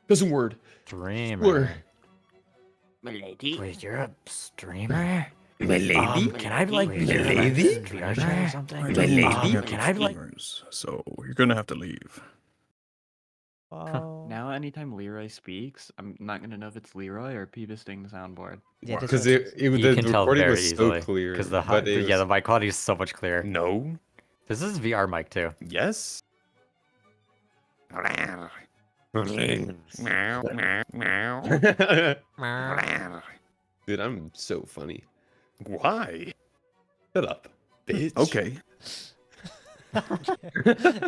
Doesn't word. Streamer. Milady. Wait, you're a streamer? Milady? Can I like be your Milady? VR chat or something? I don't Milady? hang out Can with I like? streamers, so you're gonna have to leave. Oh. Now, anytime Leroy speaks, I'm not gonna know if it's Leroy or Peebus doing the soundboard. Yeah, just Because what the You can tell recording very was so easily clear. because but it yeah, the was- mic quality is so much clearer. No. This is VR mic too. Yes. Dude, I'm so funny. Why? Shut up, bitch. Okay.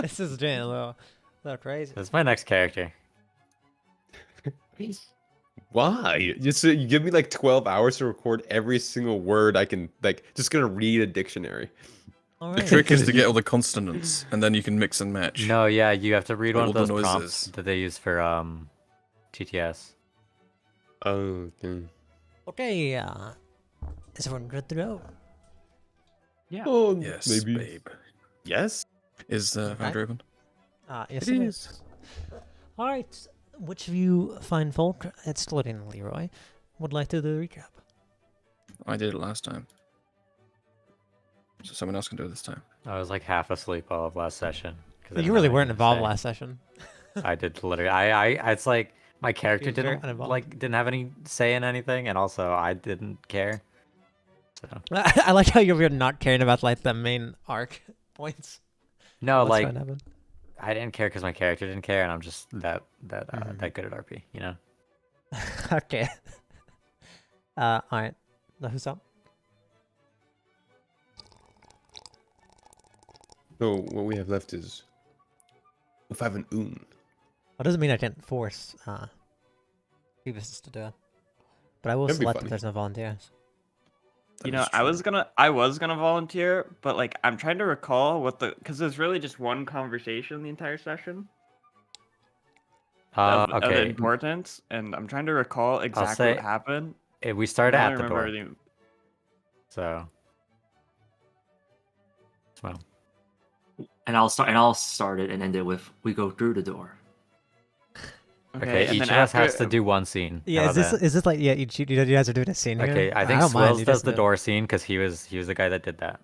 This is getting a little crazy. This is my next character. Why? You give me like 12 hours to record every single word I can, like, just gonna read a dictionary. All The right. trick is to get all the consonants, and then you can mix and match. No, yeah, you have to read one All of the those prompts noises. that they use for TTS. Oh, okay. Okay, is everyone good to go? Yeah. Oh, Yes, maybe. babe. Yes. Is Foundry open? Yes, It it is. is. All right, which of you fine folk, excluding Leroy, would like to do the recap? I did it last time. So someone else can do it this time. I was like half asleep all of last session. 'cause I You didn't really have weren't anything to involved say. last session. I did literally. It's like my character was very didn't uninvolved. didn't have any say in anything, and also I didn't care. So I like how you're not caring about like the main arc points. no, What's like going to happen? I didn't care because my character didn't care, and I'm just that good at RP, you know. Okay. All right. Now who's up? So what we have left is 5 and Un. Well, doesn't mean I can't force Phoebus to do it, but I will That'd be select if funny. there's no volunteers. You That know, is I was gonna volunteer, but like I'm trying to recall because there's really just one conversation the entire session of Okay. importance, and I'm trying to recall exactly say- what happened. We started Now I at the remember door, the- so. Well, And I'll start it and end it with we go through the door. okay. and Each of then us has after- to do one scene. Yeah, How is about this like you guys are doing a scene that? here? Okay, I think don't mind, Swills you does guys the do it. door scene because he was the guy that did that.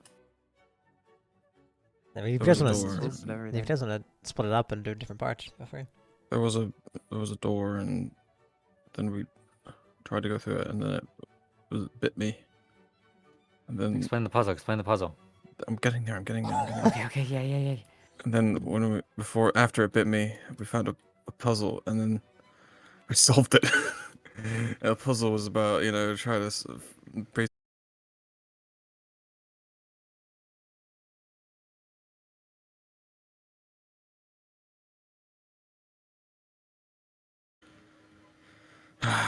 I mean, if you There guys was a want door. Just to, if everything. you guys want to split it up and do different parts, feel free. There was a door, and then we tried to go through it, and then it bit me. And then Explain the puzzle. Explain the puzzle. I'm getting there. I'm getting there. Okay. Yeah. And then after it bit me, we found a puzzle, and then we solved it. And the puzzle was about try to basically.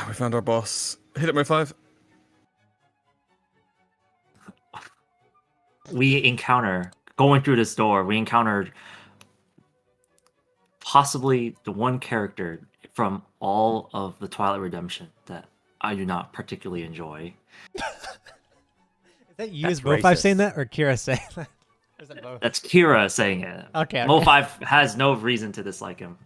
We found our boss. Hit it, my 5. We encounter going through this door. We encountered possibly the one character from all of the Twilight Redemption that I do not particularly enjoy. Is that you That's as Mo5 saying racist. that, or Kira saying that? Or is that both? That's Kira saying it. Okay. Mo5 has no reason to dislike him.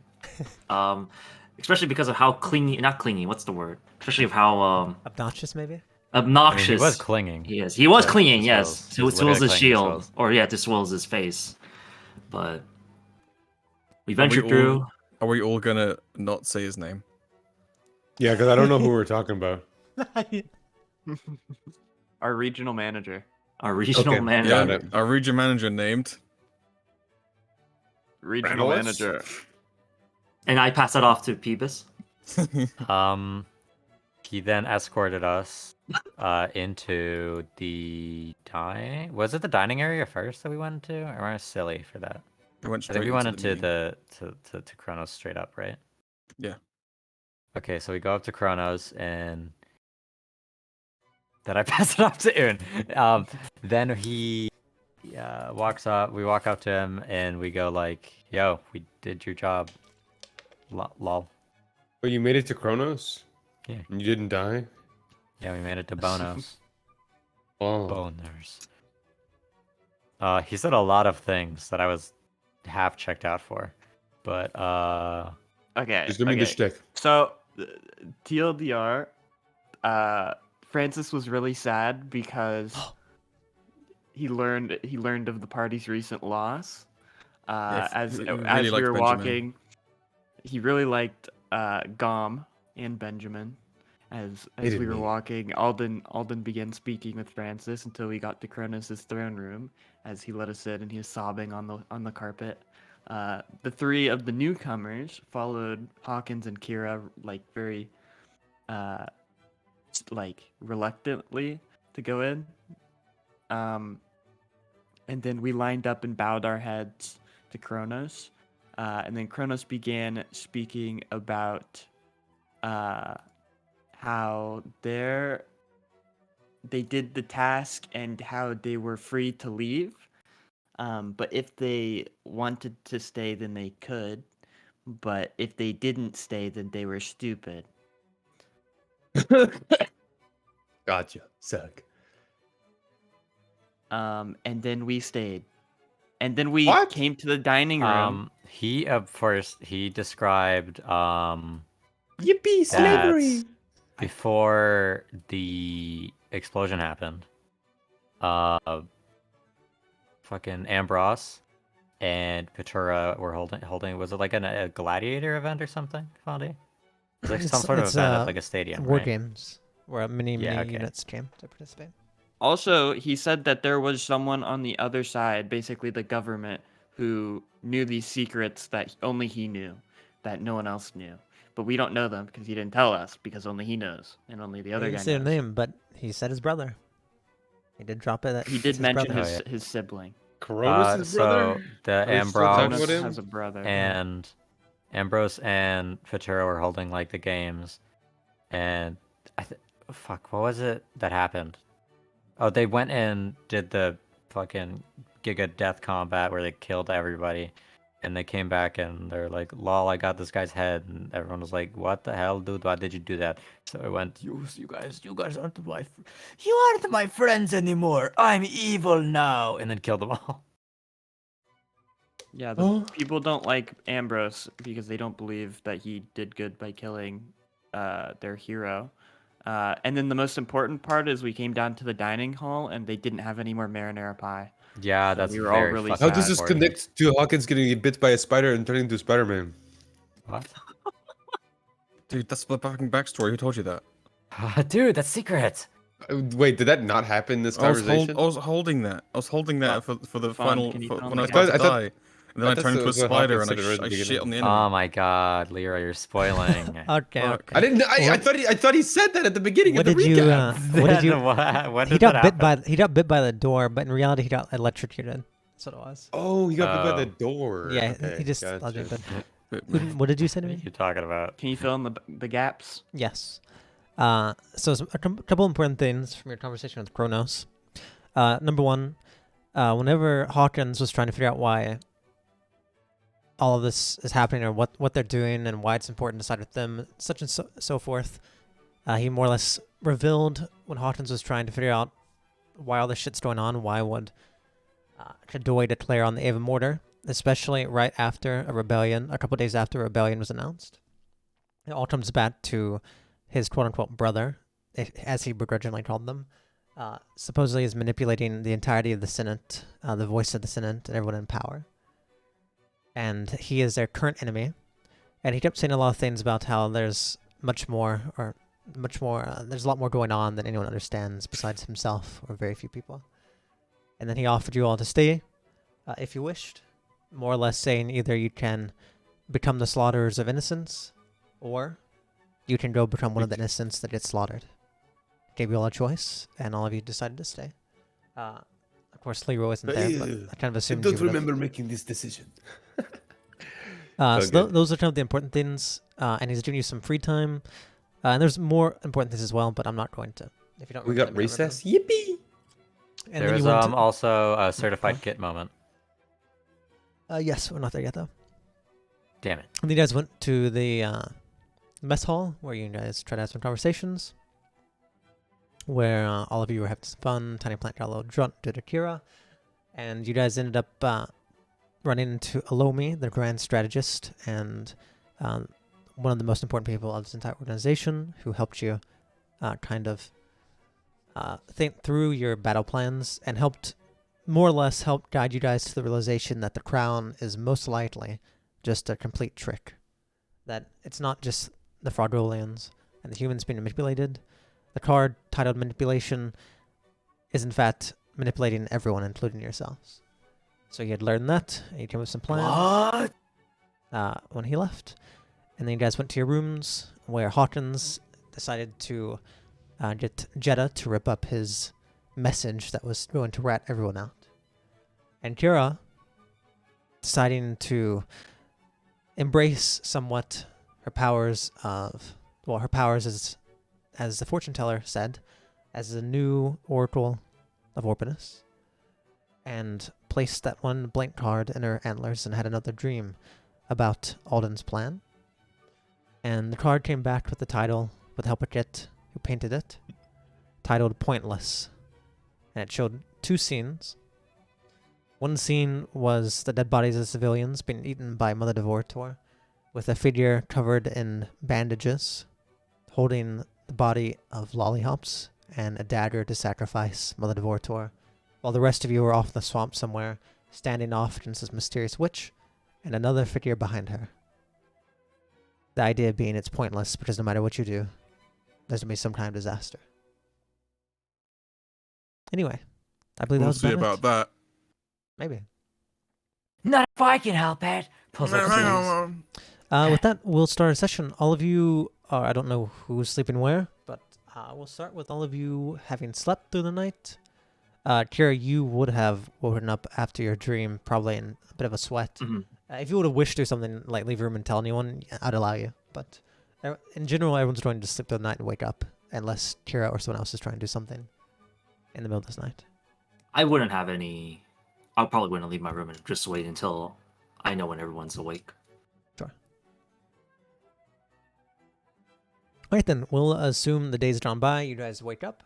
Especially because of how clingy, not clingy, what's the word? Especially of how Obnoxious, maybe? obnoxious I mean, he was clinging. he is. He was to clinging, Swills. yes. He was To Swills' literally clinging to shield. Swills. Or yeah, to Swills' face. But we Are we ventured all- through. Are we all gonna not say his name? Yeah, because I don't know who we're talking about. Our regional manager. Our regional Okay, manager. got it. Our region manager named. Regional Reynolds? manager. And I pass that off to Peebus. He then escorted us into the dining. Was it the dining area first that we went to, or am I silly for that? We went I straight think we went into into the to Kronos straight up, right? Yeah. Okay, so we go up to Kronos and then I pass it off to Un. Then he walks up. We walk up to him and we go like, "Yo, we did your job." Lol. But you made it to Kronos? Yeah. And you didn't die? Yeah, we made it to Bonos. Oh. Boners. He said a lot of things that I was half checked out for, but I Okay. Just give me the okay. shtick. So, TLDR, Francis was really sad because he learned of the party's recent loss. As he really we liked were Benjamin. walking, he really liked Gom and Benjamin. As Hated we were me. walking, Alden began speaking with Francis until we got to Kronos' throne room. As he let us in, and he was sobbing on the carpet. The three of the newcomers followed Hawkins and Kira like very like reluctantly to go in. And then we lined up and bowed our heads to Kronos. And then Kronos began speaking about how they did the task and how they were free to leave. But if they wanted to stay, then they could. But if they didn't stay, then they were stupid. Gotcha. Suck. And then we stayed. And then we What? came to the dining room. He first he described Yippee! Slavery. before the explosion happened. Fucking Ambrose and Petura were holding. Was it like a gladiator event or something, Fondy? It's like some sort of event at like a stadium, War right? games where many Yeah, okay. units came to participate. Also, he said that there was someone on the other side, basically the government, who knew these secrets that only he knew, that no one else knew. But we don't know them because he didn't tell us, because only he knows, and only the He other didn't guy say their knows. name, but he said his brother. He did drop it. That He it's did his mention brother. Oh, yeah. his sibling. Cronus' So brother? the Are we still talking Ambrose about him? has a brother. and Ambrose and Petura were holding like the games, and fuck, what was it that happened? Oh, they went and did the fucking Giga Death combat where they killed everybody, and they came back and they're like, "Lol, I got this guy's head," and everyone was like, "What the hell, dude? Why did you do that?" So I went, "You guys you aren't my friends anymore. I'm evil now," and then killed them all. Yeah, Huh? people don't like Ambrose because they don't believe that he did good by killing their hero. And then the most important part is we came down to the dining hall and they didn't have any more marinara pie. Yeah, So that's we were all very really fucking How does this important. connect to Hawkins getting bit by a spider and turning into Spider-Man? What? Dude, that's the fucking backstory. Who told you that? Dude, that's secret. Wait, did that not happen in this I was conversation? holding that. I was holding that for the Fawn, final can you for, film when I was the about to I thought- die. And then I I thought turned that into a was what spider Hawkins and said right at the I shit on beginning. the enemy. Oh my god, Leroy, you're spoiling. Okay, Fuck. okay. I didn't. I What- thought he said that at the beginning What of the did you? recap. What did you? What He did got that bit by. happen? He got bit by the door, but in reality, he got electrocuted. That's what it was. Oh, he got bit by the Oh. door. Yeah, Okay, he just. gotcha. Bit me. What did you say to What are me? you talking about? Can you fill in the gaps? Yes. So a couple important things from your conversation with Kronos. Number one, whenever Hawkins was trying to figure out why all of this is happening or what they're doing and why it's important to side with them, such and so forth, he more or less revealed when Hawkins was trying to figure out why all this shit's going on, why would Kadoy declare on the Ava Mortar, especially right after a rebellion, a couple days after a rebellion was announced. It all comes back to his quote-unquote brother, as he begrudgingly called them, supposedly is manipulating the entirety of the Senate, the voice of the Senate, and everyone in power. And he is their current enemy. And he kept saying a lot of things about how there's there's a lot more going on than anyone understands besides himself or very few people. And then he offered you all to stay, if you wished, more or less saying either you can become the slaughterers of innocents, or you can go become one of the innocents that gets slaughtered. Gave you all a choice, and all of you decided to stay. Of course, Leroy wasn't there, but I kind of assumed you would've. making this decision. So Okay. those are kind of the important things, and he's giving you some free time. And there's more important things as well, but I'm not going to. If you don't, We remember got them, remember recess. Yippee! them. And There then was you went to, also a certified kit moment. yes, we're not there yet though. Damn it. And then you guys went to the mess hall where you guys tried to have some conversations, where all of you were having some fun. Tiny Plant got a little drunk, did Akira, and you guys ended up running into Alomi, the grand strategist, and one of the most important people of this entire organization who helped you kind of think through your battle plans and helped more or less help guide you guys to the realization that the crown is most likely just a complete trick. That it's not just the Fraudolians and the humans being manipulated. The card titled Manipulation is in fact manipulating everyone, including yourselves. So you had learned that, and you came up with some plans. What? When he left. And then you guys went to your rooms, where Hawkins decided to get Jeddah to rip up his message that was going to rat everyone out. And Kira, deciding to embrace somewhat her powers as the fortune teller said, as a new oracle of Orpinus, and placed that one blank card in her antlers and had another dream about Alden's plan. And the card came back with the title, with help of Kit, who painted it, titled Pointless. And it showed two scenes. One scene was the dead bodies of civilians being eaten by Mother Devorator, with a figure covered in bandages, holding the body of Lollihops and a dagger to sacrifice Mother Devorator, while the rest of you were off in the swamp somewhere, standing off against this mysterious witch, and another figure behind her. The idea being it's pointless because no matter what you do, there's going to be some kind of disaster. Anyway, I believe that We'll was see about about it. that. Maybe. Not if I can help it. Pulls up Hang sleeves. on, With that, we'll start a session. All of you, I don't know who's sleeping where, but we'll start with all of you having slept through the night. Kira, you would have woken up after your dream, probably in a bit of a sweat. Mhm. If you would have wished to do something like leave your room and tell anyone, I'd allow you. But in general, everyone's going to sleep through the night and wake up, unless Kira or someone else is trying to do something in the middle of this night. I wouldn't have any. I probably wouldn't leave my room and just wait until I know when everyone's awake. Sure. Alright then, we'll assume the day's gone by, you guys wake up,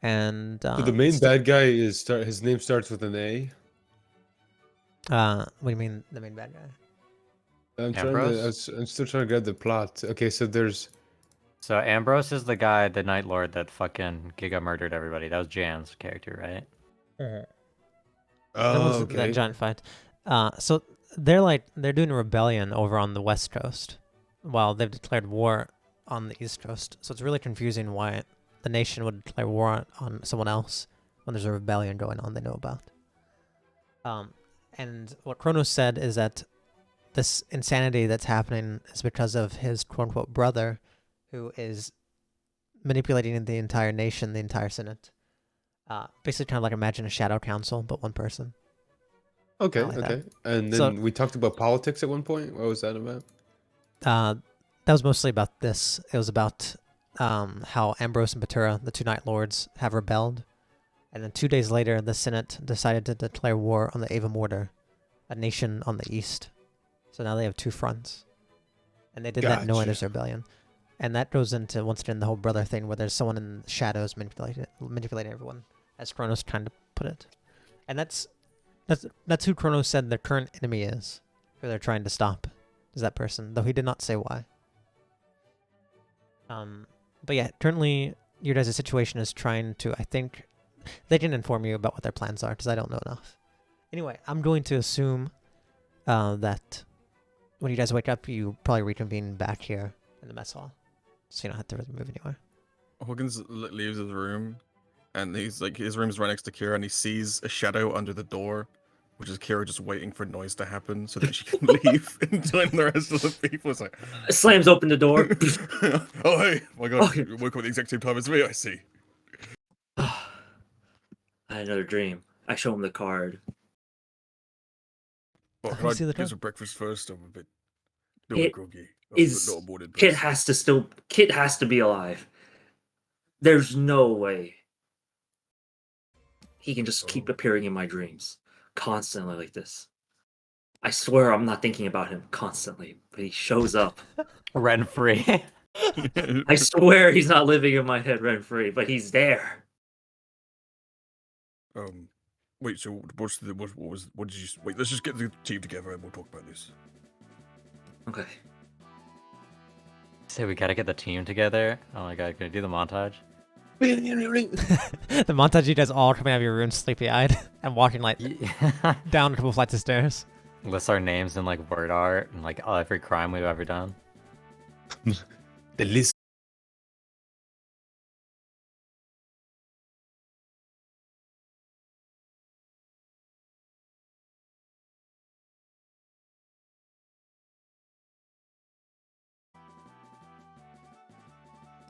and So the main bad guy is his name starts with an A. what do you mean, the main bad guy? Ambrose? I'm still trying to grab the plot. Okay, so there's So Ambrose is the guy, the Night Lord that fucking Giga murdered everybody. That was Jan's character, right? That oh was okay. that giant fight. So they're doing a rebellion over on the west coast, while they've declared war on the east coast. So it's really confusing why the nation would declare war on someone else when there's a rebellion going on they know about. And what Kronos said is that this insanity that's happening is because of his quote-unquote brother, who is manipulating the entire nation, the entire Senate. Basically kind of like imagine a shadow council, but one person. Okay, like that. okay. And then So- we talked about politics at one point. What was that about? That was mostly about this. It was about how Ambrose and Batura, the two Night Lords, have rebelled. And then 2 days later, the Senate decided to declare war on the Ava Mortar, a nation on the east. So now they have two fronts. And they did that knowing Gotcha. there's a rebellion. And that goes into, once again, the whole brother thing, where there's someone in the shadows manipulating everyone, as Kronos kind of put it. And that's who Kronos said their current enemy is, who they're trying to stop, is that person, though he did not say why. But yeah, currently your guys' situation is trying to, I think, they didn't inform you about what their plans are, because I don't know enough. Anyway, I'm going to assume that when you guys wake up, you probably reconvene back here in the mess hall, so you don't have to really move anywhere. Hawkins leaves his room, and he's like, his room's right next to Kira, and he sees a shadow under the door, which is Kira just waiting for noise to happen so that she can leave and join the rest of the people. It's like, Slams open the door. oh hey, my god, Okay. you woke up at the exact same time as me, I see. I had another dream. I show him the card. Well, Let can me I see the get card. some breakfast first? I'm a bit It groggy. is- Not a morning Kit person. Kit has to be alive. There's no way he can just keep Oh. appearing in my dreams constantly like this. I swear I'm not thinking about him constantly, but he shows up. Rent free. I swear he's not living in my head rent free, but he's there. Wait, so what did you, wait, let's just get the team together and we'll talk about this. Okay. Say we gotta get the team together. Oh my god, can I do the montage? The montage you guys all coming out of your room sleepy-eyed and walking like down a couple flights of stairs. List our names in like word art and like every crime we've ever done. The list.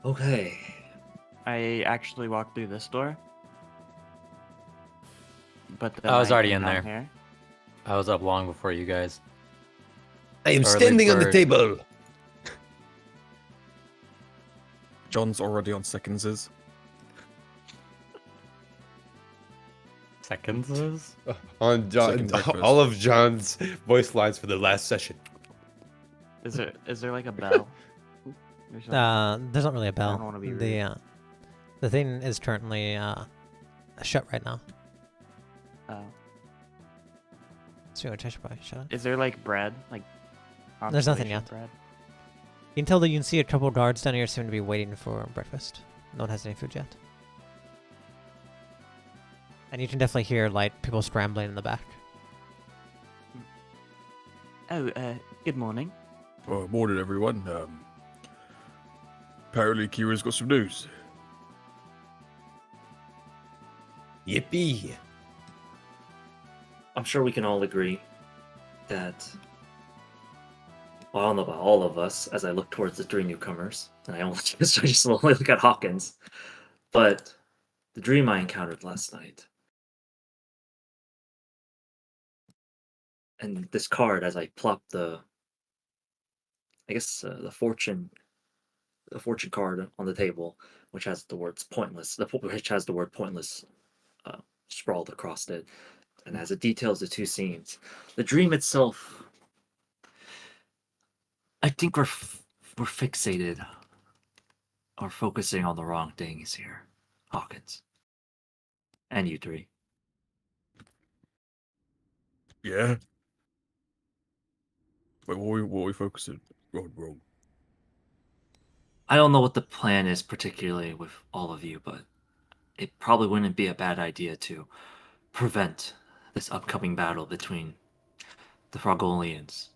Okay. I actually walked through this door. But then I was already came in down there. Here. I was up long before you guys. I am Early standing on the bird. table. John's already on seconds. Seconds? On John, Second breakfast. all of John's voice lines for the last session. Is there like a bell? Or something? There's not really a I bell. don't wanna be The thing is currently shut right now. Oh. So I should probably shut it. Is there like bread? Like There's nothing observation yet. bread? You can tell that you can see a couple guards down here seem to be waiting for breakfast. No one has any food yet. And you can definitely hear like people scrambling in the back. Oh, good morning. Morning, everyone. Apparently Kira's got some news. Yippee! I'm sure we can all agree that. Well, I don't know about all of us as I look towards the three newcomers, and I just slowly look at Hawkins. But the dream I encountered last night, and this card as I plop the fortune card on the table, which has the words pointless, which has the word pointless sprawled across it, and as it details the two scenes, the dream itself. I think we're fixated or focusing on the wrong things here, Hawkins, and you three. Yeah? Wait, what are we focusing on wrong? I don't know what the plan is particularly with all of you, but it probably wouldn't be a bad idea to prevent this upcoming battle between the Frogolians.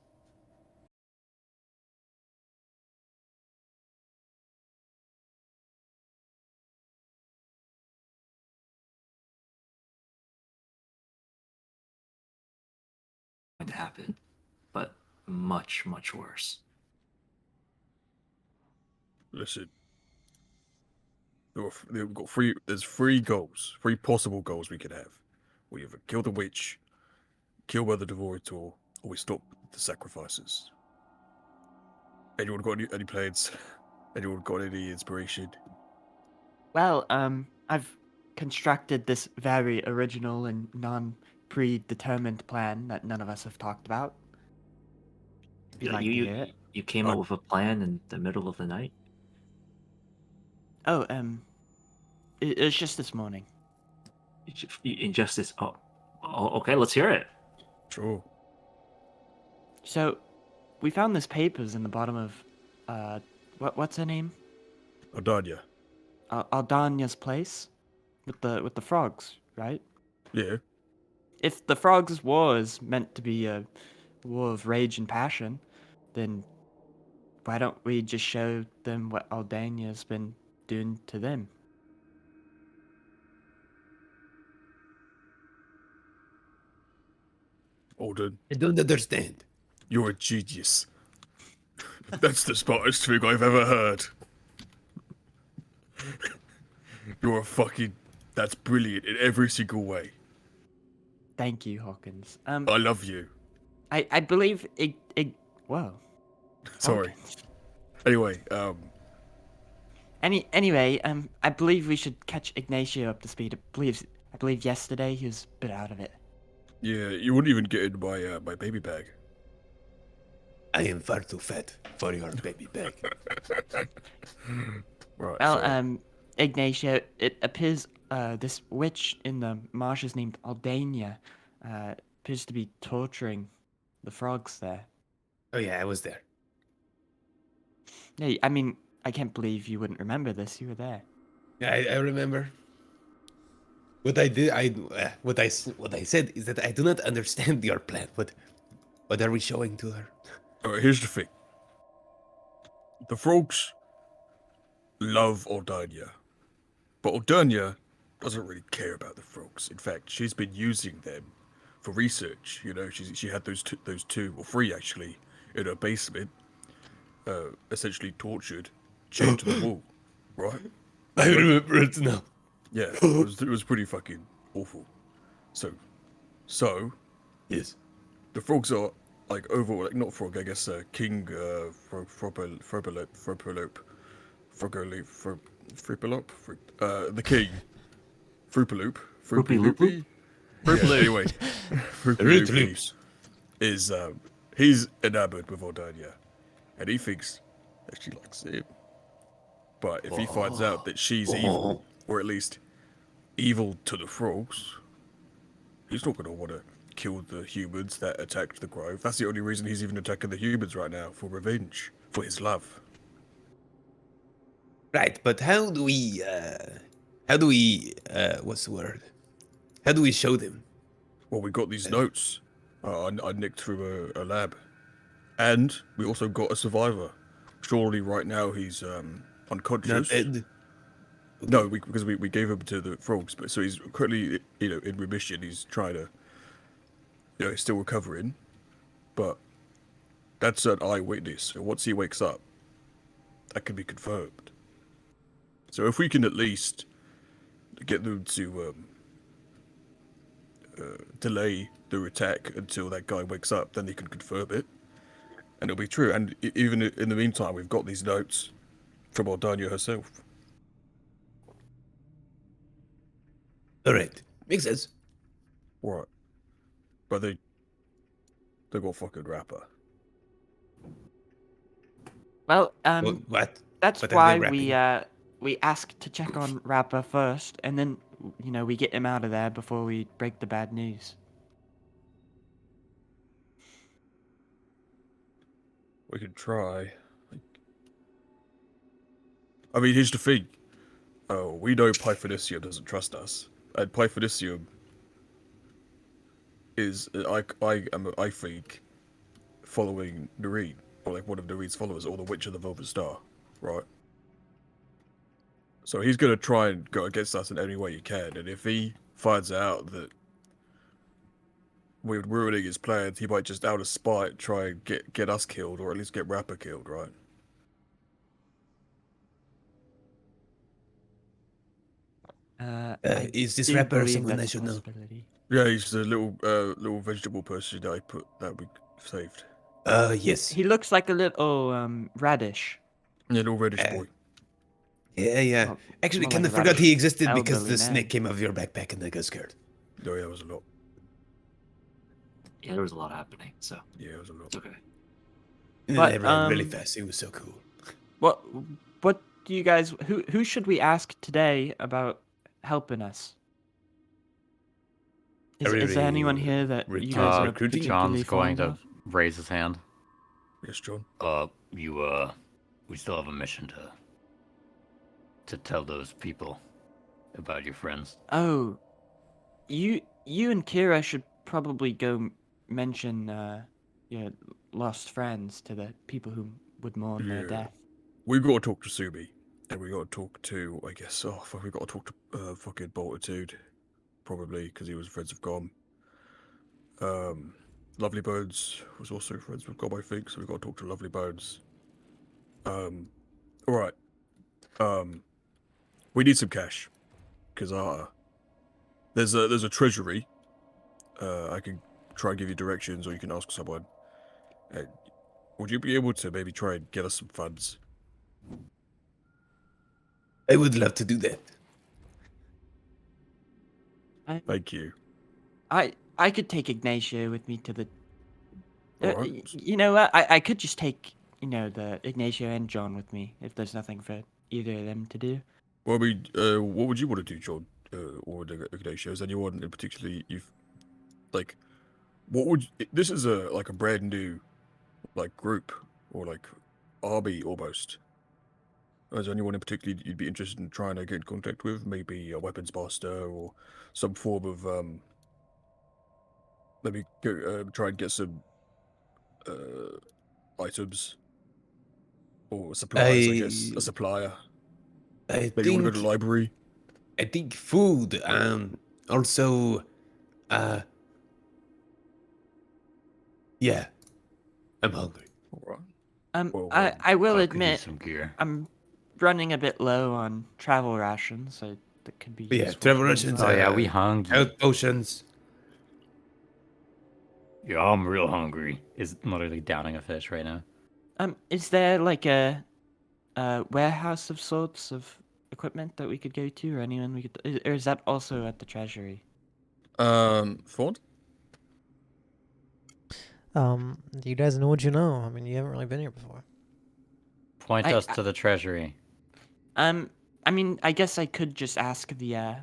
Going to happen, but much, much worse. Listen. We've got three. There's three goals, three possible goals we could have. We either kill the witch, kill Mother Devorator, or we stop the sacrifices. Anyone got any plans? Anyone got any inspiration? Well, I've constructed this very original and non-predetermined plan that none of us have talked about. If you'd like to hear it. You came up with a plan in the middle of the night? Oh, it was just this morning. Injustice. Oh, okay, let's hear it. Sure. So, we found this papers in the bottom of, what's her name? Adanya. Aldanya's place, with the frogs, right? Yeah. If the frogs' war is meant to be a war of rage and passion, then why don't we just show them what Aldanya's been doing to them? Alden, I don't understand. you're a genius. That's the smartest thing I've ever heard. You're a fucking. That's brilliant in every single way. Thank you, Hawkins. I love you. I believe whoa. Sorry. Hawkins. Anyway, Anyway, I believe we should catch Ignacio up to speed. I believe yesterday he was a bit out of it. yeah, you wouldn't even get in my baby bag. I am far too fat for your baby bag. Right. Well, so, Ignacio, it appears this witch in the marshes named Aldania appears to be torturing the frogs there. Oh yeah, I was there. Hey, I mean, I can't believe you wouldn't remember this. You were there. I remember. What I did, what I said is that I do not understand your plan. What are we showing to her? Alright, here's the thing. The frogs love Aldania, but Aldania doesn't really care about the frogs. In fact, she's been using them for research. You know, she had those two or three actually in her basement, essentially tortured, chained to the wall, right? I remember it now. Yeah, it was pretty fucking awful. So Yes. the frogs are like overall, like not frog, I guess, King the king, Fruipaloop, Fruipaloopy? Anyway, Fruipaloopy Loops. is he's enamored with Ordania, and he thinks that she likes him. But if he finds out that she's evil, or at least evil to the frogs, he's not gonna want to kill the humans that attacked the grove. That's the only reason he's even attacking the humans right now, for revenge, for his love. Right, but how do we, what's the word? How do we show them? Well, we got these notes. I nicked through a lab, and we also got a survivor. Surely, right now he's Not unconscious. dead. No, because we gave him to the frogs, but so he's currently in remission. He's trying to he's still recovering, but that's an eyewitness. So once he wakes up, that can be confirmed. So if we can at least get them to delay their attack until that guy wakes up, then they can confirm it, and it'll be true. And even in the meantime, we've got these notes from Aldania herself. All right, makes sense. Right. But they got fucking rapper. Well, What? that's What are why they we asked to check on Rapper first, and then we get him out of there before we break the bad news. We could try. I mean, here's the thing. Oh, we know Pythonicium doesn't trust us, and Pythonicium is I think following Nareen, or like one of Nareen's followers, or the Witch of the Velvet Star, right? So he's gonna try and go against us in any way he can, and if he finds out that we're ruining his plans, he might just out of spite try and get us killed, or at least get Rapper killed, right? I Is this do rapper believe someone I that's a should know? possibility. Yeah, he's the little vegetable person that we saved. Yes. He looks like a little radish. Yeah, little reddish Uh, boy. Yeah. Well, Actually, more kind like of a forgot he radish existed because elderly the snake man. came out of your backpack and I got scared. Oh yeah, it was a lot. Yeah, there was a lot happening, so Yeah, it was a lot. it's okay. And then But, I ran really fast. It was so cool. What do you guys? Who should we ask today about helping us? Is there anyone here that you guys are recruiting? particularly John's going fond to of? raise his hand. Yes, John. We still have a mission to tell those people about your friends. Oh, you and Kira should probably go mention your lost friends to the people who would mourn their Yeah. death. We've got to talk to Subi, and we got to talk to, I guess, we got to talk to fucking Boltitude, probably because he was friends with Gom. Lovely Bones was also friends with Gom, I think. So we got to talk to Lovely Bones. All right. We need some cash because there's a treasury. I can try and give you directions, or you can ask someone. Would you be able to maybe try and get us some funds? I would love to do that. Thank you. I could take Ignacio with me to the. Alright. You know what? I could just take the Ignacio and John with me if there's nothing for either of them to do. Well, I mean, what would you want to do, John? Or Ignacio? Is anyone in particular you've like? What would this is a brand new group or army almost. Is there anyone in particular you'd be interested in trying to get in contact with? Maybe a weapons master or some form of maybe try and get some items or supplies. I guess a supplier. I Maybe you want to go to think the library. I think food. Also, uh, yeah, I'm hungry. All right. I Well, I will I could use admit some gear. I'm running a bit low on travel rations, so that could be But yeah, useful. travel for me as rations. well. Oh yeah, we hungry. Health potions. Yeah, I'm real hungry. Is literally downing a fish right now. Is there like a warehouse of sorts of equipment that we could go to, or anyone we could, or is that also at the treasury? Ford. You guys know what you know. I mean, you haven't really been here before. Point I- us to the treasury. I mean, I guess I could just ask the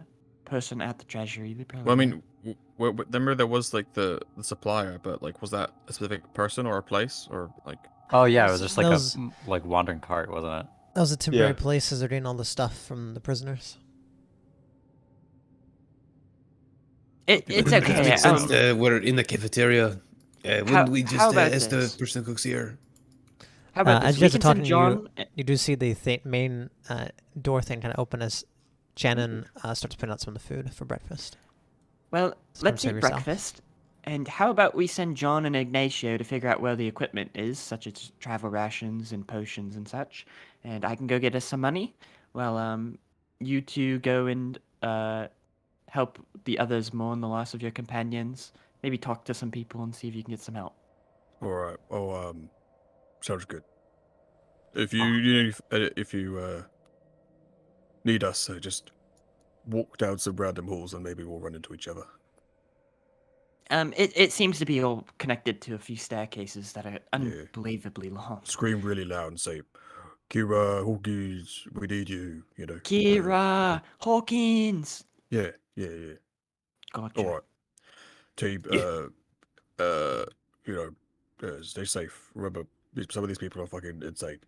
person at the treasury. They probably Well, I know. mean, remember there was like the supplier, but like, was that a specific person or a place or like? Oh yeah, it was That just like was- a like wandering cart, wasn't it? That was a temporary Yeah. place as they're getting all the stuff from the prisoners. It's It okay. makes sense. We're in the cafeteria. Wouldn't we just how about ask the this? person who cooks here? How about As this? you We guys are can send talking, John. you do see the main door thing kind of open as Shannon starts putting out some of the food for breakfast. Well, So come let's save eat yourself. breakfast. And how about we send John and Ignacio to figure out where the equipment is, such as travel rations and potions and such, and I can go get us some money. Well, you two go and help the others mourn the loss of your companions. Maybe talk to some people and see if you can get some help. All right. Oh, sounds good. If you need us, just walk down some random halls and maybe we'll run into each other. It seems to be all connected to a few staircases that are unbelievably long. Scream really loud and say, "Kira, Hawkins, we need you." You know. Kira Hawkins. Yeah. Gotcha. All right. Team. Yeah. You know, stay safe. Remember, some of these people are fucking insane.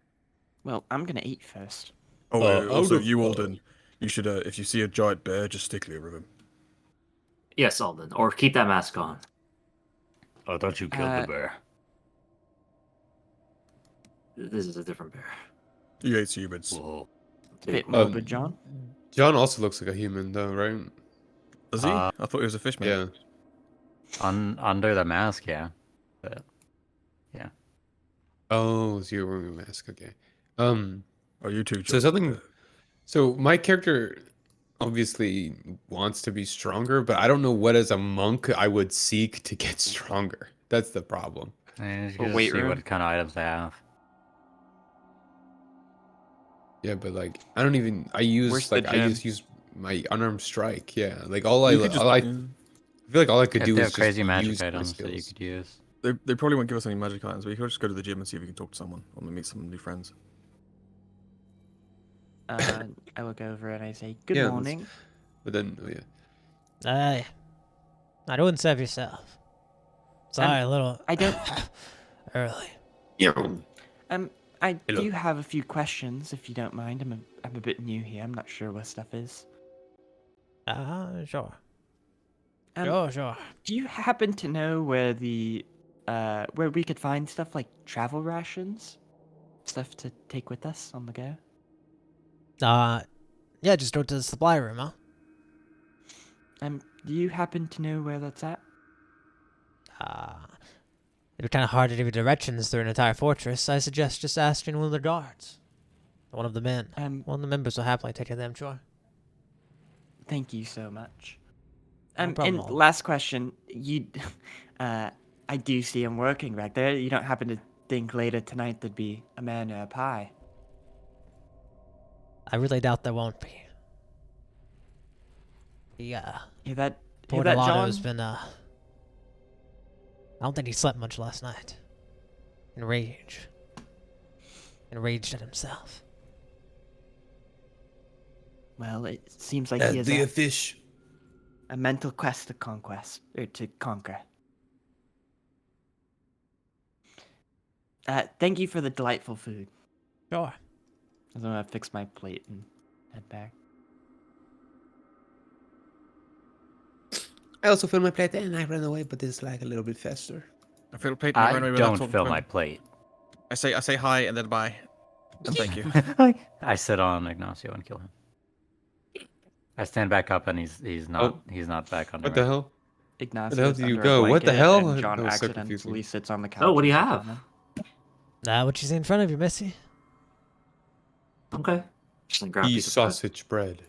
Well, I'm gonna eat first. Oh, I'll also, go- you Alden, you should if you see a giant bear, just stick clear of him. Yes, Alden. Or keep that mask on. I thought you killed Uh, the bear. This is a different bear. He hates humans. Whoa. It's a bit morbid, John. John also looks like a human, though, right? Does he? Uh, I thought he was a fish man. Yeah. Under the mask, yeah. But yeah. Oh, so you're wearing a mask. Okay. Oh, you too, So John. something. So my character obviously wants to be stronger, but I don't know what as a monk I would seek to get stronger. That's the problem. And you A can just weight see room? what kind of items they have. Yeah, but like I don't even. I Where's use the like I gym? just use my unarmed strike. Yeah, like all I You could just. all I yeah. feel like all I could If do they is have just crazy use magic my items that you skills. could use. They probably won't give us any magic items, but you could just go to the gym and see if you can talk to someone or meet some new friends. I look over and I say, "Good Yeah, morning." But then, oh, yeah. Aye. I don't serve yourself. Sorry, a little I don't. early. Yeah. I Hello. do have a few questions, if you don't mind. I'm a bit new here. I'm not sure what stuff is. Sure. Um, Sure. Do you happen to know where where we could find stuff like travel rations, stuff to take with us on the go? Yeah, just go to the supply room, huh? Do you happen to know where that's at? It'd be kind of hard to give you directions through an entire fortress. I suggest just asking one of the guards. One of the men. One of the members will happily take you there, I'm sure. Thank you so much. No problem, And Alden. last question, I do see him working back there. You don't happen to think later tonight there'd be a man or a pie? I really doubt there won't be. Yeah. Hear that, Poor John? Delato's been, I don't think he slept much last night. Enraged at himself. Well, it seems like That'd he has be a fish. a mental quest to to conquer. Thank you for the delightful food. Sure. I'm gonna fix my plate and head back. I also fill my plate and I run away, but it's like a little bit faster. I feel paid and I I run away don't without fill talking my to him. plate. I say hi and then bye. And thank you. I sit on Ignacio and kill him. I stand back up and he's not back on the What the right. hell? Ignacio did you under go? a What the blanket, hell? and John That was so accidentally confusing. sits on the couch. Oh, what do you and sits have? on him. What you see in front of you, Missy? Okay. Just like grab a Cheese piece of bread. sausage bread.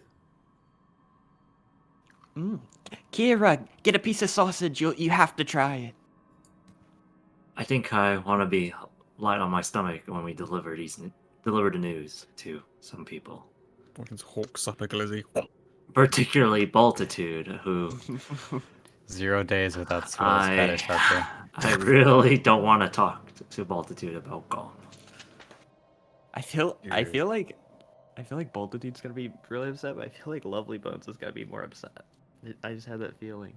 Kira, get a piece of sausage. You have to try it. I think I want to be light on my stomach when we deliver the news to some people, Fucking hawks up a glizzy. particularly Baltitude, who 0 days without Swill's fetish touching. I really don't want to talk to Baltitude about Gong. I feel like Boltitude's gonna be really upset, but I feel like Lovely Bones is gonna be more upset. I just had that feeling.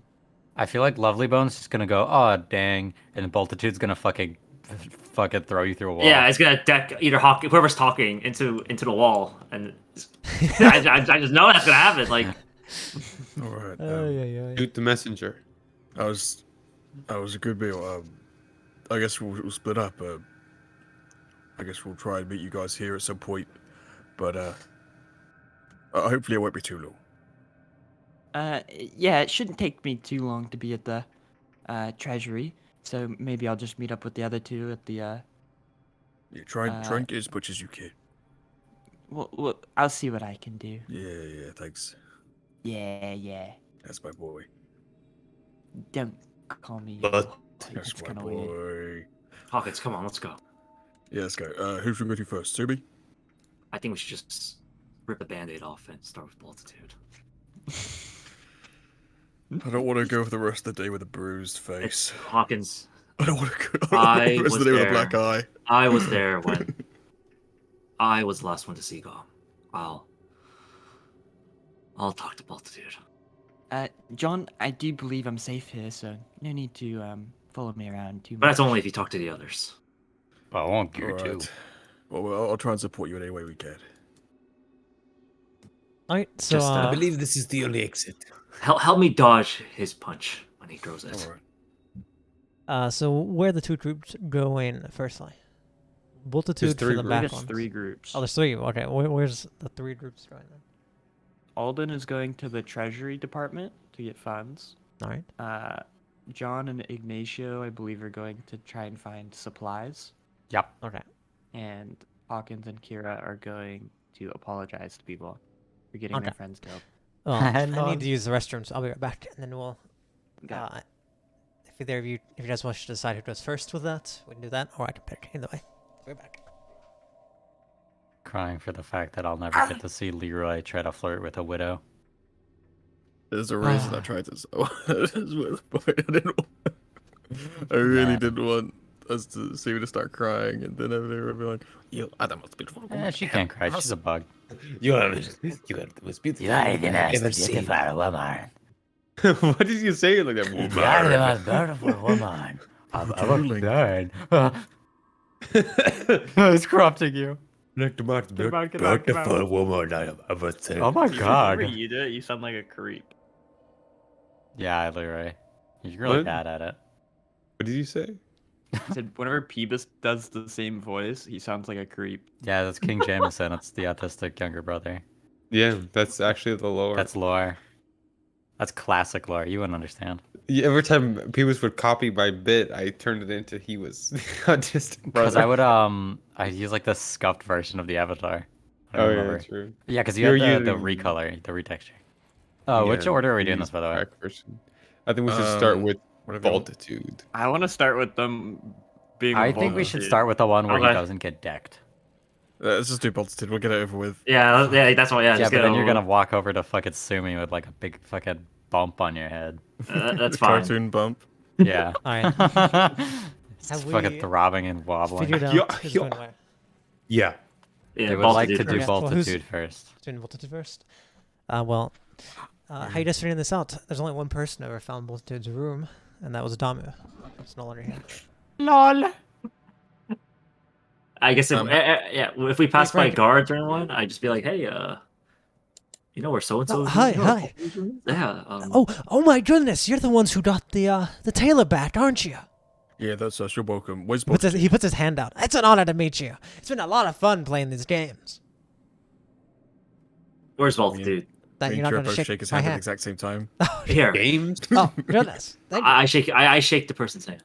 I feel like Lovely Bones is gonna go, oh dang, and Boltitude's gonna fucking throw you through a wall. Yeah, it's gonna deck either whoever's talking into the wall, and I just know that's gonna happen. Like, All right. Yeah. Shoot the messenger. I was a good bit. I guess we'll split up. I guess we'll try and meet you guys here at some point. But hopefully it won't be too long. Yeah, it shouldn't take me too long to be at the treasury, so maybe I'll just meet up with the other two at the Yeah, try and get as much as you can. Well, I'll see what I can do. Yeah, thanks. Yeah. That's my boy. Don't call me. But That's it's my kind of boy. weird. Hawkins, come on, let's go. Yeah, let's go. Who's we go to first? Subi? I think we should just rip the band-aid off and start with Multitude. I don't want to go for the rest of the day with a bruised face. Hawkins, I don't want to go I the rest of was the day with a there. black eye. I was there when I was the last one to see Gong. I'll talk to Multitude. John, I do believe I'm safe here, so no need to follow me around too much. But that's only if you talk to the others. I want you All too. right. Well, I'll try and support you in any way we can. Alright, so Just, I believe this is the only exit. Help me dodge his punch when he throws it. All right. so where are the two groups going firstly? Multitude for three the groups. back There's ones. 3 groups. Oh, there's 3. Okay, where's the 3 groups going then? Alden is going to the treasury department to get funds. Alright. John and Ignacio, I believe, are going to try and find supplies. Yep. Okay. And Hawkins and Kira are going to apologize to people for getting Okay. their friends killed. Well, I Hello. need to use the restroom, so I'll be right back, and then we'll. Got If either of you, if you guys wish to decide who goes first with that, we can do that, or I can pick. Either way, we're back. Crying for the fact that I'll never get to see Leroy try to flirt with a widow. There's a reason I tried this. I really didn't want us to see me to start crying, and then everyone would be like, "You are the most beautiful woman." She can't cry. She's a bug. You are the most beautiful woman I've ever seen. woman. What did you say like that? You are the most beautiful woman I've ever Drooling. seen. It's corrupting you. Like the most Get out. beautiful woman I have ever seen. Oh my god. Whenever you do it, you sound like a creep. Yeah, Leroy. You're really What? bad at it. What did you say? I said, whenever Peebus does the same voice, he sounds like a creep. Yeah, that's King Jameson. It's the autistic younger brother. Yeah, that's actually the lore. That's lore. That's classic lore. You wouldn't understand. Yeah, every time people would copy my bit, I turned it into he was autistic Because brother. I would I'd use like the scuffed version of the avatar. I don't Oh remember. yeah, true. Yeah, because you You're had the using- recolor, the retexture. Oh, which Yeah, order are we you doing use this, by the way? crack version. I think we should start with whatever you want. Multitude. I want to start with them being. I think we should Multitude. start with the one where he Okay. doesn't get decked. Let's just do Multitude. We'll get it over with. Yeah, that's why. Yeah, Yeah, just but get then it you're over gonna walk over to fucking sue me with like a big fucking bump on your head. with. That's The fine. cartoon bump. Yeah. Alright. It's Have fucking we throbbing and wobbling. Figured out Yeah, who's yeah. going where. Yeah. Yeah, They would like to Multitude do Okay, well, who's- Multitude first. Doing Multitude first. How you guys figuring this out? There's only one person who ever found Multitude's room, and that was Damu. It's no longer here. LOL. I guess if yeah, if we pass by Frank. guards or anyone, I'd just be like, hey, you know where so and so Oh, is? hi, You know where hi. so-and-so is? Yeah. Oh my goodness! You're the ones who got the tailor back, aren't you? Yeah, that's us. You're welcome. Where's He puts his hand out. It's an honor to meet you. It's been a lot of fun playing these games. Where's Me Multitude? That Me you're and not Kira going to both shake his my hand at the hand. exact same time. Here. Games? Oh goodness! Thank you. I shake the person's hand.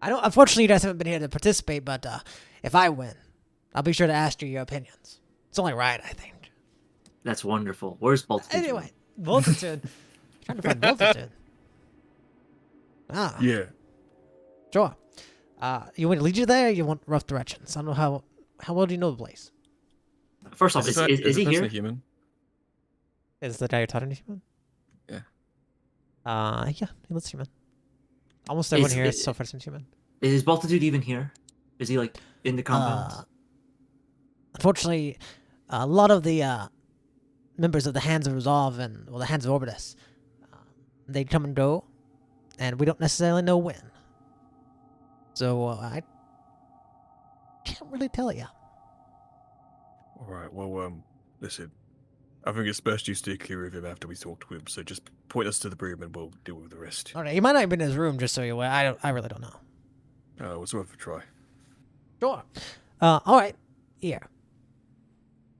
I don't. Unfortunately, you guys haven't been here to participate, but if I win, I'll be sure to ask you your opinions. It's only right, I think. That's wonderful. Where's Multitude? Anyway, multitude. Trying to find multitude. Ah, Yeah. sure. You want to lead you there? Or you want rough directions? I don't know how well do you know the place. First off, is the he person here? a human? Is the guy you're talking to human? Yeah. Yeah, he looks human. Almost everyone Is- here is- so far seems human. Is Multitude even here? Is he like in the compound? Unfortunately, a lot of the members of the Hands of Resolve and the Hands of Orbitus, they come and go, and we don't necessarily know when. So I can't really tell you. All right. Well, listen. I think it's best you stay clear of him after we talk to him. So just point us to the room and we'll deal with the rest. Okay, he might not have been in his room, just so you're aware. I really don't know. It's worth a try. Sure. All right. Here.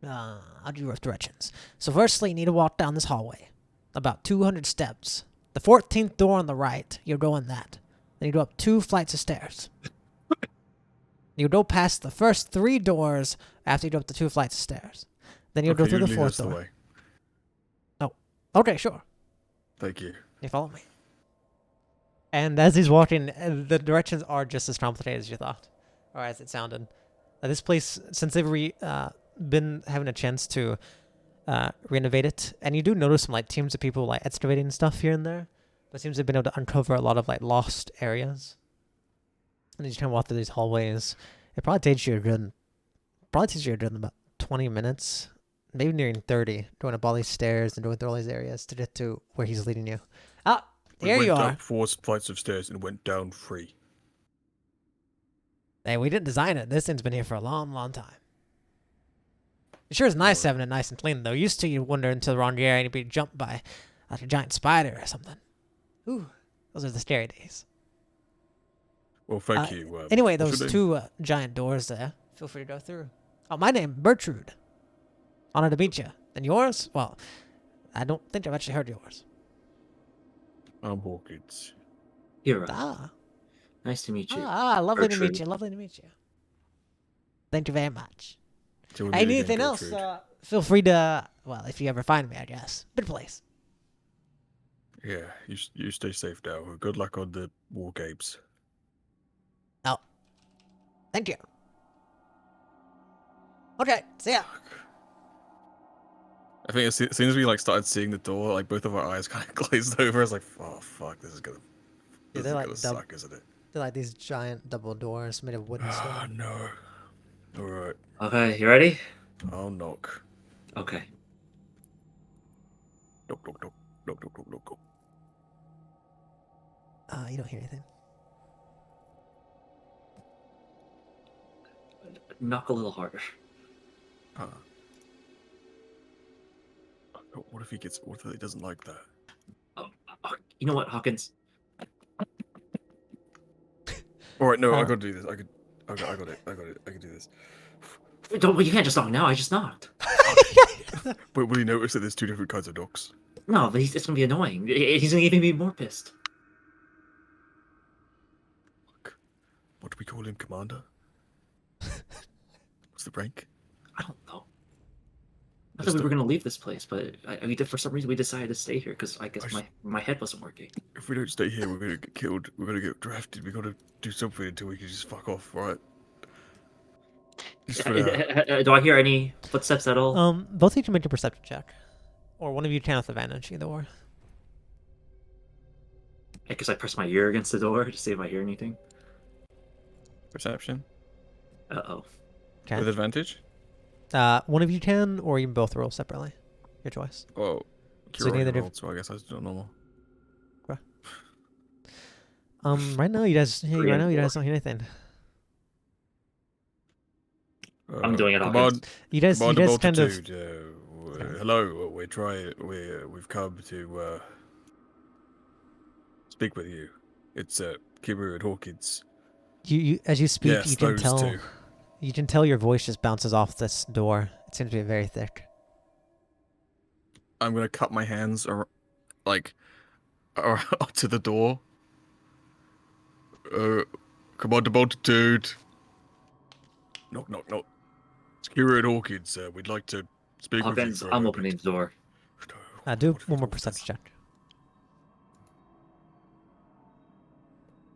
I'll do rough directions. So firstly, you need to walk down this hallway, about 200 steps. The 14th door on the right, you'll go in that. Then you go up 2 flights of stairs. You go past the first 3 doors after you go up the 2 flights of stairs. Then you'll go through the lead 4th us the door. way. Okay, sure. Thank you. You follow me? And as he's walking, the directions are just as complicated as you thought, or as it sounded. This place, since they've been having a chance to renovate it, and you do notice some like teams of people like excavating stuff here and there, but it seems they've been able to uncover a lot of like lost areas. And as you kind of walk through these hallways, it probably takes you a good about 20 minutes, maybe nearing 30, going up all these stairs and going through all these areas to get to where he's leading you. Ah, here you We went are. up 4 flights of stairs and went down 3. Hey, we didn't design it. This thing's been here for a long, long time. It sure is nice having it nice and clean, though. Used to, you wander into the wrong area and you'd be jumped by like a giant spider or something. Ooh, those are the scary days. Well, thank you. Anyway, what's those your name? 2 giant doors there. Feel free to go through. Oh, my name, Bertrude. Honor to meet you. And yours? Well, I don't think I've actually heard yours. I'm Hawkins. Hero. Ah, Nice to meet you. lovely to meet Gertrude. you. Lovely to meet you. Thank you very much. Till we Hey, meet anything again, else? Gertrude. Feel free to, well, if you ever find me, I guess. Good place. Yeah, you stay safe now. Good luck on the war games. Oh, thank you. Okay, see ya. I think as soon as we like started seeing the door, like both of our eyes kind of glazed over. I was like, "Oh fuck, this is gonna they're like suck, isn't it?" They're like these giant double doors made of wood and Ah, stone. no. All right, Okay, you ready? I'll knock. Okay. Knock, knock, knock, knock, knock, knock, knock. You don't hear anything. Knock a little harder. What if he gets? What if he doesn't like that? Oh, you know what, Hawkins? All right, no, I Uh, gotta do this. I got it. I can do this. Don't. You can't just knock now. I just knocked. But will he notice that there's 2 different kinds of knocks? No, but it's gonna be annoying. He's gonna even be more pissed. What do we call him, Commander? What's the rank? I don't know. I thought we were gonna leave this place, but for some reason we decided to stay here because I guess my head wasn't working. If we don't stay here, we're gonna get killed. We're gonna get drafted. We gotta do something until we can just fuck off, right? Just for now. Do I hear any footsteps at all? Both of you can make a perception check, or one of you can with advantage, either or. I guess I press my ear against the door to see if I hear anything. Perception Uh-oh. Okay. with advantage. One of you can, or you can both roll separately. Your choice. Oh, So you're neither already do- rolled, so I guess I just do normal. Right now you guys, don't hear anything. I'm doing it, Command, You guys kind of Multitude. Hello. We've come to speak with you. It's Kiru and Hawkins. you as you speak, Yes, you can those tell two. you can tell your voice just bounces off this door. It seems to be very thick. I'm gonna cut my hands to the door. Commander Multitude. Knock, knock, knock. It's Kiru and Hawkins. We'd like to speak with you Hawkins, for a I'm moment. opening the door. Do What if one more it's perception check.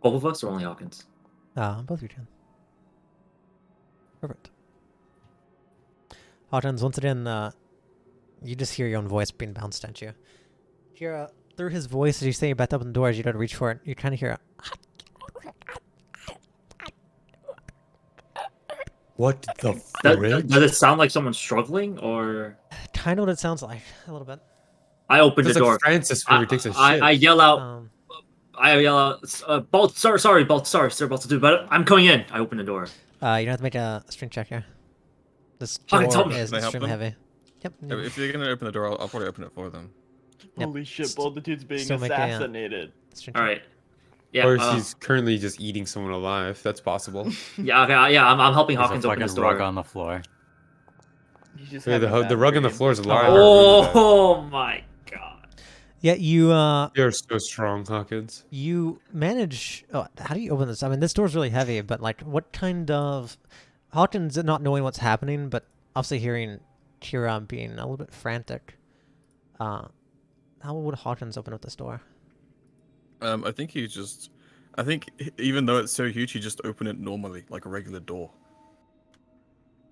Both of us or only Hawkins? Both of you can. Perfect. Hawkins, once again, you just hear your own voice being bounced at you. You hear through his voice as you say you're about to open the door, as you go to reach for it, you kind of hear What the Does fridge? it sound like someone's struggling, or kind of what it sounds like, a little bit. I open the Feels like door. Francis whenever he takes a shit. I yell out. Um, I yell out. Bolt. Sorry, Bolt. Sorry, sir. Bolt to do, but I'm coming in. I open the door. you don't have to make a strength check here. This Okay, door tell me. is Can I help extremely them? heavy. Yep. If you're gonna open the door, I'll probably open it for them. Yep. Holy shit, Multitude's being still make a, assassinated. strength All check. right. Yeah. Or he's currently just eating someone alive. That's possible. Yeah. Okay. Yeah. I'm helping There's a Hawkins open fucking this rug door. on the floor. He's just Yeah, having a the bad rug on the dream. floor is a large. I remember that. Oh my god. Yeah, You're so strong, Hawkins. you manage. Oh, how do you open this? I mean, this door's really heavy, but like, what kind of Hawkins not knowing what's happening, but obviously hearing Kira being a little bit frantic. How would Hawkins open up this door? I think even though it's so huge, he just open it normally, like a regular door.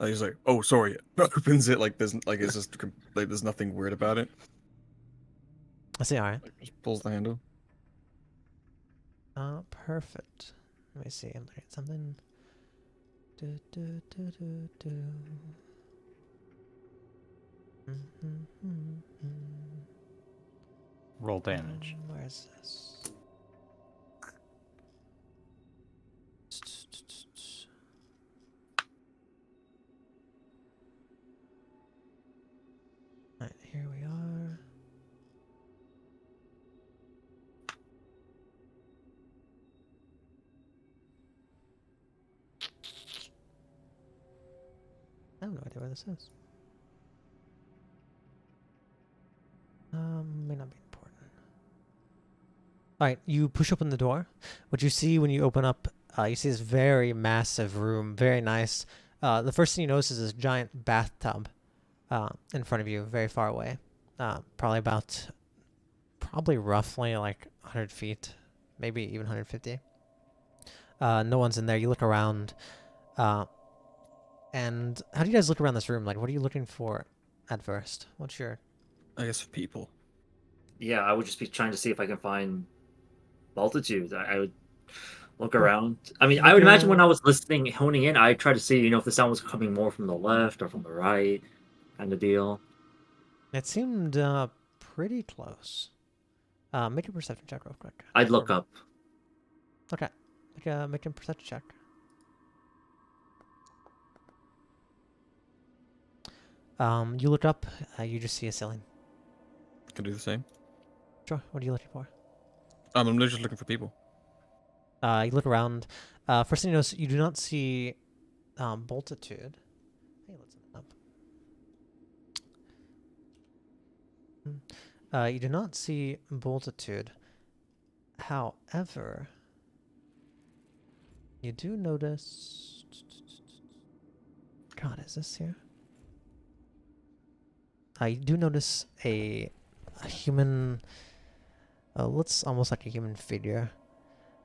Like he's like, oh, sorry, opens it like it's just like there's nothing weird about it. I see. All right. Like just pulls the handle. Perfect. Let me see. I'm looking at something. Do, do, do, do, do. Roll damage. Where is this? Right, here we are. I have no idea where this is. May not be important. Alright, you push open the door. What you see when you open up, you see this very massive room, very nice. The first thing you notice is this giant bathtub in front of you, very far away. Probably roughly like 100 feet, maybe even 150. No one's in there. You look around. And how do you guys look around this room? Like, what are you looking for at first? What's your... I guess for people. Yeah, I would just be trying to see if I can find multitudes. I would look around. I mean, I would imagine when I was listening, honing in, I try to see, if the sound was coming more from the left or from the right, kind of deal. It seemed pretty close. Make a perception check real quick. I'd look up. Okay. Make a perception check. You look up, you just see a ceiling. Can do the same. Sure, what are you looking for? I'm literally just looking for people. You look around. First thing you notice, you do not see Boltitude. Hey, let's open up. You do not see Boltitude. However, you do notice... God, is this here? You do notice a human... looks almost like a human figure.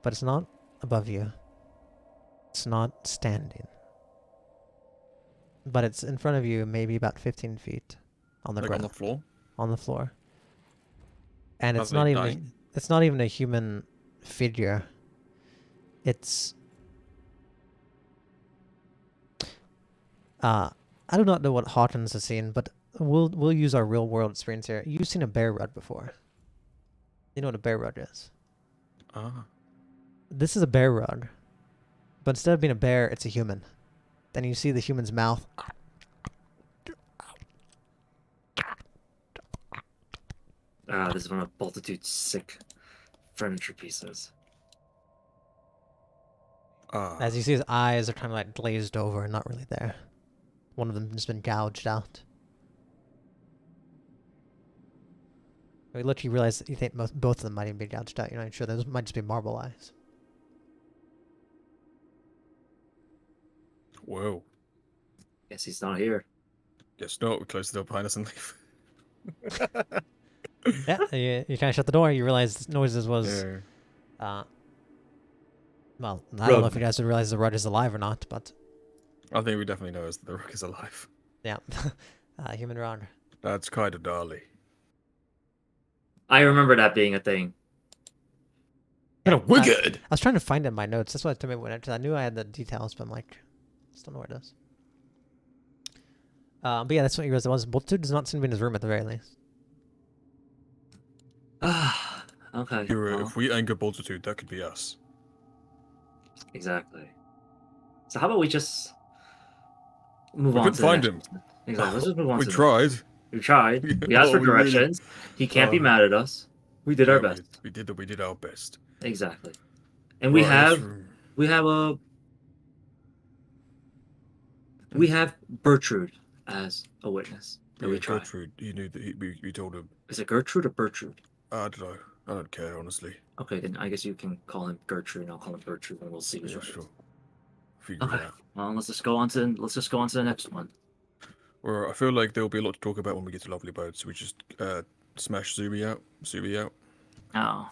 But it's not above you. It's not standing. But it's in front of you, maybe about 15 feet on the Like ground. on the floor. On the floor. And Are it's they not even dying? it's not even a human figure. It's I do not know what Hawkins has seen, but we'll use our real world experience here. You've seen a bear rug before. You know what a bear rug is. Ah. This is a bear rug. But instead of being a bear, it's a human. Then you see the human's mouth. This is one of Multitude's sick furniture pieces. As you see, his eyes are kind of like glazed over and not really there. One of them has been gouged out. You look, you realize that you think both of them might even be gouged out. You're not sure. Those might just be marble eyes. Whoa. Guess he's not here. Guess not. We close the door behind us and leave. Yeah, you kind of shut the door. You realize noises was. Yeah. Well, I don't know if Rug. you guys would realize the rug is alive or not, but I think we definitely know the rook is alive. yeah, human rug. That's kind of gnarly. I remember that being a thing. Kind of wicked. I was trying to find it in my notes. That's why it took me because I knew I had the details, but I'm like, still know where it is. But yeah, that's what you realized it was. Multitude does not seem to be in his room at the very least. Okay. Hero, well, if we anger Multitude, that could be us. exactly. So how about we just move We on couldn't to the find next him. one? Exactly. Let's just move on We to the tried. We tried. We asked Oh, for we really- directions. He can't be mad at us. We did our Yeah, best. We did our best. Exactly. And we Right, this have room. we have Bertrude as a witness that we Yeah, tried. Gertrude, you knew that we told him. Is it Gertrude or Bertrude? I don't know. I don't care, honestly. Okay, then I guess you can call him Gertrude and I'll call him Bertrude and we'll see who's Yeah, right. sure. Figure Okay. it out. Well, let's just go on to the next one. Well, I feel like there'll be a lot to talk about when we get to Lovely Boat, so we just smash Zuby out. Oh.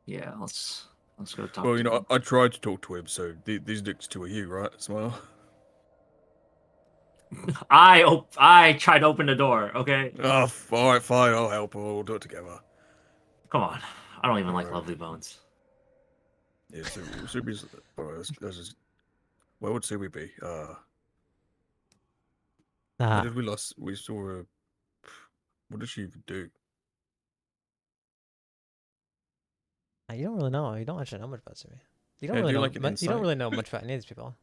Yeah, let's go talk Well, to you know, him. I tried to talk to him, so these next two are you, right? Smile. I tried to open the door, okay? Oh, all right, fine. I'll help. We'll do it together. Come on. I don't even like Alright. Lovely Bones. Yeah, Zuby's. All right, let's just. Where would Zuby be? Where did we last? We saw her. What did she even do? You don't really know. You don't actually know much about Sumi. You don't Yeah, really do know. like an You don't insight. really know much about any of these people.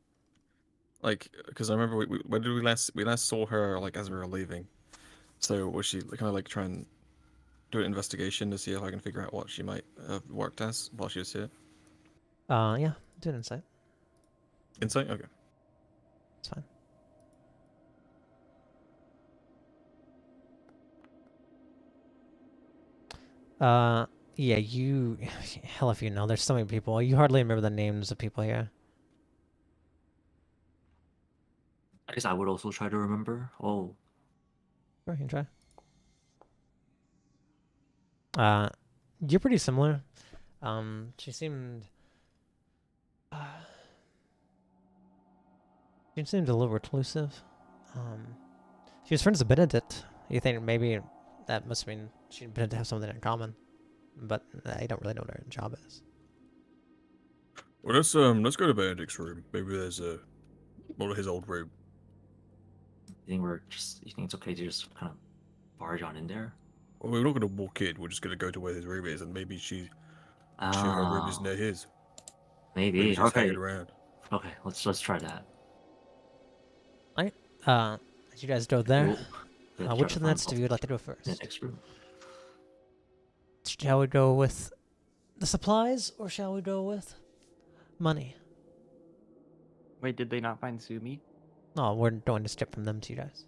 Like, because I remember when did we last saw her like as we were leaving. So was she kind of like trying to do an investigation to see if I can figure out what she might have worked as while she was here? Yeah, do an insight. Insight. Okay. It's fine. Yeah, you. Hell if you know. There's so many people. You hardly remember the names of people here. I guess I would also try to remember. Oh, Sure, you can try. You're pretty similar. She seemed. She seemed a little reclusive. She was friends with Benedict. You think maybe that must mean she and Benedict have something in common, but I don't really know what her job is. Well, let's go to Benedict's room. Maybe there's one of his old room. you think it's okay to just kind of barge on in there? Well, we're not going to walk in. We're just going to go to where his room is, and maybe her room is near his. Maybe Maybe. she's Okay. hanging around. Okay. Let's try that. As you guys go there, Ooh, we have to try which to of the find next of you would like to go first? the next room. Shall we go with the supplies or shall we go with money? Wait, did they not find Sumi? No, we're going to skip from them to you guys.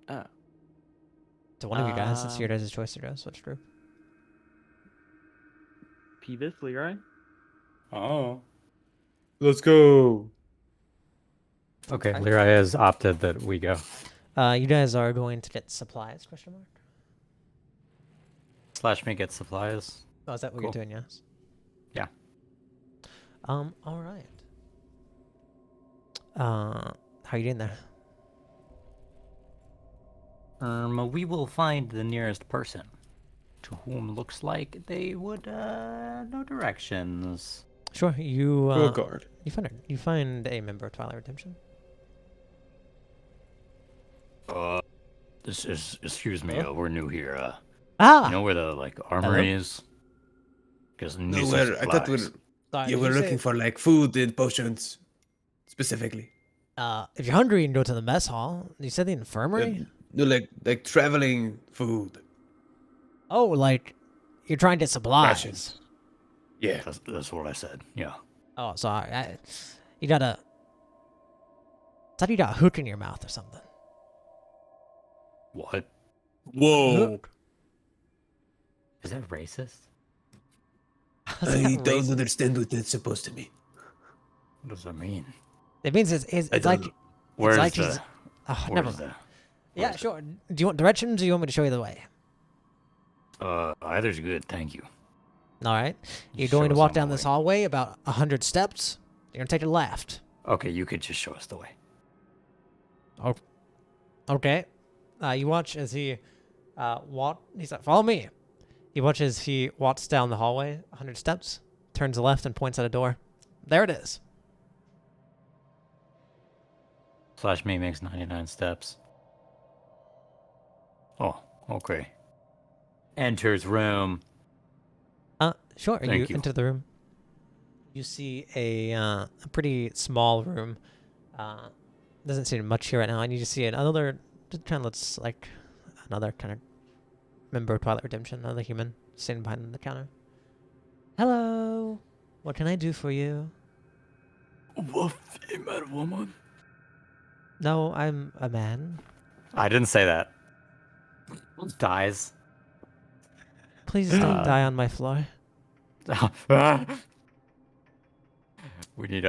Oh. To one of you guys, it's your guys' choice to go. Switch group. Peevis, Leroy? Oh. Let's go. Okay, Okay. Leroy has opted that we go. You guys are going to get supplies? Question mark. Slash me get supplies. Oh, is that what Cool. you're doing? Yes. Yeah. All right. How are you doing there? We will find the nearest person, to whom looks like they would know directions. Sure. You Go guard. you find a member of Twilight Redemption. This is, excuse me, Oh. we're new here. Ah. You know where the like armory is? Because No, I thought Sorry, you were looking for like food and potions, specifically. If you're hungry, you can go to the mess hall. You said the infirmary? No, like traveling food Oh, like you're trying to get supplies. rations. Yeah. That's what I said. Yeah. Oh, sorry. You got a... I thought you got a hook in your mouth or something. What? Whoa. Is that racist? How's that I don't racist? understand what that's supposed to mean. What does that mean? It means it's like... don't know. Where's like the? he's- Oh, never Where's mind. the? Yeah, sure. Do you want directions or you want me to show you the way? Either's good. Thank you. All right. You're Show going to us walk on the down this way. hallway about 100 steps. You're going to take a left. Okay, you could just show us the way. Oh, okay. You watch as he he's like, follow me. You watch as he walks down the hallway 100 steps, turns left and points at a door. There it is. Slash me makes 99 steps. Oh, okay. Enters room. Sure. You Thank you. enter the room. You see a pretty small room. Doesn't seem much here right now, and you just see another. Just kind of looks like another kind of member of Twilight Redemption, another human sitting behind the counter. Hello. What can I do for you? What female woman? No, I'm a man. I didn't say that. Dies. Please don't die on my floor. We need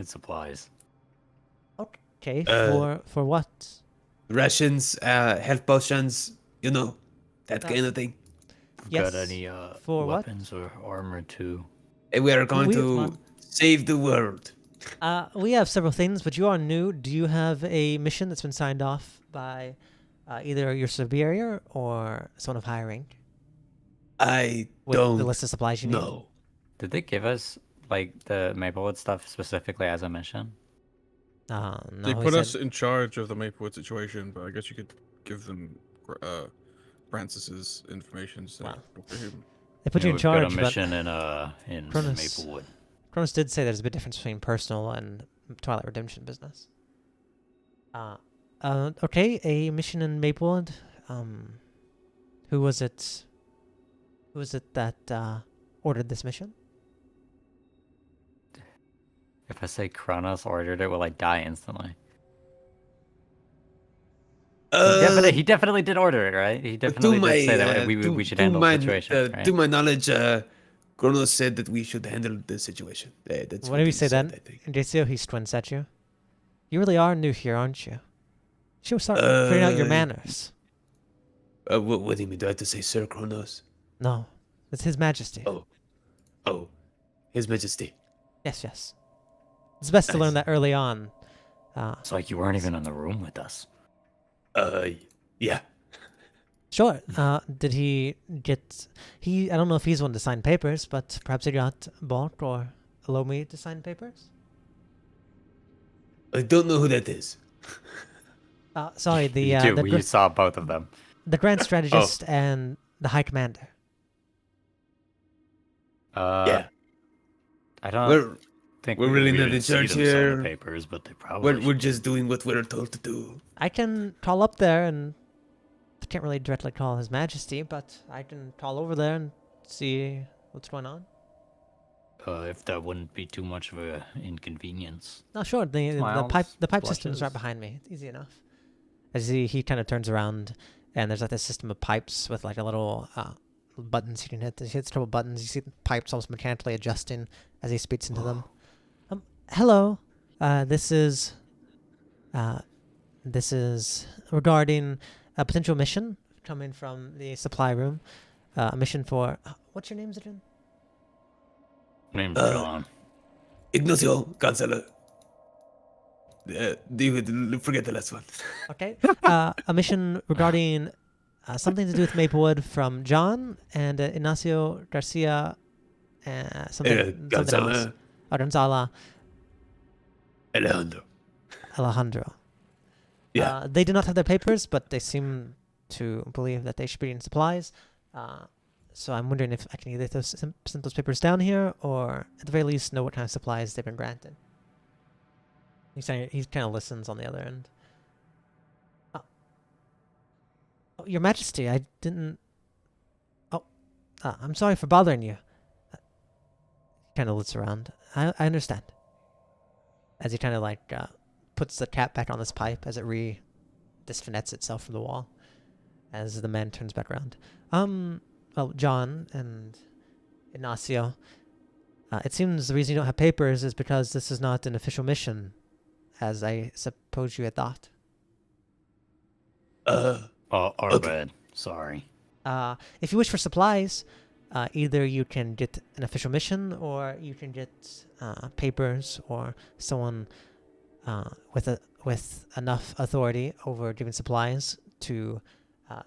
supplies. Okay, Uh, for what? Rations, health potions, you know, that kind of thing. Yes. Got any for what? weapons or armor too? And we are going We- to save the world. We have several things, but you are new. Do you have a mission that's been signed off by either your superior or someone of higher rank I with don't the list of supplies you need? know. Did they give us like the Maplewood stuff specifically as a mission? No, They he put said- us in charge of the Maplewood situation, but I guess you could give them Francis's information. So Wow. talk to him. They put you in We've got charge, a but mission in Cronus- Maplewood. Cronus did say there's a big difference between personal and Twilight Redemption business. Okay, a mission in Maplewood. Who was it? Who was it that ordered this mission? If I say Kronos ordered it, will I die instantly? He definitely did order it, right? He definitely did say that we should handle the situation. Right? To my knowledge, Kronos said that we should handle the situation. That's What did he he say said, then? I think. And Decio, he squints at you. You really are new here, aren't you? Should start figuring out your Uh, manners. What do you mean? Do I have to say Sir Kronos? No, it's His Majesty. Oh, His Majesty. Yes, yes. It's best to learn Nice. that early on. It's like you weren't even in the room with us. Yeah. Sure. Did he get... I don't know if he's one to sign papers, but perhaps he got Balk or Lomi to sign papers? I don't know who that is. Sorry, We saw both of them. the Grand Strategist and the High Commander. Yeah. I don't We're think we're we really We not didn't in see charge them sign the here. papers, but they probably. We're just doing what we're told to do. I can call up there and... I can't really directly call His Majesty, but I can call over there and see what's going on. If that wouldn't be too much of a inconvenience. No, sure. The Smiles, pipe system's right blushes. behind me. It's easy enough. As he kind of turns around, and there's like this system of pipes with like a little buttons you can hit. He hits a couple buttons. You see the pipes almost mechanically adjusting as he speaks into them. Hello. This is regarding a potential mission coming from the supply room. A mission for what's your names again? Name's Uh, John. Ignacio Cancela. Forget the last one. Okay. A mission regarding something to do with Maplewood from John and Ignacio Garcia. Something else. Gonzala Gonzala Alejandro. Alejandro. Yeah. They do not have their papers, but they seem to believe that they should be in supplies. So I'm wondering if I can either send those papers down here, or at the very least know what kind of supplies they've been granted. He kind of listens on the other end. Oh, Your Majesty, I didn't. Oh, I'm sorry for bothering you. Kind of looks around. I understand. As he kind of like puts the cap back on this pipe as it disconnects itself from the wall. As the man turns back around. Well, John and Ignacio. It seems the reason you don't have papers is because this is not an official mission, as I suppose you had thought. Our Okay. bad. Sorry. If you wish for supplies, either you can get an official mission, or you can get papers, or someone with enough authority over giving supplies to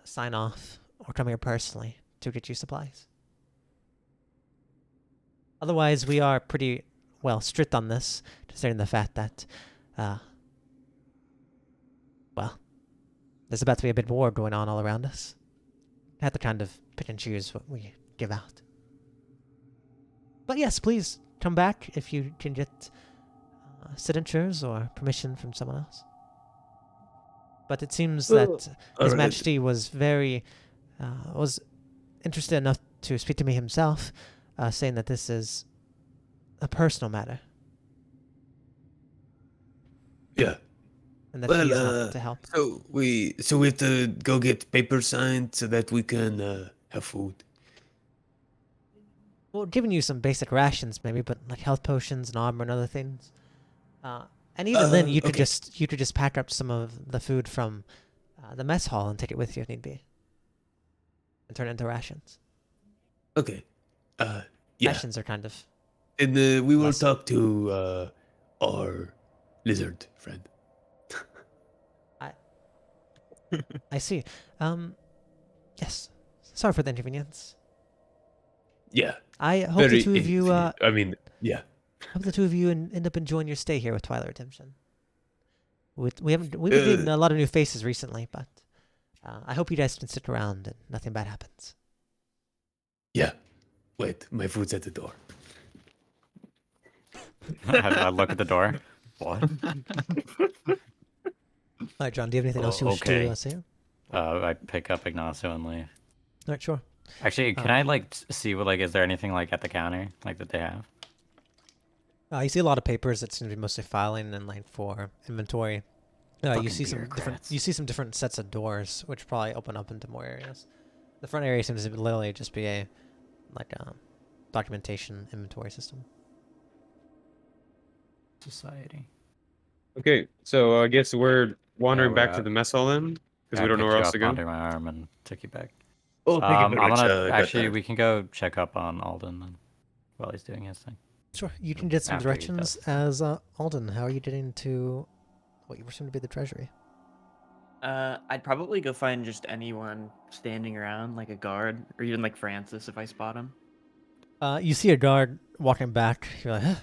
sign off or come here personally to get you supplies. Otherwise, we are pretty well strict on this, considering the fact that, well, there's about to be a big war going on all around us. I have to kind of pick and choose what we give out. But yes, please come back if you can get signatures or permission from someone else. But it seems that His alright. Majesty was was interested enough to speak to me himself, saying that this is a personal matter Yeah. and that Well, he is not to help. So we have to go get paper signed so that we can have food. Well, giving you some basic rations maybe, but like health potions and armor and other things. And even then, you could okay. just pack up some of the food from the mess hall and take it with you if need be, and turn it into rations. Okay. Yeah. Rations are kind of And we will Less- talk to our lizard friend. I see. Yes. Sorry for the inconvenience. Yeah. I hope Very the two of you. I mean, yeah. Hope the two of you end up enjoying your stay here with Twilight Redemption. We've been getting a lot of new faces recently, but I hope you guys can stick around and nothing bad happens. Yeah. Wait, my food's at the door. I look at the door. What? All right, John. Do you have anything else you wish okay. to say? I pick up Ignacio and leave. All right, sure. Actually, can I like see what is there anything like at the counter like that they have? You see a lot of papers that seem to be mostly filing and like for inventory. You Fucking see some different. bureaucrats. You see some different sets of doors, which probably open up into more areas. The front area seems to literally just be a documentation inventory system. Society. Okay, so I guess we're wandering we're back to out. the mess hall then, because Yeah, we don't know picked where you else up to go. under my arm and took you back. Oh, thank you I'm very much. gonna got actually that. we can go check up on Alden then, while he's doing his thing. Sure, you can get some After he directions does. as Alden. How are you getting to what you presume to be the treasury? I'd probably go find just anyone standing around, like a guard, or even like Francis if I spot him. You see a guard walking back. You're like, huh,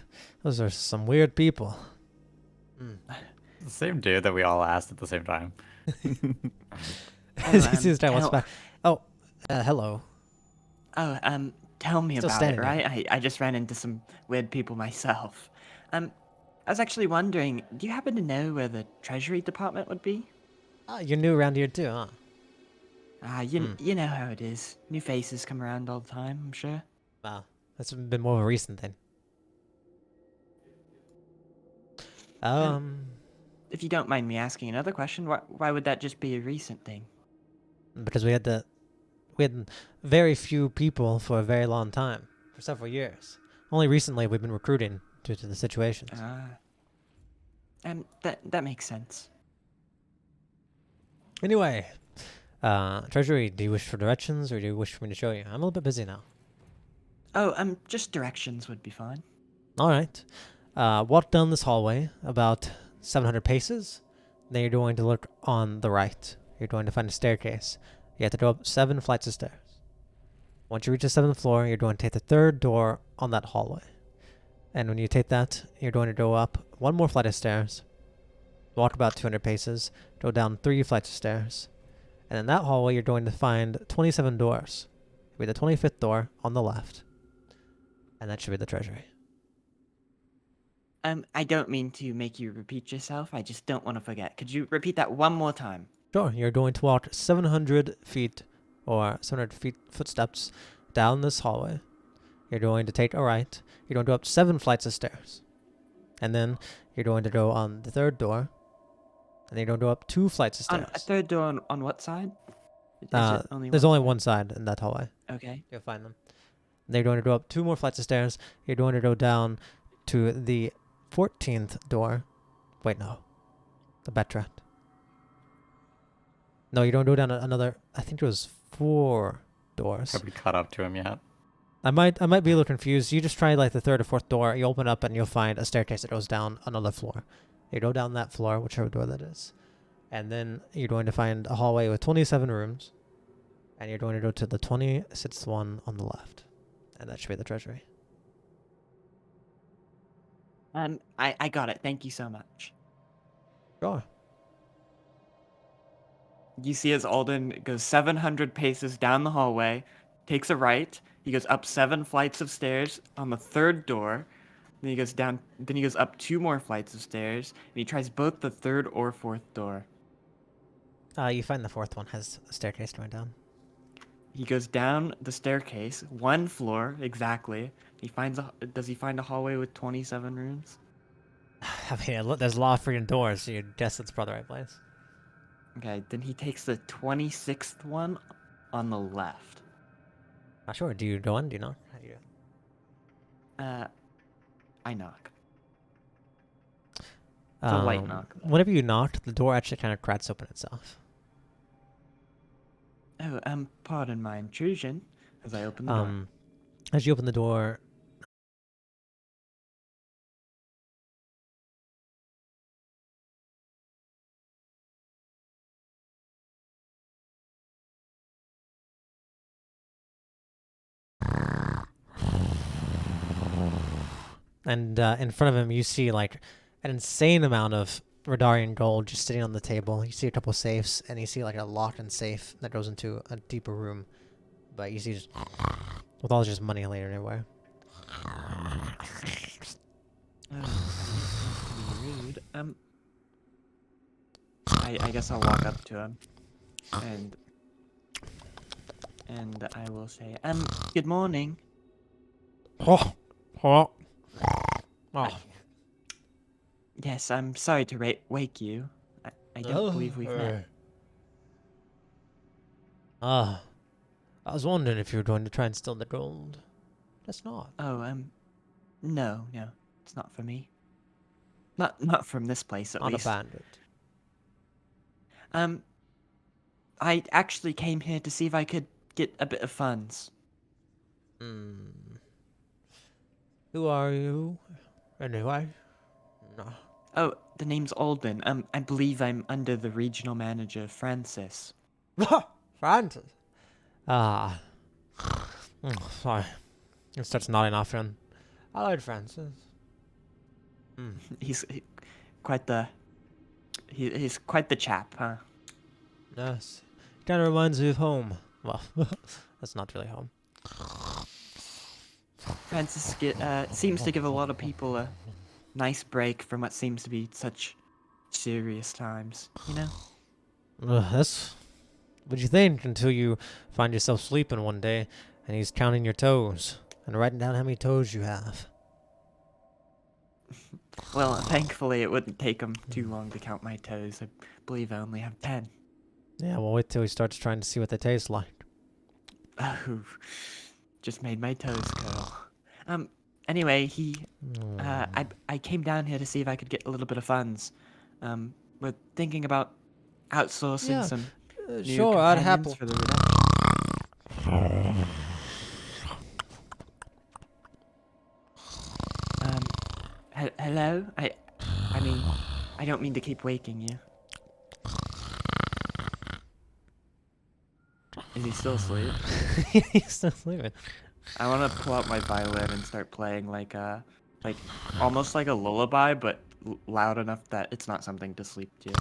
those are some weird people. The same dude that we all asked at the same time. As he sees this guy walks tell- back. Oh, hello. Oh, tell me Still about it, standing there. right? I just ran into some weird people myself. I was actually wondering, do you happen to know where the Treasury Department would be? You're new around here too, huh? You know how it is. New faces come around all the time, I'm sure. Wow, that's been more of a recent thing. If you don't mind me asking another question, why would that just be a recent thing? Because we had very few people for a very long time, for several years. Only recently we've been recruiting due to the situations. That makes sense. Anyway, Treasury, do you wish for directions or do you wish for me to show you? I'm a little bit busy now. Oh, just directions would be fine. All right. Walk down this hallway about 700 paces. Then you're going to look on the right. You're going to find a staircase. You have to go up 7 flights of stairs. Once you reach the 7th floor, you're going to take the 3rd door on that hallway. And when you take that, you're going to go up 1 more flight of stairs. Walk about 200 paces. Go down 3 flights of stairs. And in that hallway, you're going to find 27 doors. It'll be the 25th door on the left. And that should be the treasury. I don't mean to make you repeat yourself. I just don't want to forget. Could you repeat that one more time? Sure, you're going to walk 700 feet or 700 feet footsteps down this hallway. You're going to take a right. You're going to go up 7 flights of stairs. And then you're going to go on the third door. And then you're going to go up 2 flights of On stairs. a third door on what side? Is it only There's one only side? one side in that hallway. Okay. You'll find them. They're going to go up 2 more flights of stairs. You're going to go down to the 14th door. Wait, no. The Betrat. No, you don't go down another. I think it was 4 doors. Have we caught up to him yet? I might be a little confused. You just try like the 3rd or 4th door. You open up and you'll find a staircase that goes down another floor. You go down that floor, whichever door that is, and then you're going to find a hallway with 27 rooms, and you're going to go to the 26th one on the left, and that should be the treasury. I got it. Thank you so much. Sure. You see as Alden goes 700 paces down the hallway, takes a right. He goes up 7 flights of stairs on the 3rd door. Then he goes down. Then he goes up 2 more flights of stairs, and he tries both the 3rd or 4th door. You find the 4th one has a staircase going down. He goes down the staircase, 1 floor exactly. He finds does he find a hallway with 27 rooms? I mean, there's a lot of freaking doors, so you guess it's probably the right place. Okay, then he takes the 26th one on the left. Not sure. Do you go in? Do you not? How do you do? I knock. It's a light knock. Whenever you knock, the door actually kind of cracks open itself. Oh, pardon my intrusion as I open the door. As you open the door, and in front of him, you see like an insane amount of Rihdarian gold just sitting on the table. You see a couple safes, and you see like a locked-in safe that goes into a deeper room. But you see just with all just money laying everywhere. Rude. I guess I'll walk up to him, and I will say, good morning. Yes, I'm sorry to wake you. I don't believe we've met. I was wondering if you were going to try and steal the gold. That's not. Oh, no, it's not for me. Not from this place, at Not least. a bandit. I actually came here to see if I could get a bit of funds. Who are you? Anyway? No. Oh, the name's Alden. I believe I'm under the regional manager, Francis. Francis? Ah. Sorry. He starts nodding off him. I like Francis. He's quite the... He's quite the chap, huh? Yes. Kind of reminds me of home. Well, that's not really home. Francis seems to give a lot of people a nice break from what seems to be such serious times, you know? That's what you think until you find yourself sleeping one day and he's counting your toes and writing down how many toes you have. Well, thankfully it wouldn't take him too long to count my toes. I believe I only have 10. Yeah, well, wait till he starts trying to see what they taste like. Oh, just made my toes curl. Anyway, I came down here to see if I could get a little bit of funds. We're thinking about outsourcing Yeah, some new sure, I'd companions happy. for the reduction. Hello? I mean, I don't mean to keep waking you. Is he still asleep? He's still sleeping. I want to pull out my violin and start playing like almost like a lullaby, but loud enough that it's not something to sleep to.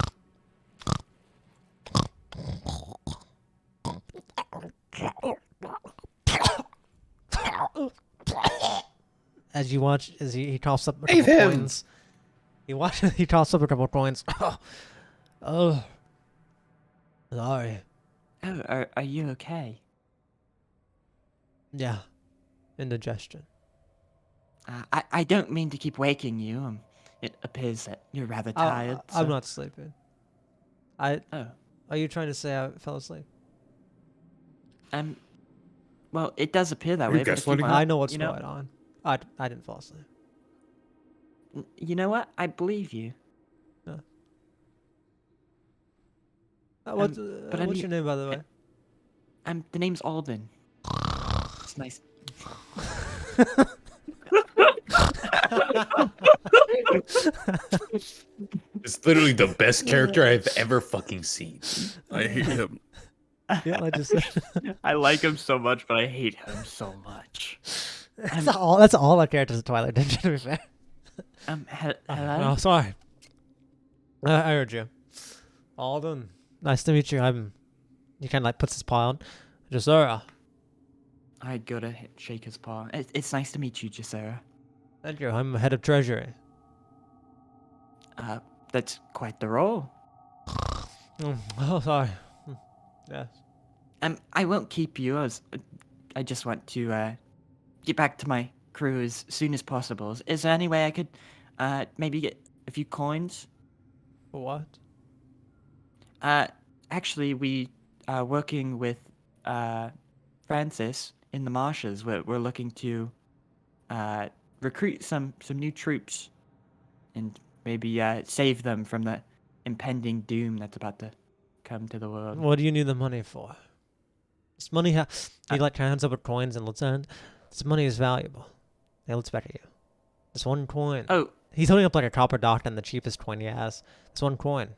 As you watch, as he coughs up a Save couple him! coins, He tossed up a couple coins. Oh, sorry. Oh, are you okay? Yeah, indigestion. I don't mean to keep waking you. It appears that you're rather tired. I'm so- not sleeping. Oh, Are you trying to say I fell asleep? well, it does appear that Are you way. But if you gaslighting me? want, I know what's you know, going on. I didn't fall asleep. you know what? I believe you. What's any- your name, by the way? The name's Alden. It's nice. It's literally the best character I've ever fucking seen. I hate him. Yeah, I just said. I like him so much, but I hate him so much. That's all our characters in Twilight Dungeon, to be fair. Hello. Oh, sorry. I heard you. Alden, nice to meet you. He kind of like puts his paw on. Jasura. I go to shake his paw. It's nice to meet you, Jasera. Thank you. I'm head of treasury. That's quite the role. Oh, sorry. Yes. I won't keep you. I just want to get back to my crew as soon as possible. Is there any way I could maybe get a few coins? For what? Actually, we are working with Francis in the marshes. We're looking to recruit some new troops and maybe save them from the impending doom that's about to come to the world. What do you need the money for? This money he like hands over coins and looks at it. This money is valuable. It looks better at you. This one coin. Oh, He's holding up like a copper dot and the cheapest coin he has. This one coin.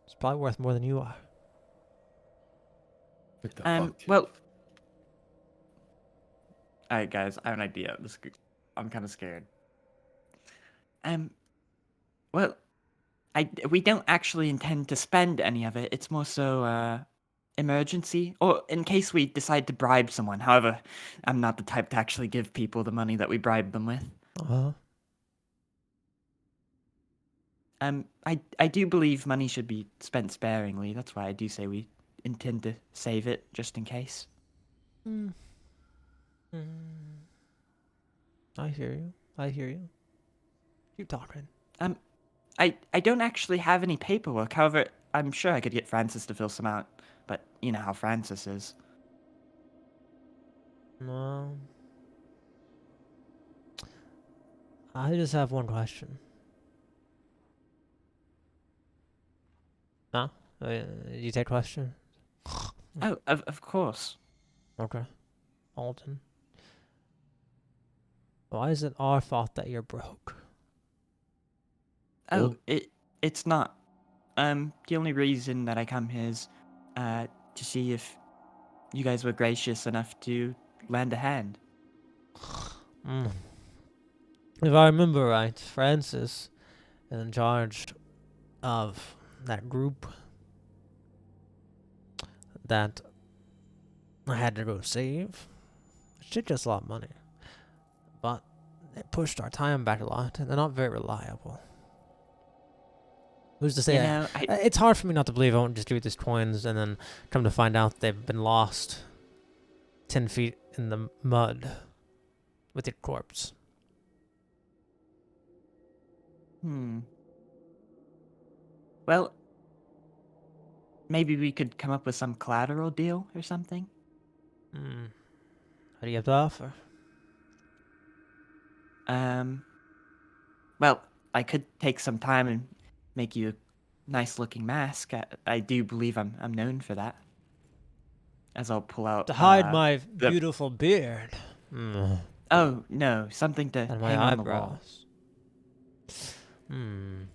It's probably worth more than you are. What the fuck? well. Alright, guys, I have an idea. I'm kind of scared. Well, we don't actually intend to spend any of it. It's more so, emergency, or in case we decide to bribe someone. However, I'm not the type to actually give people the money that we bribe them with. Uh-huh. I do believe money should be spent sparingly. That's why I do say we intend to save it just in case. I hear you. I hear you. Keep talking. I don't actually have any paperwork. However, I'm sure I could get Francis to fill some out. But you know how Francis is. No. I just have one question. No? You take question? Oh, of course. Okay. Alden. Why is it our fault that you're broke? Oh, it's not. The only reason that I come here is to see if you guys were gracious enough to lend a hand. If I remember right, Francis is in charge of that group that I had to go save. Shit, just a lot of money. But it pushed our time back a lot, and they're not very reliable. Who's to say? You know, It's hard for me not to believe I won't distribute these coins and then come to find out they've been lost 10 feet in the mud with your corpse. Well, maybe we could come up with some collateral deal or something. How do you have to offer? Well, I could take some time and make you a nice-looking mask. I do believe I'm known for that. As I'll pull out To hide my the- beautiful beard. Oh no, something to And my hang on the wall. eyebrows.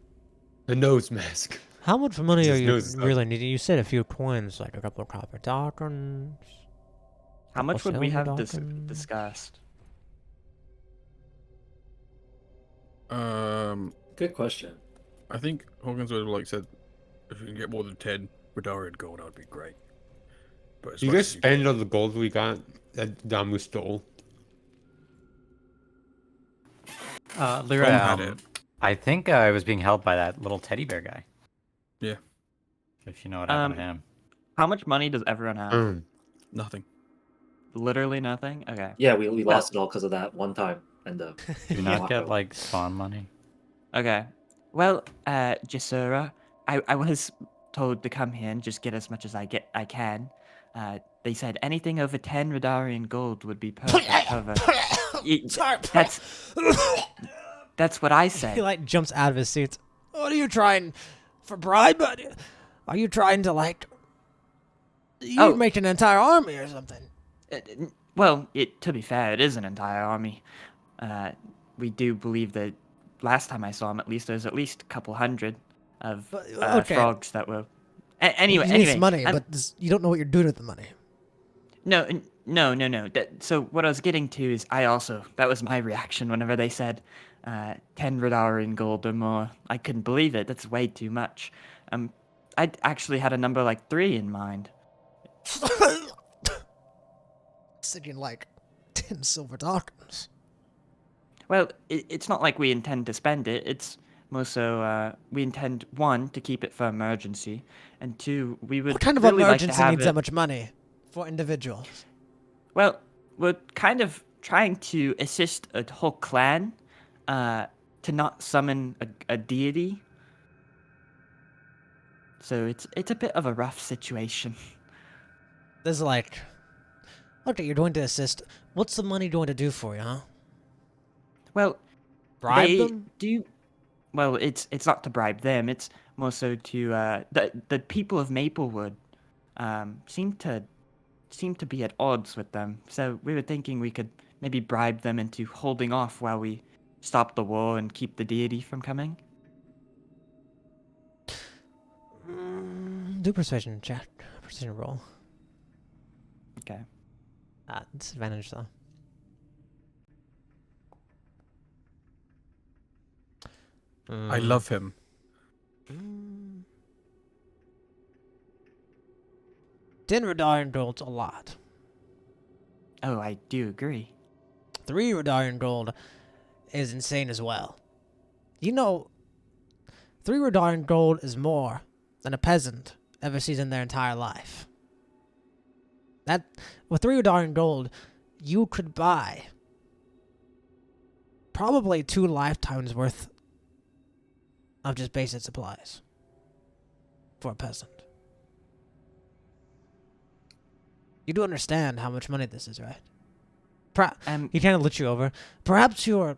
A nose mask. How much money are Just you nose stuff. really needing? You said a few coins, like a couple of copper tokens. How much would we silver have tokens. discussed? Good question. I think Hawkins would have like said, if you can get more than 10 Rihdar gold, that'd be great. But as You much guys as you spend all the gold we got that Damu stole. Lyra, Tom had it. I think I was being held by that little teddy bear guy. Yeah. If you know what happened to him. How much money does everyone have? Nothing. Literally nothing. Okay. Yeah, we Well- lost it all because of that one time. And Do you not get like spawn money? Okay. Well, Jasura, I was told to come here and just get as much as I can. They said anything over 10 Radarian gold would be perfect. However, that's what I He said. like jumps out of his seat. What are you trying for bribe? Are you trying to like? You make an entire army or something? Well, to be fair, it is an entire army. We do believe that last time I saw him, at least there's at least a couple hundred of frogs that were. Anyway, he needs money, but you don't know what you're doing with the money. No. So what I was getting to is that was my reaction whenever they said 10 Rihdar gold or more. I couldn't believe it. That's way too much. I actually had a number like 3 in mind. Thinking like 10 silver drachms. Well, it's not like we intend to spend it. It's more so we intend, 1, to keep it for emergency, and 2, we would What kind of really emergency like to have needs it... that much money for individuals? Well, we're kind of trying to assist a whole clan to not summon a deity. So it's a bit of a rough situation. There's like... Okay, you're going to assist. What's the money going to do for you, huh? Well, Bribe they them? do. Well, it's not to bribe them. It's more so to the people of Maplewood seem to be at odds with them. So we were thinking we could maybe bribe them into holding off while we stop the war and keep the deity from coming. Do persuasion check. Persuasion roll. Okay. Disadvantage though. I love him. 10 Radarian gold's a lot. Oh, I do agree. 3 Radarian gold is insane as well. You know, 3 Radarian gold is more than a peasant ever sees in their entire life. With 3 Radarian gold, you could buy probably 2 lifetimes worth of just basic supplies for a peasant. You do understand how much money this is, right? He kind of lit you over. Perhaps you're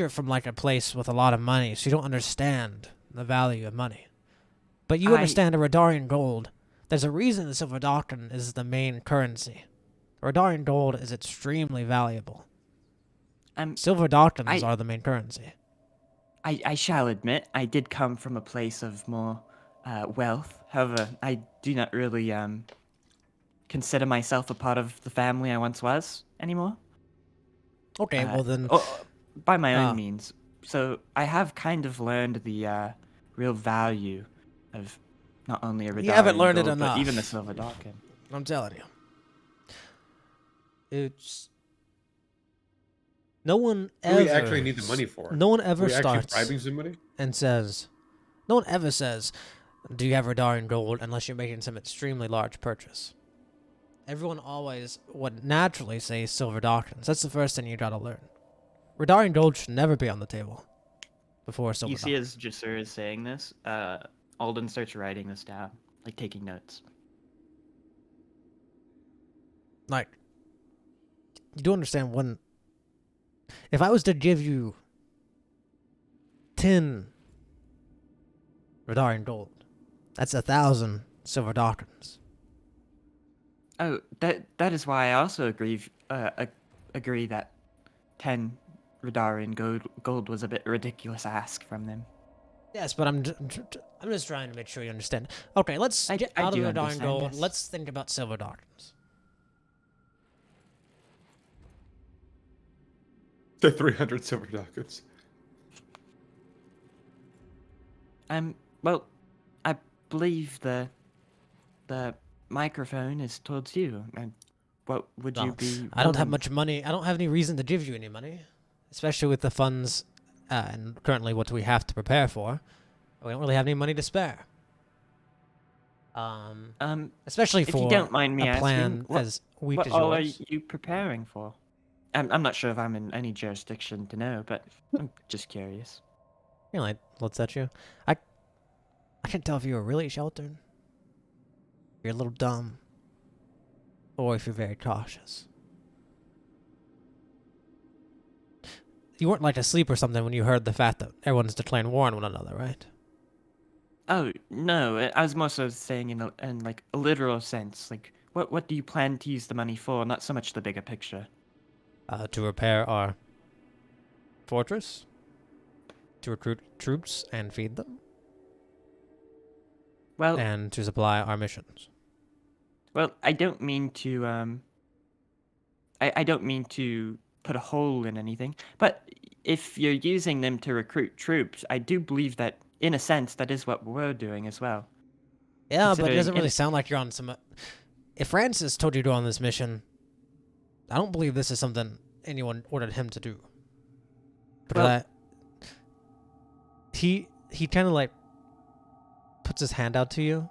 from like a place with a lot of money, so you don't understand the value of money. But you understand a Radarian gold. There's a reason the silver doctrine is the main currency. Radarian gold is extremely valuable. Silver doctrines are the main currency. I shall admit, I did come from a place of more wealth. However, I do not really consider myself a part of the family I once was anymore. Okay, well then... by my own means. So I have kind of learned the real value of not only a Rihdar You haven't learned gold, it enough. but even the silver doctrine. I'm telling you. It's... No one What ever... do we actually need the money for? No one ever Are we actually starts bribing somebody? and says... No one ever says, do you have Radarian gold, unless you're making some extremely large purchase. Everyone always would naturally say silver doctrines. That's the first thing you gotta learn. Radarian gold should never be on the table before silver You see, doctrines. as Jasur is saying this, Alden starts writing this down, like taking notes. Like, you do understand when... If I was to give you 10 Radarian gold, that's 1,000 silver doctrines. Oh, that is why I also agree that 10 Radarian gold was a bit ridiculous ask from them. Yes, but I'm just trying to make sure you understand. Okay, let's get out of do Radarian understand, gold. yes. Let's think about silver doctrines. The 300 silver ducats. Well, I believe the microphone is towards you. What would you be? I don't have willing- much money. I don't have any reason to give you any money, especially with the funds and currently what we have to prepare for, we don't really have any money to spare. Especially If for you don't mind me a asking, plan what, as weak what as all are yours. you preparing for? I'm not sure if I'm in any jurisdiction to know, but I'm just curious. You know, like, looks at you. I can't tell if you were really sheltered, if you're a little dumb, or if you're very cautious. You weren't like asleep or something when you heard the fact that everyone's declaring war on one another, right? Oh no, I was more so saying in like a literal sense. Like, what do you plan to use the money for? Not so much the bigger picture. To repair our fortress, to recruit troops and feed them, Well, and to supply our missions. well, I don't mean to I don't mean to put a hole in anything, but if you're using them to recruit troops, I do believe that in a sense that is what we're doing as well. Yeah, but it Considering doesn't really in- sound like you're on some. If Francis told you to go on this mission, I don't believe this is something anyone ordered him to do. But Well- he kind of like puts his hand out to you.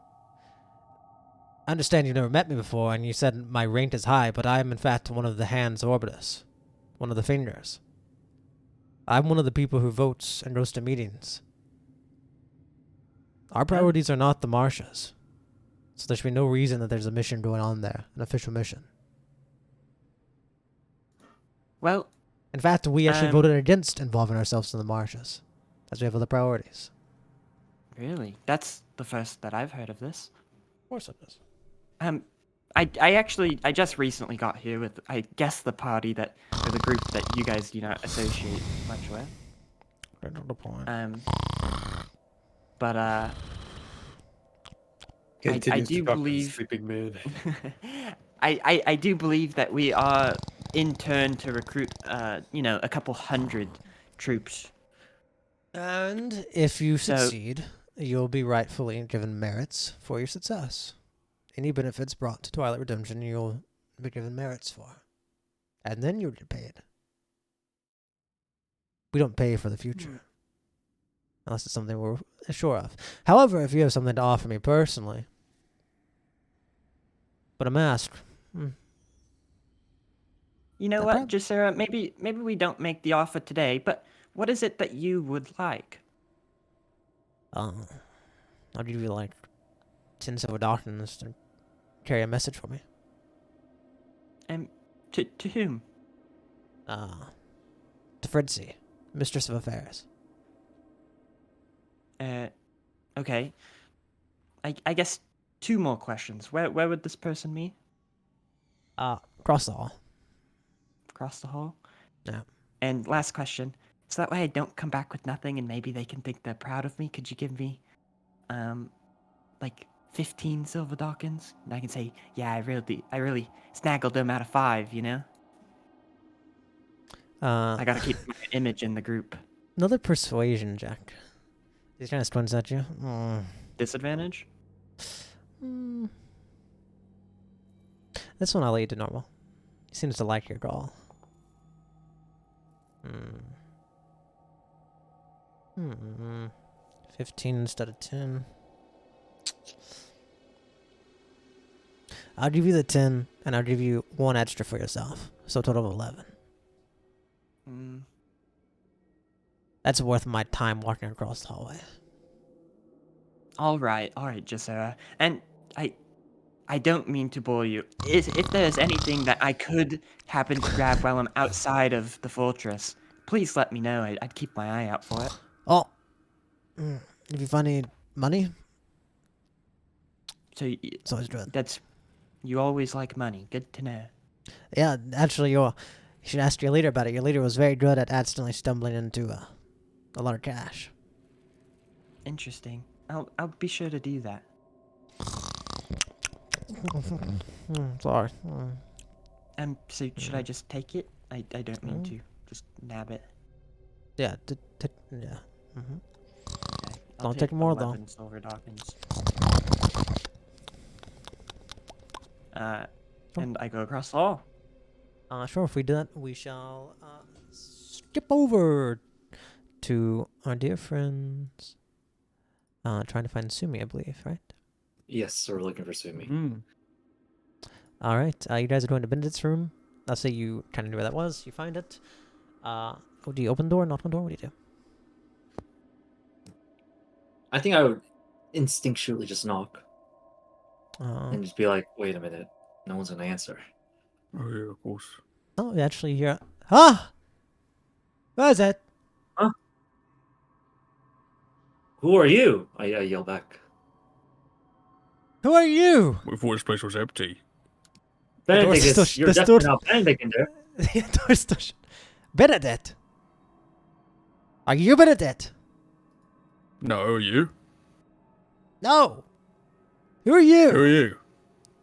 I understand you've never met me before, and you said my rank is high, but I am in fact one of the hands orbitus, one of the fingers. I'm one of the people who votes and goes to meetings. Our priorities are not the marshes, so there should be no reason that there's a mission going on there, an official mission. Well, In fact, we actually Um, voted against involving ourselves in the marshes, as we have other priorities. really, that's the first that I've heard of this. Of course it is. I just recently got here with, I guess, the party that, or the group that you guys do not associate much with. Right to the point. But I Continues to do talk to the believe sleeping man. I do believe that we are in turn to recruit a couple hundred troops. And if you So- succeed, you'll be rightfully given merits for your success. Any benefits brought to Twilight Redemption, you'll be given merits for. And then you'll get paid. We don't pay for the future. Unless it's something we're sure of. However, if you have something to offer me personally, but a mask. You know No what, problem. Jacera, maybe we don't make the offer today, but what is it that you would like? I'll give you like 10 silver darkness to carry a message for me. To whom? To Fritzy, Mistress of Affairs. Okay. I guess 2 more questions. Where would this person be? Across the hall. Across the hall? Yeah. And last question. So that way I don't come back with nothing and maybe they can think they're proud of me. Could you give me, like 15 silver Dawkins? And I can say, yeah, I really snaggled them out of 5, you know? I gotta keep my image in the group. Another persuasion check. He kind of squints at you. Disadvantage? This one I'll lead to normal. He seems to like your call. 15 instead of 10. I'll give you the 10, and I'll give you 1 extra for yourself. So a total of 11. That's worth my time walking across the hallway. All right, Jacera. And I don't mean to bore you. If there's anything that I could happen to grab while I'm outside of the fortress, please let me know. I'd keep my eye out for it. Oh, if you find any money, So it's always good. you always like money. Good to know. Yeah, actually, you should ask your leader about it. Your leader was very good at accidentally stumbling into a lot of cash. Interesting. I'll be sure to do that. Sorry. So should I just take it? I don't mean to. Just nab it. Yeah, yeah. Okay. Don't take more, though. 11 silver Dawkins. And I go across the hall. Sure, if we do that, we shall skip over to our dear friends. Trying to find Sumi, I believe, right? Yes, so we're looking for Sumi. Mm. All right. You guys are going to Benedict's room. Let's say you kind of knew where that was. You find it. Do you open the door? Not open the door? What do you do? I think I would instinctually just knock and Uh, just be like, "Wait a minute, no one's gonna answer." Oh yeah, of course. oh, you actually hear. Huh? What is it? Who are you? I yell back. Who are you? We thought this place was empty. The door's Benedict, still is, sh- you're the definitely door- not Benedict in there. The door's still shut. Benedict. Are you Benedict? No, who are you? No. Who are you? Who are you?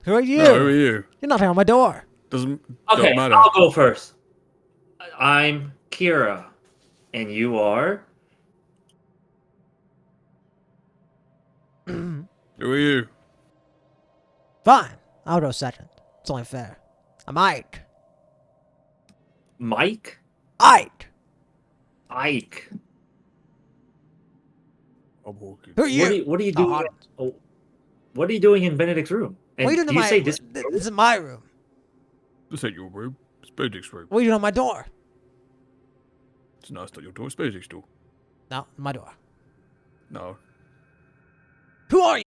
Who are you? No, who are you? You're knocking on my door. Doesn't Okay, don't matter. I'll go first. I'm Kira, and you are. Who are you? Fine. I'll go second. It's only fair. I'm Ike. Mike? Ike. Ike. I'm walking. Who are you? What are you Oh, doing? Hawkins. Oh, what are you doing in Benedict's room? And What are you doing do in you my say this? This is my room. This ain't your room. It's Benedict's room. What are you doing on my door? It's nice that your door. It's Benedict's door. No, my door. No. Who are you?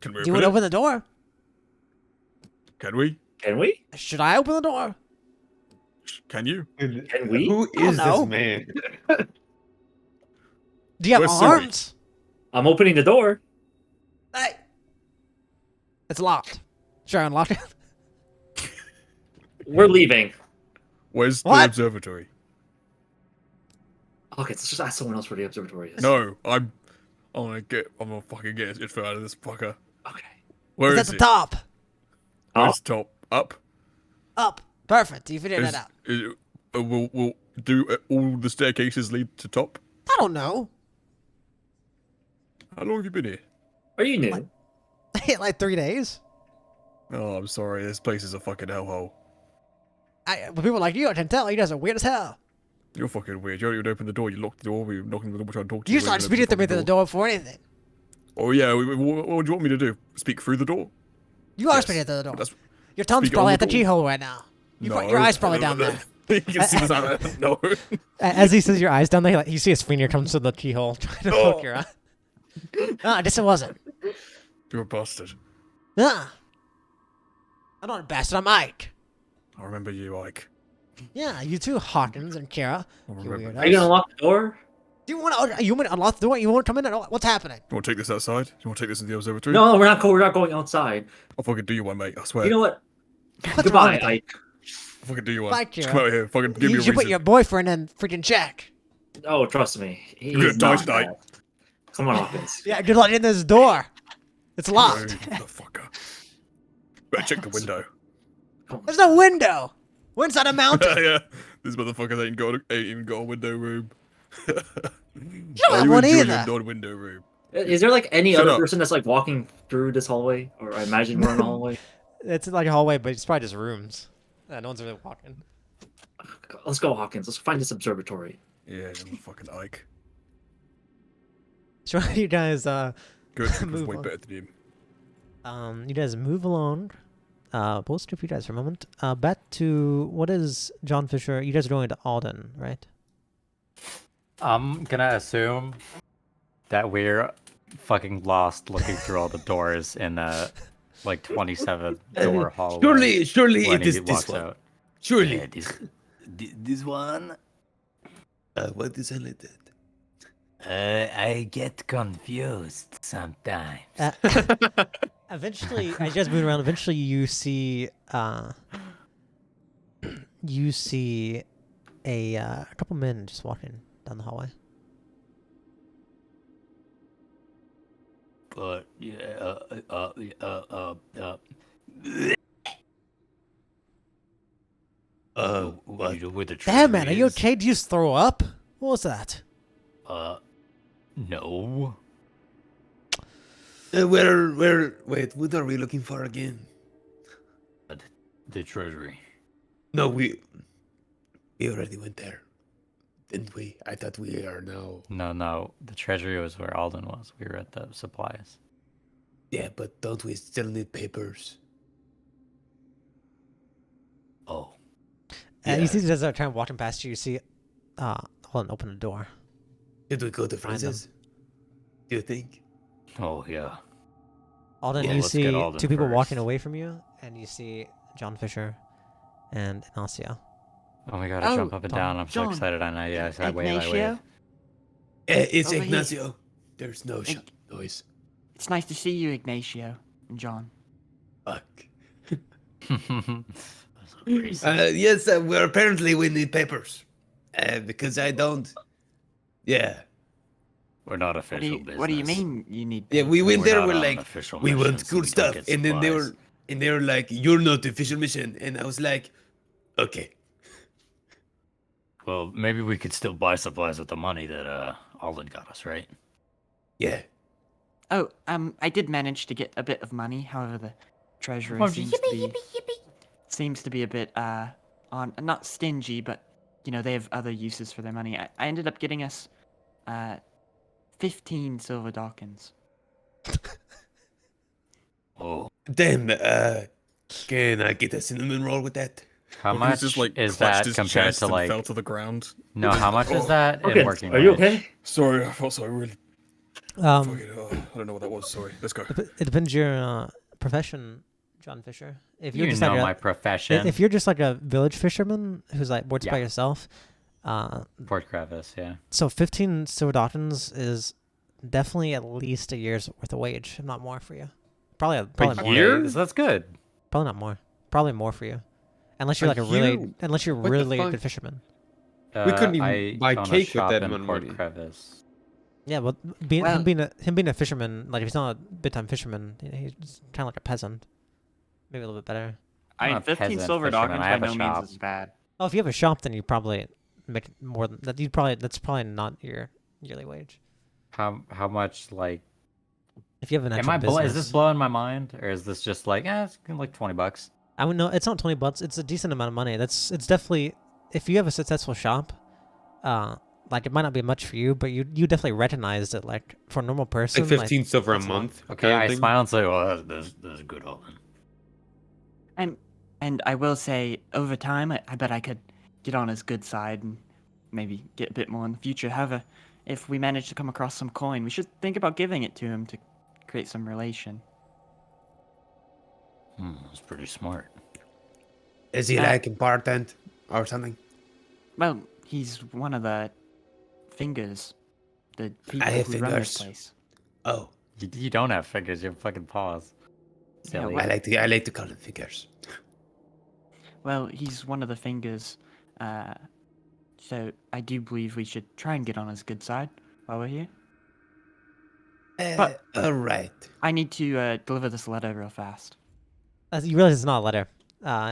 Can we Do you open want to it? open the door? Can we? Can we? Should I open the door? Can you? Can we? Who Oh, is no. this man? Do you have Where's Sumi? arms? I'm opening the door. Hey. It's locked. Should I unlock it? We're leaving. Where's the What? observatory? Okay, let's just ask someone else where the observatory is. No, I'm gonna fucking get his info out of this fucker. Okay. Where It's is at the it? top. Where's the top? Up? Up. Perfect. You figured Is, that out. will do all the staircases lead to top? I don't know. How long have you been here? Are you new? Like 3 days. Oh, I'm sorry. This place is a fucking hellhole. With people like you, I can tell you guys are weird as hell. You're fucking weird. You don't even open the door. You lock the door. We were knocking on the door trying to talk to you. You don't started even speaking open to me the through the door before anything. Oh yeah. What do you want me to do? Speak through the door? You are Yes, speaking through the door. that's- Your thumb's speak probably on at the the door. keyhole right now. No. Your eyes probably down there. You can see this out. No. As he says your eyes down there, like, you see his finger comes to the keyhole trying to poke your eye. I guess it wasn't. You're a bastard. I'm not a bastard, I'm Ike. I remember you, Ike. Yeah, you too, Hawkins and Kara. I You remember. weirdos. Are you gonna lock the door? Do you want to unlock the door? You want to come in? What's happening? You want to take this outside? You want to take this in the observatory? No, we're not going. We're not going outside. I'll fucking do you one, mate. I swear. You know what? What's wrong Goodbye, with you? Ike. I'll fucking do you one. Bye, Just Kira. come out here. Fucking give me You a should put reason. your boyfriend in freaking check. Oh, trust me. He's gonna die not tonight. bad. Come on, Hawkins. Yeah, good luck in this door. It's locked. Motherfucker. Better check the window. There's no window. We're inside a mountain. Yeah, this motherfucker ain't even got a window room. You don't have one either. Not a window room. Is there like any Shut other up. person that's like walking through this hallway? Or I imagine we're in a hallway. It's like a hallway, but it's probably just rooms. No one's really walking. Let's go, Hawkins. Let's find this observatory. Yeah, I'm a fucking Ike. So you guys, Good, it was Move way on. better than him. you guys move along. We'll skip you guys for a moment. Back to what is John Fisher? You guys are going to Alden, right? I'm gonna assume that we're fucking lost looking through all the doors in like 27 door hallway Surely when it is he this walks one. out. Surely. This one. What is it? I get confused sometimes. Eventually, as you guys move around, eventually you see a couple men just walking down the hallway. But yeah, What? you know where the Damn, man, are treasury you is? okay? Did you just throw up? What was that? No. Wait, what are we looking for again? The treasury. No, we already went there, didn't we? I thought we are now. No, the treasury was where Alden was. We were at the supplies. Yeah, but don't we still need papers? Oh. And you Yeah. see, as they're kind of walking past you, you see, Holland open the door. Did we go to Find them. Francis? Do you think? Oh yeah. Alden, Yeah, you let's see get Alden two people walking first. away from you, and you see John Fisher and Ignacio. Oh my god, I Oh, jump up and down. I'm so John. excited. I know. Yeah, I wave. Ignacio? It's Over here. Ignacio. There's no Ig- noise. It's nice to see you, Ignacio and John. Fuck. Crazy. Yes, we're apparently we need papers. Because I don't. Yeah. We're not official business. What do you mean you need? Yeah, we went We're there. not We're on like, official we want missions, so cool we don't stuff, get and then supplies. they were like, you're not the official mission, and I was like, okay. Well, maybe we could still buy supplies with the money that Alden got us, right? Yeah. Oh, I did manage to get a bit of money. However, the treasury Oh, seems to be a bit on not stingy, but you know they have other uses for their money. I ended up getting us 15 silver Dawkins. Oh, Then, can I get a cinnamon roll with that? How Or he much just, like, is clutched that his compared chest to and like? fell to the ground. No, how much is that Okay, in working are you wage? okay? Sorry, I felt so really. Um, Fucking, I don't know what that was. Sorry. Let's go. it depends your profession, John Fisher. If you're You just know like my a, profession. if you're just like a village fisherman who's like works by Yeah. yourself, Port Crevice, yeah. so 15 silver Daltons is definitely at least a year's worth of wage, if not more for you. Probably more. year? Okay, so that's good. Probably not more. Probably more for you, unless you're A like a really, year? unless you're What the really a fuck? good fisherman. We couldn't even I buy own a cake with shop that in amount of Port money. Crevice. Yeah, but Well- him being a fisherman, like if he's not a big time fisherman, he's kind of like a peasant. Maybe a little bit better. I I'm mean, a 15 peasant silver fisherman. Dawkins I by have a no shop. means is bad. Oh, if you have a shop, then you probably make more than that. That's probably not your yearly wage. How much like If you have an actual am I business, is this blowing my mind or is this just like it's like $20? I would know it's not $20. It's a decent amount of money. It's definitely if you have a successful shop, like it might not be much for you, but you definitely recognize it. Like for a normal person, Like 15 silver a that's a lot. month. Okay, kind of I thing. smile and say, "Well, that's good, Alden. And I will say, over time, I bet I could get on his good side and maybe get a bit more in the future. However, if we manage to come across some coin, we should think about giving it to him to create some relation. That's pretty smart. Is he Uh, like important or something? Well, he's one of the fingers, the people have who run this fingers. place. Oh, you don't have fingers. You have fucking paws." Silly. well- I like to call them figures. Well, he's one of the fingers, so I do believe we should try and get on his good side while we're here. But- All right. I need to deliver this letter real fast. You realize it's not a letter.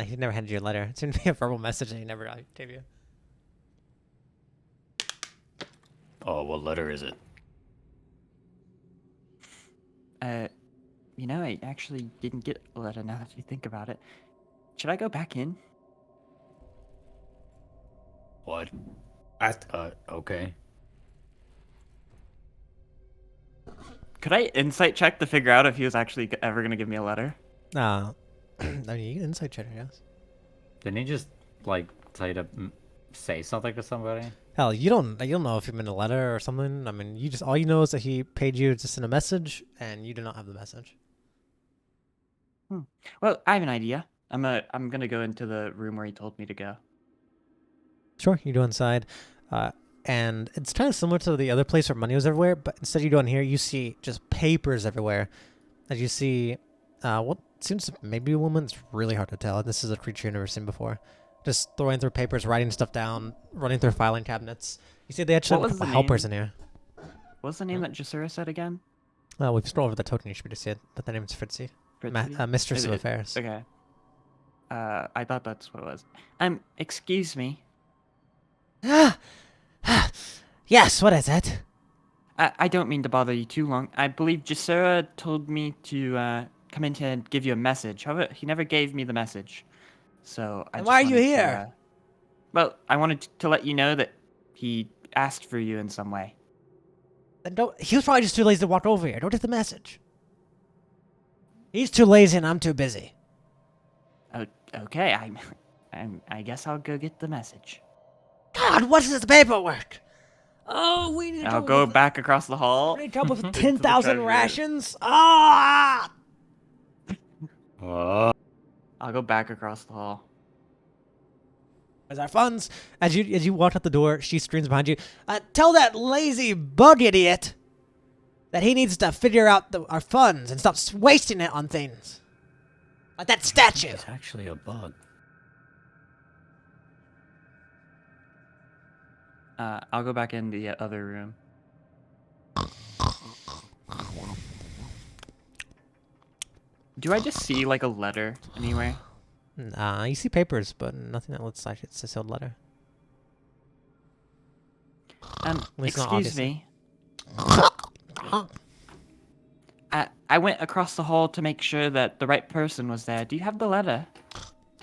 He never handed you a letter. It seemed to be a verbal message that he never gave you. Oh, what letter is it? You know, I actually didn't get a letter now that you think about it. Should I go back in? What? What? Okay. Could I insight check to figure out if he was actually ever going to give me a letter? I mean, you can insight check, I guess. Didn't he just like tell you to say something to somebody? Hell, you don't know if he meant a letter or something. I mean, you just all you know is that he paid you to send a message, and you do not have the message. Well, I have an idea. I'm gonna go into the room where he told me to go. Sure, you go inside, and it's kind of similar to the other place where money was everywhere, but instead you go in here, you see just papers everywhere. As you see, what seems to maybe a woman. It's really hard to tell. This is a creature you've never seen before. Just throwing through papers, writing stuff down, running through filing cabinets. You see, they actually What have a was couple the helpers in name? here. What's the name that Jasura said again? Well, if you scroll over the token, you should be able to see it, but the name is Fritzy. Fritzy? Mistress of Affairs. Okay. I thought that's what it was. Excuse me. Yes, what is it? I don't mean to bother you too long. I believe Jasura told me to come in here and give you a message. However, he never gave me the message. So I Then just why are you wanted to, here? well, I wanted to let you know that he asked for you in some way. Then don't. He was probably just too lazy to walk over here. Don't get the message. He's too lazy and I'm too busy. Oh, okay. I guess I'll go get the message. God, what is this paperwork? Oh, we need I'll help go with, back across the hall. we need help with into the 10,000 treasury. rations. Ah! I'll go back across the hall. Where's our funds? As you walk out the door, she screams behind you. Tell that lazy bug idiot that he needs to figure out our funds and stop wasting it on things. Like that statue. It's actually a bug. I'll go back in the other room. Do I just see like a letter anywhere? Nah, you see papers, but nothing that looks like it's a sealed letter. least not Excuse me. I went across the hall to make sure that the right person was there. Do you have the letter?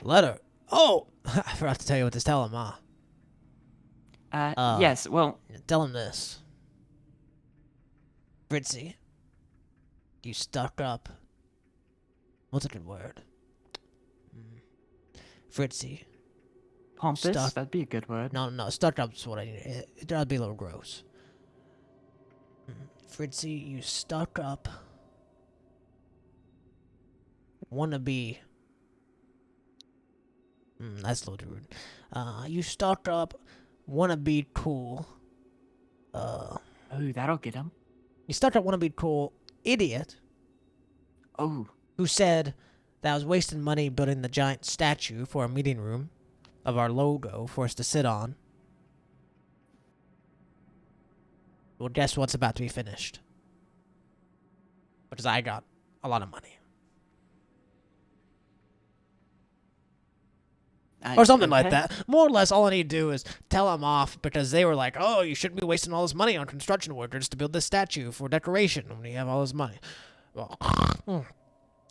Letter? Oh! I forgot to tell you what to tell him, huh? Yes, well, Tell him this. Fritzy, you stuck up. What's a good word? Fritzy. pompous, Stuck. that'd be a good word. No, stuck up's what I need. That'd be a little gross. Fritzy, you stuck up. Wanna be. That's a little rude. You stuck up. Wanna be cool. Oh, that'll get him. You stuck up. Wanna be cool. Idiot. Oh, Who said that I was wasting money building the giant statue for a meeting room of our logo for us to sit on. Well, guess what's about to be finished? Because I got a lot of money. Or something like okay. that. More or less, all I need to do is tell them off because they were like, oh, you shouldn't be wasting all this money on construction workers to build this statue for decoration when you have all this money. Well,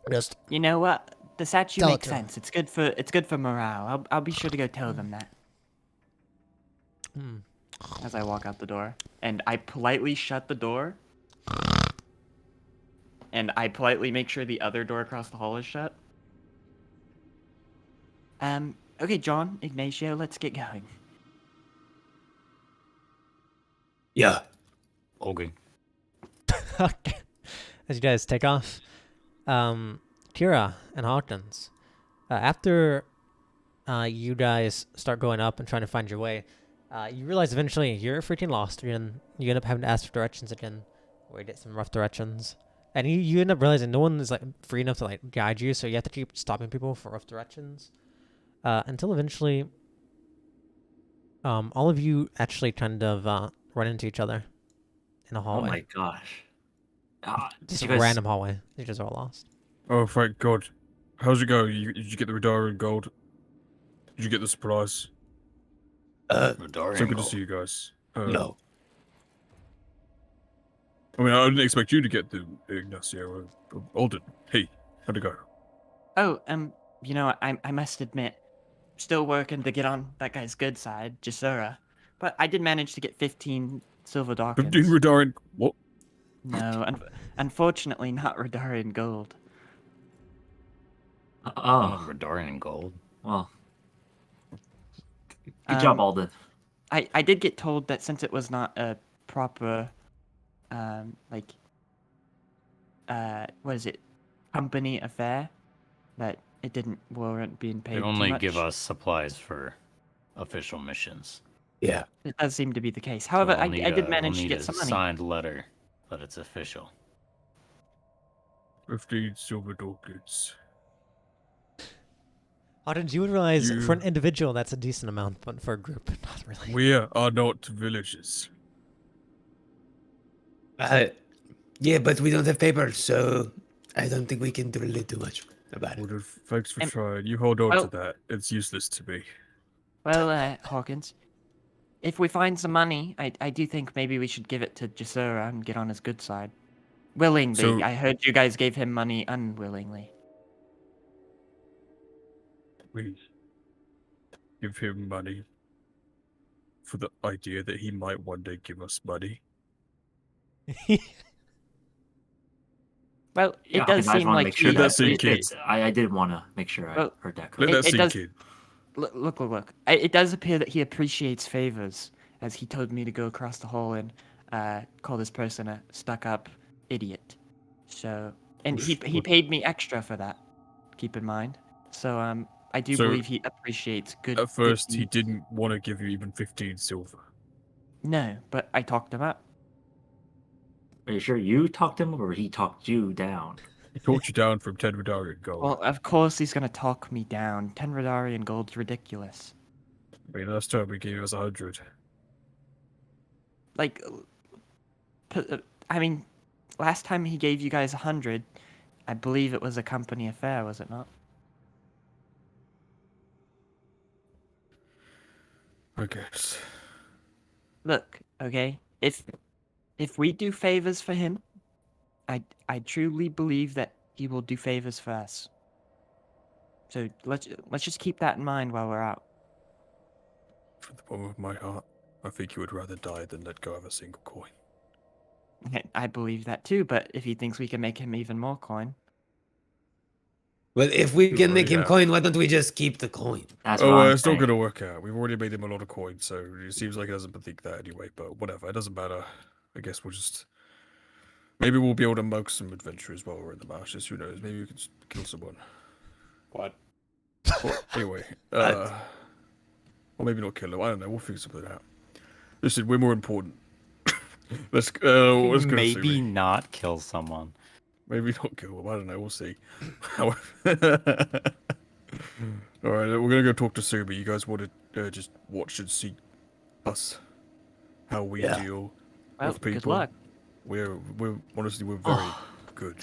just You know what? The statue Tell it makes to 'em. sense. It's good for morale. I'll be sure to go tell them that. As I walk out the door, and I politely shut the door, and I politely make sure the other door across the hall is shut. Okay, John, Ignacio, let's get going. Yeah. Okay. Okay. As you guys take off, Kira and Hawkins, after you guys start going up and trying to find your way, you realize eventually you're freaking lost. You end up having to ask for directions again, or you get some rough directions, and you end up realizing no one is like free enough to like guide you, so you have to keep stopping people for rough directions, until eventually, all of you actually kind of run into each other in a Oh hallway. my gosh. Just you a guys- random hallway. You just all lost. Oh, thank God. How's it go? Did you get the Rihdar and gold? Did you get the supplies? Rihdar So and good to gold. see you guys. No. I mean, I didn't expect you to get the Ignacio. Alden, hey, how'd it go? Oh, you know, I must admit, still working to get on that guy's good side, Jasura. But I did manage to get 15 silver 15 Dawkins. Rihdar and... What? No, unfortunately not Rihdarian gold. Oh, Rihdar and gold. well. Good job, Um, Alden. I did get told that since it was not a proper, what is it, company affair, that it didn't warrant being They paid too only much. give us supplies for official missions. Yeah. It does seem to be the case. So However, we'll need I did a, manage to we'll need get a some money. signed letter that it's official. 15 silver ducats. Ottens, you would realize for an You- individual that's a decent amount, but for a group, not really. We are not villagers. Yeah, but we don't have papers, so I don't think we can really do much about it. Well, thanks for Um, trying. You hold on well- to that. It's useless to me. Well, Hawkins, if we find some money, I do think maybe we should give it to Jasura and get on his good side. Willingly. So- I heard you guys gave him money unwillingly. We give him money for the idea that he might one day give us money. Well, Yeah, it does I just seem want to like make sure he Let that that sink in. appreciates. I did want to make sure I Well, heard that Let correctly. that It sink does- in. Look. It does appear that he appreciates favors, as he told me to go across the hall and call this person a stuck-up idiot. So, and he What- paid me extra for that. Keep in mind. So I do So, believe he appreciates good. At first, good he deeds. didn't want to give you even 15 silver. No, but I talked him up. Are you sure you talked him or he talked you down? He talked you down from 10 Redarian gold. Well, of course he's gonna talk me down. 10 Radarian gold's ridiculous. I mean, last time we gave us 100. Like, I mean, last time he gave you guys 100, I believe it was a company affair, was it not? I guess. Look, okay, if we do favors for him, I truly believe that he will do favors for us. So let's just keep that in mind while we're out. From the bottom of my heart, I think you would rather die than let go of a single coin. I believe that too, but if he thinks we can make him even more coin, Well, if we can make him Yeah. coin, why don't we just keep the coin? That's what I'm It's not saying. going to work out. We've already made him a lot of coins, so it seems like he doesn't think that anyway, but whatever. It doesn't matter. I guess we'll just... Maybe we'll be able to mug some adventurers while we're in the marshes. Who knows? Maybe we can kill someone. What? Well, anyway, or maybe not kill them. I don't know. We'll figure something out. Listen, we're more important. let's go. Maybe not kill someone. Maybe not kill them. I don't know. We'll see. All right, we're gonna go talk to Subi. You guys want to just watch and see us, how we Yeah. deal well, with people. good luck. We're honestly we're very good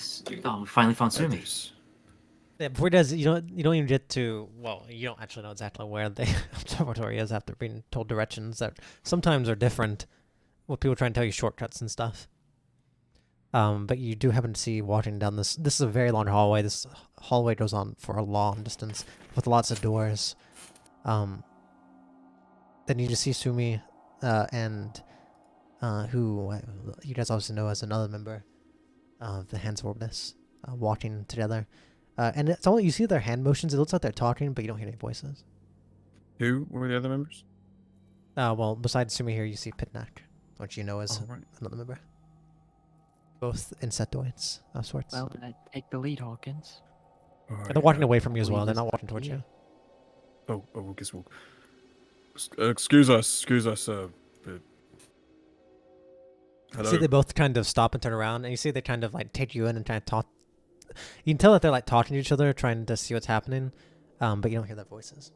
Oh, we finally found at Sumi. this. Yeah, before he does, you don't even get to. Well, you don't actually know exactly where the observatory is after being told directions that sometimes are different. Well, people try and tell you shortcuts and stuff. But you do happen to see walking down this. This is a very long hallway. This hallway goes on for a long distance with lots of doors. Then you just see Sumi, and who you guys obviously know as another member of the Hands of Orbis, walking together. And it's all you see their hand motions. It looks like they're talking, but you don't hear any voices. Who were the other members? Well, besides Sumi here, you see Pitnak, which you know is Oh, right. another member. Both insectoids of sorts. Well, take the lead, Hawkins. All And they're walking right, away from you as believe well. They're this not walking towards you. Oh, I guess we'll. Excuse us. You Hello. see they both kind of stop and turn around, and you see they kind of like take you in and try to talk. You can tell that they're like talking to each other, trying to see what's happening, but you don't hear their voices.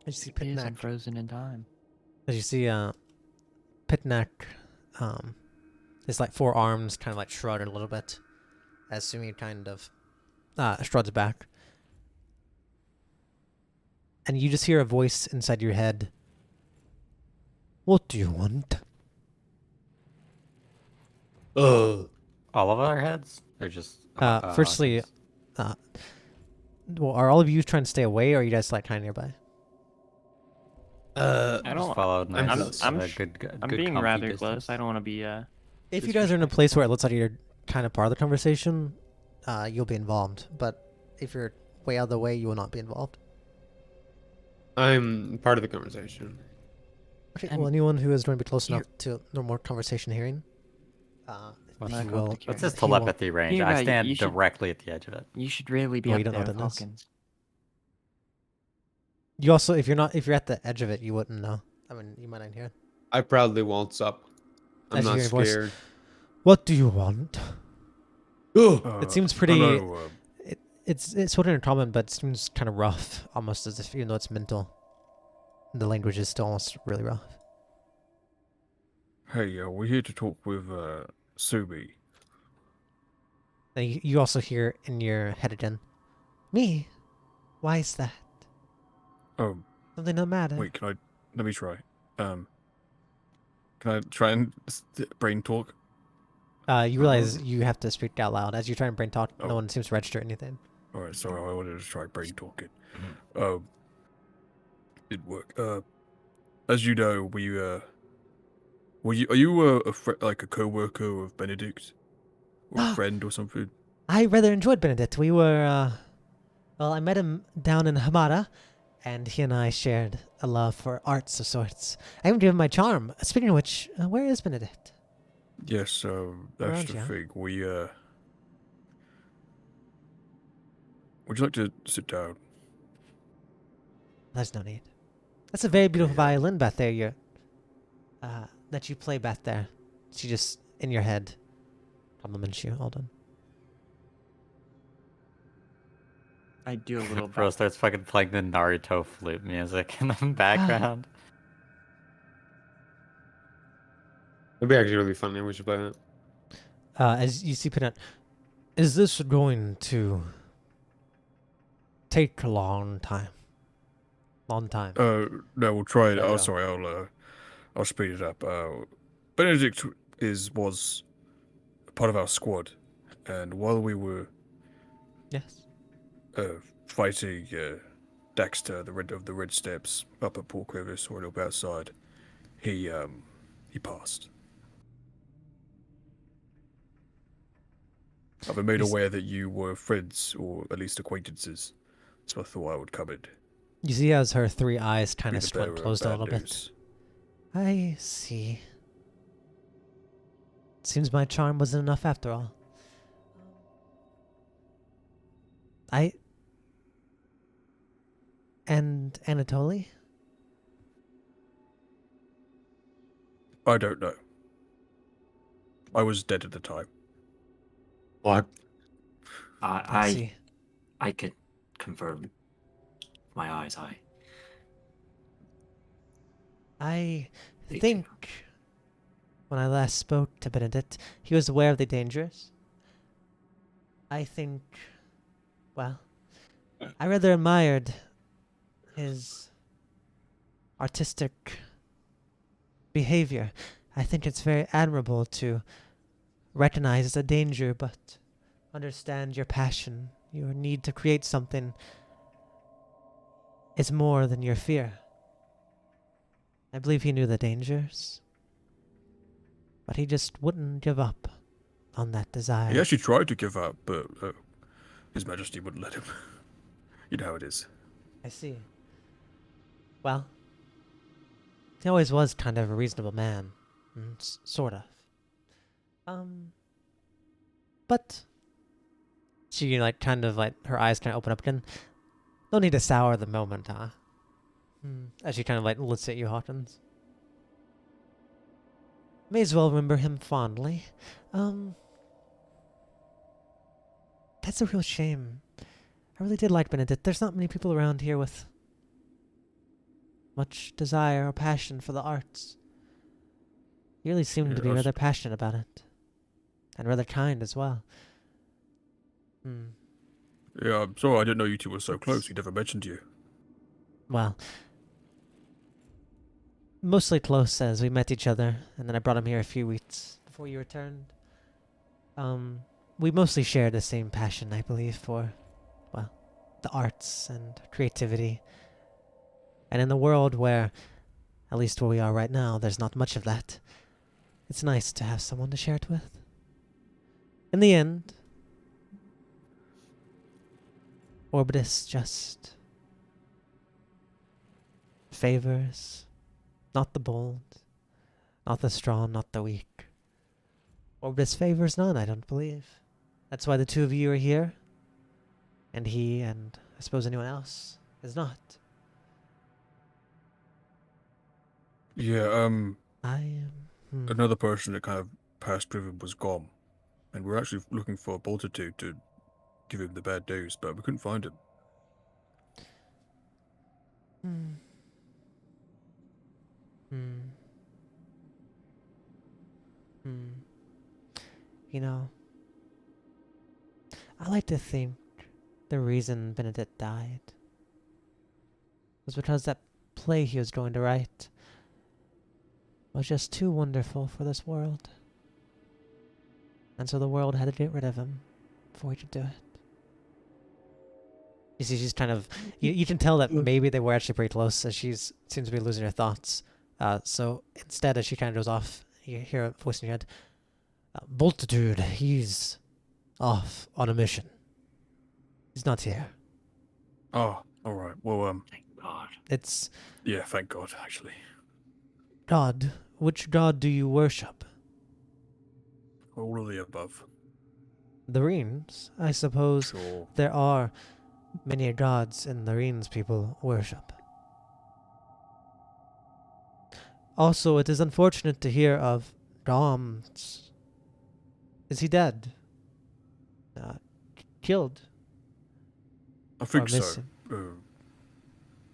As you see It isn't Pitnak, frozen in time. as you see Pitnak, his like four arms kind of like shrug a little bit, as Sumi kind of struts back, and you just hear a voice inside your head. What do you want? Oh, All of our heads? Or just. Firstly, Hawkins? well, are all of you trying to stay away, or are you guys like kind of nearby? I Just don't. follow nice, close. I'm good, I'm good being comfy rather distance. close. I don't want to be. If you guys are in a place where it looks like you're kind of part of the conversation, you'll be involved. But if you're way out of the way, you will not be involved. I'm part of the conversation. Okay, I'm well, anyone who is going to be close here- enough to normal conversation hearing, What's he go up will. to Kira. What's his he will- telepathy range? Kira, I stand you should- directly at the edge of it. You should really be Oh, up you don't know there what with it is? Hawkins. You also, if you're at the edge of it, you wouldn't know. I mean, you might not hear it. I proudly waltz up. I'm As you not hear your voice. scared. What do you want? Oh, It seems I pretty. know, It's sort of in common, but it seems kind of rough, almost as if, even though it's mental, the language is still almost really rough. hey, we're here to talk with Subi. And you also hear in your head again, me? Why is that? Oh, Something don't matter. wait, let me try. Can I try and brain talk? You realize you have to speak out loud. As you try and brain talk, no Oh. one seems to register anything. Alright, sorry, I wanted to try brain talking. Didn't work. As you know, are you like a co-worker of Benedict? Or a friend or something? I rather enjoyed Benedict. We were, well, I met him down in Hamada, and he and I shared a love for arts of sorts. I even gave him my charm. Speaking of which, where is Benedict? Yes, that's Around the you. thing. Would you like to sit down? There's no need. That's a very beautiful Yeah. violin back there. That you play back there. She just in your head compliments you. Hold on. I do a little Bro bit. starts fucking playing the Naruto flute music in the background. it'd be actually really funny. We should play that. As you see, Peanut, is this going to take a long time? Long time. No, we'll try it. There we Oh, go. sorry, I'll speed it up. Benedict was part of our squad, and while we were Yes. fighting Dexter, the Red Steps, up at Port Crevice or a little bit outside, he passed. I've been made He's- aware that you were friends, or at least acquaintances, so I thought I would come in. You see, as her three eyes kind Be of the squint bearer of closed a bad little bit. news. I see. Seems my charm wasn't enough after all. And Anatoly? I don't know. I was dead at the time. What? I see. I could confirm. My eyes, I Thank think when I last spoke to Benedict, he was aware of the dangers. I think, well, I rather admired his artistic behavior. I think it's very admirable to recognize the danger, but understand your passion, your need to create something is more than your fear. I believe he knew the dangers, but he just wouldn't give up on that desire. He actually tried to give up, but His Majesty wouldn't let him. You know how it is. I see. Well, he always was kind of a reasonable man, sort of. But she like kind of like her eyes kind of open up again. No need to sour the moment, huh? As she kind of like looks at you, Hawkins. May as well remember him fondly. That's a real shame. I really did like Benedict. There's not many people around here with much desire or passion for the arts. He really seemed to be Yes. rather passionate about it. And rather kind as well. Yeah, I'm sorry I didn't know you two were so close. He never mentioned you. Well, mostly close as we met each other, and then I brought him here a few weeks before you returned. We mostly share the same passion, I believe, for, well, the arts and creativity. And in a world where, at least where we are right now, there's not much of that, it's nice to have someone to share it with. In the end, Orbitus just favors not the bold, not the strong, not the weak. Orbis favors none, I don't believe. That's why the two of you are here. And he, and I suppose anyone else, is not. Yeah, I am. another person that kind of passed with him was gone. And we're actually looking for a multitude to give him the bad news, but we couldn't find him. Hmm. Hmm. Hmm. You know, I like to think the reason Benedict died was because that play he was going to write was just too wonderful for this world. And so the world had to get rid of him before he could do it. You see, she's kind of... You can tell that maybe they were actually pretty close, as she seems to be losing her thoughts. So instead, as she kind of goes off, you hear a voice in your head. Multitude, he's off on a mission. He's not here. Oh, alright. Well, Thank God. It's yeah, thank God, actually. God. Which God do you worship? All of the above. The Reens, I suppose. Sure. There are many gods in the Reens people worship. Also, it is unfortunate to hear of Dom's. Is he dead? Killed? I think or so. missing?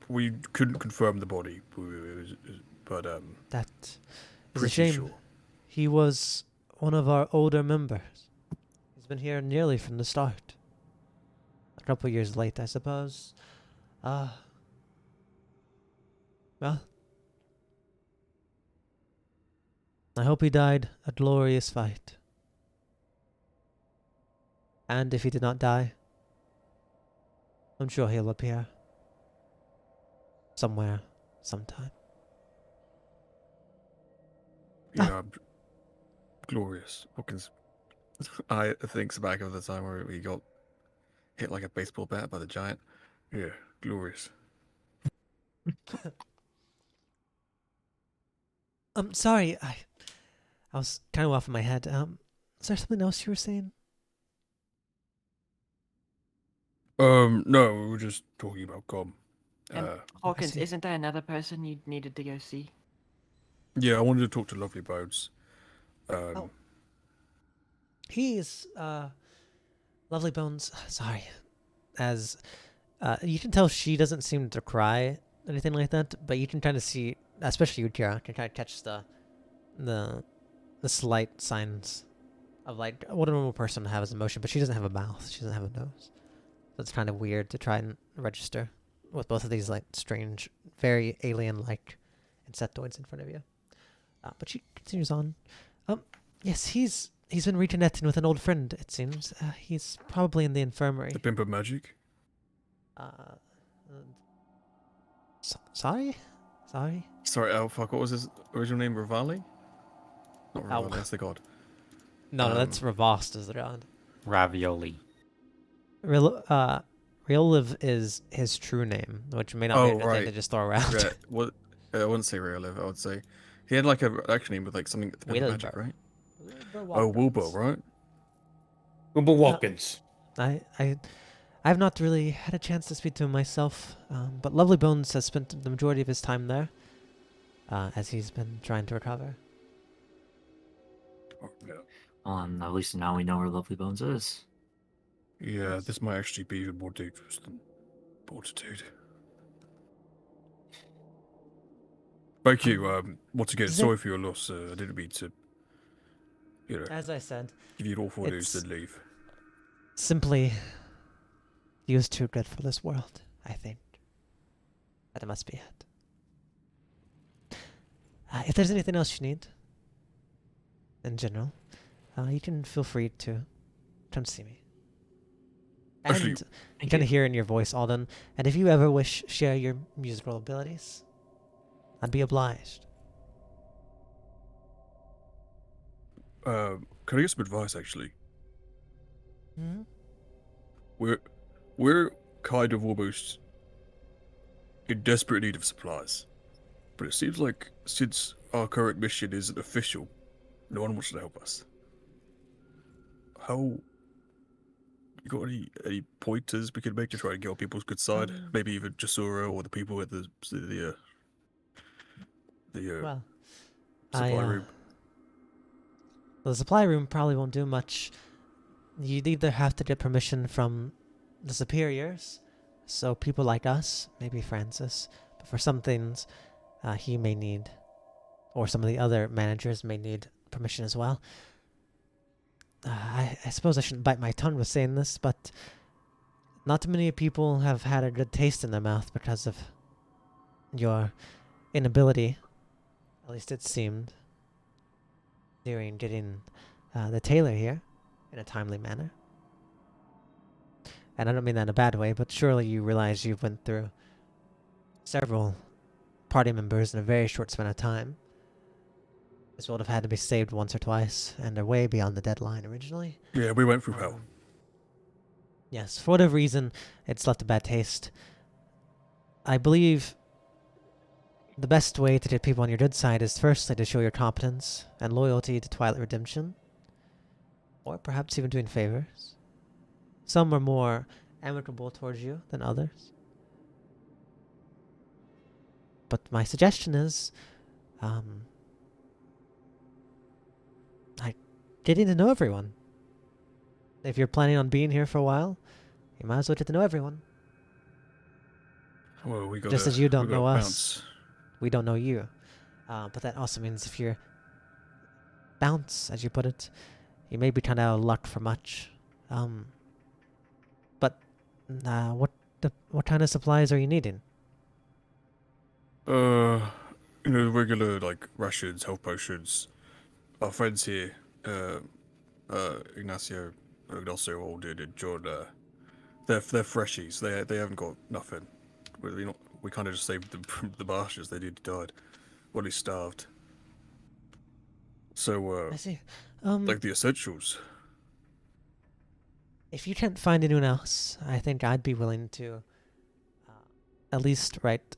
We couldn't confirm the body, but That is a pretty shame. sure. He was one of our older members. He's been here nearly from the start. A couple years late, I suppose. Well, I hope he died a glorious fight. And if he did not die, I'm sure he'll appear. Somewhere, sometime. Yeah, glorious. Hawkins. I think back of the time where he got hit like a baseball bat by the giant. Yeah, glorious. Sorry, I was kind of off in my head. Is there something else you were saying? No, we were just talking about Com. And I Hawkins, see. isn't there another person you needed to go see? Yeah, I wanted to talk to Lovely Bones. Oh. He's, Lovely Bones, sorry. As, you can tell she doesn't seem to cry, anything like that, but you can kind of see, especially you, Kira, can kind of catch the slight signs of, like, what a normal person would have as emotion, but she doesn't have a mouth, she doesn't have a nose. So it's kind of weird to try and register with both of these, like, strange, very alien-like insectoids in front of you. But she continues on. Yes, he's been reconnecting with an old friend, it seems. He's probably in the infirmary. The Pimp of Magic? Sorry? Sorry? Sorry, oh fuck, what was his original name? Rivali? Not Oh. Rivali, that's the god. No, that's Ravost is the god. Ravioli. Rioliv is his true name, which may not be a good thing to just throw around. Yeah, what? I wouldn't say Rioliv, I would say. He had like a actual name with like something the Pimp of Magic, Wilbur. right? Oh, Wilbur, right? Wilbur Watkins. I have not really had a chance to speak to him myself, but Lovely Bones has spent the majority of his time there, as he's been trying to recover. Oh, yeah. At least now we know where Lovely Bones is. Yeah, this might actually be even more dangerous than Fortitude. Thank you. Once again, Is sorry it- for your loss. I didn't mean to, As I said, give you awful news it's- then leave. simply, he was too good for this world, I think. That must be it. If there's anything else you need, in general, you can feel free to come see me. Actually, And you kind of hear in your voice, Alden, and if you ever wish share your musical abilities, I'd be obliged. Can I get some advice actually? Hmm? We're kind of almost in desperate need of supplies. But it seems like since our current mission isn't official, no one wants to help us. How... You got any pointers we could make to try and get on people's good side? Maybe even Jasura or the people at the Well, supply room. The supply room probably won't do much. You'd either have to get permission from the superiors, so people like us, maybe Francis, but for some things, he may need, or some of the other managers may need permission as well. I suppose I shouldn't bite my tongue with saying this, but not too many people have had a good taste in their mouth because of your inability, at least it seemed, during getting the tailor here in a timely manner. And I don't mean that in a bad way, but surely you realize you've went through several party members in a very short span of time. This would have had to be saved once or twice, and they're way beyond the deadline originally. Yeah, we went through hell. Yes, for whatever reason, it's left a bad taste. I believe the best way to get people on your good side is firstly to show your competence and loyalty to Twilight Redemption, or perhaps even doing favors. Some are more amicable towards you than others. But my suggestion is, getting to know everyone. If you're planning on being here for a while, you might as well get to know everyone. Well, we got Just as you don't know us, bounce. we don't know you. But that also means if you're bounce, as you put it, you may be kind of out of luck for much. But what kind of supplies are you needing? Regular like rations, health potions. Our friends here, Ignacio, and also Alden and John, they're freshies. They haven't got nothing. We kind of just saved them from the marshes. They nearly died. Well, they starved. So, I see. like the essentials. If you can't find anyone else, I think I'd be willing to at least write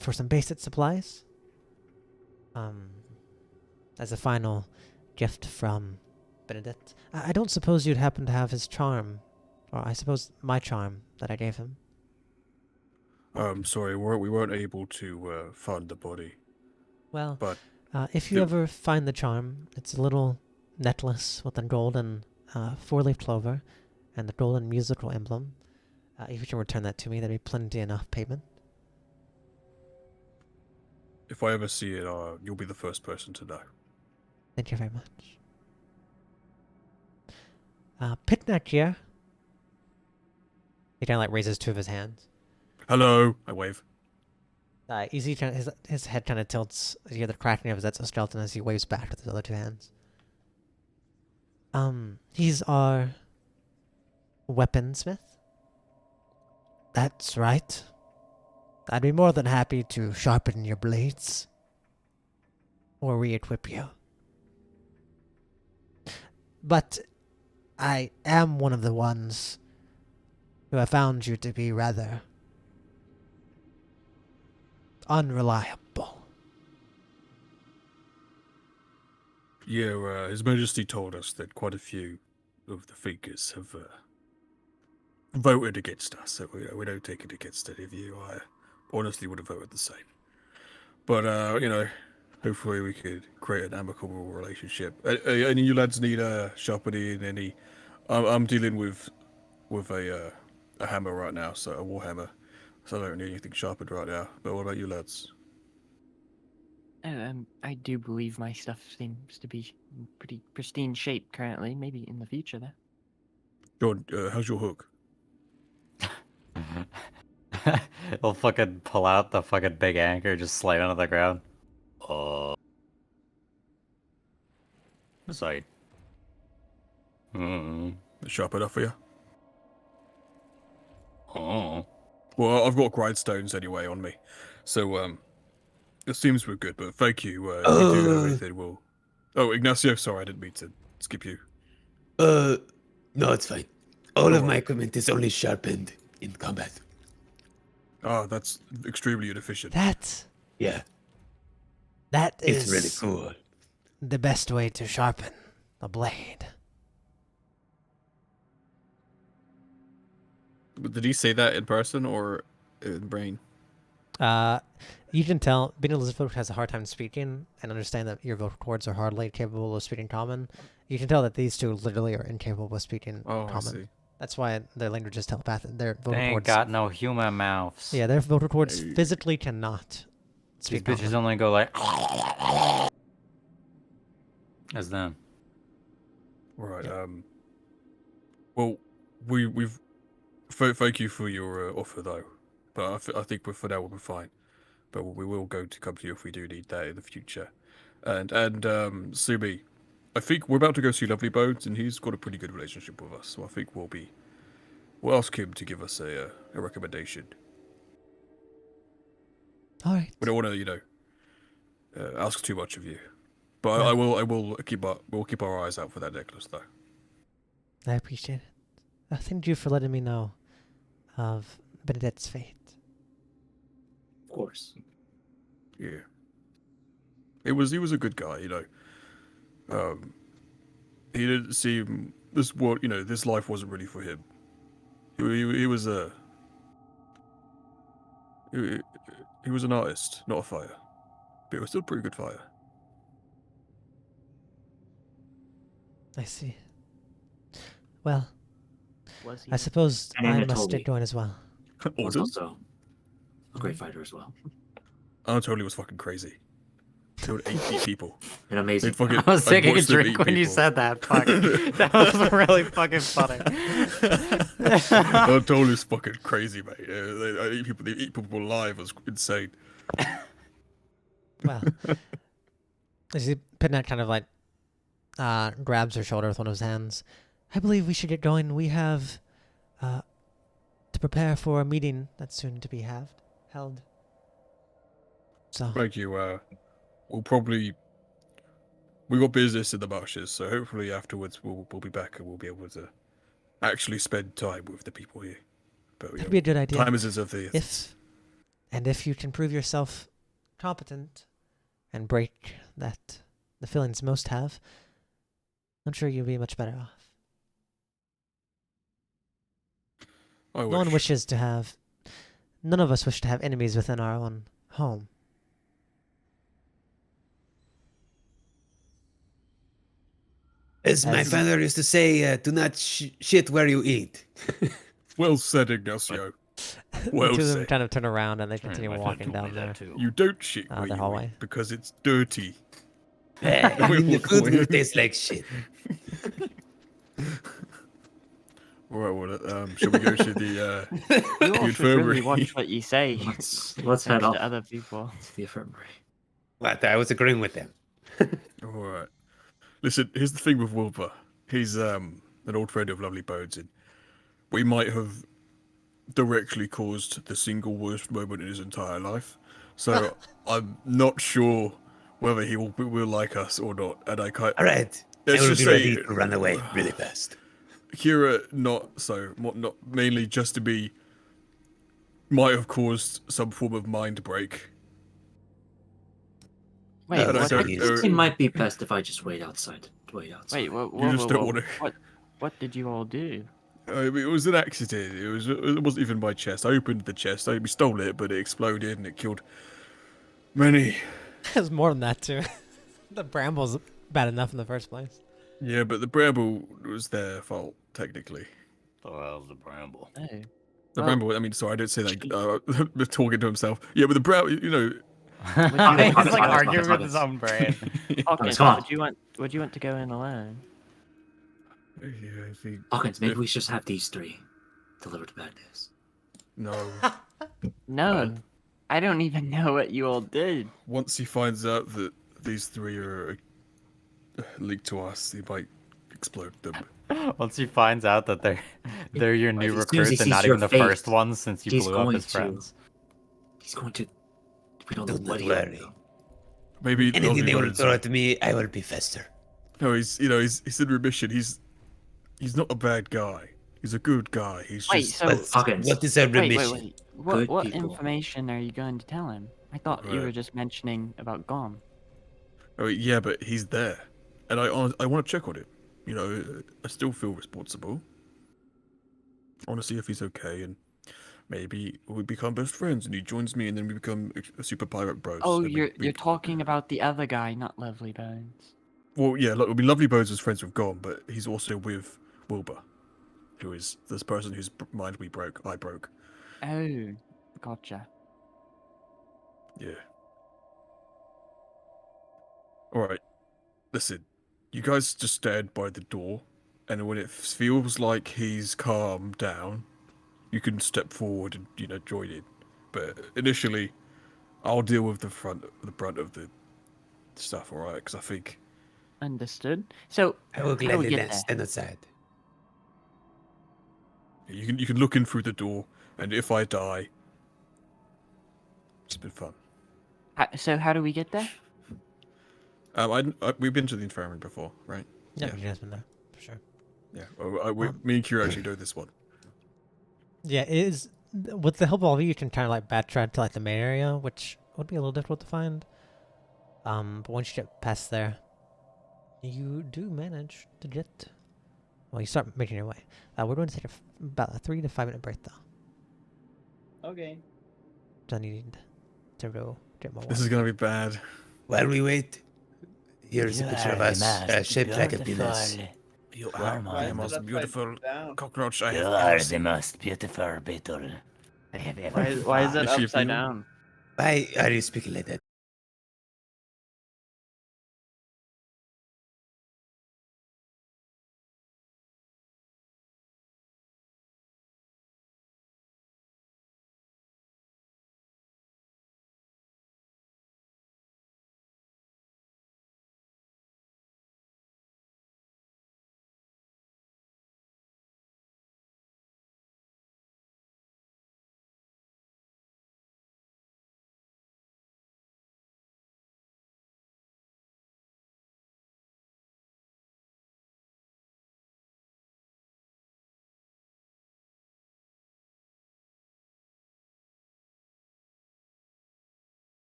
for some basic supplies. As a final gift from Benedict. I don't suppose you'd happen to have his charm, or I suppose my charm that I gave him. Sorry, we weren't able to find the body. Well, But if you ever find the charm, it's a little necklace with a golden four-leaf clover and the golden musical emblem. If you can return that to me, that'd be plenty enough payment. if I ever see it, you'll be the first person to know. Thank you very much. Pitnak here. He kind of like raises two of his hands. Hello, I wave. Easy, his head kind of tilts. You hear the cracking of his exoskeleton as he waves back with his other two hands. He's our weaponsmith. That's right. I'd be more than happy to sharpen your blades. Or re-equip you. But I am one of the ones who have found you to be rather unreliable. Yeah, His Majesty told us that quite a few of the figures have voted against us, so we don't take it against any of you. I honestly would have voted the same. But, hopefully we could create an amicable relationship. Any of you lads need sharpening? Any? I'm dealing with a hammer right now, so a warhammer. So I don't need anything sharpened right now. But what about you lads? I do believe my stuff seems to be in pretty pristine shape currently. Maybe in the future, though. John, how's your hook? He'll fucking pull out the fucking big anchor, just slide onto the ground. Sorry. Sharp enough for you? Oh. Well, I've got grindstones anyway on me, so it seems we're good. But thank you. If you do have anything, we'll. Oh, Ignacio, sorry, I didn't mean to skip you. No, it's fine. All of my equipment is only sharpened in combat. Ah, that's extremely inefficient. That Yeah. That It's is really cool. the best way to sharpen a blade. But did he say that in person or in brain? You can tell being Elizabeth has a hard time speaking and understand that your vocal cords are hardly capable of speaking common. You can tell that these two literally are incapable of speaking Oh, I common. see. That's why their language is telepathic. Their vocal They ain't cords. got no human mouths. Yeah, their vocal cords Hey. physically cannot These speak bitches common. only go like. As them. Right. Yeah. Well, we've thank you for your offer though, but I think for now we'll be fine. But we will come to you if we do need that in the future. And Subi, I think we're about to go see Lovely Bones, and he's got a pretty good relationship with us, so I think we'll ask him to give us a recommendation. All right. We don't want to, ask too much of you, but Well- I will we'll keep our eyes out for that necklace though. I appreciate it. Thank you for letting me know of Benedette's fate. Of course. Yeah. He was a good guy, he didn't seem this life wasn't really for him. He was he was an artist, not a fighter, but he was still a pretty good fighter. I see. Well, Was he? I suppose And I must Anatoly get going as well. was Awesome. also a great fighter as well. Anatoly was fucking crazy. Killed 80 people. And amazing. They'd fucking- I was I'd taking a watched them drink eat when you people. said that. Fuck. That was really fucking funny. Anatoly's fucking crazy, mate. They eat people alive. It was insane. Well, as he Pinhead kind of like grabs her shoulder with one of his hands. I believe we should get going. We have to prepare for a meeting that's soon to be held. So Thank you. We'll probably we got business in the marshes, so hopefully afterwards we'll be back and we'll be able to actually spend time with the people here. But that'd be a good idea. time is of the If you can prove yourself competent and break the feelings most have, I'm sure you'll be much better off. I No one wish. wishes to have. None of us wish to have enemies within our own home. As my As- father used to say, do not shit where you eat. Well said, Ignacio. Well the two of them said. kind of turn around and they Right, continue my dad walking told me down that there. too. You don't shit The where you hallway. eat because it's dirty. Even the food will taste like shit. Alright, well, shall we go to the You all should really infirmary? watch what you say. Let's head to off other people. to the infirmary. What? I was agreeing with them. Alright. Listen, here's the thing with Wilbur. He's an old friend of Lovely Bones, and we might have directly caused the single worst moment in his entire life. So I'm not sure whether he will like us or not. And I can't. All right. I Let's will just be say, ready to run away really fast. Kira, not mainly just to be, might have caused some form of mind break. Wait, No, what? so I he's- think it might be best if I just wait outside. Wait outside. Wait, You just don't wanna- What did you all do? I mean, it was an accident. It wasn't even my chest. I opened the chest. We stole it, but it exploded and it killed many. There's more than that too. The bramble's bad enough in the first place. Yeah, but the bramble was their fault technically. Oh, how's the bramble? Oh. The Well- bramble. I mean, sorry, I didn't say that. Talking to himself. Yeah, but the bramble. He's like arguing with his own brain. Hawkins, come on. would you want to go in alone? Yeah, I think. Hawkins, maybe we should just have these three deliver the bad news. No. No. I don't even know what you all did. Once he finds out that these three are linked to us, he might explode them. Once he finds out that they're your new As soon as he recruits and sees not your even the face, first ones since you he's blew up going his to- friends. He's going to. We don't Do know what not he'll worry. do. Maybe Anything they will Bones- throw at me, I will be faster. No, he's in remission. He's not a bad guy. He's a good guy. He's Wait, just. so Hawkins. What is a wait. remission? What Good what people. information are you going to tell him? I thought you were Right. just mentioning about Gom. Oh yeah, but he's there, and I want to check on him. You know, I still feel responsible. I want to see if he's okay, and maybe we become best friends, and he joins me, and then we become super pirate bros. Oh, and you're talking about the other guy, not Lovely Bones. Well, yeah, look, it'll be Lovely Bones as friends with Gon, but he's also with Wilbur, who is this person whose mind I broke. Oh, gotcha. Yeah. Alright, listen. You guys just stand by the door, and when it feels like he's calmed down, you can step forward and, you know, join in. But initially, I'll deal with the brunt of the stuff, alright? Because I think... Understood. So, I will how do we gladly get let there? stand aside. You can look in through the door, and if I die, it's been fun. So how do we get there? We've been to the infirmary before, right? Yeah, you guys been there for sure. Yeah. Me and Kira actually know this one. Yeah, it is with the help of all of you, you can kind of like backtrack to like the main area, which would be a little difficult to find. But once you get past there, you do manage to get. Well, you start making your way. We're going to take about a 3 to 5 minute break though. Okay. So I need to go get more water. This is gonna be bad. While we wait, here's a You picture of are the us most shaped like a penis. beautiful You Why are am the I most upside beautiful cockroach I You have are ever the seen. most beautiful beetle I have ever Why is found. it Is she upside female? down? Why are you speaking like that?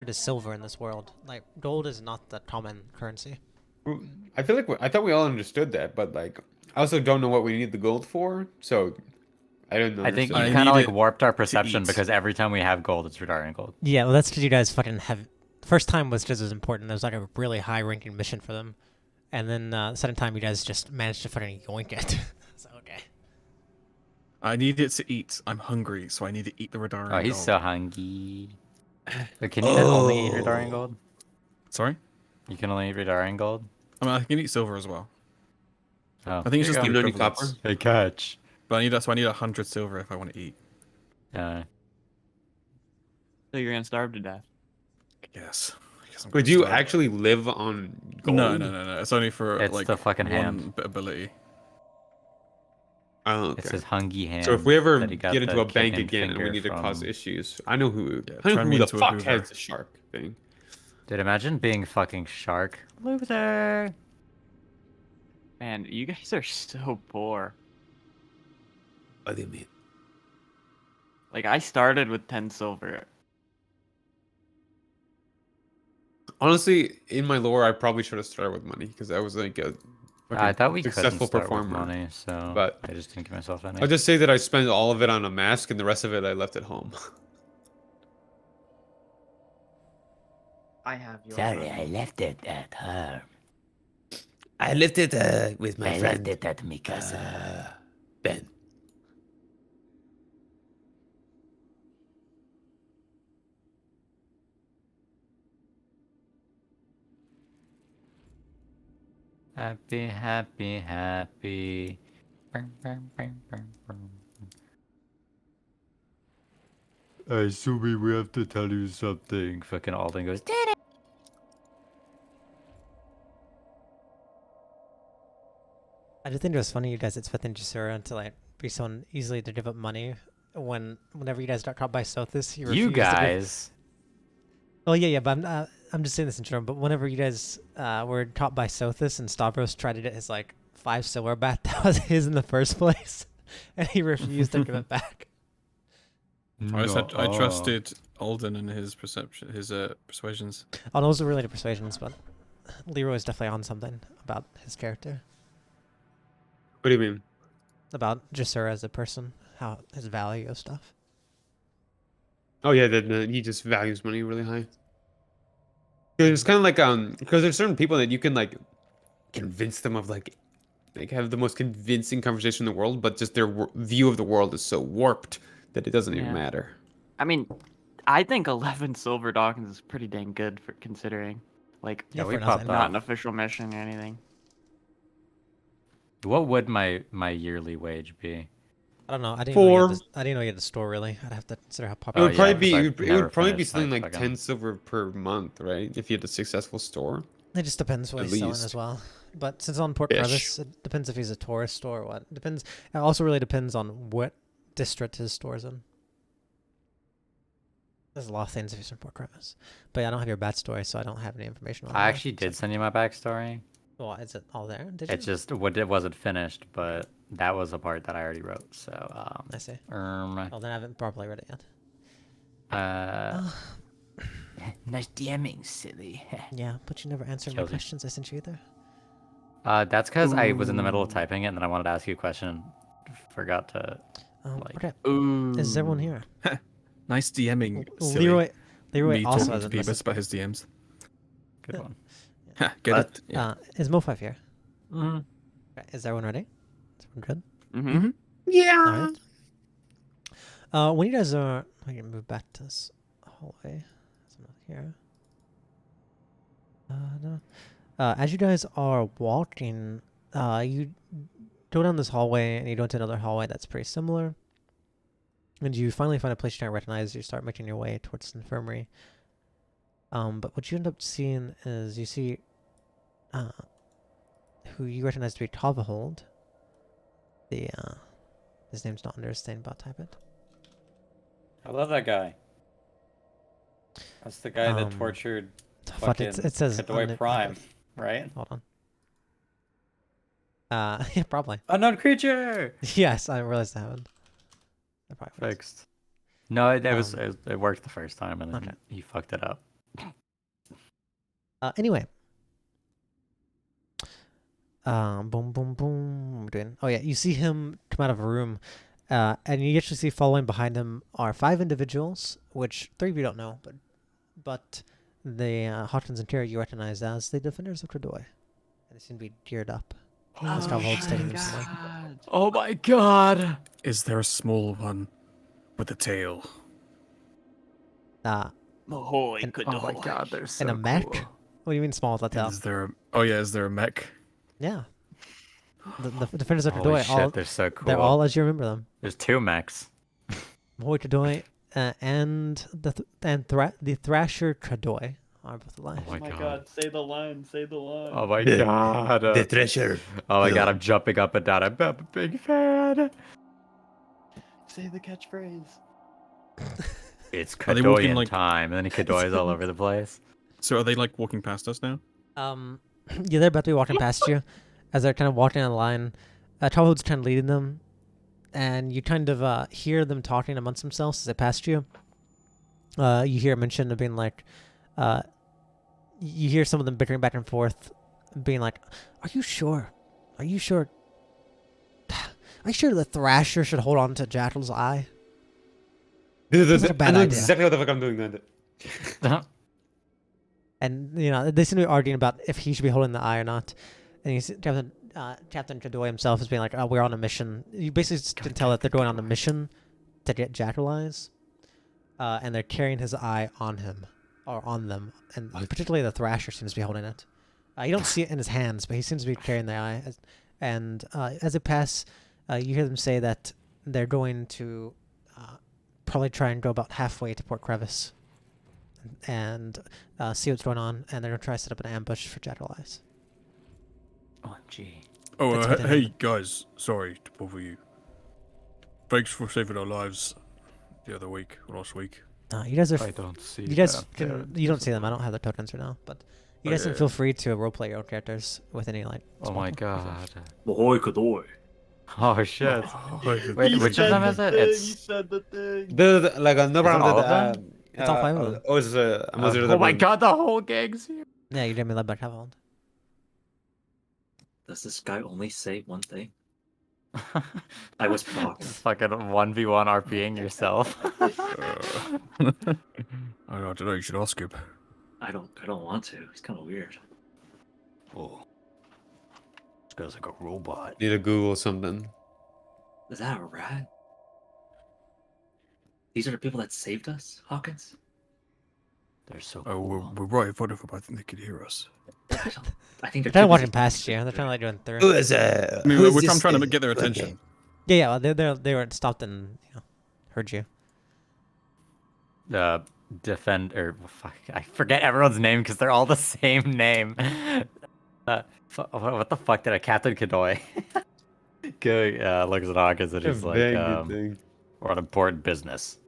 It is silver in this world. Like gold is not the common currency. I feel like I thought we all understood that, but like I also don't know what we need the gold for, so I didn't I think understand. you I kind of need like it warped our to perception eat. because every time we have gold, it's Rihdar gold. Yeah, well, that's because you guys fucking have. First time was just as important. There was like a really high ranking mission for them, and then the second time you guys just managed to fucking yoink it. So okay. I need it to eat. I'm hungry, so I need to eat the Radarian Oh, he's gold. so hungry. But can you not only eat Rihdar Oh. gold? Sorry? You can only eat Rihdar gold? I mean, I can eat silver as well. Oh, I think it's just the You don't need equivalence. copper? Hey, catch. But I need 100 silver if I want to eat. Uh, So you're gonna starve to death. Yes. I guess I'm Would gonna you starve. actually live on gold? No. It's only for It's like the fucking one ham. ability. Oh, It's okay. his hungry hand. So if we ever that he got get into the a bank chicken again and we finger need to cause from- issues, I know who. Yeah, I know turn who me the into a fuck Hoover. has the shark thing. Dude, imagine being fucking shark. Loser. Man, you guys are so poor. What do you mean? Like, I started with 10 silver. Honestly, in my lore, I probably should have started with money because I was like a I fucking thought we couldn't successful start performer. with money, so But I just didn't give myself any. I'll just say that I spent all of it on a mask and the rest of it I left at home. I have your Sorry, I left it at her. I left it with my I friend left it at Mikasa. Ben. Happy, happy, happy. Brum, brum, brum, brum, brum. Sumi, we have to tell you something. Fucking Alden goes, I just think it was funny you guys expecting Jasura to like be someone easily to give up money whenever you guys got caught by Sothis. you refused to give- guys. Oh yeah, but I'm just saying this in general. But whenever you guys were caught by Sothis and Stavros tried to get his like 5 silver back that was his in the first place, and he refused to give it back. I trusted Alden and his persuasions. Oh, those are related persuasions, but Leroy's definitely on something about his character, What do you mean? about Jasur as a person, how his value of stuff. Oh yeah, he just values money really high. It's kind of like because there's certain people that you can like convince them of like have the most convincing conversation in the world, but just their view of the world is so warped that it doesn't even Yeah. matter. I mean, I think 11 silver tokens is pretty dang good for considering. Like, Yeah, for we nothing. popped not off. an official mission or anything. What would my yearly wage be? I don't know. I didn't know Four. I didn't know you had a store really. I'd have to consider how It popular. would probably 'cause be I've it never would probably be finished my something like fucking- 10 silver per month, right? If you had a successful store. It just depends what At he's selling least. as well. But since on Port Ish. Crevice, it depends if he's a tourist store or what. It depends. It also really depends on what district his store's in. There's a lot of things if he's in Port Crevice. But yeah, I don't have your backstory, so I don't have any information on I that. actually did send you my backstory. Well, is it all there? Did you? It just it wasn't finished, but that was a part that I already wrote. So I see. um Well, then I haven't properly read it yet. Nice DMing, silly. Yeah, but you never answered my Chelsea. questions I sent you either. that's because I was in the middle of typing it, and then I wanted to ask you a question, and forgot to. Like- Okay. Ooh. Is everyone here? Nice DMing. silly. Leroy Me also talking hasn't to Beavis messaged about me. his DMs. Good one. Get But- it? Yeah. Is Mo5 here? Mm-hmm. Okay, is everyone ready? Is everyone good? Mm-hmm. Yeah. All right. When you guys are, I can move back to this hallway. So I'm not here. No. As you guys are walking, you go down this hallway and you go into another hallway that's pretty similar. And you finally find a place you can't recognize. You start making your way towards the infirmary. But what you end up seeing is you see who you recognize to be Tavahold. His name's not under his thing, but type it. I love that guy. That's the guy that Um, tortured Fuck, it says Kadoy under- Prime, right? Hold on. Yeah, probably. Unknown creature. Yes, I realized that happened. That probably was. Fixed. No, it Um, it worked the first time, and then okay. he fucked it up. Anyway. Boom, boom, boom. What am I doing? Oh yeah, you see him come out of a room, and you actually see following behind him are 5 individuals, which 3 of you don't know, but the Hawkins and Terry you recognize as the defenders of Tradoy. And they seem to be geared up. That's how Hold's taking them somewhere. Oh my god! Is there a small one with a tail? Ahoy, And- good Oh my god, they're so And a mech? cool. What do you mean small with that tail? Is there? Is there a mech? Yeah. The defenders of Holy Tradoy, shit, they're so cool. they're all as you remember them. There's 2 mechs. Ahoy Tradoy and the Thrasher Tradoy are both alive. Oh my god. say the line, say the line. Oh my The- god. The treasure. Oh my god, I'm jumping up and down. I'm a big fan. Say the catchphrase. It's Are they walking, Kadoyan like- time, and then Kadoy's all over the place. So are they like walking past us now? Yeah, they're about to be walking past you. As they're kind of walking in a line, Tallwood's kind of leading them, and you kind of hear them talking amongst themselves as they pass you. You hear mention of being like, you hear some of them bickering back and forth, being like, "Are you sure? Are you sure? Are you sure the Thrasher should hold on to Jackal's eye?" That's a bad I know idea. exactly what the fuck I'm doing that. And you know they seem to be arguing about if he should be holding the eye or not. And you see Captain Kadoy himself is being like, "Oh, we're on a mission." You basically can tell that they're going on a mission to get Jackal eyes, and they're carrying his eye on him or on them, and particularly the Thrasher seems to be holding it. You don't see it in his hands, but he seems to be carrying the eye. And as it passes, you hear them say that they're going to probably try and go about halfway to Port Crevice and see what's going on, and they're going to try to set up an ambush for Jackal eyes. OMG. Oh, That's what they hey mean. guys, sorry to bother you. Thanks for saving our lives the other week, last week. You guys are I don't see. you guys that. can you don't see them. I don't have the tokens right now, but you guys can feel free to roleplay your own characters with any like. Oh small my token if you god. Ahoy, Kadoy. Oh shit. Oh, Wait, which of them is it? You It's said the thing. Like no Is it problem all with of them? It's all 5 of them. Oh, it's oh my god, the whole gang's here. Yeah, you didn't let back have on. Does this guy only say one thing? I was blocked. Fucking 1v1 RPing yourself. I don't know. You should ask him. I don't want to. He's kind of weird. Oh. This guy's like a robot. Need to Google something. Is that a rat? These are the people that saved us, Hawkins? They're so Oh, cool. we're right in front of them. I think they can hear us. I think They're they're trying to too walk busy him past you. thinking They're trying to like doing third. Who is I mean, who is we're this trying to guy? get their Okay. attention. Yeah, they weren't stopped and heard you. Defend or fuck, I forget everyone's name because they're all the same name. What the fuck did I Captain Kadoy? Go looks at Hawkins and he's like, Very good thing. we're on important business.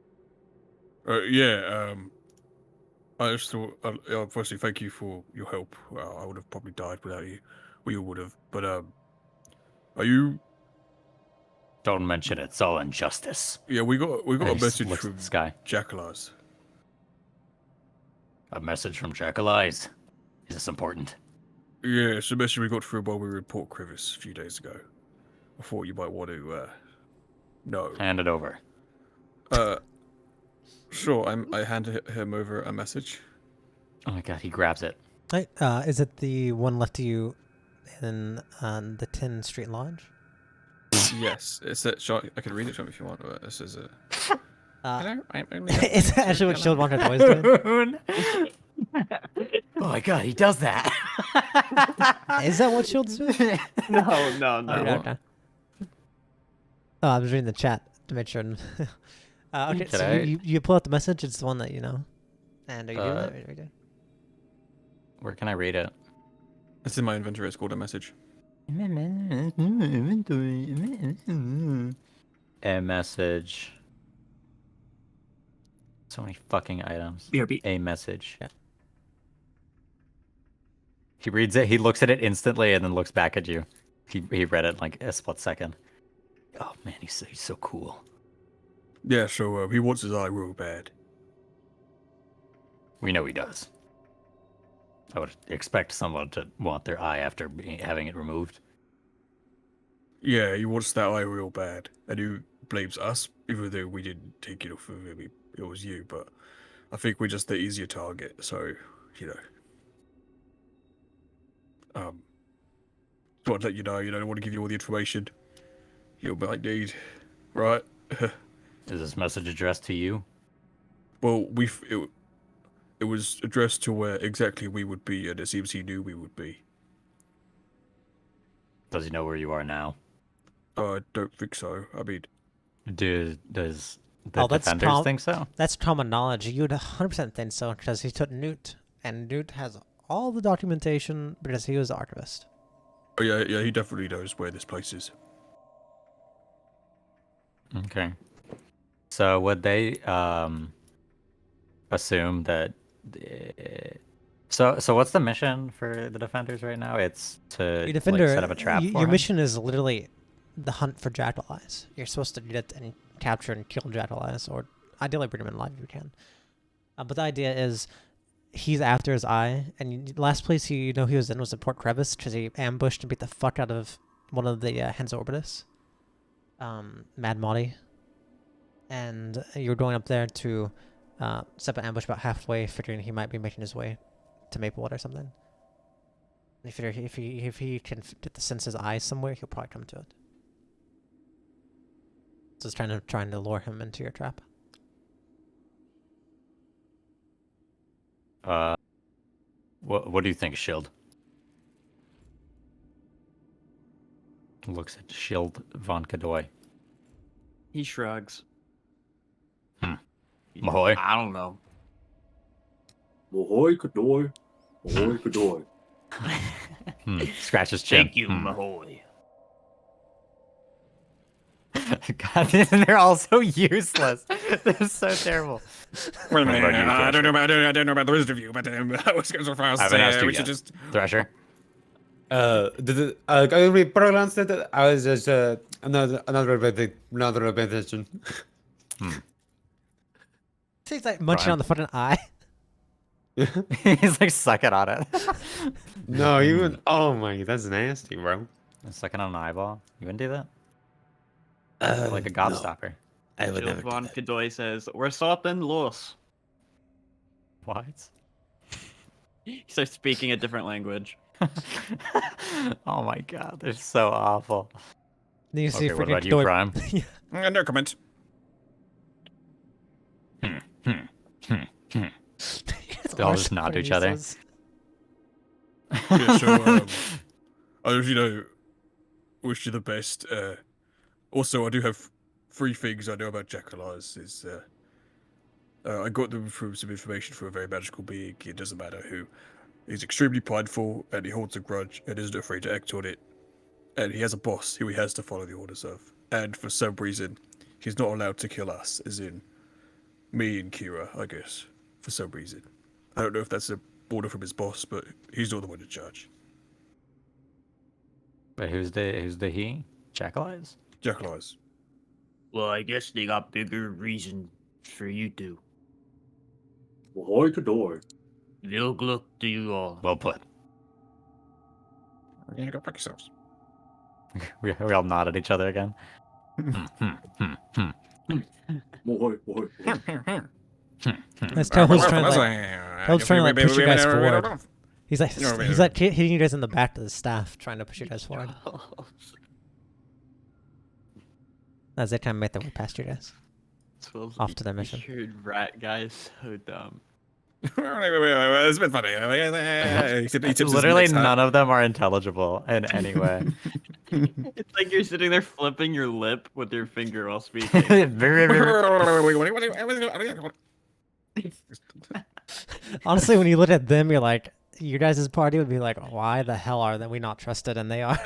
Yeah. I just thought. Firstly, thank you for your help. I would have probably died without you. We all would have. But are you? Don't mention it. It's all injustice. Yeah, we got And a he just message looks at from this guy. Jackalas. A message from Jack Elias. Is this important? Yeah, it's a message we got through while we were in Port Crevice a few days ago. I thought you might want to know. Hand it over. Sure. I handed him over a message. Oh my god, he grabs it. Right, is it the one left to you in the 10 Street Lodge? Yes, it's that. I can read it to him if you want. But this is a. Hello, I'm only. It's actually what Shield wanted always doing. Oh my god, he does that. Is that what Shield's doing? No. Oh, okay. Oh, I was reading the chat to make sure. Okay, Did so I? you pull out the message. It's the one that you know. And are you doing that? Or are you doing? Where can I read it? It's in my inventory. It's called a message. A message. So many fucking items. BRB. A message. Yeah. He reads it, he looks at it instantly, and then looks back at you. He read it in like a split second. Oh man, he's so cool. Yeah, so he wants his eye real bad. We know he does. I would expect someone to want their eye after having it removed. Yeah, he wants that eye real bad, and he blames us, even though we didn't take it off of him. It was you, but I think we're just the easier target. So, you know, thought I'd let you know. You know, I don't want to give you all the information you might need, right? Is this message addressed to you? Well, it was addressed to where exactly we would be, and it seems he knew we would be. Does he know where you are now? I don't think so. I mean, Does the Oh, that's defenders Tom. think so? That's common knowledge. You'd 100% think so because he took Newt, and Newt has all the documentation because he was the archivist. oh yeah, he definitely knows where this place is. Okay. So would they assume that so what's the mission for the defenders right now? It's to Your defender, like, set up a trap for your him? mission is literally the hunt for Jackal Eyes. You're supposed to get and capture and kill Jackal Eyes, or ideally bring him in alive if you can. But the idea is he's after his eye, and the last place he was in was in Port Crevice because he ambushed and beat the fuck out of one of the Hens Orbitus, Mad Monty. And you were going up there to set up an ambush about halfway, figuring he might be making his way to Maplewood or something. And you figure if he can get the sense his eyes somewhere, he'll probably come to it. So it's trying to lure him into your trap. What do you think, Shield? Looks at Shield von Kadoy. He shrugs. Mahoy? I don't know. Mahoy Kadoy. Mahoy Kadoy. Scratch his chin. Thank you, Mahoy. God, they're all so useless. They're so terrible. Wait a What minute, about you, I don't know about the rest of you, but I was going so fast. I haven't asked you we yet. should just. Thrasher? I we pronounced it. I was just another repetition. He's like munching Prime. on the fucking eye. He's like sucking on it. No, you would. Oh my, that's nasty, bro. Sucking on an eyeball. You wouldn't do that? Like a gobstopper. I would never. Jovan Kadoy says, "We're something lost." What? He starts speaking a different language. Oh my god, they're so awful. Then you see Okay, what freaking about you, Prime? No comment. They all just nod to each other. Yeah, so I wish you the best. Also, I do have 3 things I know about Jackal-Eyes. I got them from some information from a very magical being. It doesn't matter who. He's extremely prideful, and he holds a grudge, and isn't afraid to act on it. And he has a boss who he has to follow the orders of. And for some reason, he's not allowed to kill us, as in me and Kira, I guess. For some reason. I don't know if that's a order from his boss, but he's not the one in charge. But who's the he? Jackal-Eyes? Jackal-Eyes. Well, I guess they got bigger reason for you to. Ahoy to door. Look to you all. Well put. Yeah, go fuck yourselves. We all nod at each other again. Ahoy. Let's tell who's trying to push you guys forward. He's like hitting you guys in the back of the staff, trying to push you guys forward. As they kind of make their way past you guys. Off to their mission. Weird rat guy is so dumb. It's been funny. Literally none of them are intelligible in any way. It's like you're sitting there flipping your lip with your finger while speaking. Honestly, when you look at them, you're like, you guys' party would be like, why the hell are we not trusted? And they are.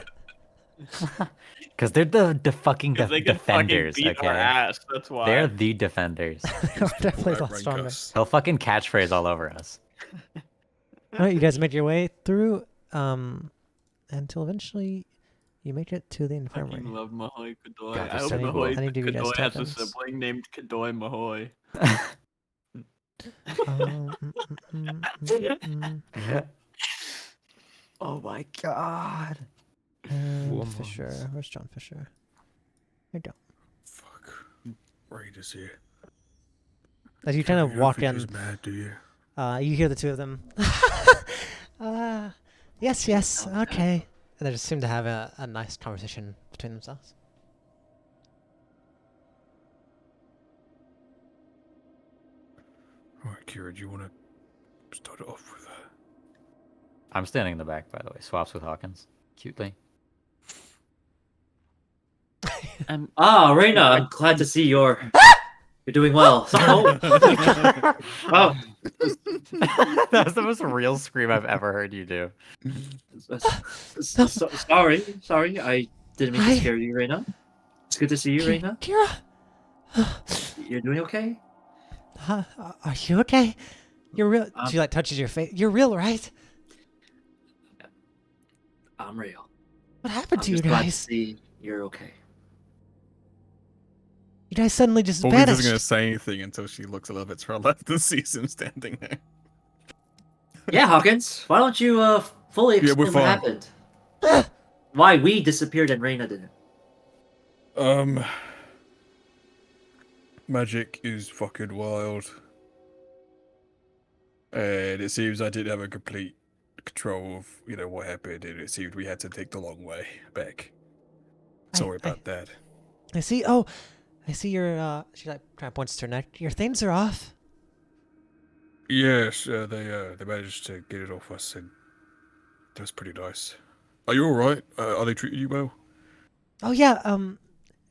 Because they're the fucking They can defenders, fucking beat our okay? ass, that's why. They're the defenders. They are definitely a lot stronger. He'll fucking catchphrase all over us. Alright, you guys make your way through, until eventually you make it to the I infirmary. fucking love Mahoy Kadoy. God, I they're hope so cool. Mahoy I need to give you guys Kadoy has a tokens. sibling named Kadoy Mahoy. Oh my god. Fisher. Where's John Fisher? There you go. Fuck. Raiders here. As you kind of walk in, Mad, do you? you hear the two of them. Yes, okay. And they just seem to have a nice conversation between themselves. Alright, Kira, do you want to start it off with I'm standing in the back, by the way. Swaps with Hawkins. Cutely. Reina, I'm glad to see you're doing well. Oh. That was the most real scream I've ever heard you do. Sorry, I didn't mean to scare you, Reina. It's good to see you, Reina. Kira! You're doing okay? Are you okay? You're real. She like touches your face. You're real, right? I'm real. What happened I'm to you just glad to guys? see you're okay. You guys suddenly just Hawkins vanished. isn't going to say anything until she looks a little bit to her left and sees him standing there. Yeah, Hawkins, why don't you fully Yeah, explain we're what fine. happened? Why we disappeared and Reina didn't? Magic is fucking wild. And it seems I didn't have a complete control of, what happened, and it seemed we had to take the long way back. Sorry about that. I see. Oh, I see your. She like kind of points to her neck. Your things are off. Yes, they managed to get it off us, and that was pretty nice. Are you all right? Are they treating you well? Oh yeah.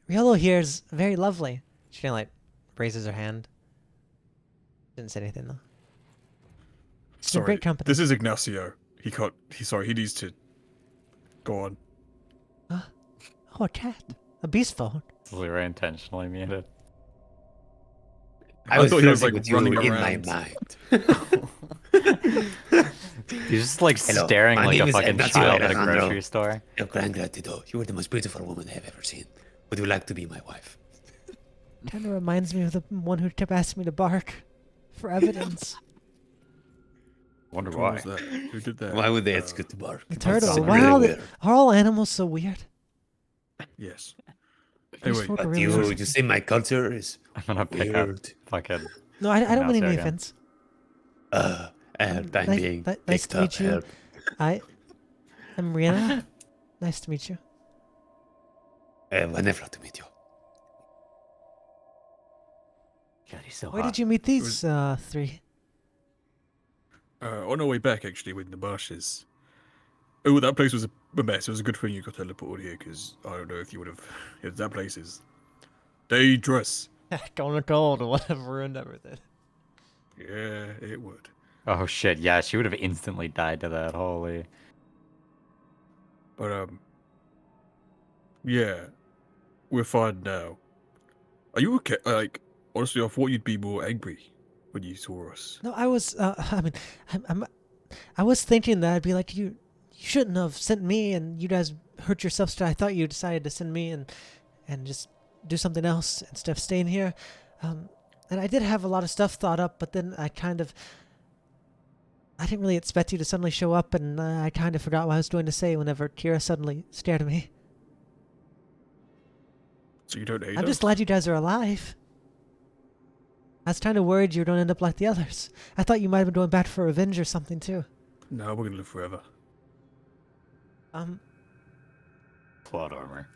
Riolo here is very lovely. She kind of like raises her hand. Didn't say anything though. It's Sorry, a great company. this is Ignacio. He needs to go on. Oh, a cat. A beast phone. We were intentionally muted. I thought he was, flirting with you running in my around. mind. He's just like Hello, staring my like name a is fucking Ignacio child at a Alejandro. grocery store. El Gran Gratido. You are the most beautiful woman I have ever seen. Would you like to be my wife? Kind of reminds me of the one who kept asking me to bark for evidence. Wonder Who why. was that? Who did that? Why would they ask you to bark? The It turtle. sounds Why really weird. are all animals so weird? Yes. These Anyway, folk are But really you weird. say my culture is I'm gonna pick up weird. fucking. No, I don't mean Ignacio any again. offense. Help, I'm being nice picked to up, meet you. help. I'm Rihanna. Nice to meet you. Wonderful to meet you. God, he's so Where hot. did you meet these three? on our way back, actually, with the marshes. Oh, that place was a mess. It was a good thing you got teleported here, because I don't know if you would have. That place is dangerous. Going cold would have ruined everything. Yeah, it would. Oh shit! Yeah, she would have instantly died to that. Holy. But yeah, we're fine now. Are you okay? Like, honestly, I thought you'd be more angry when you saw us. No, I was. I mean, I was thinking that I'd be like, you shouldn't have sent me, and you guys hurt yourselves. I thought you decided to send me and just do something else instead of staying here. And I did have a lot of stuff thought up, but then I didn't really expect you to suddenly show up, and I kind of forgot what I was going to say whenever Kira suddenly stared at me. So you don't hate I'm us? just glad you guys are alive. I was kind of worried you were going to end up like the others. I thought you might have been going back for revenge or something too. No, we're gonna live forever. Plot armor.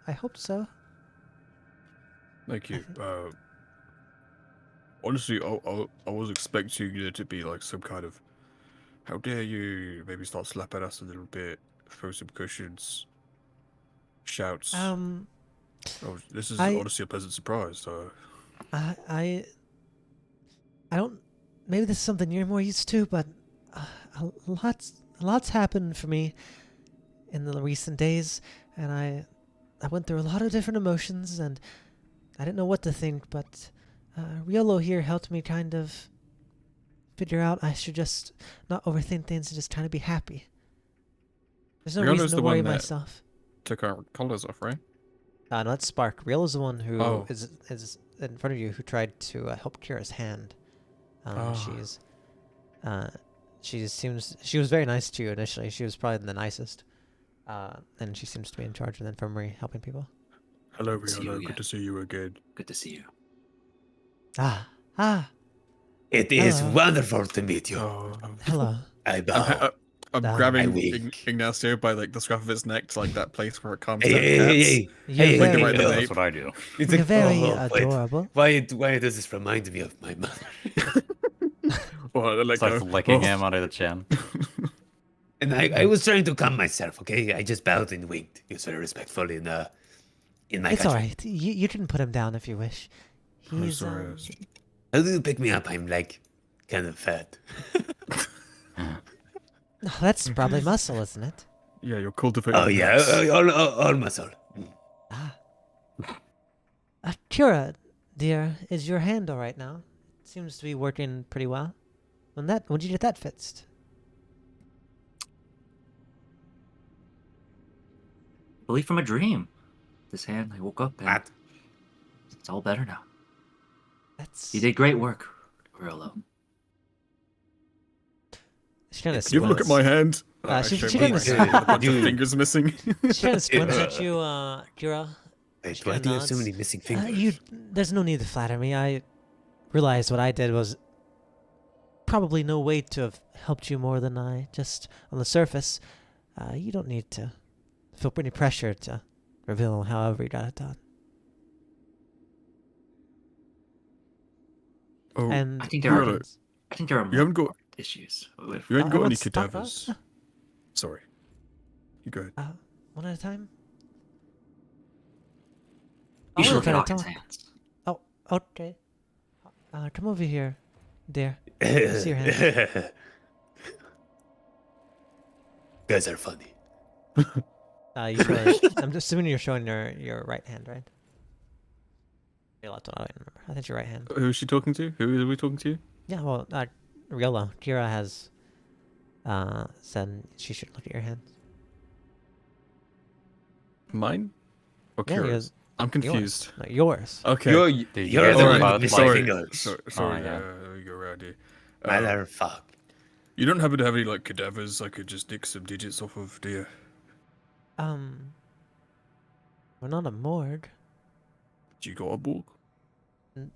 I hope so. Thank you. Honestly, I was expecting there to be like some kind of, how dare you? Maybe start slapping us a little bit, throw some cushions, shouts. This is I- honestly a pleasant surprise. So I don't. Maybe this is something you're more used to, but lots happened for me in the recent days, and I went through a lot of different emotions, and I didn't know what to think. But Riolo here helped me kind of figure out I should just not overthink things and just kind of be happy. There's no Riolo's reason to the worry one that- myself. took our collars off, right? No, that's Spark. Riolo's the one who is Oh. in front of you who tried to help Kira's hand. She was very nice to you initially. She was probably the nicest. And she seems to be in charge of the infirmary helping people. Hello, See you Riolo. again. Good to see you again. Good to see you. It is Hello. wonderful to meet you. Oh, Hello. I bow. I'm I grabbing wink. Ignacio by like the scruff of his neck to like that place where it calms Hey, down hey, cats. hey, You're hey, very, right in the That's nape. what I do. It's you're like, very wait. adorable. Why does this remind me of my mother? Oh, let Starts go. licking Oh. him under the chin. And I was trying to calm myself, okay? I just bowed and winked. He was very respectful in my It's country. alright. You can put him down if you wish. I'm He's sorry. How do you pick me up? I'm like kind of fat. oh, that's probably muscle, isn't it? Yeah, you're cultivating. Oh yeah, nuts. all muscle. Kira, dear, is your hand alright now? It seems to be working pretty well. When did you get that fixed? I believe from a dream. This hand, I woke up and What? it's all better now. That's. You did great work, Rillo. She kind of Can you have a look at my hand? she show kinda my s- hand with a bunch of Dude. fingers missing. She kind of squints at you, Kira. Wait, She why kinda do you have so nods. many missing fingers? There's no need to flatter me. I realized what I did was probably no way to have helped you more than I just on the surface. You don't need to feel any pressure to reveal however you got it done. Oh, And I think there are. Hawkins, I think there are you haven't more got issues with. you haven't got any let's talk about- cadavers. Sorry. You go ahead. one at a time. You should wanna look try at to Hawkins' talk. hands. Oh, okay. Come over here, dear. See your hand. You guys are funny. I'm just assuming you're showing your right hand, right? Your left one, I don't remember. I think your right hand. Who is she talking to? Who are we talking to? Yeah, well, Riolo. Kira has then she should look at your hands. Mine? Or Yeah, Kira's? I'm confused. Yours. No, yours. Okay. Did You're guys the have one about, with the like- fingers. Sorry, yeah. you're right here. Motherfucker. You don't happen to have any like cadavers I could just nick some digits off of, do you? We're not a morgue. Do you got a book?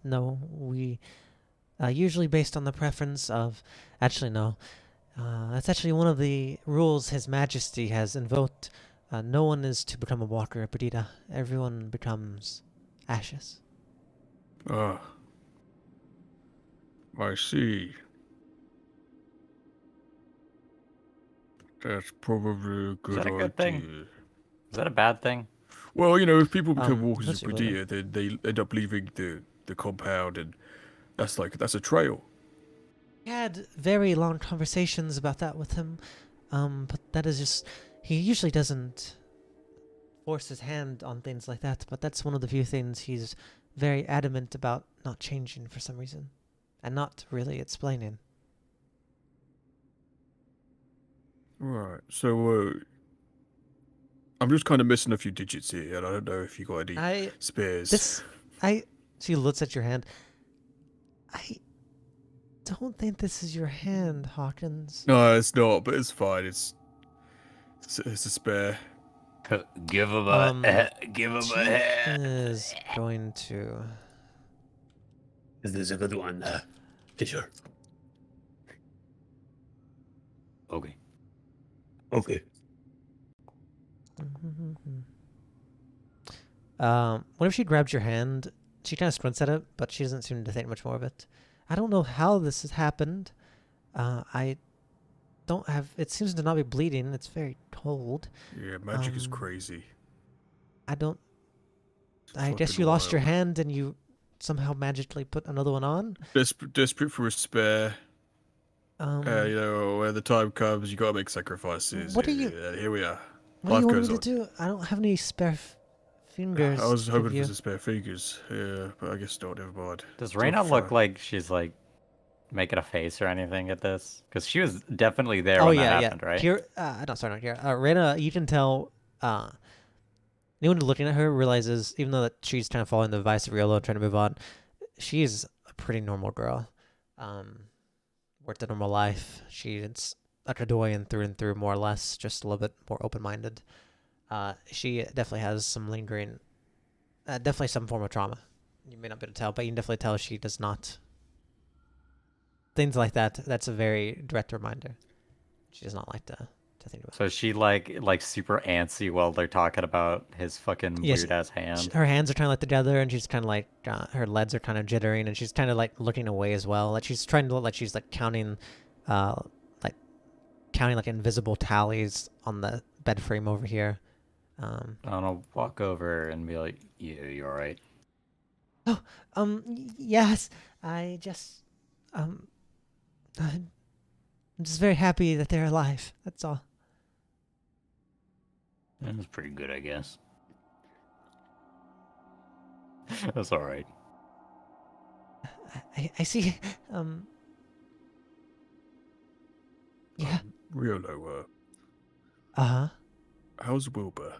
No, we usually based on the preference of. Actually, no. That's actually one of the rules His Majesty has invoked. No one is to become a walker, Perdita. Everyone becomes ashes. Ah. I see. That's probably a good that a good thing? idea. Is that a bad thing? Well, if people become walkers of that's your brother. Perdita, then they end up leaving the compound, and that's a trail. We had very long conversations about that with him, but that is just. He usually doesn't force his hand on things like that, but that's one of the few things he's very adamant about not changing for some reason, and not really explaining. Right. So, I'm just kind of missing a few digits here, and I don't know if you got any spares. She looks at your hand. I don't think this is your hand, Hawkins. No, it's not, but it's fine. It's a spare. Give him a give him a hand. Is going to. This is a good one, Fisher. Okay. Okay. Whenever she grabs your hand, she kind of squints at it, but she doesn't seem to think much more of it. I don't know how this has happened. I don't have. It seems to not be bleeding. It's very cold. Yeah, magic is crazy. I don't. It's I guess fucking you lost your wild. hand and you somehow magically put another one on. Desperate for a spare. When the time comes, you gotta make sacrifices. What are you- Here we are. What do Life you want goes me on. to do? I don't have any spare fingers. I was to hoping give for you. some spare fingers. Yeah, but I guess not. Never mind. Does Still Reyna look fine. like she's like making a face or anything at this? Because she was definitely there Oh when yeah, that yeah. happened, right? No, sorry, not Kira. Rena, you can tell. Anyone looking at her realizes, even though that she's kind of following the advice of Riolo and trying to move on, she's a pretty normal girl. Worked a normal life. She's a Kadoyan through and through, more or less, just a little bit more open-minded. She definitely has some lingering, definitely some form of trauma. You may not be able to tell, but you can definitely tell she does not. Things like that. That's a very direct reminder. She does not like to think about. So is she like super antsy while they're talking about his fucking Yes, weird ass hand? Her hands are kind of like together, and she's kind of like her legs are kind of jittering, and she's kind of like looking away as well. Like she's trying to look like she's like counting like invisible tallies on the bed frame over here. I'll walk over and be like, "Yeah, you all right?" Yes, I'm just very happy that they're alive. That's all. That was pretty good, I guess. That's all right. I see. Yeah. Riolo, Uh-huh. how's Wilbur?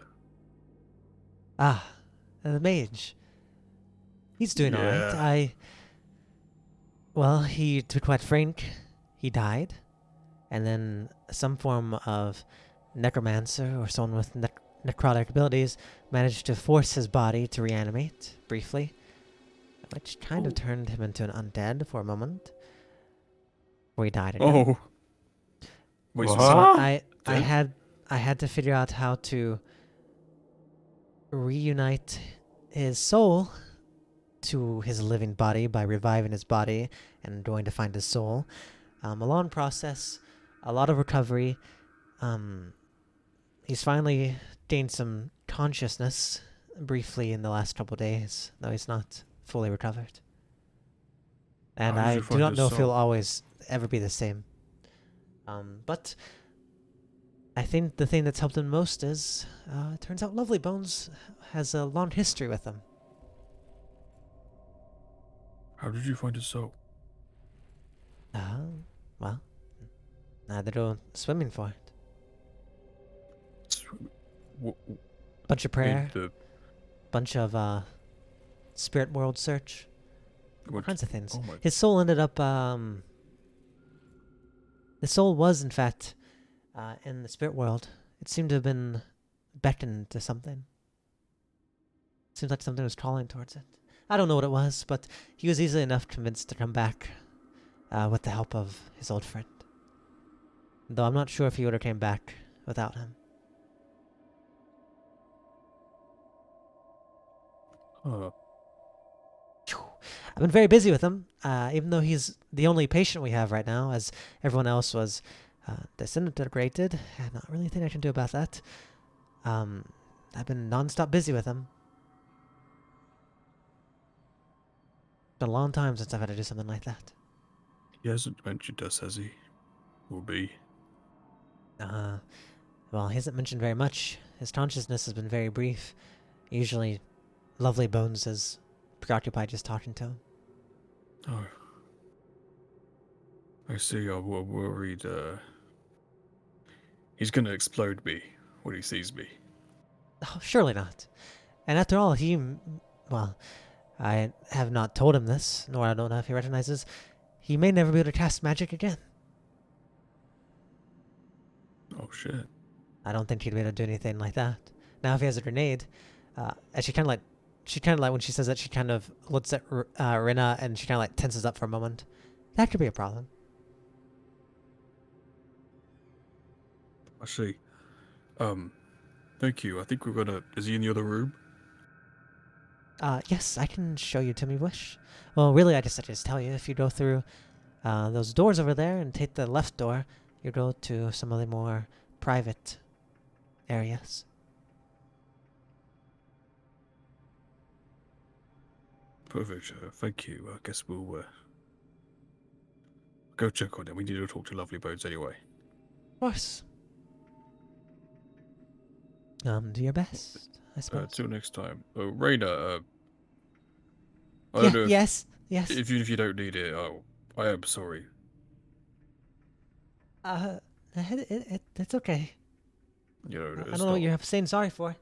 The mage. He's doing all Yeah. right. Well, to be quite frank, he died, and then some form of necromancer or someone with necrotic abilities managed to force his body to reanimate briefly, which kind of turned him into an undead for a moment, where he died again. Oh. Wait, so What? I Dead? had to figure out how to reunite his soul to his living body by reviving his body and going to find his soul. A long process, a lot of recovery. He's finally gained some consciousness briefly in the last couple days, though he's not fully recovered. And How did I you do find not his know if he'll soul? always ever be the same. But I think the thing that's helped him most is, it turns out Lovely Bones has a long history with him. How did you find his soul? Well, had to go swimming for it. What, Bunch of prayer, the, bunch of spirit world search, all what, kinds of things. oh my, His soul ended up. His soul was, in fact, in the spirit world. It seemed to have been beckoned to something. Seems like something was calling towards it. I don't know what it was, but he was easily enough convinced to come back with the help of his old friend. Though I'm not sure if he would have came back without him. oh, I've been very busy with him, even though he's the only patient we have right now, as everyone else was disintegrated. Not really anything I can do about that. I've been non-stop busy with him. It's been a long time since I've had to do something like that. he hasn't mentioned us, has he? Or be? Well, he hasn't mentioned very much. His consciousness has been very brief. Usually, Lovely Bones is preoccupied just talking to him. Oh. I see, I'm worried, he's gonna explode me when he sees me. Oh, surely not. And after all, well, I have not told him this, nor I don't know if he recognizes, he may never be able to cast magic again. Oh shit. I don't think he'd be able to do anything like that. Now, if he has a grenade, and she kind of like, when she says that, she kind of looks at Rina and she kind of like tenses up for a moment. That could be a problem. I see. Thank you. I think we're gonna. Is he in the other room? Yes, I can show you to me wish. Well, really, I just tell you, if you go through those doors over there and take the left door, you go to some of the more private areas. Perfect. Thank you. I guess we'll go check on him. We need to talk to Lovely Bones anyway. Of course. Do your best, I suppose. Till next time. Oh, Raina. I Yeah, don't know. yes. If you don't need it, I am sorry. It's okay. You know, I it's don't know what not- you're saying sorry for.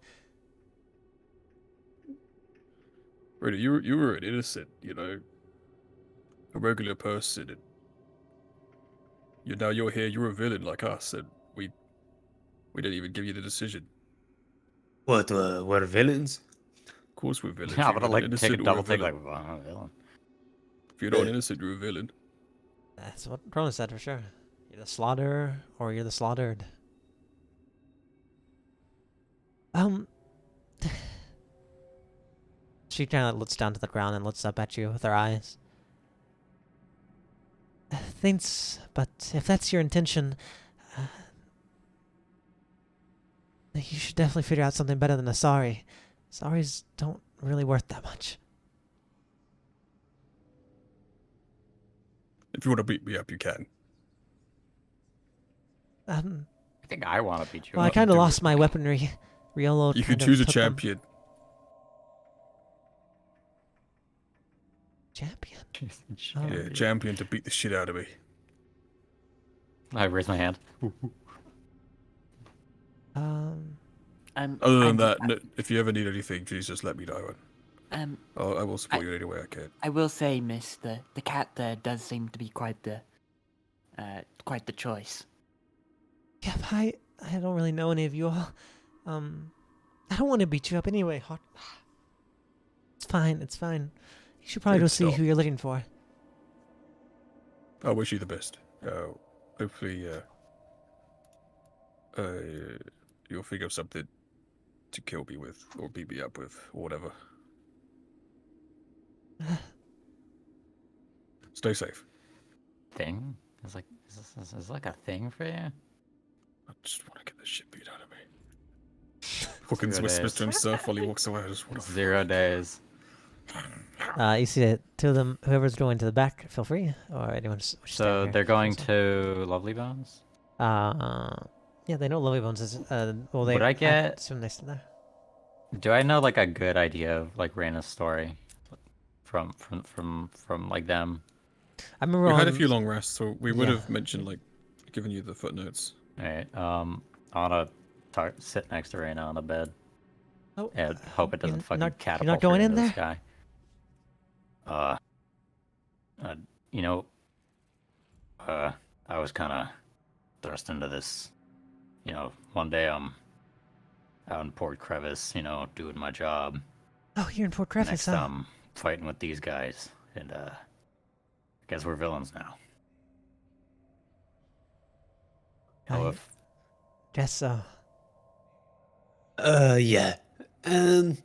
Raina, you were an innocent, you know, a regular person, and you're here. You're a villain like us, and we didn't even give you the decision. What? We're villains? Of course, we're villains. I'm You're gonna an like take a innocent or double take, villain. like, wow, villain. If you're not an innocent, you're a villain. That's what Cronus said for sure. You're the slaughterer, or you're the slaughtered. She kind of looks down to the ground and looks up at you with her eyes. Thanks, but if that's your intention, you should definitely figure out something better than a sorry. Sorries don't really worth that much. If you want to beat me up, you can. I think I want to beat you Well, I up. kind of do lost it. my weaponry. Riolo You kind can of choose a took them. champion. Champion? Yeah, champion to beat the shit out of me. I raise my hand. Other than that, if you ever need anything, please just let me know. I will support you any way I can. I will say, Miss, the cat there does seem to be quite the choice. Yeah, but I don't really know any of you all. I don't want to beat you up anyway. It's fine. It's fine. You should probably go see who you're looking for. I wish you the best. Hopefully, you'll think of something to kill me with, or beat me up with, or whatever. Stay safe. Thing? Is this like a thing for you? I just want to get this shit beat out of me. Fucking 0 whispers days. to himself while he walks away. I just want to. 0 days. You see that two of them, whoever's going to the back, feel free, or anyone's. So they're going to Lovely Bones? Yeah, they know Lovely Bones is. Well, they. Would I get? Assume they stood there. Do I know like a good idea of like Raina's story, from like them? I remember We had a few long rests, so we would Yeah. have mentioned like giving you the footnotes. Alright, I wanna sit next to Reyna on the bed Oh, and hope it doesn't fucking you're catapult not going her in into the there? sky. You know, I was kind of thrust into this. You know, one day I'm out in Port Crevice, you know, doing my job. Oh, you're in Fort Crevice, Next, huh? I'm fighting with these guys, and I guess we're villains now. Oh, I if guess so. Yeah. Um,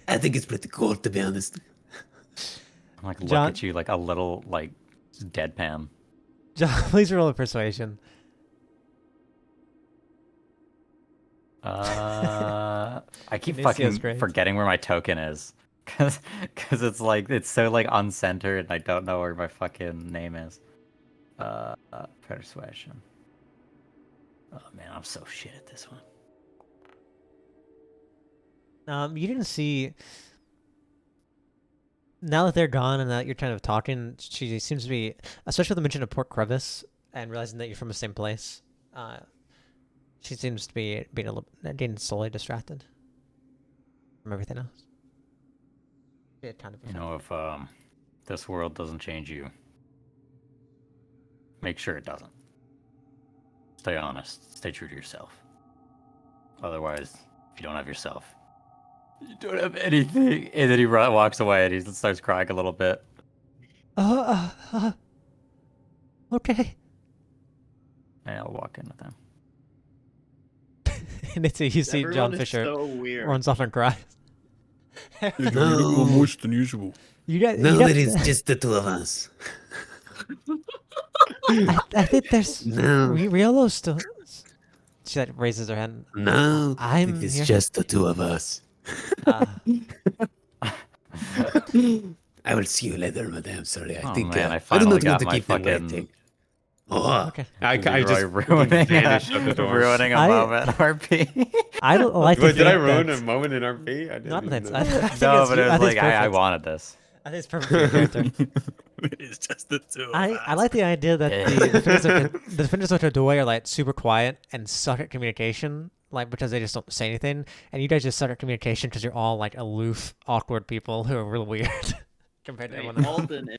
I think it's pretty cool, to be honest. I'm like look John- at you like a little like deadpan. John, please roll a persuasion. I keep Inicia's fucking great. forgetting where my token is, cause it's like it's so like uncentered, and I don't know where my fucking name is. Persuasion. Oh man, I'm so shit at this one. You didn't see. Now that they're gone and that you're kind of talking, she seems to be, especially with the mention of Port Crevice and realizing that you're from the same place. She seems to be getting slowly distracted from everything else. It kind of. You know, if this world doesn't change you, make sure it doesn't. Stay honest. Stay true to yourself. Otherwise, if you don't have yourself, you don't have anything. And then he walks away and he starts crying a little bit. Okay. And I'll walk in with him. And it's you see Everyone John is Fisher so weird. runs off and cries. You look more moist than usual. You got. Now you that got- it's just the two of us. I think there's No. Riolo still. She like raises her hand. No, I'm it's here. just the two of us. Uh, I will see you later, madame. Sorry, I Oh, think man, I I do finally not got want to my keep them fucking- waiting. Oh, okay. I Leroy just ruining vanished out the door. ruining a I- moment, RP. I don't like to Wait, did I think ruin that- a moment in RP? I didn't Not even that. know. I think No, it's, but it I was think like I perfect. wanted this. I think it's perfect for your character. It's just the two of I us. like the idea that Yeah. the defenders of Doy are like super quiet and suck at communication, like because they just don't say anything, and you guys just suck at communication because you're all like aloof, awkward people who are real weird compared to Wait, everyone else. Alden is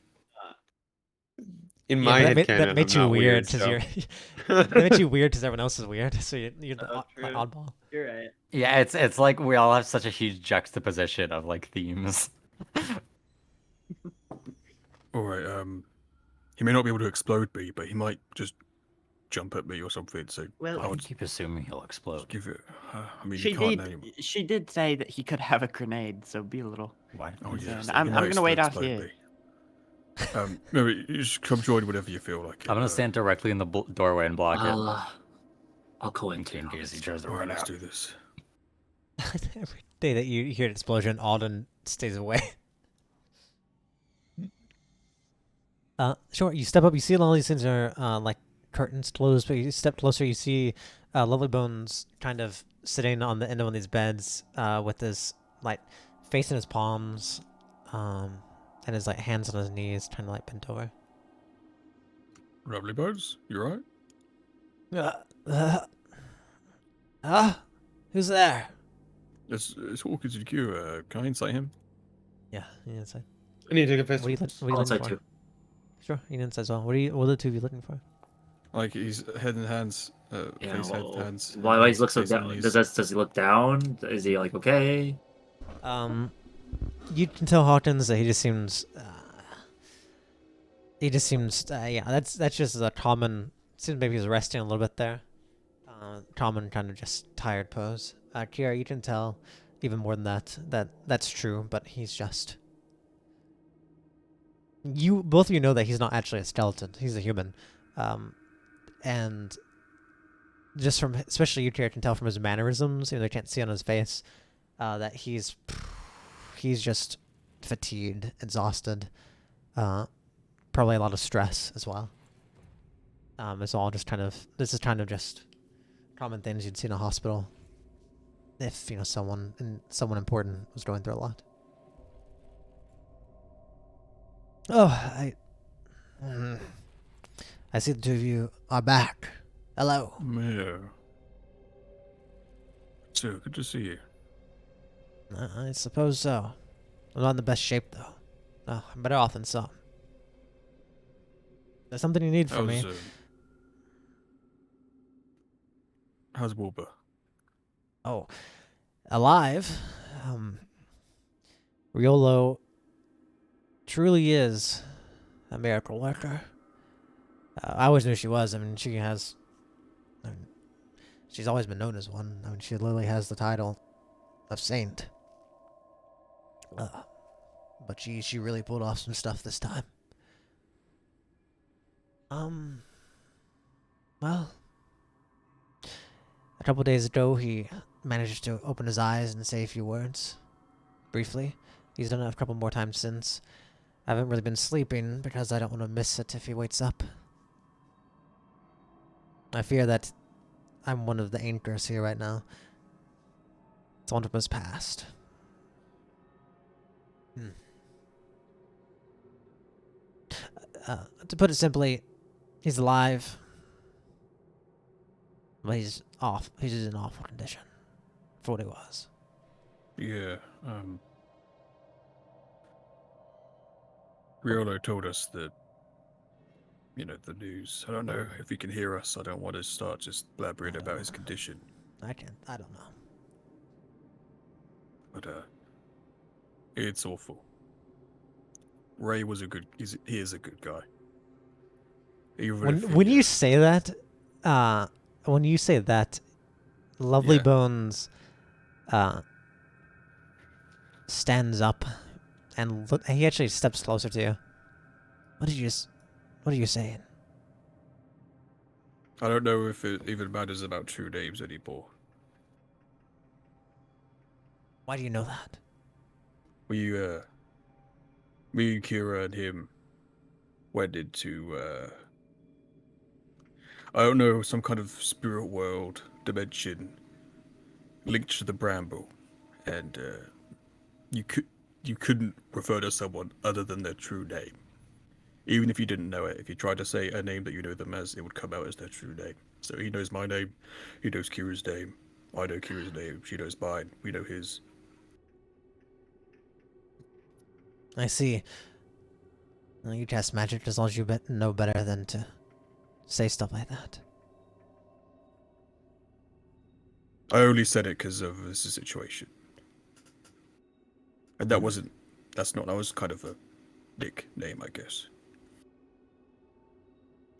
In Yeah, my but head that, canon, that makes I'm you not weird because so. you're that makes you weird because everyone else is weird, so you're the true. oddball. You're right. Yeah, it's like we all have such a huge juxtaposition of like themes. All right. He may not be able to explode me, but he might just jump at me or something. So Well, I I would keep assuming he'll explode. give it. I mean, she you can't did. name. She did say that he could have a grenade, so be a little. Why? Oh Insane. yes, I'm gonna wait out here. No, you just come join whenever you feel like it. I'm gonna stand directly in the doorway and block it. I'll go in In too. case he tries to All right, run let's out. do this. Every day that you hear an explosion, Alden stays away. Sure. You step up. You see all these things are like curtains closed, but you step closer. You see Lovely Bones kind of sitting on the end of one of these beds with his like face in his palms, and his like hands on his knees, kind of like bent over. Lovely Bones, you right? Who's there? It's Hawkins and Q. Can I insight him? Yeah, you inside. I need to take a piss. What are you, what are you I'll looking inside for? too. Sure, you can inside as well. What are the two of you looking for? Like he's head and hands, Yeah, face, well, head, hands. why hands, he looks so face and down? knees. Does he look down? Is he like okay? You can tell Hawkins that he just seems. Yeah. That's just a common. Seems maybe he's resting a little bit there. Common kind of just tired pose. Kira, you can tell even more than that's true, but he's just. You both of you know that he's not actually a skeleton. He's a human, and just from especially you, Kira, can tell from his mannerisms. You know, they can't see on his face that he's just fatigued, exhausted, probably a lot of stress as well. It's all just this is kind of just common things you'd see in a hospital if someone important was going through a lot. I see the two of you are back. Hello. Yeah. So, good to see you. I suppose so. I'm not in the best shape, though. Oh, I'm better off than some. There's something you need from me. How's Wilbur? Oh, alive. Riolo truly is a miracle worker. I always knew she was. I mean, she has. I mean, she's always been known as one. I mean, she literally has the title of saint. But she really pulled off some stuff this time. Well, a couple days ago, he managed to open his eyes and say a few words. Briefly. He's done it a couple more times since. I haven't really been sleeping because I don't want to miss it if he wakes up. I fear that I'm one of the anchors here right now. Someone was passed. To put it simply, he's alive. But he's off. He's in awful condition for what he was. Yeah, Riolo told us that, the news. I don't know if he can hear us. I don't want to start just blabbering about his condition. I can't. I don't know. But, it's awful. Ray was he is a good guy. Even if When you say that, Lovely Yeah. Bones, stands up, and he actually steps closer to you. What are you saying? I don't know if it even matters about true names anymore. Why do you know that? Me, Kira, and him went into, I don't know, some kind of spirit world dimension linked to the bramble, and you couldn't refer to someone other than their true name, even if you didn't know it. If you tried to say a name that you know them as, it would come out as their true name. So he knows my name, he knows Kira's name, I know Kira's name, she knows mine, we know his. I see. You cast magic as long as you know better than to say stuff like that. I only said it because of this situation. And that was kind of a nickname, I guess.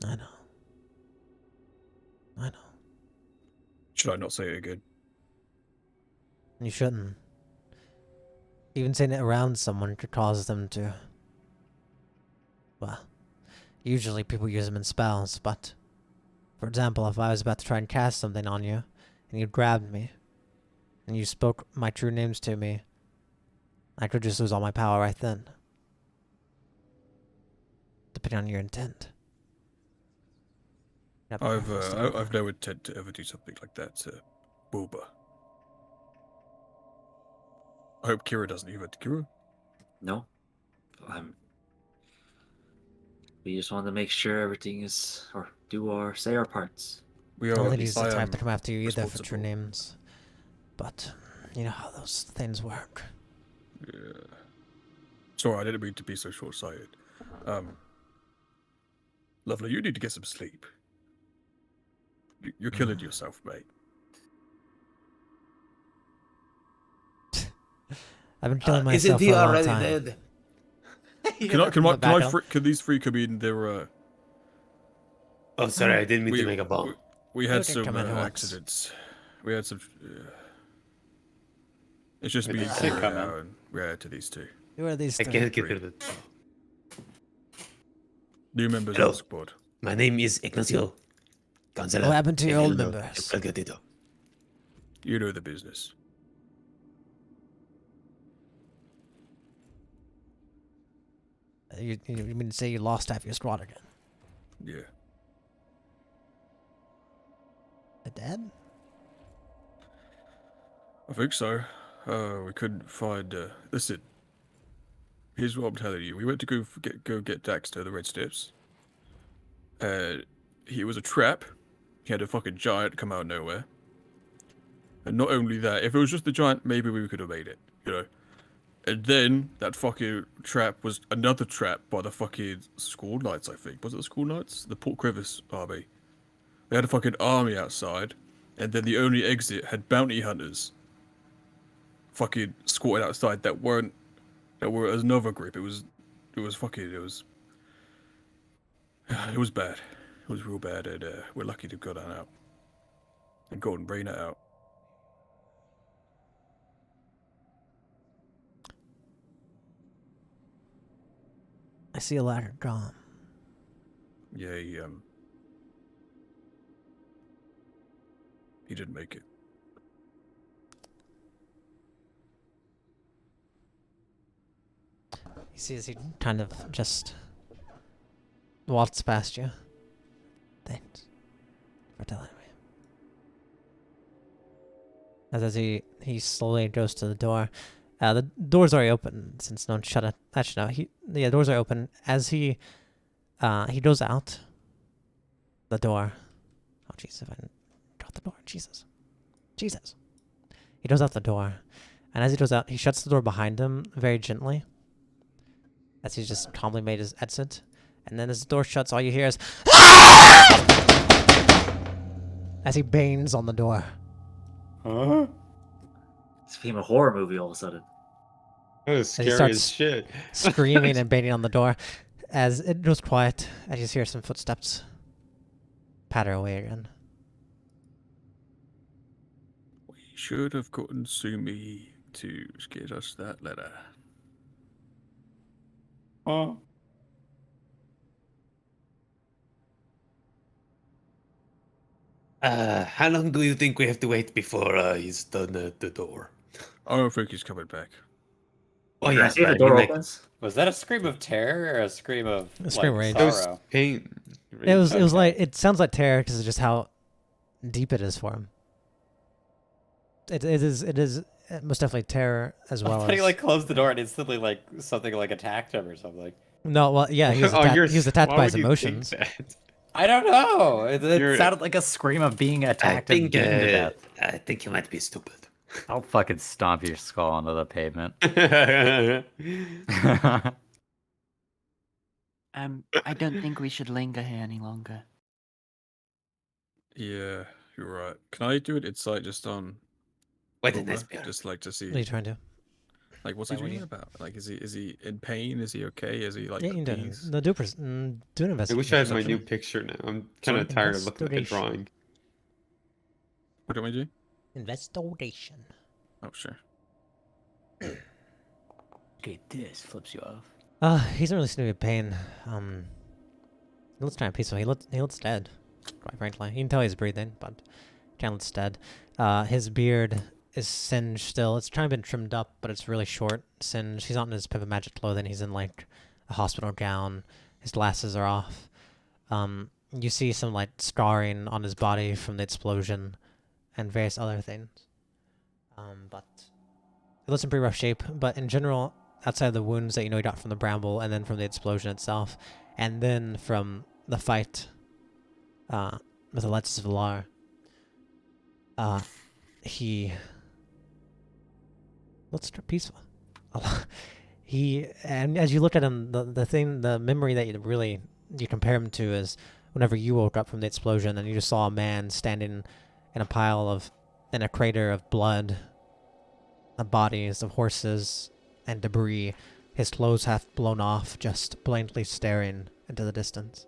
I know. Should I not say it again? You shouldn't. Even saying it around someone could cause them to... Well, usually people use them in spells, but... For example, if I was about to try and cast something on you, and you grabbed me, and you spoke my true names to me, I could just lose all my power right then. Depending on your intent. I've no intent to ever do something like that to Wilbur. I hope Kira doesn't either. Kira? No, we just want to make sure everything is, or say our parts. We I don't are. think he's the I type am to come after you either for true responsible. names. But, you know how those things work. Yeah. Sorry, I didn't mean to be so short-sighted. Lovely, you need to get some sleep. You're killing yourself, mate. I've been killing Isn't myself he for a long already time. dead? Can these three come in? Oh, sorry, I didn't mean to make a bomb. We had can some come in who wants. accidents. We had some. It's just Wait, me and I can't Kira come now, and we're out to these two. Who are these I three? can't get rid of it. New members Hello. of the squad. My name is Ignacio. Cancela. What happened to your old Hello, members? el gatito. You know the business. You mean to say you lost half your squad again? Yeah. They're dead? I think so. We couldn't find. Listen. Here's what I'm telling you. We went to go get Daxter, the Red Steps, It was a trap. He had a fucking giant come out of nowhere. And not only that, if it was just the giant, maybe we could have made it, you know. And then that fucking trap was another trap by the fucking school knights, I think. Was it the school knights? The Port Crevice army. They had a fucking army outside, and then the only exit had bounty hunters fucking squatted outside that were another group. It was it was bad. It was real bad, and we're lucky to got that out. And go and bring it out. I see a ladder drawn. Yeah, he didn't make it. You see as he kind of just waltzed past you. Thanks for telling me. As he slowly goes to the door. The door's already open since no one shut it. Actually, no. The doors are open. As he goes out the door. Oh, Jesus! If I didn't drop the door, Jesus. He goes out the door, and as he goes out, he shuts the door behind him very gently. As he's just calmly made his exit, and then as the door shuts, all you hear is as he bangs on the door. Huh? This became a horror movie all of a sudden. That was And he scary as starts shit. Screaming and banging on the door. As it goes quiet, and you just hear some footsteps patter away again. We should have gotten Sumi to get us that letter. Huh? How long do you think we have to wait before he's done at the door? I don't think he's coming back. Oh I yeah, see the right. door Like, opens. Was that a scream of terror or a scream of A scream of rage. it was sorrow? pain. It was Okay. like, it sounds like terror because of just how deep it is for him. It is most definitely terror as well I thought as he like closed the door and instantly like something like attacked him or something. no, well, yeah, he was Oh, attacked. you're He was attacked why by would his you think emotions. that? I don't know. It You're- sounded like a scream of being I attacked and think beaten to death. I think you might be stupid. I'll fucking stomp your skull onto the pavement. I don't think we should linger here any longer. Yeah, you're right. Can I do it insight just on What a Wilbur? nice bear. Just like to see What are you trying to do? like what's he Like, what do dreaming about? Like is he in pain? Is he okay? Is he like Yeah, at you do. peace? No, do an I investigation. wish I had my new Perception? picture now. I'm Sorry? kind of tired of looking at the Investigation. drawing. What do we do? Investigation. Oh sure. Okay, this flips you off. He doesn't really seem to be in pain. He looks kind of peaceful. He looks dead, quite frankly. You can tell he's breathing, but kind of looks dead. His beard is singed still. It's kind of been trimmed up, but it's really short, singed. He's not in his Pivot Magic clothing. He's in like a hospital gown. His glasses are off. You see some like scarring on his body from the explosion, and various other things. But it looks in pretty rough shape. But in general, outside of the wounds that you know he got from the bramble, and then from the explosion itself, and then from the fight with the Alexis Villar, he looks peaceful. And as you look at him, the memory that you compare him to is whenever you woke up from the explosion and you just saw a man standing in a crater of blood, bodies of horses and debris, his clothes half blown off, just blankly staring into the distance.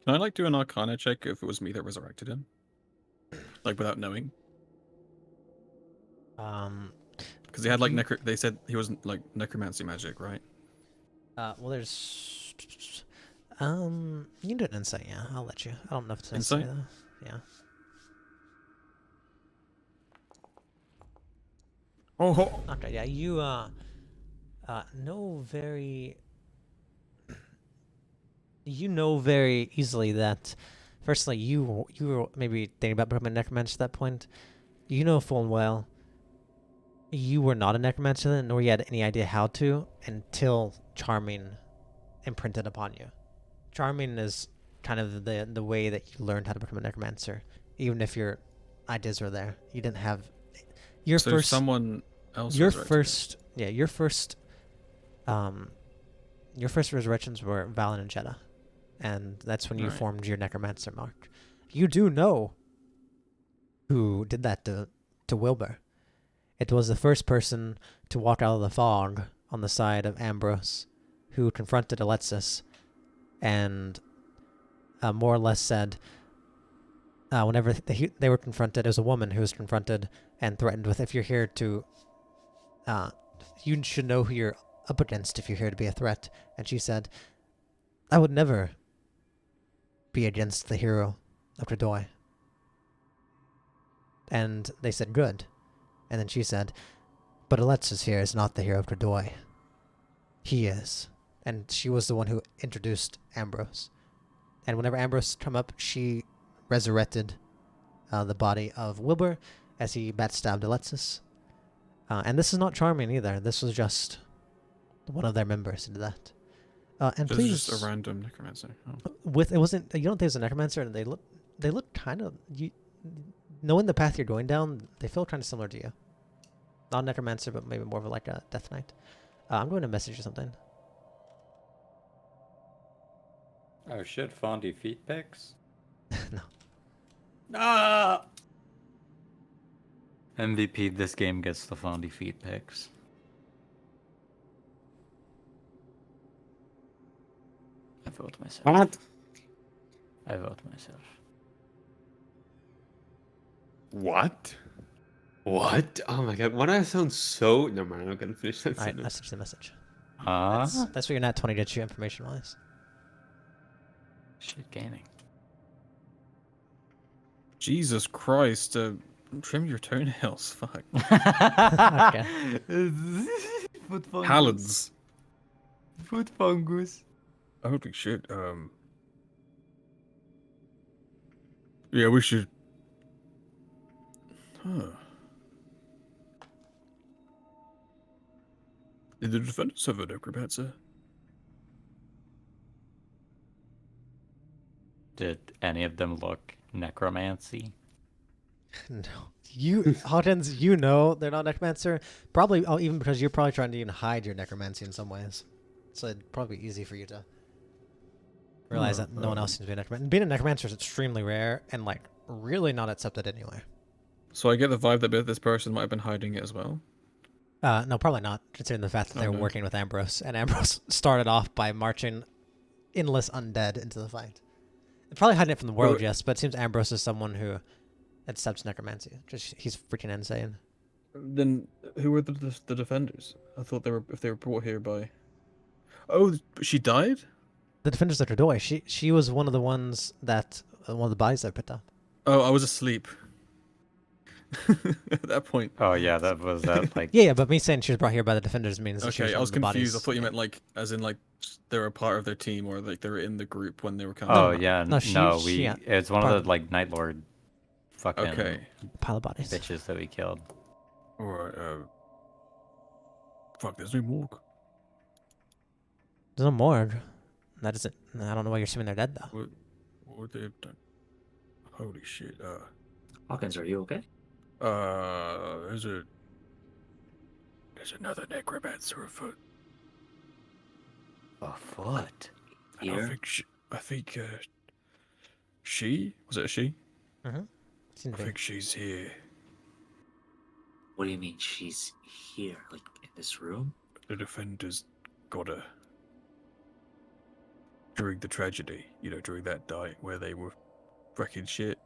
Can I like do an Arcana check if it was me that resurrected him? Like without knowing? Because he had like they said he wasn't like necromancy magic, right? Well, there's you can do an insight, yeah. I'll let you. I don't know if it's insight Insight? though. Yeah. Oh, Okay, yeah, you know very easily that firstly you were maybe thinking about becoming a necromancer at that point. You know full and well you were not a necromancer then, nor you had any idea how to until charming imprinted upon you. Charming is kind of the way that you learned how to become a necromancer, even if your ideas were there. You didn't have your So first someone else your resurrected it. first yeah your first resurrections were Valen and Jeddah, and that's when you Right. formed your necromancer mark. You do know who did that to Wilbur. It was the first person to walk out of the fog on the side of Ambrose, who confronted Alexis, and more or less said, whenever they were confronted, it was a woman who was confronted and threatened with, if you're here to, you should know who you're up against if you're here to be a threat. And she said, I would never be against the hero of Kradoy. And they said, good. And then she said, but Alexis here is not the hero of Kradoy. He is. And she was the one who introduced Ambrose. And whenever Ambrose come up, she resurrected the body of Wilbur as he bat-stabbed Alexis. And this is not charming either. This was just one of their members who did that. And So please, it's just a random necromancer. Oh. it wasn't. You don't think it was a necromancer, and they look kind of. Knowing the path you're going down, they feel kind of similar to you. Not a necromancer, but maybe more of like a death knight. I'm going to message you something. Oh shit, Fondy feet pics? No. Ah! MVP this game gets the Fondy feet pics. I vote myself. What? I vote myself. What? What? Oh my god, why do I sound so... Never mind, I'm not gonna finish that Alright, sentence. message the message. Huh? That's what your nat 20 gets you information-wise. Shit gaining. Jesus Christ! Trim your toenails. Fuck. Okay. Foot fungus. Hallands. Foot fungus. Holy shit. Yeah, we should. Huh. Did the defenders have a necromancer? Did any of them look necromancy? No. You, Hawkins, you know they're not necromancer. Probably, even because you're probably trying to even hide your necromancy in some ways. So it'd probably be easy for you to realize that no one else seems to be a necromancer. Being a necromancer is extremely rare and, like, really not accepted anywhere. So I get the vibe that this person might have been hiding it as well. No, probably not, considering the fact that they were no. working with Ambrose, and Ambrose started off by marching endless undead into the fight. They're probably hiding it from the world, Well, yes, but it seems Ambrose is someone who accepts necromancy. Just he's freaking insane. Then who were the defenders? I thought they were if they were brought here by. Oh, she died. The defenders of Kradoy, she was one of the ones that one of the bodies that I picked up. Oh, I was asleep. At that point. Oh yeah, that was that like. Yeah, but me saying she was brought here by the defenders means that she Okay, I one was of the confused. bodies. I thought you Yeah. meant like, as in like they were a part of their team, or like they were in the group when they were coming. Oh no, yeah, no, she- no, she- yeah, it's one part of of the like Night Lord fucking Okay. Pile of bodies. bitches that we killed. All right. Fuck. There's no morgue. There's no morgue. That isn't. I don't know why you're assuming they're dead though. What would they have done? Holy shit. Hawkins, are you okay? There's another necromancer afoot. A foot. And I Here? think she was it a she? Mm-hmm. I think she's here. What do you mean she's here? Like in this room? The defenders got her during the tragedy. You know, during that night where they were wrecking shit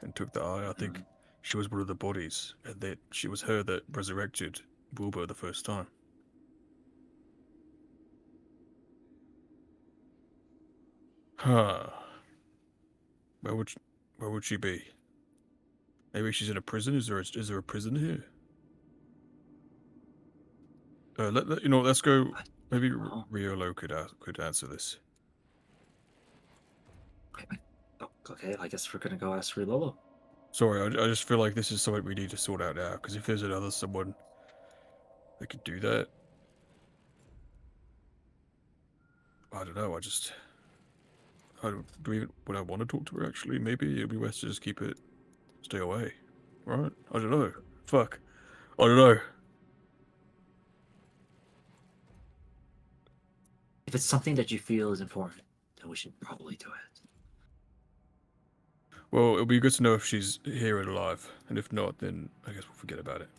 and took the eye. I think she was one of the bodies, and that she was her that resurrected Wilbur the first time. Huh. Where would she be? Maybe she's in a prison. Is there a prison here? You know, let's go. Maybe Riolo could answer this. Okay, I guess we're gonna go ask Rilolo. Sorry, I just feel like this is something we need to sort out now. Because if there's another someone that could do that, I don't know. would I want to talk to her? Actually, maybe it'd be best to just stay away. Right? I don't know. Fuck. I don't know. If it's something that you feel is important, then we should probably do it. Well, it'll be good to know if she's here and alive, and if not, then I guess we'll forget about it.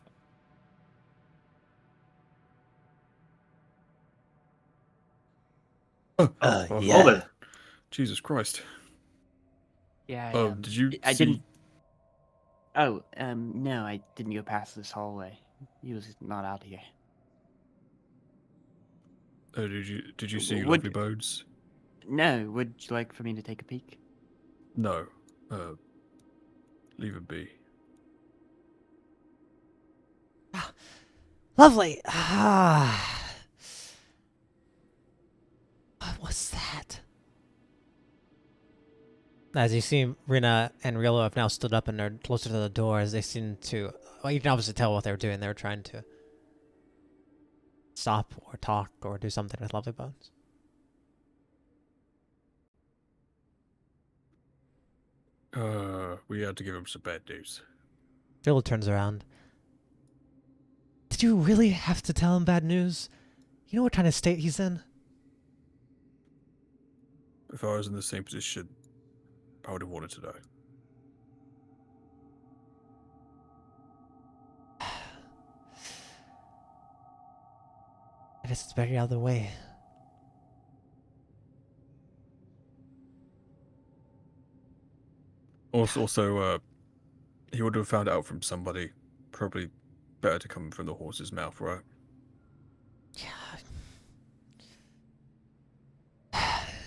Oh, Yeah. Hold it. Jesus Christ. Yeah. Did you I see? didn't. Oh, no, I didn't go past this hallway. He was not out here. Did you see Would Lovely Bones? No. Would you like for me to take a peek? No. Leave it be. Lovely. Ah. What was that? As you see, Rina and Riolo have now stood up and are closer to the door as they seem to... Well, you can obviously tell what they were doing. They were trying to stop or talk or do something with Lovely Bones. We had to give him some bad news. Riolo turns around. Did you really have to tell him bad news? You know what kind of state he's in? If I was in the same position, I would have wanted to know. I guess it's better out of the way. Also, he would have found out from somebody. Probably better to come from the horse's mouth, right? Yeah.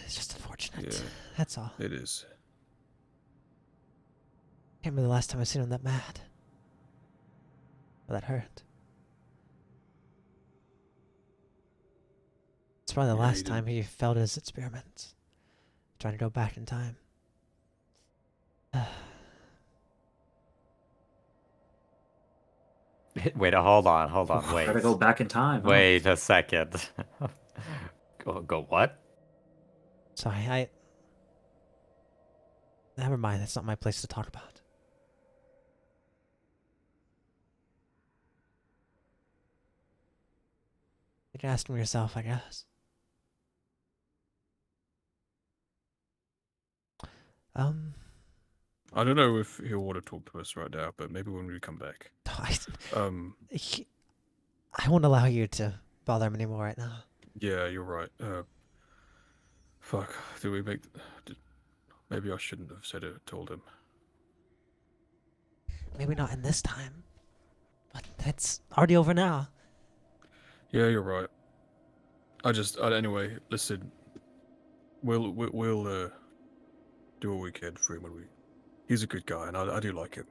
It's just unfortunate. Yeah. That's all. It is. Can't remember the last time I've seen him that mad. Or that hurt. It's probably the Yeah, last time he failed his experiments. Trying to go back in time. Wait, hold on, wait. Gotta go back in time. Huh? Wait a second. Go what? Sorry, Never mind, that's not my place to talk about. You can ask him yourself, I guess. I don't know if he'll want to talk to us right now, but maybe when we come back. I won't allow you to bother him anymore right now. Yeah, you're right. Fuck. Maybe I shouldn't have told him. Maybe not in this time. But that's already over now. Yeah, you're right. Anyway, listen. We'll do what we can for him he's a good guy, and I do like him.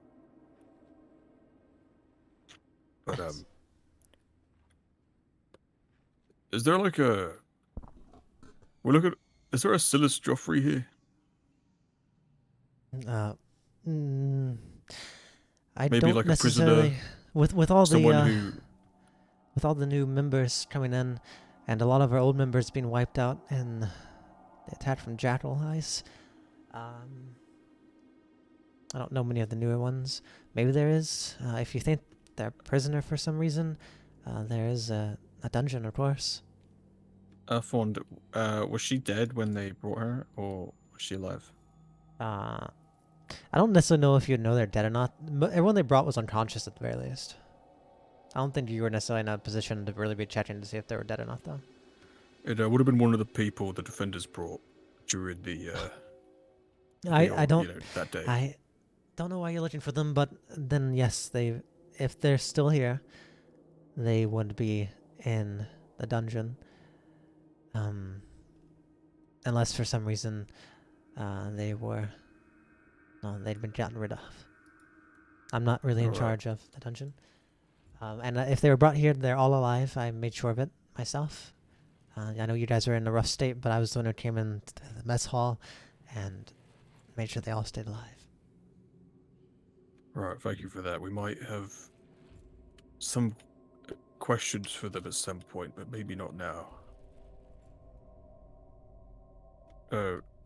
But is there like a? Is there a Silas Joffrey here? I Maybe don't like a necessarily prisoner. with all the Someone who. with all the new members coming in, and a lot of our old members being wiped out in the attack from Jackal Eyes. I don't know many of the newer ones. Maybe there is. If you think they're a prisoner for some reason, there is a dungeon, of course. Fond, was she dead when they brought her, or was she alive? I don't necessarily know if you know they're dead or not. But everyone they brought was unconscious at the very least. I don't think you were necessarily in a position to really be checking to see if they were dead or not, though. It would have been one of the people the defenders brought during the. I don't. You know, that day. I don't know why you're looking for them, but then yes, if they're still here, they would be in the dungeon. Unless for some reason, they'd been gotten rid of. I'm not really in charge of the dungeon. And if they were brought here, they're all alive. I made sure of it myself. I know you guys were in a rough state, but I was the one who came into the mess hall and made sure they all stayed alive. Right, thank you for that. We might have some questions for them at some point, but maybe not now.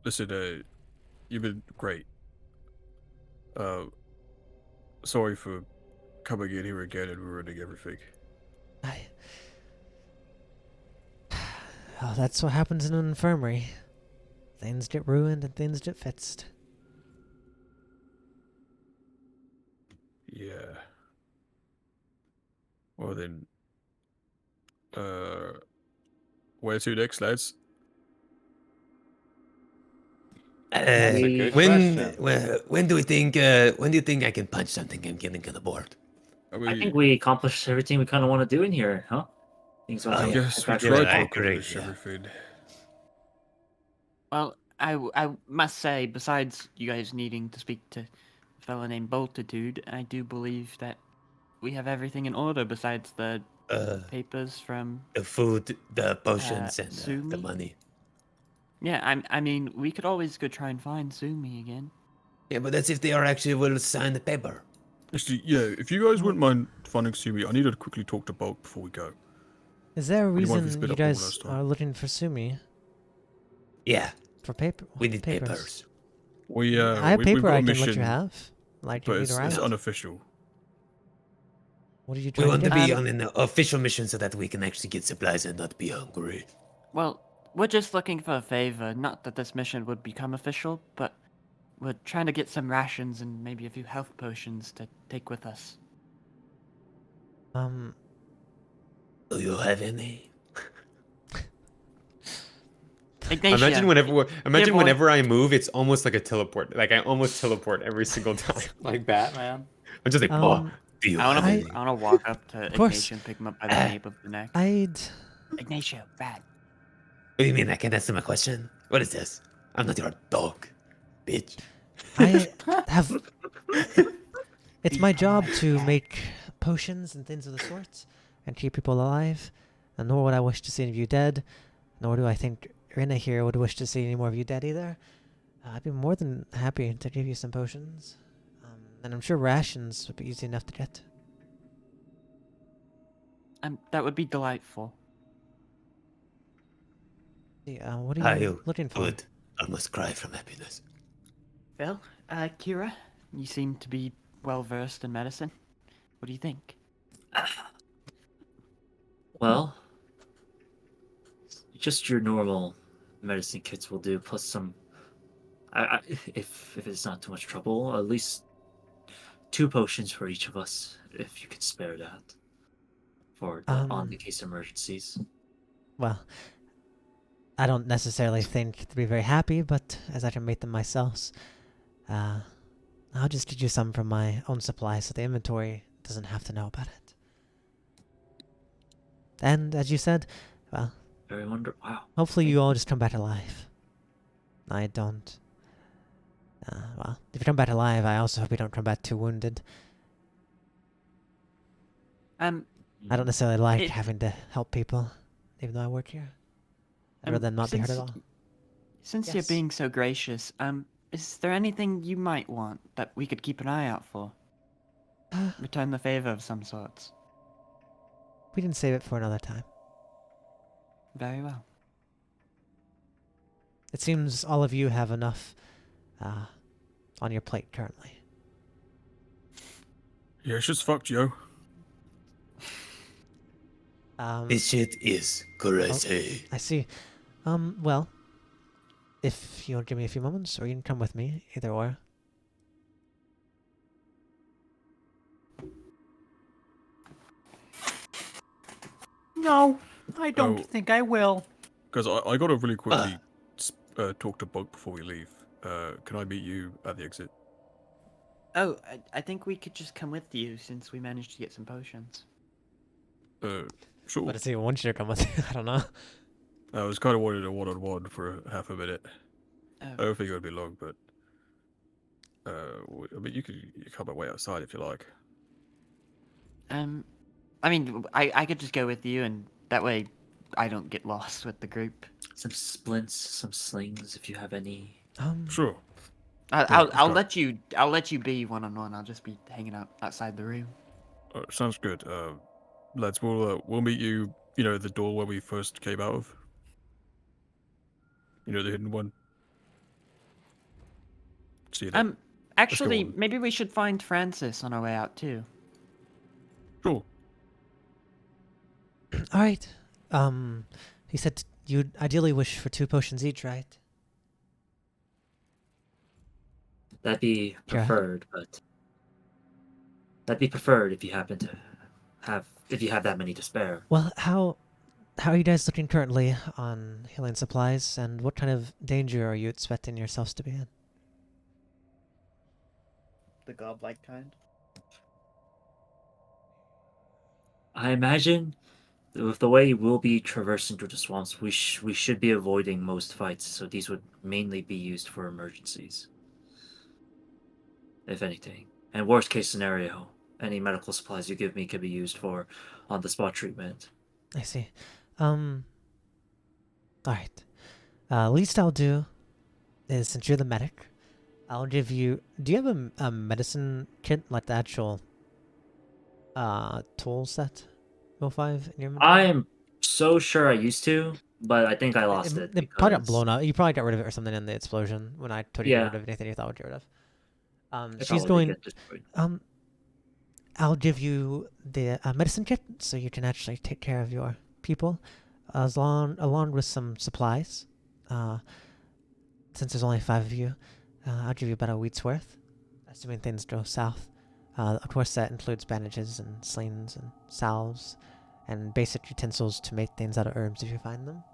listen, you've been great. Sorry for coming in here again and ruining everything. I... Oh, that's what happens in an infirmary. Things get ruined and things get fixed. Yeah. Well then, where to next, lads? That's a good when question. when do you think I can punch something? I'm getting kind of bored. I think we accomplished everything we kind of want to do in here, huh? Things went Oh, I yeah. guess we back Yeah, to tried I to agree, accomplish yeah. everything. Well, I must say, besides you guys needing to speak to a fellow named Boltitude, I do believe that we have everything in order besides the papers from The food, the potions, and the Sumi. money. Yeah, I mean, we could always go try and find Sumi again. Yeah, but that's if they are actually will sign the paper. Actually, yeah, if you guys wouldn't mind finding Sumi, I need to quickly talk to Bulk before we go. Is there a What do you want if we reason split you up all guys last time? are looking for Sumi? Yeah, For paper? we need papers? papers. We I have we've paper got a I can let you mission, have. Like, you but need to it's write. unofficial. What are you We trying want to to do? be on an official mission so that we can actually get supplies and not be hungry. Well, we're just looking for a favor. Not that this mission would become official, but we're trying to get some rations and maybe a few health potions to take with us. Do you have any? Ignatia, Imagine boy. whenever I move, it's almost like a teleport. Like I almost teleport every single time. Like Batman. I'm just like, oh, do you I have wanna, any? I wanna walk up to Of course. Ignatia and pick him up by the nape of the neck. I'd... Ignatia, bad. What do you mean I can't answer my question? What is this? I'm not your dog, bitch. I have... It's my job to make potions and things of the sort, and keep people alive, and nor would I wish to see any of you dead, nor do I think Rina here would wish to see any more of you dead either. I'd be more than happy to give you some potions, and I'm sure rations would be easy enough to get. That would be delightful. Yeah, what are I you looking for? would almost cry from happiness. Well, Kira, you seem to be well versed in medicine. What do you think? Well, just your normal medicine kits will do, plus some. If it's not too much trouble, at least 2 potions for each of us, if you could spare that. For on the case of emergencies. Well, I don't necessarily think to be very happy, but as I can make them myself, I'll just give you some from my own supply so the inventory doesn't have to know about it. And as you said, well, Very wow. hopefully you all just come back alive. I don't. Well, if you come back alive, I also hope you don't come back too wounded. I don't necessarily like having to help people, even though I work here. I'd rather not be hurt at all. Since Yes. you're being so gracious, is there anything you might want that we could keep an eye out for? Return the favor of some sorts. We can save it for another time. Very well. It seems all of you have enough on your plate currently. Yeah, it's just fucked, Joe. This shit is crazy. I see. Well, if you want to give me a few moments, or you can come with me, either or. No, I don't Oh. think I will. Because I got to really quickly talk to Bulk before we leave. Can I meet you at the exit? Oh, I think we could just come with you since we managed to get some potions. Sure. But it's even want you to come with you. I don't know. I was kind of wanted a one-on-one for half a minute. Oh. I don't think it would be long, but I mean, you come and wait outside if you like. I mean, I could just go with you, and that way I don't get lost with the group. Some splints, some slings, if you have any. Sure. I'll let you be one-on-one. I'll just be hanging out outside the room. Sounds good. Lads, we'll meet you. You know, the door where we first came out of. You know, the hidden one. See you there. Actually, on. maybe we should find Francis on our way out too. Sure. All right. He said you'd ideally wish for 2 potions each, right? That'd be Kira. preferred, but that'd be preferred if you happen to have that many to spare. Well, how are you guys looking currently on healing supplies, and what kind of danger are you expecting yourselves to be in? The godlike kind. I imagine with the way we'll be traversing through the swamps, we should be avoiding most fights, so these would mainly be used for emergencies, if anything. And worst case scenario, any medical supplies you give me could be used for on-the-spot treatment. I see. All right. Least I'll do is, since you're the medic, I'll give you. Do you have a medicine kit, like the actual tool set, 05 in your inventory? I am so sure I used to, but I think I lost it. It probably got because- blown up. You probably got rid of it or something in the explosion when I told you to get Yeah. rid of anything you thought would get rid of. it She's probably going. did get destroyed. I'll give you the medicine kit so you can actually take care of your people, along with some supplies. Since there's only 5 of you, I'll give you about a week's worth, assuming things go south. Of course, that includes bandages and slings and salves, and basic utensils to make things out of herbs if you find them.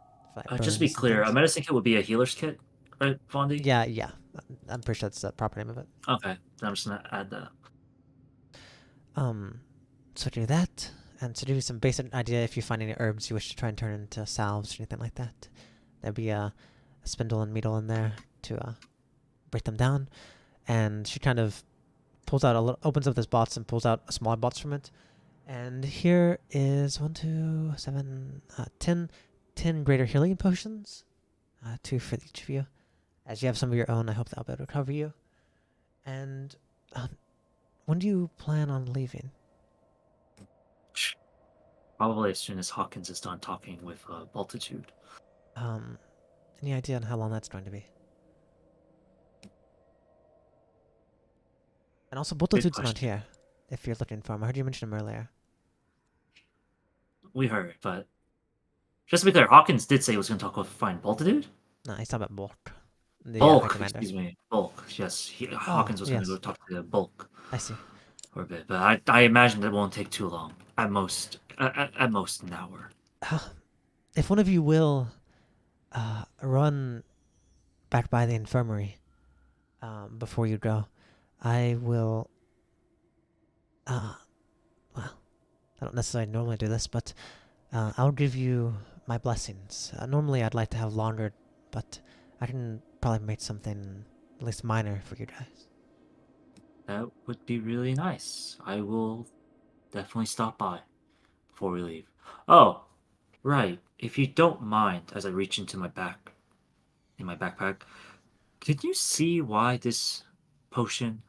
for, like, Just to be burns and clear, a things. medicine kit would be a healer's kit, right, Fondi? Yeah. I'm pretty sure that's the proper name of it. Okay, I'm just gonna add that. So do that, and to do some basic idea if you find any herbs you wish to try and turn into salves or anything like that. There'd be a spindle and needle in there to break them down. And she kind of pulls out opens up this box and pulls out a smaller box from it. And here is 1, 2, 7, 10 greater healing potions, 2 for each of you. As you have some of your own, I hope that'll be able to cover you. And when do you plan on leaving? Probably as soon as Hawkins is done talking with Multitude. Any idea on how long that's going to be? And also, Multitude's not question. here. If you're looking for him, I heard you mention him earlier. We heard, but just to be clear, Hawkins did say he was going to talk with Fine Multitude. No, he's talking about Bulk. The Bulk, High Commander. excuse me. Bulk, yes. Hawkins was going to yes. go talk to Bulk I see. for a bit, but I imagine it won't take too long. At most an hour. If one of you will run back by the infirmary before you go, I will. Well, I don't necessarily normally do this, but I'll give you my blessings. Normally, I'd like to have longer, but I can probably make something at least minor for you guys. That would be really nice. I will definitely stop by before we leave. Oh, right. If you don't mind, as I reach into my backpack, can you see why this potion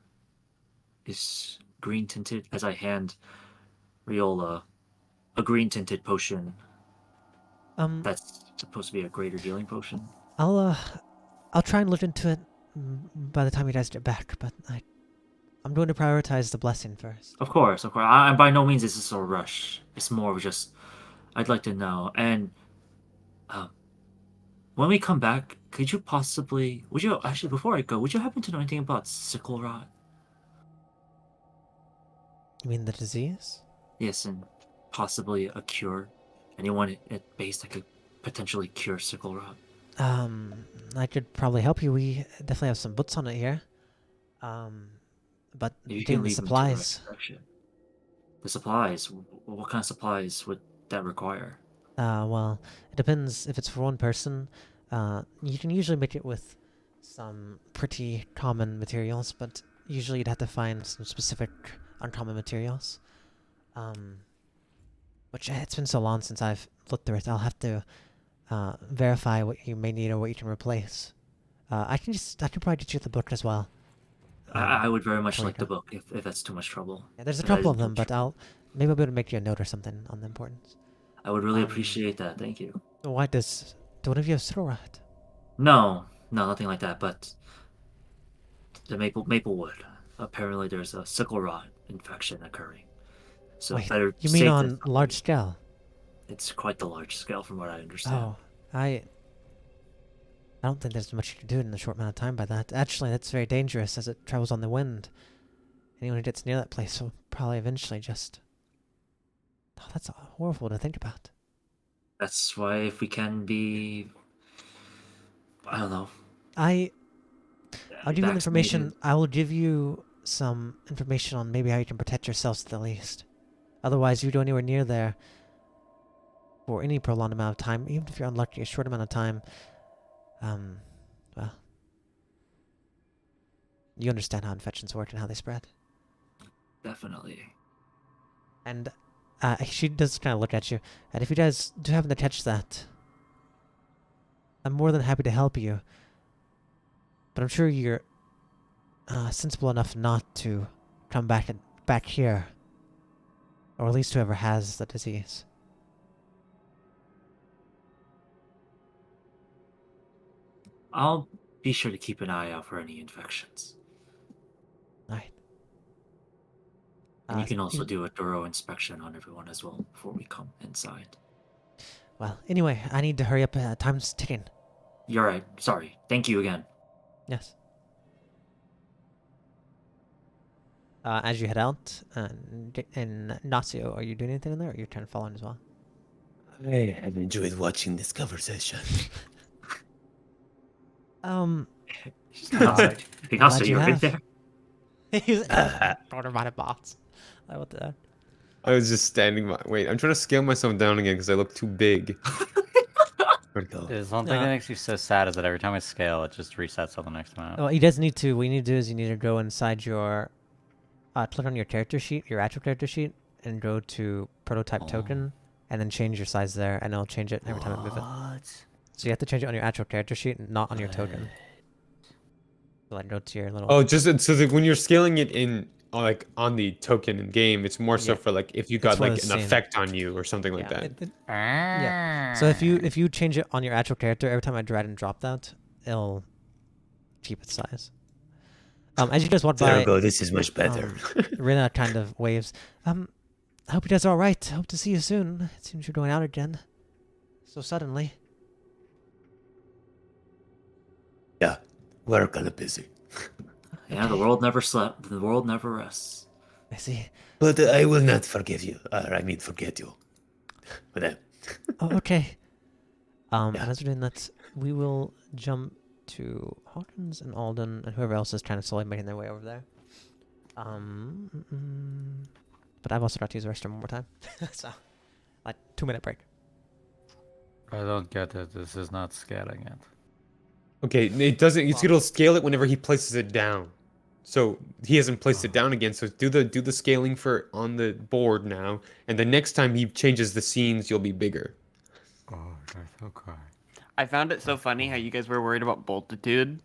is green tinted? As I hand Riola a green tinted potion that's supposed to be a greater healing potion. I'll try and look into it by the time you guys get back, but I'm going to prioritize the blessing first. Of course. I by no means is this a rush. It's more of just I'd like to know. And when we come back, could you possibly before I go, would you happen to know anything about sickle rot? You mean the disease? Yes, and possibly a cure. Anyone at base that could potentially cure sickle rot. I could probably help you. We definitely have some books on it here. But If you getting can the lead them to the right supplies. direction. The supplies. What kind of supplies would that require? Well, it depends. If it's for one person, you can usually make it with some pretty common materials, but usually you'd have to find some specific uncommon materials. Which it's been so long since I've looked through it. I'll have to verify what you may need or what you can replace. I can probably get you the book as well. I would very much before you like the go. book if that's too much trouble. Yeah, there's a If that couple isn't of them, too much but maybe I'll be able to make you a note or something on the importance. I would really appreciate that. Thank you. Why do one of you have sickle rot? No, nothing like that. But the Maplewood. Apparently, there's a sickle rot infection occurring. So Wait, better you mean safe on than large sorry. scale? It's quite the large scale, from what I understand. Oh, I don't think there's much you can do in a short amount of time by that. Actually, that's very dangerous as it travels on the wind. Anyone who gets near that place will probably eventually just... Oh, that's horrible to think about. That's why if we can be, I don't know. I'll give you information. vaccinated. I will give you some information on maybe how you can protect yourselves at the least. Otherwise, if you go anywhere near there for any prolonged amount of time, even if you're unlucky, a short amount of time, well, you understand how infections work and how they spread. Definitely. And she does kind of look at you. And if you guys do happen to catch that, I'm more than happy to help you. But I'm sure you're sensible enough not to come back here, or at least whoever has the disease. I'll be sure to keep an eye out for any infections. Right. And you can also do a thorough inspection on everyone as well before we come inside. Well, anyway, I need to hurry up. Time's ticking. You're right. Sorry. Thank you again. Yes. As you head out, and Nacio, are you doing anything in there, or you're trying to follow in as well? I have enjoyed watching this conversation. Ignacio, glad you you're right have. there. He's order by bots. What the? I was just standing by. Wait, I'm trying to scale myself down again because I look too big. Where'd it go? There's one thing that makes me so sad is that every time I scale, it just resets on the next amount. Well, you guys need to. What you need to do is you need to go inside your, click on your character sheet, your actual character sheet, and go to prototype token, and then change your size there, and it'll change it every time I move it. What? So you have to change it on your actual character sheet, not on your token. So like go to your little. Oh, just so that when you're scaling it in, like on the token in game, it's more so Yeah. for like if you It's got for like the an scene. effect on you or something like Yeah, that. yeah. So if you change it on your actual character, every time I drag and drop that, it'll keep its size. As you guys walk There by, we go. This is much better. Rina kind of waves. I hope you guys are all right. Hope to see you soon. It seems you're going out again, so suddenly. Yeah, we're kind of busy. Yeah, the world never slept. The world never rests. I see. But I will not forgive you. I mean, forget you. But Oh, okay. Yeah. And as we're doing that, we will jump to Hawkins and Alden and whoever else is trying to slowly making their way over there. But I've also got to use the restroom one more time. So, like, 2-minute break. I don't get it. This is not scaling it. okay, it doesn't. It's gonna scale it whenever he places it down. So he hasn't placed it down again. So do the scaling for on the board now, and the next time he changes the scenes, you'll be bigger. Oh, that's okay. I found it so funny how you guys were worried about Boltitude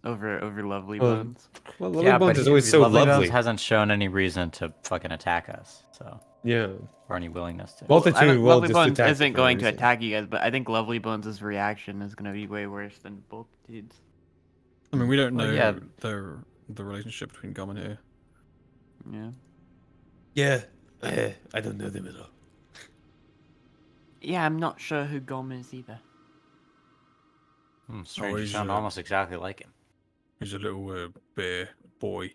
over Lovely Bones. Well, Lovely Bones is always so Lovely lovely. Bones hasn't shown any reason to fucking attack us, so Yeah. or any willingness to. Multitude I don't- will Lovely just Bones attack isn't for going to reason. attack you guys, but I think Lovely Bones' reaction is going to be way worse than Boltitude's. I mean, we don't know Well, yeah. the relationship between Gum and here. Yeah. Yeah, I don't know them at all. Yeah, I'm not sure who Gom is either. Strange, you he's, sound almost exactly like him. He's a little bear boy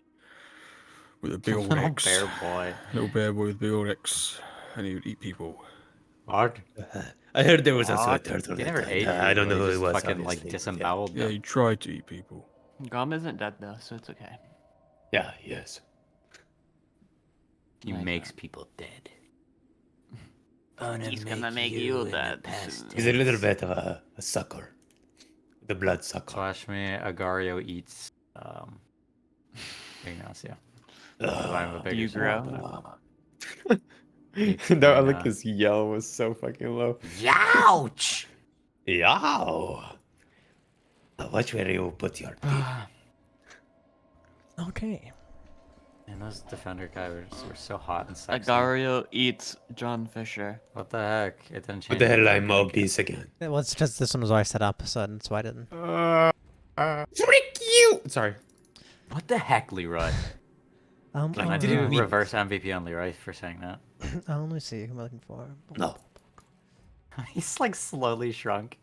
with a big old Little X. bear boy. Little bear boy with big old X, and he would eat people. What? I heard there was also a What? turtle. He that never died. ate I don't know people, who he it just was. fucking like obviously, but disemboweled Yeah, them. he tried to eat people. Gom isn't dead though, so it's okay. Yeah, yes. He I makes people dead. He's gonna make you dead. He's a little bit of a sucker. The blood sucker. Slash me, Agario eats Ignacio. I have a bigger you smile, grow? but Eats No, I my, like his yell was so fucking low. Youch! Yow! Watch where you put your teeth. Okay. And those defender guys were so hot and sexy. Agario eats John Fisher. What the heck? It didn't change. What the hell? anything. I'm obese again. Well, it's just this one was already set up, so that's why I didn't. Freak you! Sorry. What the heck, Leroy? Can I alright. do reverse MVP on Leroy for saying that? Let me see who I'm looking for. No. He's like slowly shrunk.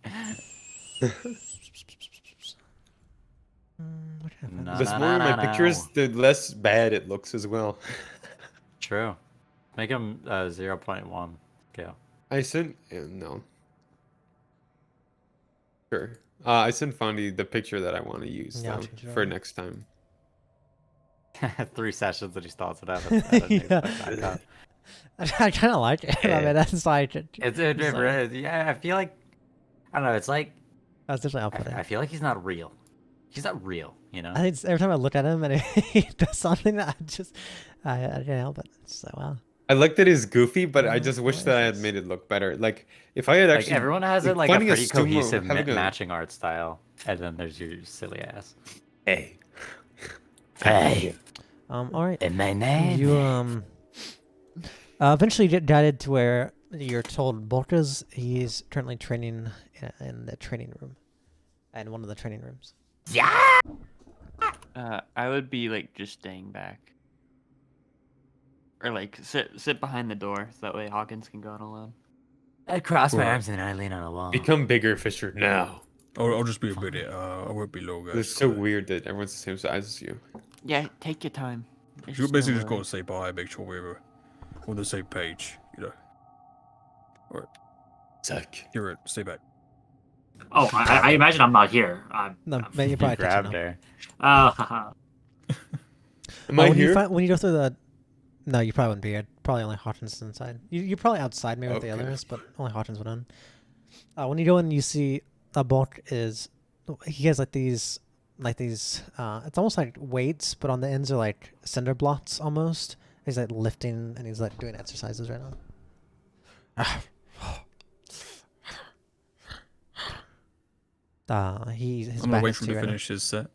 What happened? No, The no, smaller no, my no, pictures, no. the less bad it looks as well. True. Make him 0.1 scale. I sent no. Sure. I sent Fondy the picture that I want to use Yeah, I'll though change it for over. next time. 3 sessions that he starts it out at Yeah. I kind of like it. I mean, that's like yeah, I feel like I don't know. It's like that's definitely outputting. I feel like he's not real. He's not real, you know. I think every time I look at him and he does something, I can't help it. It's just like, wow. I like that it's goofy, but I just wish What that I is had this? made it look better. Like if I had Like actually everyone has a finding pretty sumo, cohesive having a matching art style, and then there's your silly ass. hey. Hey, All right. and my name. You eventually get guided to where you're told Bolka's he's currently training in the training room, in one of the training rooms. I would be like just staying back, or like sit behind the door so that way Hawkins can go on alone. I cross my Right. arms and I lean on a wall. Become bigger, Fisher, now. I'll just be a bit. I won't be long. It's so weird that everyone's the same size as you. Yeah, take your time. It's You no basically just got to worries. say bye, make sure we're on the same page, you know. Alright, Suck. Kira, stay back. Oh, I imagine I'm not here. No, man, you probably Grabbed touched her. Haha. Am I here? When you go through the, no, you probably wouldn't be here. Probably only Hawkins is inside. You're probably outside maybe with the Okay. others, but only Hawkins went in. When you go in, you see a bulk is he has like these it's almost like weights, but on the ends are like cinder blocks almost. He's like lifting and he's like doing exercises right now. His I'm gonna back wait is for to him you to right now. finish his set.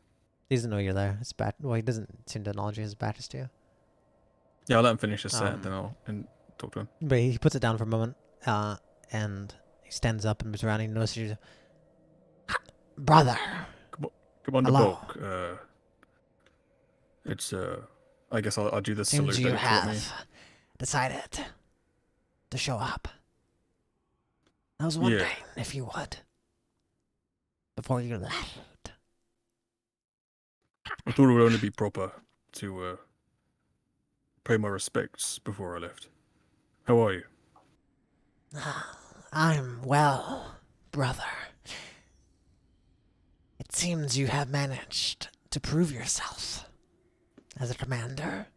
He doesn't know you're there. His back. Well, he doesn't seem to acknowledge you. His back is to you. Yeah, I'll let him finish his set, Um, then I'll talk to him. But he puts it down for a moment, and he stands up and moves around. And he notices you. Brother. Come on, the Hello. bulk. It's I guess I'll do the Seems salute you that he taught me. have decided to show up. I was wondering if you would. Before you left. I thought it would only be proper to pay my respects before I left. How are you? I'm well, brother. It seems you have managed to prove yourself as a commander.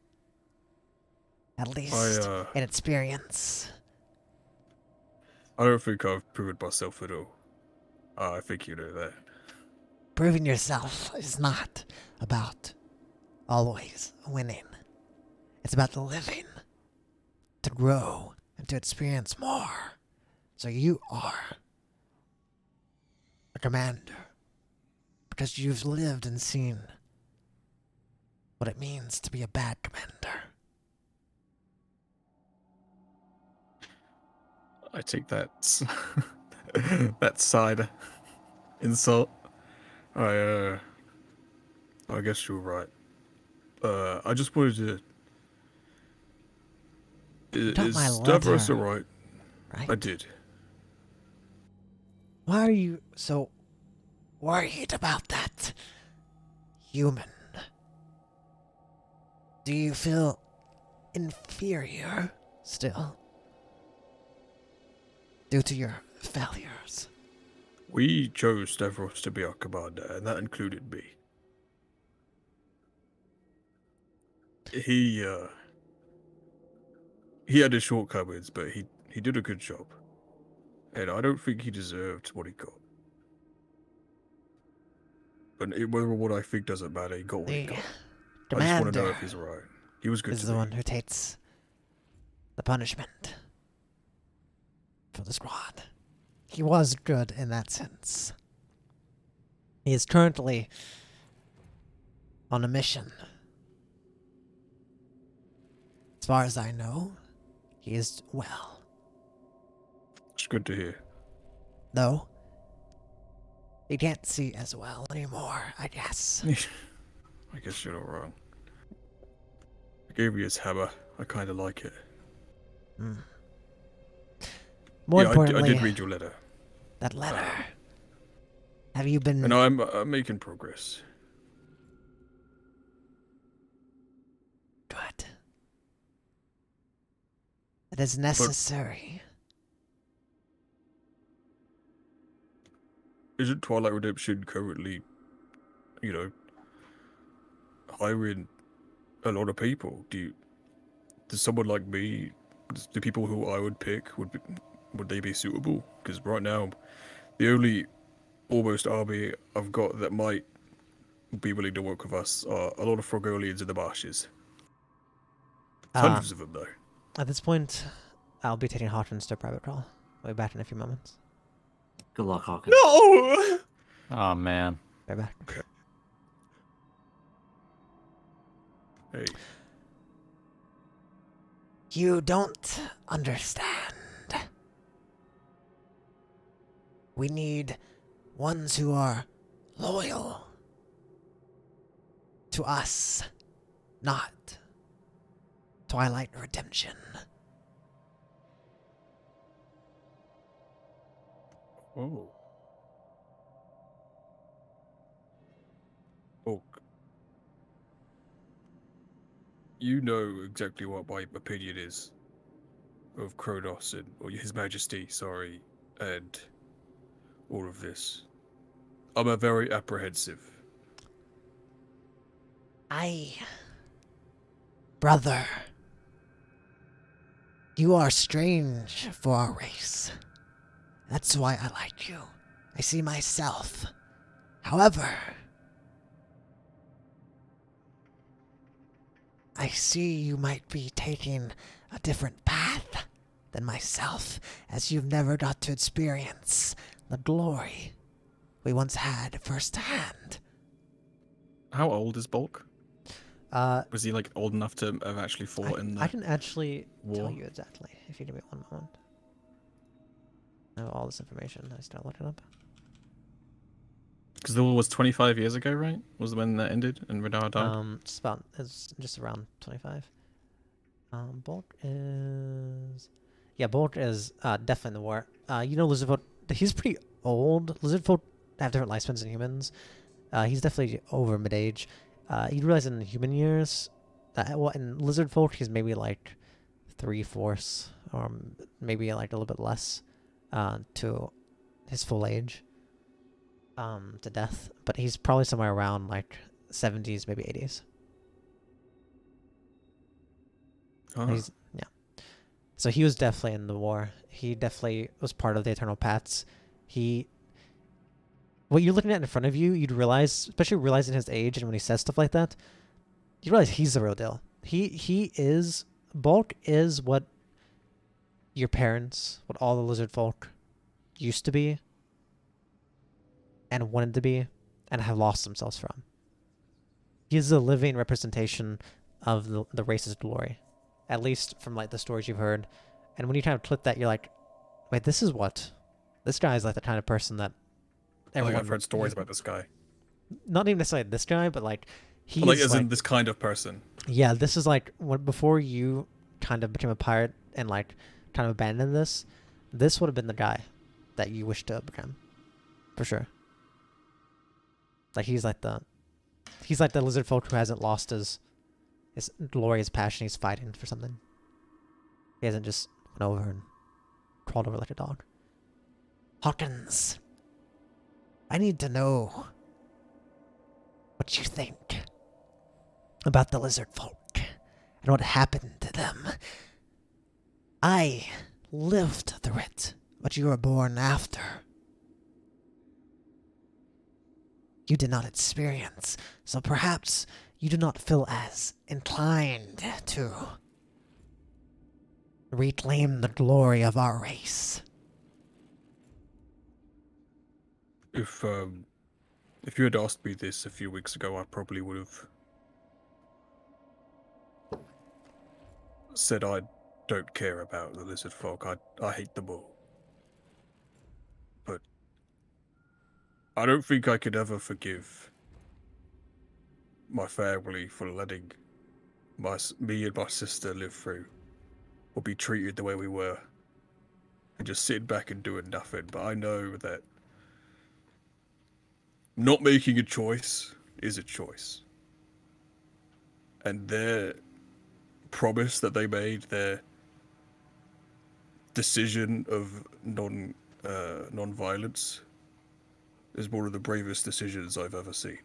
At least in experience. I don't think I've proven myself at all. I think you know that. Proving yourself is not about always winning. It's about the living, to grow, and to experience more. So you are a commander because you've lived and seen what it means to be a bad commander. I take that that side insult. I guess you're right. I just wanted to. got my Is Davros letter, alright? Right? I did. Why are you so worried about that human? Do you feel inferior still? Due to your failures? We chose Davros to be our commander, and that included me. He had his shortcomings, but he did a good job. And I don't think he deserved what he got. But whether what I think doesn't matter, he got what he The got. I just want to know commander if he's right. He was good is to the me. one who takes the punishment for the squad. He was good in that sense. He is currently on a mission. As far as I know, he is well. It's good to hear. Though, You can't see as well anymore, I guess. I guess you're not wrong. I gave you his hammer. I kind of like it. More Yeah, I importantly, did read your letter. that letter. Have you been... And I'm making progress. Good. It is necessary. Isn't Twilight Redemption currently, hiring a lot of people? Does someone like me, the people who I would pick, would they be suitable? Because right now, the only almost army I've got that might be willing to work with us are a lot of Frogolians in the marshes. Hundreds of them, though. At this point, I'll be taking Hawkins to private call. I'll be back in a few moments. Good luck, Hawkins. No! Oh man. Right back. Okay. Hey. You don't understand. We need ones who are loyal to us, not Twilight Redemption. Oh. Oak. You know exactly what my opinion is of Kronos or His Majesty, sorry, and all of this. I'm a very apprehensive. Brother, you are strange for our race. That's why I like you. I see myself. However, I see you might be taking a different path than myself, as you've never got to experience the glory we once had firsthand. How old is Bulk? Uh, Was he old enough to have actually fought in the I can actually tell war? you exactly, if you give me one moment. I have all this information. I still look it up. Because the war was 25 years ago, right? Was when that ended and Rihdar died? It's just around 25. Bolt is... Yeah, Bolt is definitely in the war. Lizard folk, he's pretty old. Lizard folk have different lifespans than humans. He's definitely over mid-age. You realize in human years, in lizard folk, he's maybe 3/4, or maybe a little bit less, to his full age, to death. But he's probably somewhere around 70s, maybe 80s. Huh. So he was definitely in the war. He definitely was part of the Eternal Paths. What you're looking at in front of you, you'd realize, especially realizing his age and when he says stuff like that, you realize he's the real deal. Bulk is what your parents, what all the lizard folk used to be and wanted to be and have lost themselves from. He is a living representation of the race's glory, at least from the stories you've heard. And when you kind of clip that, you're like, wait, this guy is the kind of person that everyone... I've heard stories about this guy. Not even necessarily this guy, but he As is in this kind of person. Yeah, this is before you kind of became a pirate and kind of abandoned this would have been the guy that you wish to become, for sure. He's the lizard folk who hasn't lost his glory, his passion. He's fighting for something. He hasn't just went over and crawled over like a dog. Hawkins, I need to know what you think about the lizard folk and what happened to them. I lived through it, but you were born after. You did not experience, so perhaps you do not feel as inclined to reclaim the glory of our race. If you had asked me this a few weeks ago, I probably would have said I don't care about the lizard folk. I hate them all. But I don't think I could ever forgive my family for letting me and my sister live through or be treated the way we were and just sitting back and doing nothing. But I know that not making a choice is a choice. And their promise that they made, their decision of non-violence, is one of the bravest decisions I've ever seen.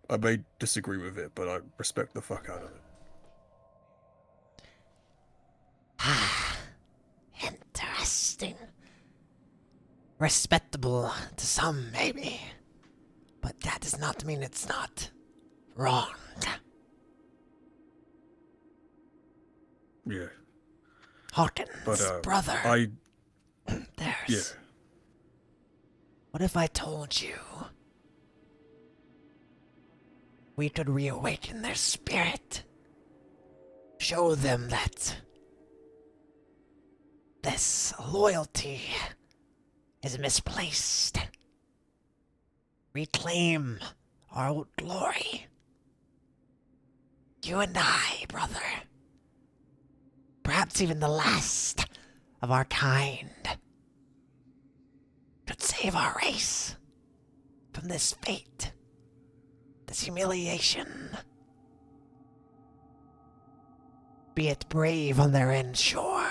I may disagree with it, but I respect the fuck out of it. Interesting. Respectable to some, maybe. But that does not mean it's not wrong. Yeah. Hawkins, But brother. yeah. What if I told you we could reawaken their spirit? Show them that this loyalty is misplaced. Reclaim our old glory. You and I, brother. Perhaps even the last of our kind. Could save our race from this fate, this humiliation. Be it brave on their end, sure.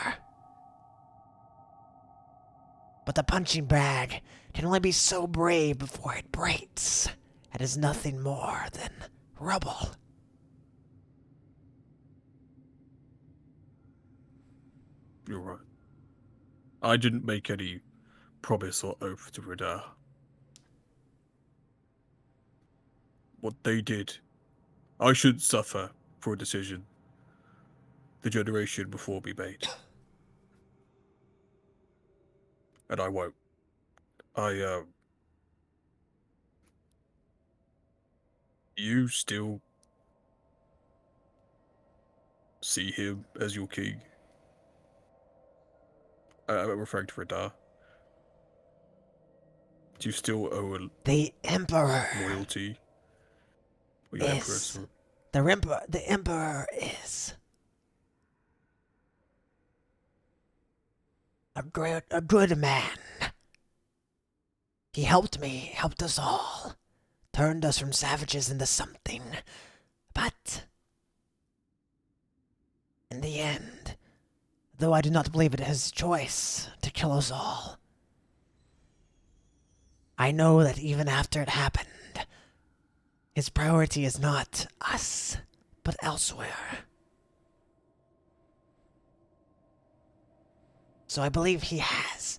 But the punching bag can only be so brave before it breaks. It is nothing more than rubble. You're right. I didn't make any promise or oath to Rihdar. What they did, I should suffer for a decision the generation before me made. And I won't. You still see him as your king? I'm referring to Rihdar. Do you still owe The Emperor loyalty? Or your Empress? is... Or... The Emperor is... a good man. He helped me, helped us all. Turned us from savages into something. But... in the end, though I do not believe it his choice to kill us all, I know that even after it happened, his priority is not us, but elsewhere. So I believe he has.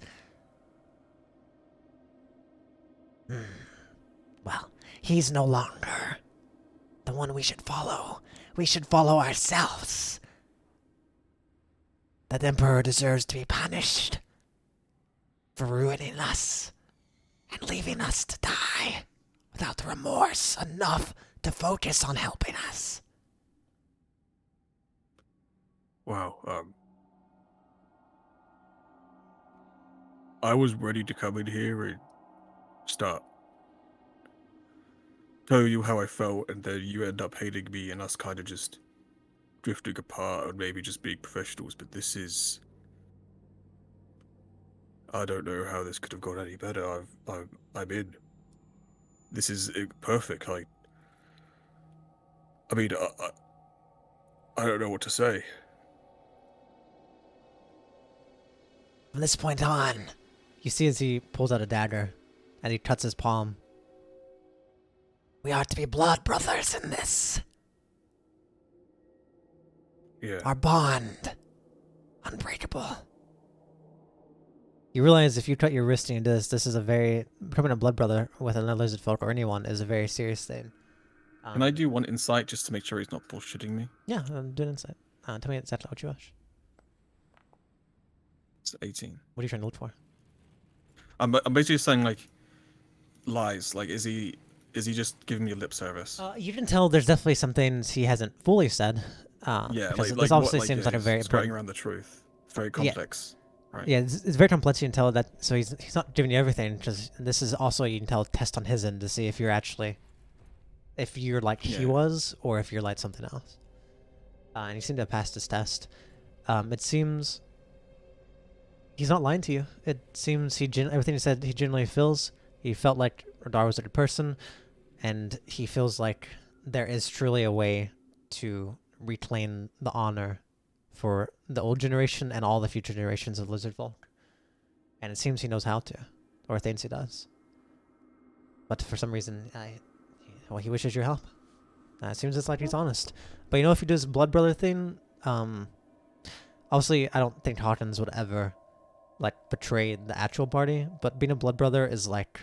Well, he's no longer the one we should follow. We should follow ourselves. That Emperor deserves to be punished for ruining us and leaving us to die without remorse enough to focus on helping us. Wow, I was ready to come in here and start tell you how I felt, and then you end up hating me and us kind of just drifting apart and maybe just being professionals, but this is... I don't know how this could have gone any better. I'm in. This is perfect. I mean, I don't know what to say. From this point on, you see as he pulls out a dagger and he cuts his palm. We are to be blood brothers in this. Yeah. Our bond, unbreakable. You realize if you cut your wrist into this is a very... becoming a blood brother with another lizard folk or anyone is a very serious thing. Can I do one insight just to make sure he's not bullshitting me? Yeah, I'm doing insight. Tell me exactly what you wish. It's 18. What are you trying to look for? I'm basically saying, like, lies. Like, is he just giving me a lip service? You can tell there's definitely some things he hasn't fully said. Yeah, because like this obviously seems like a he's very skirting important... around the truth. It's very complex. Right. Yeah, it's very complex. You can tell that. So he's not giving you everything. Just this is also, you can tell, a test on his end to see if you're actually, if you're like he Yeah. was, or if you're like something else. And you seem to have passed his test. It seems he's not lying to you. It seems everything he said he genuinely feels. He felt like Rihdar was a good person, and he feels like there is truly a way to reclaim the honor for the old generation and all the future generations of Lizard Folk. And it seems he knows how to, or thinks he does. But for some reason, he wishes your help. It seems it's like he's honest. But you know, if you do this blood brother thing, obviously I don't think Hawkins would ever like betray the actual party, but being a blood brother is like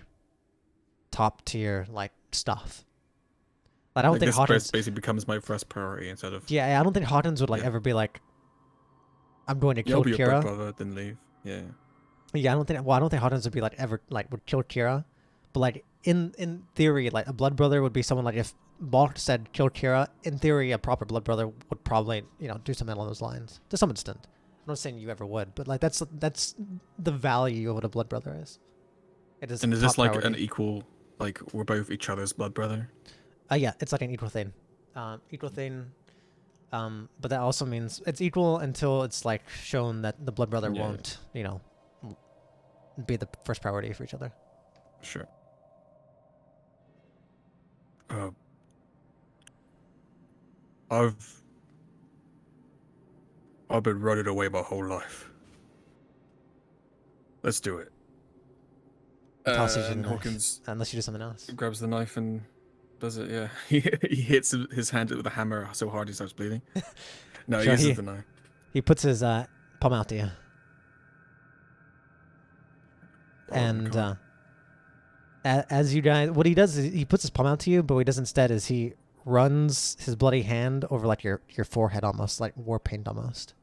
top tier like stuff. Like, I don't Like, think this Hawkins basically becomes my first priority instead of. I don't think Hawkins would like Yeah. ever be like, I'm going to Yeah, I'll kill be your blood Kira. brother, then leave. Yeah. Yeah, I don't think Hawkins would be like ever like would kill Kira. But like in theory, like a blood brother would be someone like, if Balk said kill Kira, in theory a proper blood brother would probably, you know, do something along those lines. To some extent. I'm not saying you ever would, but like that's the value of what a blood brother is. It is. And is top this like priority. an equal, like we're both each other's blood brother? Yeah, it's like an equal thing. Equal thing. But that also means it's equal until it's like shown that the blood brother Yeah. won't, you know, be the first priority for each other. Sure. I've been running away my whole life. Let's do it. Tosses you the And knife, Hawkins unless you do something else. grabs the knife and does it. Yeah, he hits his hand with a hammer so hard he starts bleeding. No, he Sure, uses the knife. He puts his palm out to you, Oh my and God. as you guys, what he does is he puts his palm out to you, but what he does instead is he runs his bloody hand over like your forehead, almost like war paint almost,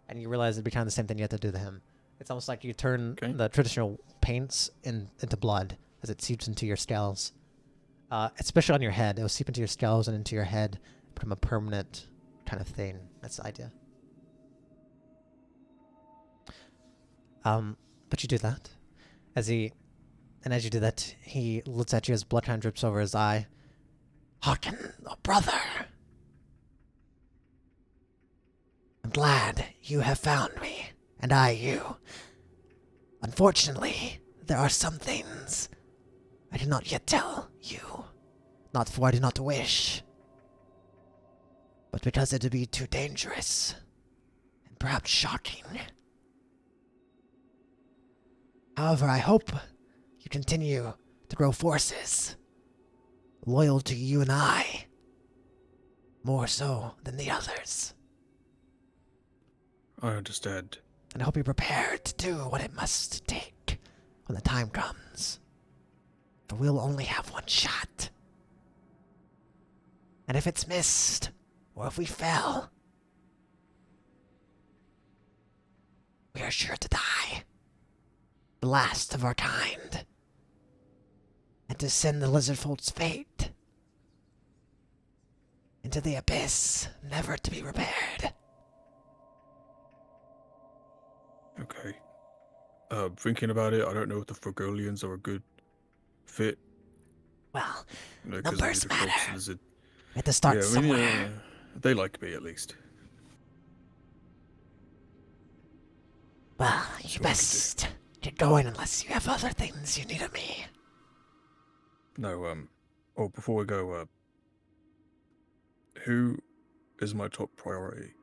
and you realize it'd be kind of the same thing you have to do to him. It's almost like you turn Okay. the traditional paints into blood as it seeps into your scales. Especially on your head, it will seep into your scales and into your head, become a permanent kind of thing. That's the idea. But you do that, as you do that, he looks at you as blood kind of drips over his eye. Hawken, oh brother, I'm glad you have found me, and I you. Unfortunately, there are some things I did not yet tell you. Not for I do not wish, but because it would be too dangerous, and perhaps shocking. However, I hope you continue to grow forces, loyal to you and I, more so than the others. I understand. And I hope you're prepared to do what it must take when the time comes. For we'll only have one shot. And if it's missed, or if we fail, we are sure to die. The last of our kind. And to send the lizard folk's fate into the abyss, never to be repaired. Okay. Thinking about it, I don't know if the Frogolians are a good fit. Well, You know, 'cause of numbers the cloaks matter. lizard. We have to start Yeah, I mean, somewhere. they like me at least. Well, That's you what I could best get going unless you have other things you need of me. No, oh, before we go, who is my top priority?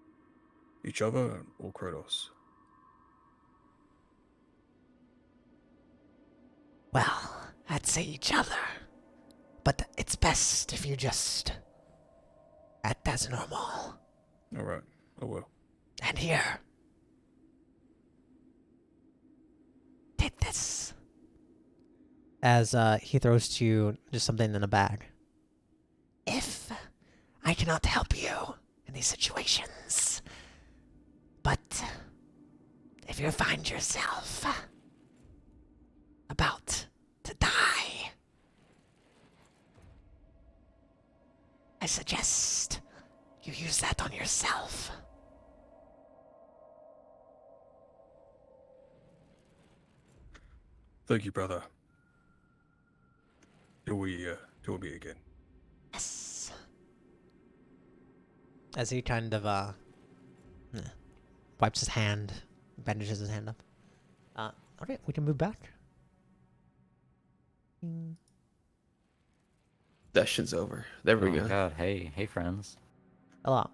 Each other or Kratos? Well, I'd say each other. But it's best if you just act as normal. Alright, I will. And here. Take this. As he throws to you just something in a bag. If I cannot help you in these situations, but if you find yourself about to die, I suggest you use that on yourself. Thank you, brother. Till we meet again. Yes. As he kind of eh, wipes his hand, bandages his hand up. Okay, we can move back. Session's over. There we Oh my go. god, hey friends. Hello.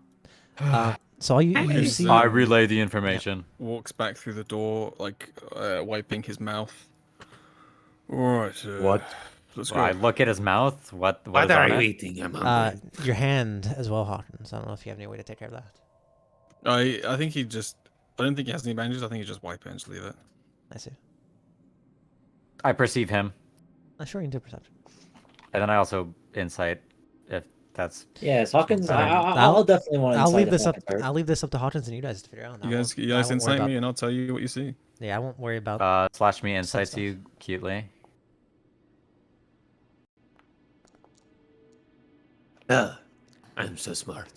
So all you He's, see. I relay the information. Walks back through the door, like wiping his mouth. All right. What? Let's Well, I go. look at his mouth. What What is are on you it? eating? I'm hungry. Your hand as well, Hawkins. I don't know if you have any way to take care of that. I think he just. I don't think he has any bandages. I think he just wipe it and just leave it. I see. I perceive him, Sure, you can do perception. and then I also insight if that's. Yes, Hawkins. Um, I'll definitely want to. I'll leave this up. I'll leave this up to Hawkins and you guys to figure out. You guys I won't worry insight about, me, and I'll tell you what you see. Yeah, I won't worry about. Slash me insights stuff. you cutely. I'm so smart.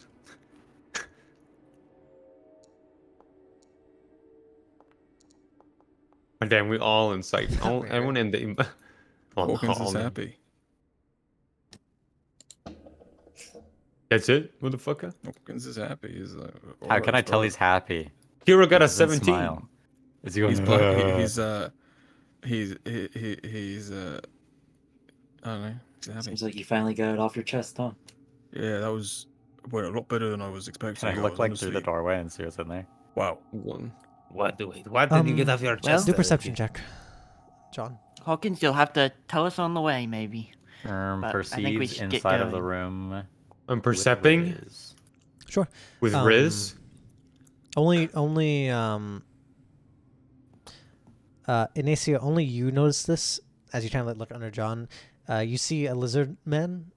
And then we all incite. Everyone in the. Hawkins is happy. That's it, motherfucker. Hawkins is happy. He's like, How can I tell he's happy? Hero got a Doesn't 17. smile. Is he going? He's black. He's I don't know. He's happy. Seems like you finally got it off your chest, huh? Yeah, that was a lot better than I was expecting. Can I look guys, like through the honestly. doorway and see what's in there? Wow. What did you get off your chest? Do perception check, John. Hawkins, you'll have to tell us on the way, maybe. But I think we Perceives should get inside of the going. room. I'm with percepting Riz. Sure. with Um, Riz. Inacio, only you notice this as you kind of look under John. You see a lizard man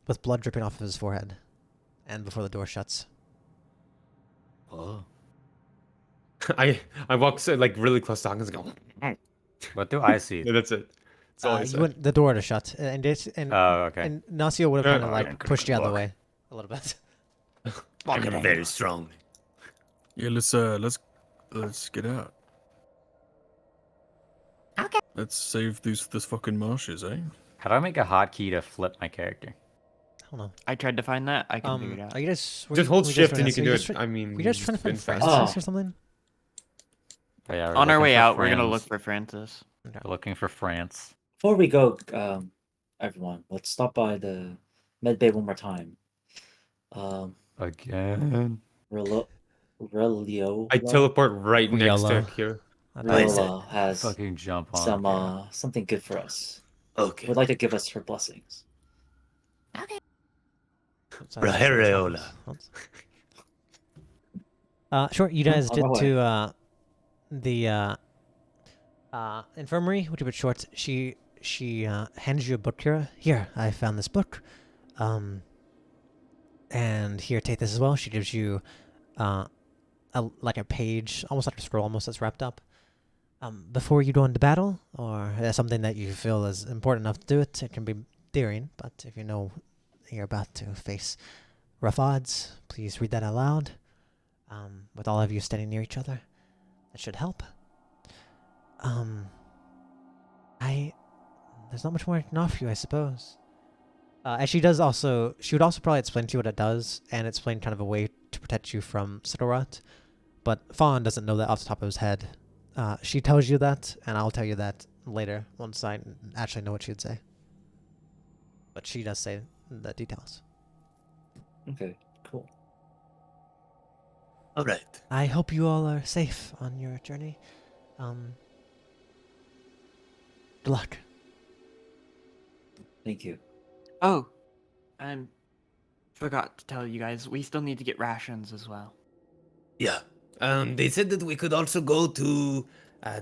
with blood dripping off of his forehead, and before the door shuts. Oh. I walk like really close to Hawkins and go. What do I see? Yeah, that's it. That's all I You said. went the door to shut, and Oh, okay. and Nacio would have kind of Yeah, like I couldn't pushed you out of the walk. way a little bit. I'm very strong. Yeah, let's get out. Okay. Let's save this fucking marshes, eh? How do I make a hotkey to flip my character? I don't know. I tried to find that. I can figure it out. Are you guys Just hold were you guys shift trying and you to- can were do you it. guys I mean, We just trying to spin find fast. Francis Oh. or something. But yeah, we're On our looking way for out, we're gonna friends. look for Francis. We're looking for France. Before we go, everyone, let's stop by the med bay one more time. Again. Relio. I teleport right next to Yellow. here. Riola has Fucking jump on. some something good for us. Okay. Would like to give us her blessings. Brahereola. Sure. You guys on get my way. to the infirmary, which is a bit short. She hands you a book here. Here, I found this book. And here, take this as well. She gives you like a page, almost like a scroll, almost that's wrapped up. Before you go into battle, or there's something that you feel is important enough to do it, it can be daring, but if you know you're about to face rough odds, please read that out loud. With all of you standing near each other, that should help. There's not much more I can offer you, I suppose. And she would also probably explain to you what it does, and explain kind of a way to protect you from Sickle Rot. But Fawn doesn't know that off the top of his head. She tells you that, and I'll tell you that later, once I actually know what she'd say. But she does say the details. Okay, cool. All right. I hope you all are safe on your journey. Good luck. Thank you. Oh, forgot to tell you guys, we still need to get rations as well. Yeah. They said that we could also go to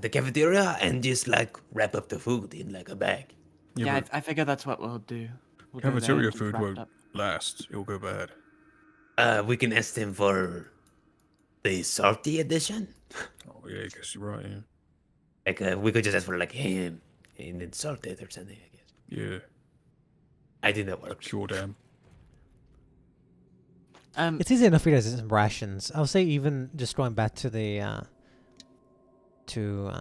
the cafeteria and just like wrap up the food in like a bag. Yeah, but I figure that's what we'll do. We'll go there cafeteria and keep food wrapped won't up. last. It'll go bad. We can ask them for the salty edition. Oh yeah, I guess you're right. Yeah. Like we could just ask for like ham and then salted or something. I guess. Yeah. I think that works. Pure damn. It's easy enough for you guys to get some rations. I'll say even just going back to the to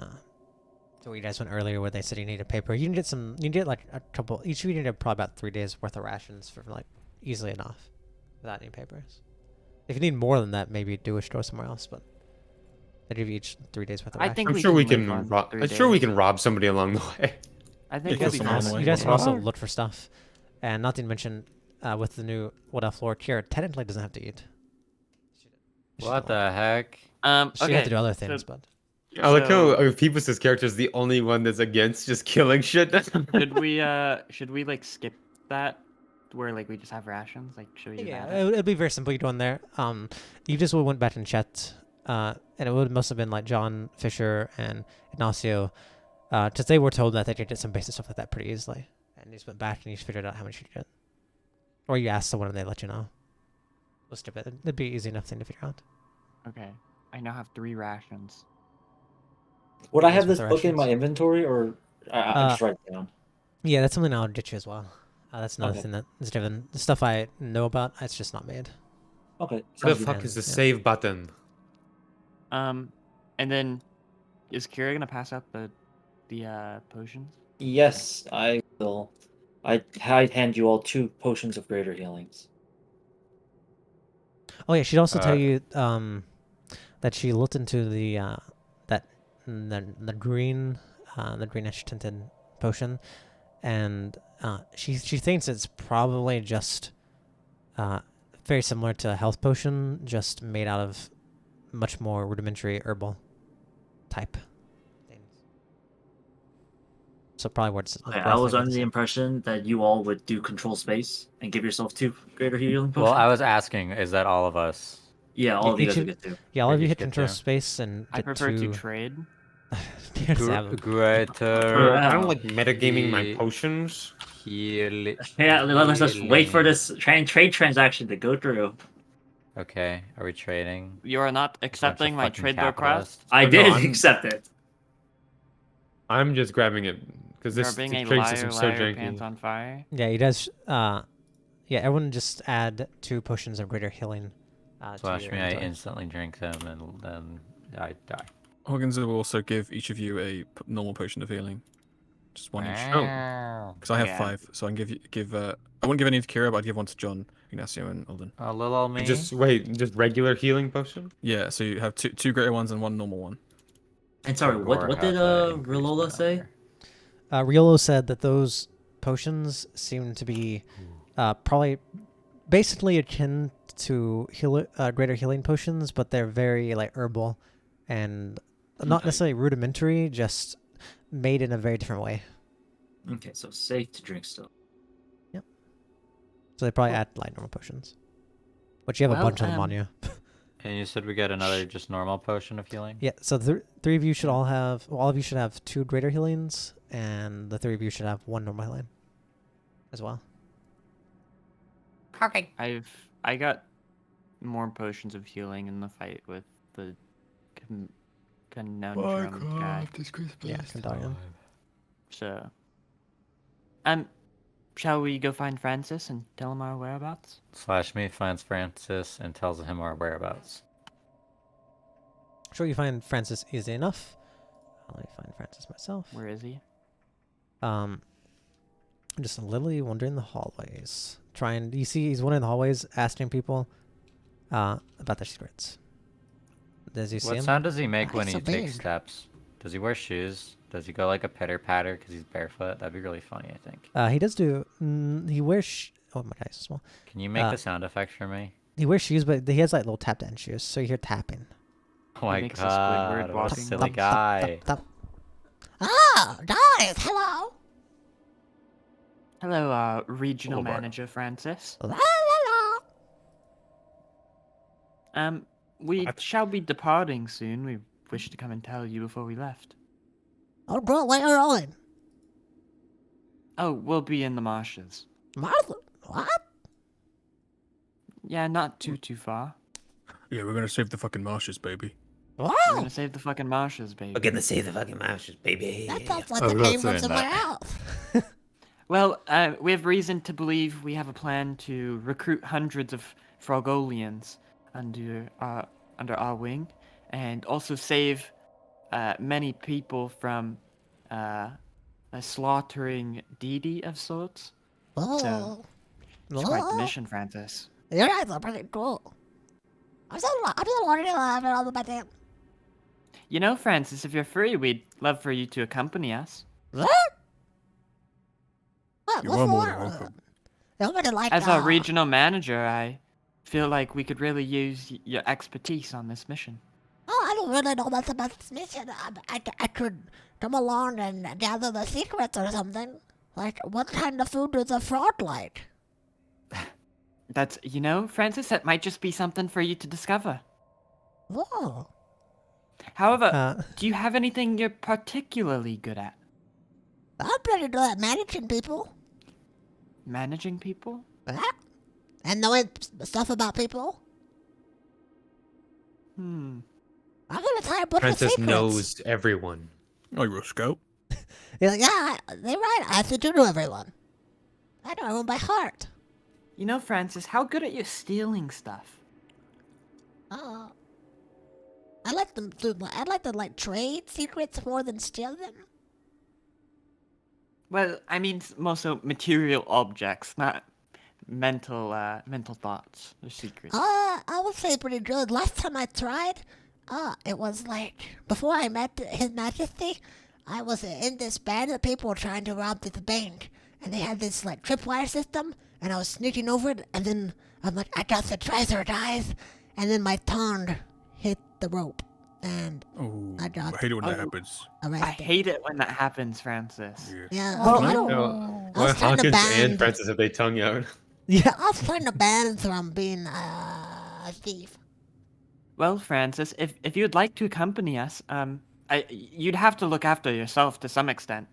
to what you guys went earlier, where they said you needed paper. You can get some. You can get like a couple. Each of you need probably about 3 days worth of rations for like easily enough, without any papers. If you need more than that, maybe do a store somewhere else. But they give you each 3 days worth of I rations. think I'm we sure can we live can on rob. 3 I'm sure we days. can rob somebody along the way. I You think guys, we'll be some fine. on the way. you guys can Yeah. also look for stuff, and not to mention, with the new Wood Elf lore, Kira technically doesn't have to eat. She What doesn't want the heck? to. She Okay. had to do other things, so but I like how So- Phoebus' character is the only one that's against just killing shit. should we like skip that, where like we just have rations? Like, should we do yeah, that? it'd be very simple. You go in there. You just went back and checked, and it would must have been like John Fisher and Ignacio, because they were told that they could get some basic stuff like that pretty easily, and you just went back and you just figured out how much you could get, or you asked someone and they let you know. We'll skip it. It'd be easy enough thing to figure out. Okay. I now have 3 rations. Would I Yes, have with this the book in my rations. inventory, or I just write it down? Yeah, that's something I'll get you as well. That's another Okay. thing that is different. The stuff I know about, it's just not made. Okay. What the sounds good. fuck is the Yeah. save button? And then is Kira gonna pass out the potions? Yes, I will. I hand you all 2 potions of greater healings. Oh yeah, she'd also tell Uh, you that she looked into the the greenish tinted potion, and she thinks it's probably just very similar to a health potion, just made out of much more rudimentary herbal type things. So probably worth. Okay, I was under the impression that you all would do control space and give yourself 2 greater healing potions. Well, I was asking, is that all of us? Yeah, all of you each guys of- will get 2. Yeah, all Or of you each hit get control two. space and I get prefer to 2. trade. Here's Adam. Greater I don't like metagaming my He- potions. heal. Yeah, let's just wait for healing. this trade transaction to go through. Okay, are we trading? You are not Bunch of accepting my fucking trade request. capitalists. I No, did I'm- accept it. I'm just grabbing it because You're this being a trade liar, system's so liar, pants janky. on fire. Yeah, you guys. Yeah, everyone just add 2 potions of greater healing. To Slash your me, I inventory. instantly drink them and then I die. Hawkins will also give each of you a normal potion of healing. Just one each. Wow. Because I have Yeah. 5, so I can give I wouldn't give any to Kira, but I'd give one to John, Ignacio, and Alden. A little me. Just regular healing potion. Yeah, so you have two greater ones and one normal one. And sorry, what Or did have, increased Rilola my say? number. Riolo said that those potions seem to be probably basically akin to greater healing potions, but they're very like herbal and not Okay. necessarily rudimentary, just made in a very different way. Okay, so safe to drink still. So they probably add like normal potions, but you have a Well, bunch of them on you. And you said we get another just normal potion of healing? Yeah, so the 3 of you should all have. Well, all of you should have 2 greater healings, and the 3 of you should have 1 normal healing as well. Okay. I got more potions of healing in the fight with the conundrum guy. Yeah, Kandarian. So, shall we go find Francis and tell him our whereabouts? Slash me finds Francis and tells him our whereabouts. Sure, you find Francis easy enough. Let me find Francis myself. Where is he? I'm just literally wandering the hallways. You see he's wandering the hallways asking people about their secrets. Does you see What him? sound does he make Why when so he takes big? steps? Does he wear shoes? Does he go like a pitter patter because he's barefoot? That'd be really funny, I think. He does do. He wears. Oh, my guy's so small. Can you make Uh, the sound effect for me? He wears shoes, but he has like little tap dance shoes, so you hear tapping. Oh my makes a god, Squidward what a walking. silly Tup, tup, guy. tup, tup. Ah, guys, hello. Hello, regional Hello, Bart. manager Francis. La, la, la. We shall be departing soon. We wish to come and tell you before we left. Oh, bro, where are you going? Oh, we'll be in the marshes. Martha, what? Yeah, not too far. Yeah, we're gonna save the fucking marshes, baby. We're Wow, gonna save the fucking marshes, baby. We're gonna save the fucking marshes, baby. that sounds like I'm the not game saying was in my that. mouth. Well, we have reason to believe we have a plan to recruit hundreds of Frogolians under our wing, and also save many people from a slaughtering deity of sorts. Oh. It's quite the Oh. mission, Francis. Your guys are pretty cool. I'm still wondering all about them. You know, Francis, if you're free, we'd love for you to accompany us. What? What? You What are more for? than welcome. Nobody like As our regional manager, I feel like we could really use your expertise on this mission. Oh, I don't really know much about this mission. I could come along and gather the secrets or something. Like, what kind of food does a frog like? That's, you know, Francis, that might just be something for you to discover. Whoa. However, do you have anything you're particularly good at? I'm pretty good at managing people. Managing people? Yeah. And knowing stuff about people. Hmm. I'm gonna try a book of Princess secrets. knows everyone. Oh, you're a scout? You're like, yeah, they're right. I have to do everyone. I know everyone by heart. You know, Francis, how good at you stealing stuff? Oh. I like them to like trade secrets more than steal them. Well, I mean, more so material objects, not mental thoughts or secrets. I would say pretty good. Last time I tried, it was like before I met His Majesty, I was in this band of people trying to rob this bank, and they had this like tripwire system, and I was sneaking over it, and then I'm like, I got the treasure, guys, and then my tongue hit the rope, and Oh, I got I hate it when that happens. I arrested. hate it when that happens, Francis. Yeah. Yeah, Oh, I no. I was Well, trying to Hawkins ban. and Francis have their tongue out. Yeah, I was trying to ban from being a thief. Well, Francis, if you'd like to accompany us, you'd have to look after yourself to some extent.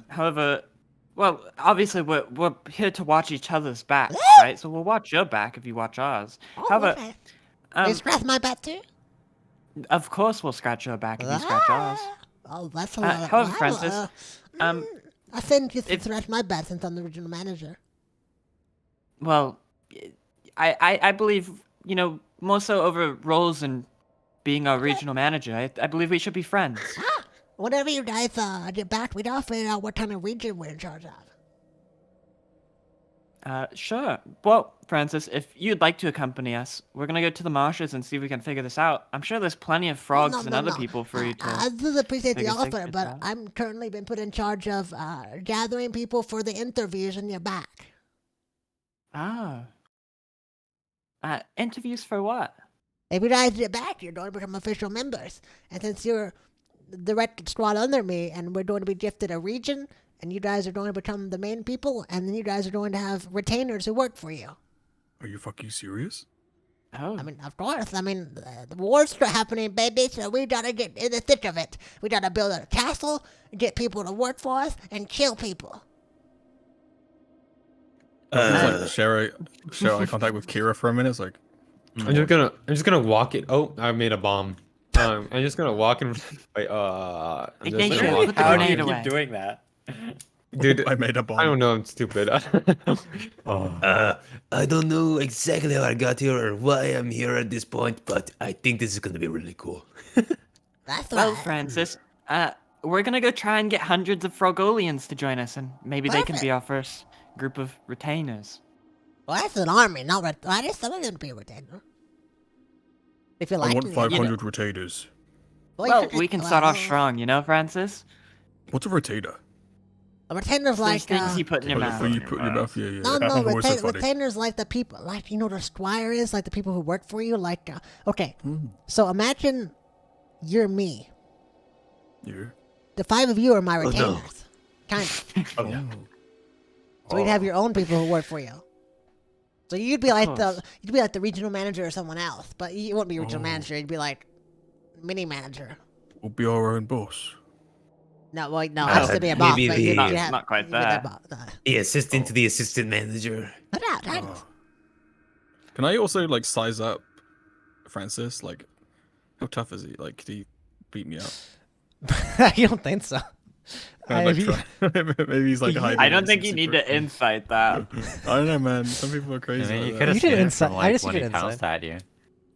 However, well, obviously we're here to watch each other's backs, right? So we'll watch your back if you watch ours. Oh, However, okay. You scratch my back too? of course we'll scratch your back if you scratch ours. Oh, that's a lot. However, Wow, Francis, I think you should if- scratch my back since I'm the regional manager. well, I believe, you know, more so over roles and being our regional manager, I believe we should be friends. Whenever you guys get back, we'd all figure out what kind of region we're in charge of. Sure. Well, Francis, if you'd like to accompany us, we're gonna go to the marshes and see if we can figure this out. I'm sure there's plenty of frogs No, and no, other no. people for you to. I do appreciate the figure offer, secrets but out. I'm currently been put in charge of gathering people for the interviews in your back. Ah. Interviews for what? If you guys get back, you're going to become official members. And since you're the direct squad under me, and we're going to be gifted a region, and you guys are going to become the main people, and then you guys are going to have retainers who work for you. Are you fucking serious? Oh. I mean, of course. I mean, the war's still happening, baby, so we gotta get in the thick of it. We gotta build a castle, get people to work for us, and kill people. Just like share eye contact with Kira for a minute. It's like, I'm just gonna walk it. Oh, I made a bomb. I'm just gonna walk and wait. I'm just Ignatius, gonna walk put the How do grenade you away. keep doing that? Dude, I made a bomb. I don't know. I'm stupid. I don't know exactly how I got here or why I'm here at this point, but I think this is gonna be really cool. That's Well, right. Francis, we're gonna go try and get hundreds of Frogolians to join us, and maybe they can be Perfect. our first group of retainers. Well, that's an army, not I guess some of them be a retainer. If you I like want it. 500 retainers. Well, we can start off strong, you know, Francis? What's a retainer? A retainer's Those like things you put in your Oh, mouth. you put in your mouth. Yeah, yeah. No, I no, thought it was so funny. retainers like the people, like, you know what a squire is? Like the people who work for you? Like, okay, so imagine you're me. Yeah. The 5 of you are my no. retainers. Kind of. Oh yeah. So you'd have your own people who work for you. So you'd be like course. the regional manager or someone else, but you wouldn't be regional manager, you'd be like mini manager. We'll be our own boss. No, well, no, it has to be a boss. maybe But the- you Not- have, not quite you'd be that that. boss. The assistant to the assistant manager. But yeah, kind of. Can I also like size up Francis? Like, how tough is he? Like, could he beat me up? I don't think so. I'd like try- Maybe he's like hiding. I don't in think some you need secret- to insight that. I don't know, man. Some people are I crazy. mean, you like could that. have You did seen it insight- from I like guess you when he did pounced insight. at you.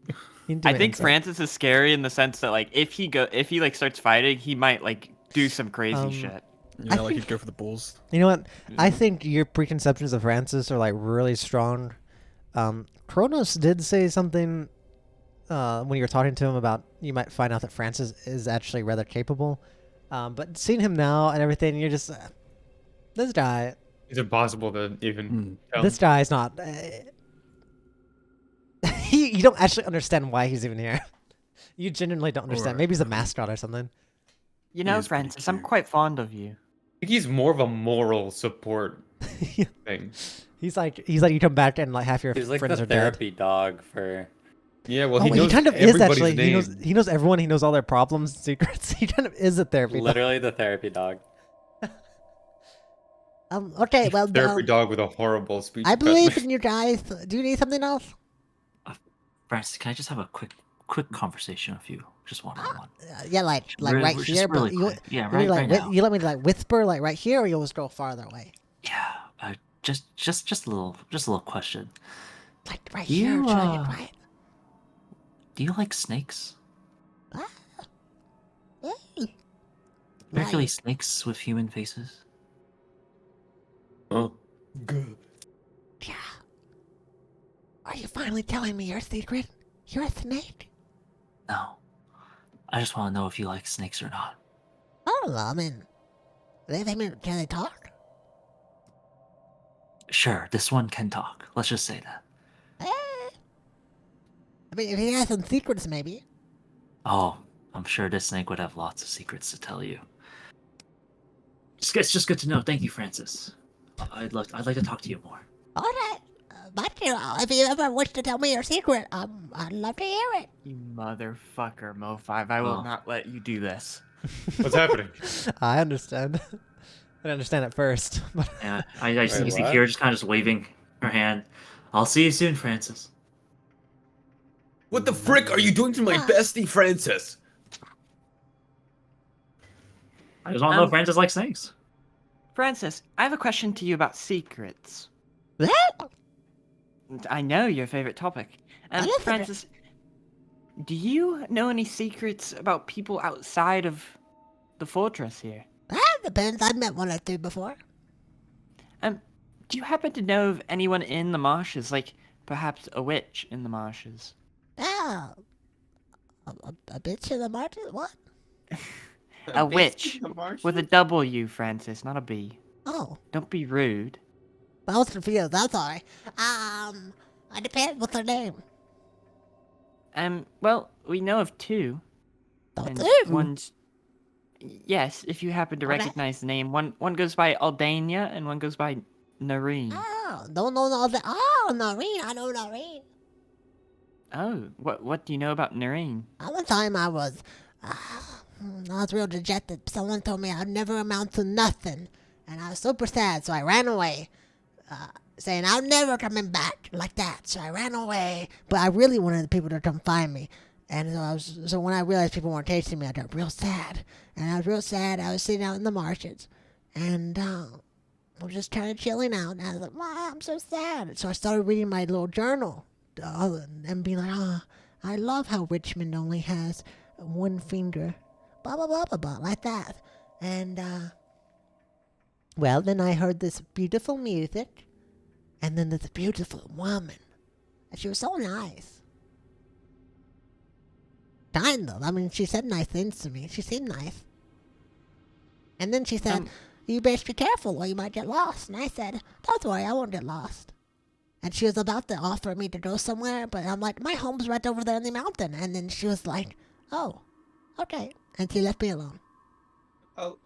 You can do I an think insight. Francis is scary in the sense that, like, if he like starts fighting, he might like do some crazy shit. Yeah, I like he'd think- go for the balls. You know what? I think your preconceptions of Francis are like really strong. Kronos did say something when you were talking to him about you might find out that Francis is actually rather capable. But seeing him now and everything, you're just this guy. It's impossible to even tell. This guy is not. You don't actually understand why he's even here. You genuinely don't understand. Maybe he's a mascot or something. You know, is pretty Francis, I'm cute. quite fond of you. I think he's more of a moral support thing. He's like you come back and like half your He's like friends the are dead. therapy dog for. Yeah, well, Oh, he he knows kind of is everybody's actually. name. He knows everyone. He knows all their problems, secrets. He kind of is a therapy dog. Literally the therapy dog. Okay, well, Therapy dog with a horrible speech. I believe impediment. in you guys. Do you need something else? Francis, can I just have a quick conversation with you, just one on one? Yeah, like Really- right just here, but really you, quick. Yeah, you right- like right now. you let me like whisper like right here, or you'll just go farther away. Yeah, just a little question. Like right You, here, should I get right? Do you like snakes? Hey. Particularly snakes with human faces? Oh. Yeah. Are you finally telling me your secret? You're a snake? No. I just want to know if you like snakes or not. I don't know. I mean, can they talk? Sure, this one can talk. Let's just say that. I mean, if he has some secrets, maybe. Oh, I'm sure this snake would have lots of secrets to tell you. It's just good to know. Thank you, Francis. I'd like to talk to you more. All right. But if you ever wish to tell me your secret, I'd love to hear it. You motherfucker, Mo5. I will Oh. not let you do this. What's happening? I understand. I didn't understand at first, but Yeah, I just Wait, see what? Kira just kind of just waving her hand. I'll see you soon, Francis. What the frick are you doing to my bestie, Francis? I just want to know if Um, Francis likes snakes. Francis, I have a question to you about secrets. What? I know your favorite topic. What is it? Francis, do you know any secrets about people outside of the fortress here? That depends. I've met one or two before. Do you happen to know of anyone in the marshes, like perhaps a witch in the marshes? Yeah. A bitch in the market? What? A witch with a W, Francis, not a B. Oh, Don't be rude. I was confused. I'm sorry. I depend. What's her name? Well, we know of two. Don't And do. one's yes, if you happen to Okay. recognize the name. One goes by Aldania and one goes by Nareen. Oh, no. Oh, Noreen. I know Noreen. Oh, what do you know about Nareen? One time I was real dejected. Someone told me I'd never amount to nothing, and I was super sad. So I ran away, saying I'm never coming back like that. So I ran away, but I really wanted the people to come find me. And so when I realized people weren't chasing me, I got real sad. And I was real sad. I was sitting out in the marshes, and I was just kind of chilling out. And I was like, "Wow, I'm so sad." So I started reading my little journal, and being like, I love how Richmond only has one finger, blah blah blah blah blah, like that. And well, then I heard this beautiful music, and then this beautiful woman, and she was so nice. Kind of. I mean, she said nice things to me. She seemed nice. And then she said, "You best be careful, or you might get lost." And I said, "Don't worry, I won't get lost." And she was about to offer me to go somewhere, but I'm like, "My home's right over there in the mountain." And then she was like, "Oh, okay." And she left me alone. Oh.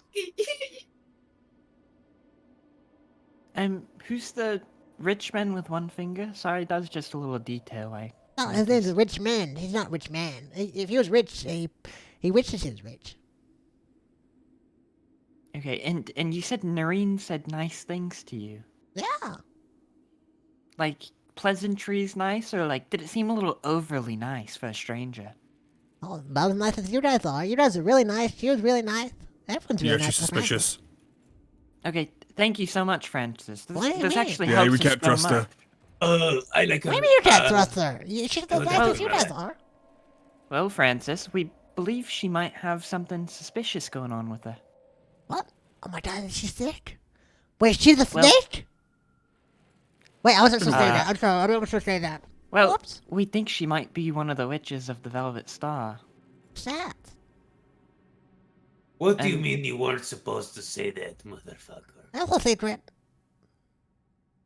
Who's the rich man with one finger? Sorry, that was just a little detail. No, his name's a rich man. He's not rich man. If he was rich, he wishes he was rich. Okay, and you said Nareen said nice things to you. Yeah. Like pleasantries nice, or like did it seem a little overly nice for a stranger? Oh, about as nice as you guys are. You guys are really nice. She was really nice. Everyone's really Yeah, nice. she's with Francis. suspicious. Okay, thank you so much, Francis. What do you This mean? actually Yeah, helps we us can't so trust her. much. I like her. Maybe you can't trust her. She's as nice well, as you guys are. Well, Francis, we believe she might have something suspicious going on with her. What? Oh my god, is she sick? Wait, she's a Well- snake? Wait, I wasn't supposed to say Uh, that. I'm sorry, I wasn't supposed to say that. Well, Whoops. we think she might be one of the witches of the Velvet Star. Sad. What do you And- mean you weren't supposed to say that, motherfucker? That's a secret.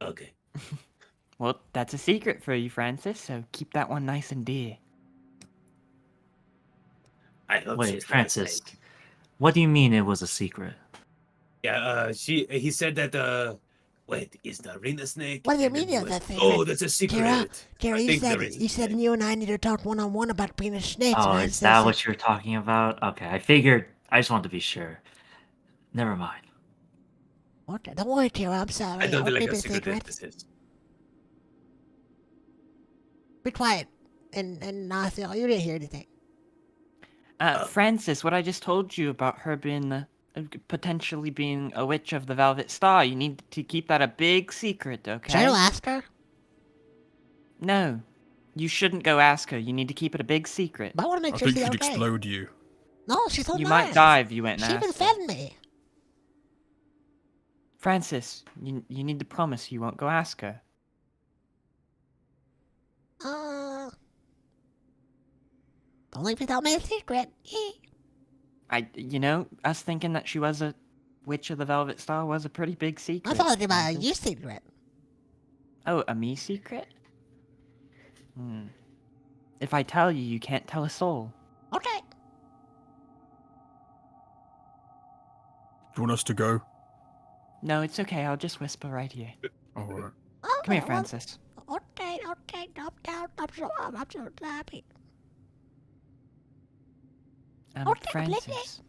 Okay. Well, that's a secret for you, Francis, so keep that one nice and dear. I hope Wait, she's not Francis. fake. What do you mean it was a secret? Yeah, he said that, wait, is the arena snake? What do you and then mean what- it's a Oh, secret? that's a secret. Kira, I you think said there is a you said snake. you and I need to talk one-on-one about being a snake. Oh, and I is said that so. what you're talking about? Okay, I figured. I just wanted to be sure. Never mind. What? Don't worry, Kira. I'm sorry. I don't I'll like keep a it secret secret. this is. Be quiet. And Nathil, you didn't hear anything. Francis, what I just told you about her being potentially being a witch of the Velvet Star, you need to keep that a big secret, okay? Should I ask her? No, you shouldn't go ask her. You need to keep it a big secret. But I want to make I sure think she's she'd okay. explode you. No, she's so You nice. might die if you went and She even asked her. fed me. Francis, you need to promise you won't go ask her. Only if you tell me a secret. Us thinking that she was a witch of the Velvet Star was a pretty big secret. I thought about Francis. your secret. Oh, a me secret? If I tell you, you can't tell a soul. Okay. Do you want us to go? No, it's okay. I'll just whisper right here. Alright. Come here, Francis. Okay. I'm down. I'm so happy. Okay, Francis.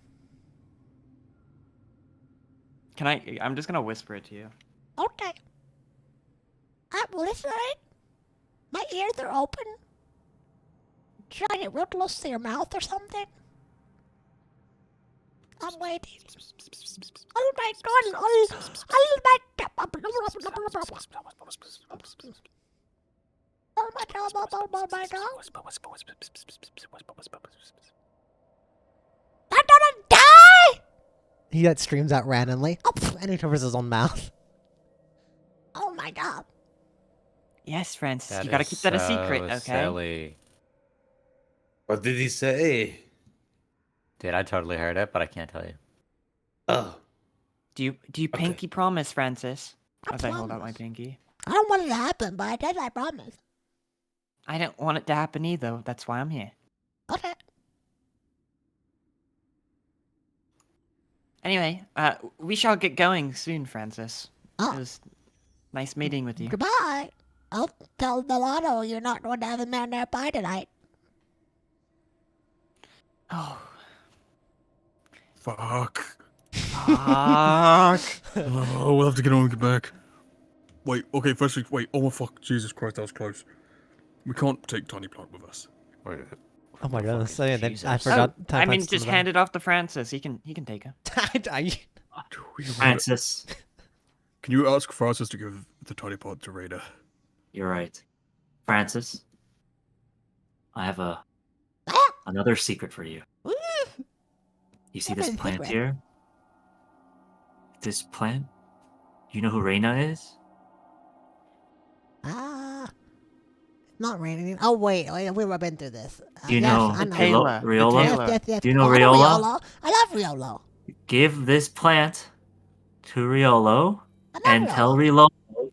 I'm just gonna whisper it to you. Okay. I'm listening. My ears are open. Should I get real close to your mouth or something? I'm waiting. Oh my god! Oh my god! Oh my god! Oh my god! I'm gonna die! He like screams out randomly. Oh, and he covers his own mouth. Oh my god! Yes, Francis. That You gotta is keep that a secret, so okay? Silly. What did he say? Dude, I totally heard it, but I can't tell you. Oh. Do you pinky promise, Francis? I As I hold out my promise. pinky. I don't want it to happen, but I did. I promise. I don't want it to happen either. That's why I'm here. Okay. Anyway, we shall get going soon, Francis. Oh. It was nice meeting with you. Goodbye. I'll tell Delano you're not going to have a man there pie tonight. Oh, Fuck. fuck. Oh, we'll have to get on and get back. Wait, okay, firstly, wait. Oh, fuck. Jesus Christ, that was close. We can't take Tiny Plant with us. Wait, Oh my goodness. So, yeah, then I Jesus. forgot. Oh, time I mean, plants just some of hand it off to Francis. He can take her. them. Francis, Can you ask Francis to give the Tiny Plant to Rihdar? you're right. Francis, I have Ah! another secret for you. Woo! You see What this is plant secret? here? This plant? You know who Reina is? Not raining. Oh wait, we've been through this. Do you yes, know I know. Taylor. Riola? Taylor. Yes. Do you know Oh, I Riola? I love Riolo. Give this plant to Riolo I love and Riolo. tell Riolo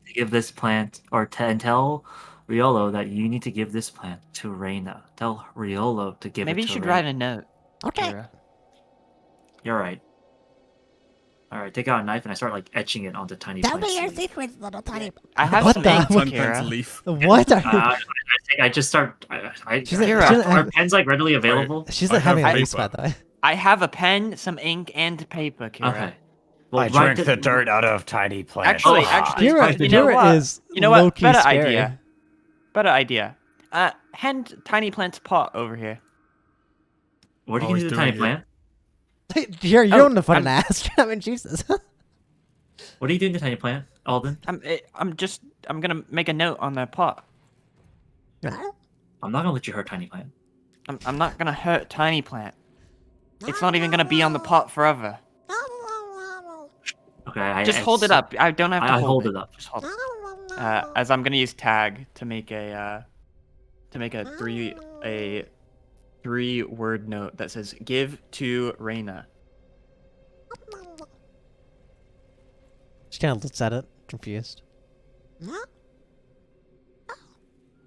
to give this plant, or and tell Riolo that you need to give this plant to Reina. Tell Riolo to give Maybe it you to should Reina. write a note. Okay. Kira. You're right. Alright, take out a knife and I start like etching it onto Tiny Tell Plant's me your sleeve. secrets, little tiny. I have What some the- ink, Tiny Plant's Kira. leaf. What are you? I just start. She's like- Kira. she's like- Are pens like readily available? She's I like having a have race, paper. by the way. I have a pen, some ink, and paper, Kira. Okay. Well, I write drank the dirt out of tiny plants. Actually, Oh, actually, Kira, you know Kira what? is You know what? low-key Better scary. idea. Better idea. Hand Tiny Plant's pot over here. What do Oh, you he's do to doing Tiny it. Plant? You're Oh, on the fucking I'm- ass. I mean, Jesus. What are you doing to Tiny Plant, Alden? I'm gonna make a note on the pot. Huh? I'm not gonna let you hurt Tiny Plant. I'm not gonna hurt Tiny Plant. It's not even gonna be on the pot forever. Okay, Just hold it up. I don't have to I hold hold it up. Just hold. As I'm gonna use tag to make a three-word note that says "Give to Reina." She kind of looks at it, confused.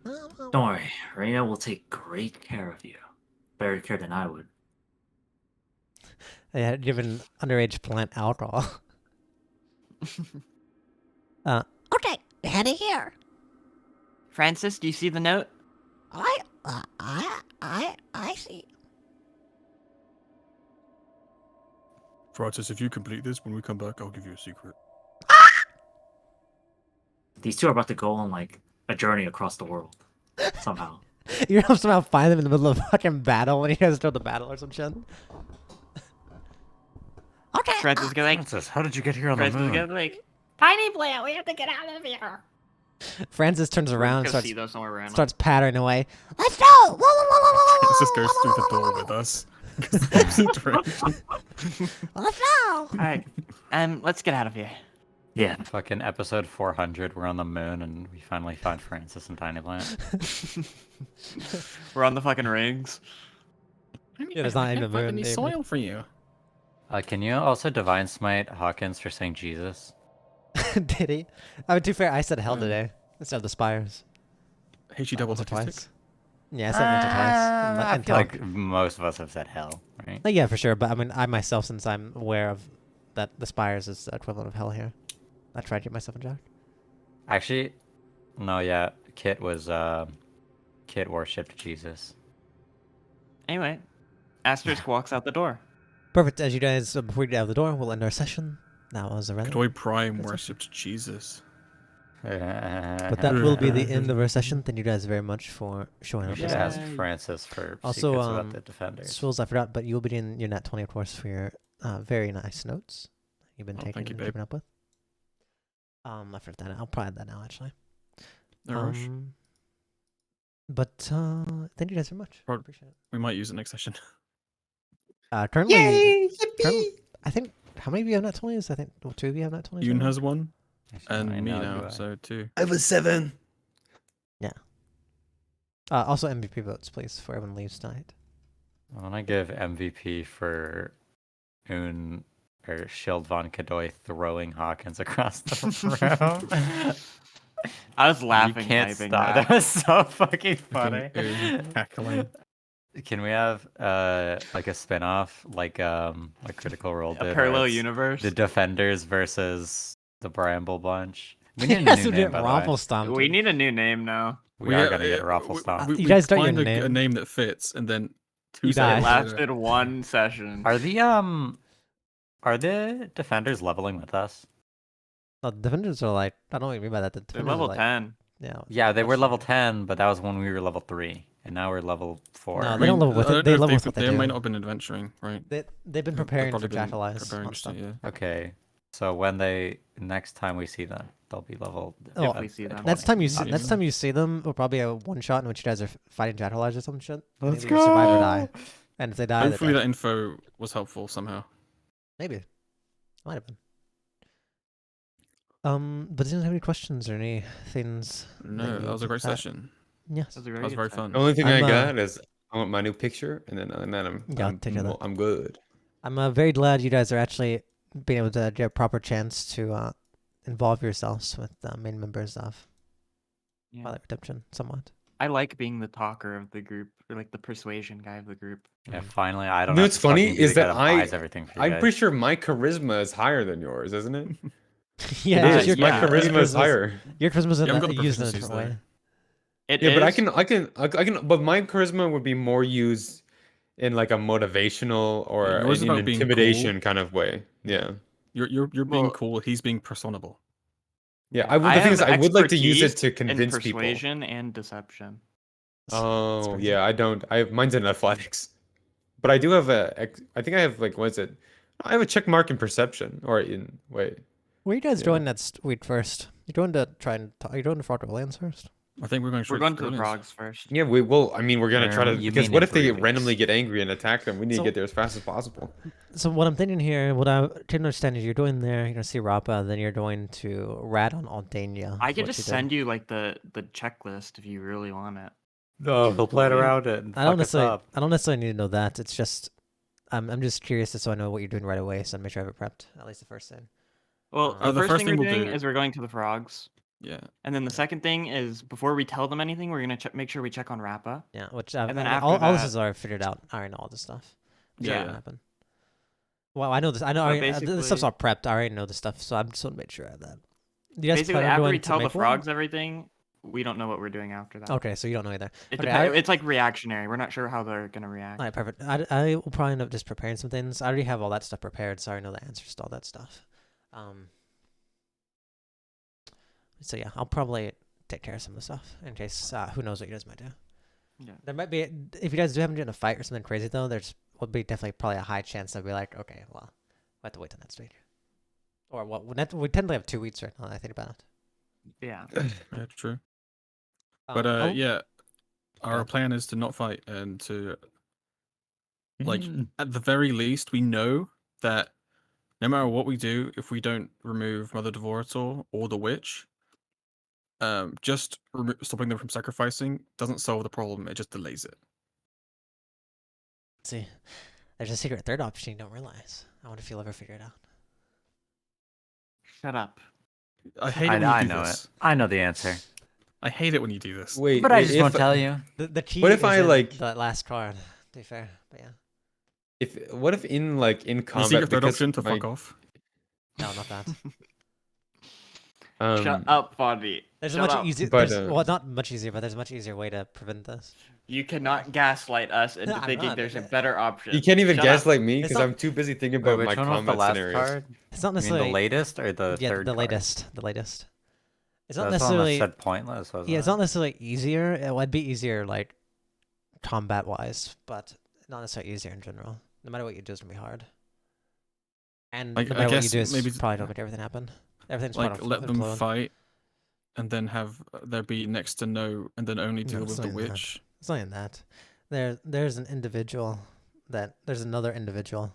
Don't worry, Reina will take great care of you. Better care than I would. They had given underage plant alcohol. Okay, head here. Francis, do you see the note? I see. Francis, if you complete this when we come back, I'll give you a secret. These two are about to go on like a journey across the world. Somehow. You know, somehow find them in the middle of a fucking battle when you guys start the battle or some shit. Okay. Francis, get like. Francis, how did you get here on the Francis, moon? get like. Tiny plant, we have to get out of here. Francis turns around and Go starts, see those somewhere random. starts pattering away. Let's go. Whoa, whoa, whoa, whoa, whoa, Francis whoa, goes through the whoa, door whoa, with us. 'Cause the opposite direction. Let's go. All right, let's get out of here. Yeah. Fucking episode 400, we're on the moon and we finally find Francis and Tiny Plant. We're on the fucking rings. Yeah, there's not even a moon. Any David. soil for you? Can you also Divine Smite Hawkins for saying Jesus? Did he? I mean, to be fair, I said hell today instead of the spires. HE double Once or hockey twice. stick? Yeah, I said once or twice. I And feel talk. like most of us have said hell, right? Yeah, for sure. But I mean, I myself, since I'm aware of that the spires is the equivalent of hell here, I tried to get myself in jack. Actually, no, yeah. Kit worshipped Jesus. Anyway, Asterisk walks out the door. Perfect. As you guys, before we get out of the door, we'll end our session. That was a rather. Kadoy Prime worshipped Jesus. But that will be the end of our session. Thank you guys very much for showing We up. should this ask evening. Francis for Also, secrets about the defenders. Swills, I forgot, but you'll be in your Nat 20, of course, for your very nice notes you've been taking thank you, and babe. keeping up with. I forgot that. I'll probably add that now, actually. No rush. But thank you guys very much. Right. Appreciate it. We might use it next session. Currently, I think, how many of you have Nat 20s? I think 2 of you have Nat 20s. Yoon right? has one, Actually, and I me know, now, do I? so 2. I have a 7. Also, MVP votes, please, before everyone leaves tonight. I want to give MVP for Un or Shield Von Kadoy throwing Hawkins across the room. I was laughing. You can't typing stop. that. That was so fucking funny. Cackling. Can we have like a spin-off like Critical Role A did? parallel where it's universe. The Defenders versus the Bramble Bunch. We need a Yes, new we name, did by the way. Raffle Stomp. We need a new name now. We are gonna get Raffle Stomp. You guys don't find your a name. name that fits, and then 2 You seconds die. later- Lasted one session. Are the Defenders leveling with us? No, the defenders are like, I don't know what you mean by that. The They're defenders are level like, 10. Yeah. Yeah, they were that's- level 10, but that was when we were level 3, and now we're level 4. No, I they don't mean, level with I it. don't They know if level they've- with what they They do. might not have been adventuring, right? They've been They've preparing for probably been Jackalize preparing on to, stuff. yeah. Okay, so when next time we see them, they'll be level. Oh, we see them. Next time you see, Yeah. next time you see them, will probably a one shot in which you guys are fighting Jackalize or some shit. Let's Maybe they survive or go! die. And if they die, Hopefully they that info was helpful somehow. maybe. Might have been. But didn't have any questions or any things? No, that was a great session. Yes. That was a That was very fun. The only thing I'm, I got is I want my new picture, and then other than that, Yeah, take care of that. I'm good. I'm very glad you guys are actually being able to get a proper chance to involve yourselves with the main members of Yeah. Twilight Redemption somewhat. I like being the talker of the group, or like the persuasion guy of the group. Yeah, finally, I don't. You know have what's to funny fucking be is the guy that buys everything for you I'm guys. pretty sure my charisma is higher than yours, isn't it? Yeah, It it's is. My yeah. charisma is higher. Your charisma's You haven't got the used in a proficiencies different way. there. It Yeah, but I is- can, but my charisma would be more used in like a motivational or Yeah, yours is in about an being intimidation cool. kind of way. Yeah. You're being Well- cool. He's being personable. Yeah. The thing is, I would like to use it to expertise in convince people. persuasion and deception. Oh, crazy. yeah. I don't. Mine's in athletics, but I do have I think I have like, what is it? I have a check mark in perception or wait. Where you guys Yeah. joined that week first? You joined to try and are you joined to Frog Alliance first? I think we're going We're straight going to the Brilliance. frogs first. Yeah, we will. I mean, we're gonna try to You because mean what in if they 3 weeks. randomly get angry and attack them? We need So- to get there as fast as possible. So what I'm thinking here, what I didn't understand is you're going there, you're gonna see Rappa, then you're going to rat on Aldania. I is could what just you did. send you like the checklist if you really want it. No, he'll plan around it and I don't fuck us necessarily. up. I don't necessarily need to know that. It's just, I'm just curious so I know what you're doing right away, so I make sure I have it prepped. At least the first thing. Well, Oh, the first thing we're we'll doing do- is we're going to the frogs, Yeah. and then the second thing is before we tell them anything, we're gonna make sure we check on Rappa. Yeah, which And then all, after all this that- is already figured out. I already know all this stuff. What's Yeah. gonna happen? Well, I know this. I know. But Already, the stuff's basically- all prepped. I already know the stuff, so I'm just want to make sure I have that. You guys Basically, plan on after going we to tell the Maple? frogs everything, we don't know what we're doing after that. Okay, so you don't know either. It Okay, depends. It's like reactionary. We're not sure how they're gonna react. All right, perfect. I will probably end up just preparing some things. I already have all that stuff prepared, so I already know the answers to all that stuff. So yeah, I'll probably take care of some of the stuff in case. Who knows what you guys might do. Yeah. There might be, if you guys do happen to get in a fight or something crazy though, there's will be definitely probably a high chance they'll be like, okay, well, we have to wait till next week. Or what? We tend to have 2 weeks right now. That I think about it. Yeah. Yeah, true. But oh, yeah, our Okay. plan is to not fight and to like Mm. at the very least we know that no matter what we do, if we don't remove Mother Dvorator or the witch, just stopping them from sacrificing doesn't solve the problem. It just delays it. see, there's a secret third option you don't realize. I wonder if you'll ever figure it out. Shut up. I hate it when you I do know this. it. I know the answer. I hate it when you do this. Wait, But I wait, just if, won't tell you. The key What if is I, in like- the last card? To be fair, but yeah, What if in The combat secret third because option to my- fuck off. no, not that. Shut up, Fondy. There's a Shut much up. easier. But, Well, not much easier, but there's a much easier way to prevent this. You cannot gaslight us into I'm thinking not. there's a better option. You can't even Shut up. gaslight me It's because not- I'm too busy thinking Wait, about which my one was the combat last scenarios. card? It's not You mean necessarily the latest or the yeah, third the card? latest. The latest. It's not That's the one that necessarily. said pointless, wasn't Yeah, it's it? not necessarily easier. It would be easier, like combat wise, but not necessarily easier in general. No matter what you do, it's gonna be hard. And Like, no I matter what you guess do, it's maybe probably don't make everything happen. Everything's Like part of let them influence. fight, and then have there be next to no, and then only deal it's with not the even that. witch. It's not even that. There's an individual there's another individual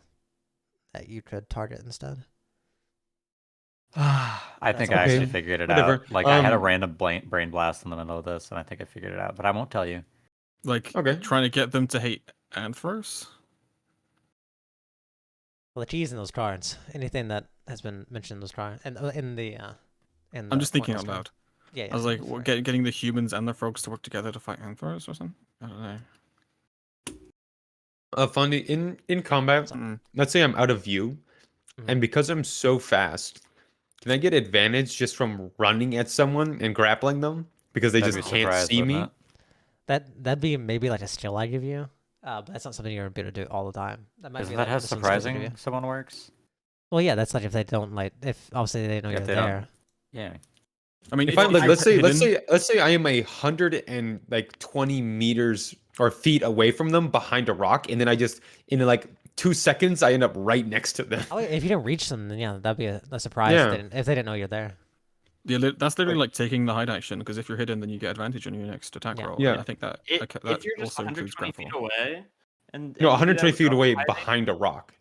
that you could target instead. I think That's I actually okay. figured it Whatever. out. Like I had a Um, random brain blast in the middle of this, and I think I figured it out. But I won't tell you. Like Okay. trying to get them to hate Anthros. Well, the keys in those cards, anything that has been mentioned in those cards, and in the in I'm the just thinking out pointless card. loud. Yeah, I was like, sorry. getting the humans and the frogs to work together to fight Anthros or something. I don't know. Funny in combat. Mm. Let's say I'm out of view, Mhm. and because I'm so fast, can I get advantage just from running at someone and grappling them because they That'd just be can't surprised, see wouldn't me? it? That'd be maybe like a skill I give you, but that's not something you're gonna be able to do all the time. That might Isn't be that like how one of the skills I give surprising you. someone works? Well, yeah, that's like if they don't like if obviously they know If you're they don't- there. Yeah. I mean, If I if like, you're let's hidden- say I am 120 meters or feet away from them behind a rock, and then I just in like 2 seconds I end up right next to them. Oh, if you don't reach them, then yeah, that'd be a surprise Yeah. if they didn't know you're there. that's literally like taking the hide action, because if you're hidden, then you get advantage on your next attack Yeah. roll. Yeah. and I think that If that you're just also includes 120 grapple. feet away, and No, you do 120 that feet without away hiding, behind a rock.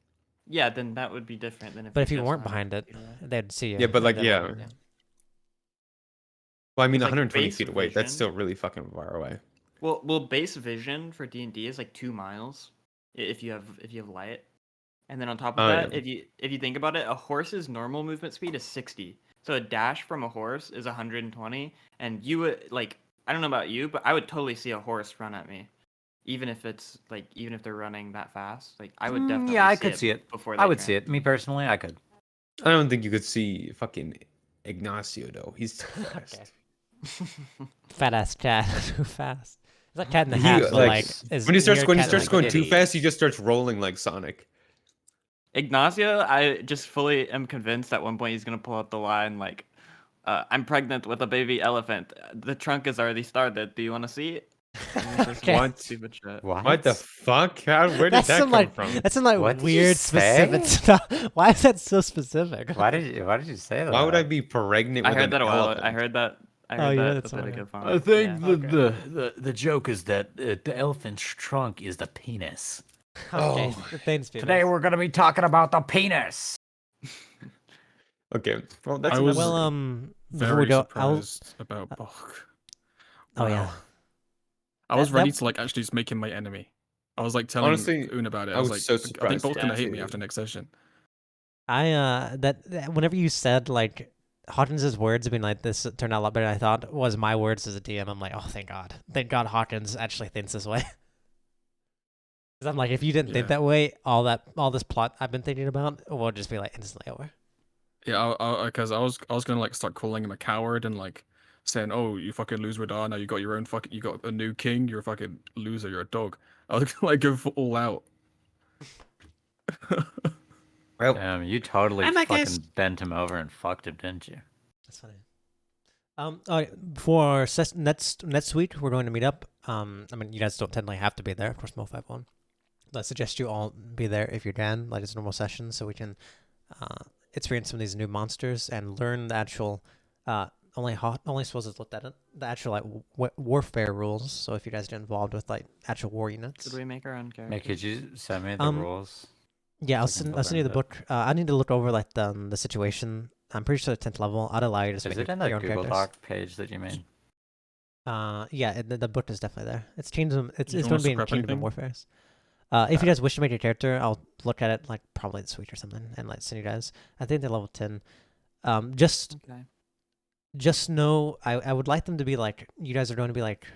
Yeah, then that would be different than if. But you're if you just weren't 100 behind it, feet away. they'd see you. Yeah, but and like, then, yeah. Well, I mean, It's like 120 base feet away. That's vision. still really fucking far away. Well, base vision for D&D is like 2 miles if you have light, and then on top of Oh, that, yeah. if you think about it, a horse's normal movement speed is 60. So a dash from a horse is 120, and you would like I don't know about you, but I would totally see a horse run at me, even if they're running that fast. Like I would definitely. Yeah, I could see it. before. I would see it. Me personally, I could. I don't think you could see fucking Ignacio though. He's too fast. Fat ass cat, too fast. It's like Cat in the He, Hat, but like, like is When he starts near going, Cat in the too Kitty. fast, he just starts rolling like Sonic. Ignacio, I just fully am convinced at one point he's gonna pull out the line like, "I'm pregnant with a baby elephant. The trunk is already started. Do you want to see it?" And it's just Okay. What? stupid shit. What the fuck? Where did That's that some come like from? that's some like What did you weird specific say? stuff. Why is that so specific? Why did you say that? Why would I be pregnant I with heard an that a while. elephant? I heard that I Oh, heard yeah, that. that's That's what a all, good I one. think Yeah. the joke is that the elephant's trunk is the penis. Okay, Oh. thanks, Today Peters. we're gonna be talking about the penis. Okay. Well, I that's was Well, before we very go, I'll. surprised about Bok. Oh yeah. I was That- ready that- to like actually just make him my enemy. I was like telling Honestly, Un about it. I I was was like, so I think surprised Bok's gonna that hate me too. after next session. Whenever you said like Hawkins' words being like this turned out a lot better than I thought was my words as a DM. I'm like, oh thank God Hawkins actually thinks this way. Because I'm like, if you didn't think Yeah. that way, all this plot I've been thinking about will just be like instantly over. Yeah, because I was gonna like start calling him a coward and like saying, "Oh, you fucking lose, Rihdar. Now you got your own fucking, you got a new king. You're a fucking loser. You're a dog." I was gonna like go all out. Damn, you totally I'm a fucking guest. bent him over and fucked him, didn't you? That's funny. All right, for our next week, we're going to meet up. I mean, you guys don't technically have to be there. Of course, Mo51. I suggest you all be there if you can, like it's a normal session, so we can experience some of these new monsters and learn the actual only supposed to looked at it, the actual like warfare rules. So if you guys get involved with like actual war units, Should we make our own character? Nick, could you send me the rules? yeah, I'll so I can I'll send you the learn it? book. I need to look over like the situation. I'm pretty sure 10th level. I'd allow you to just Is make it in your that own Google characters. Doc page that you made? Yeah, the book is definitely there. It's Kingdom. It's You going want to be us to in prep Kingdom and anything? Warfares. If you guys wish to make your character, I'll look at it like probably this week or something and like send you guys. I think they're level 10. Just know I would like them to be like you guys are going to be like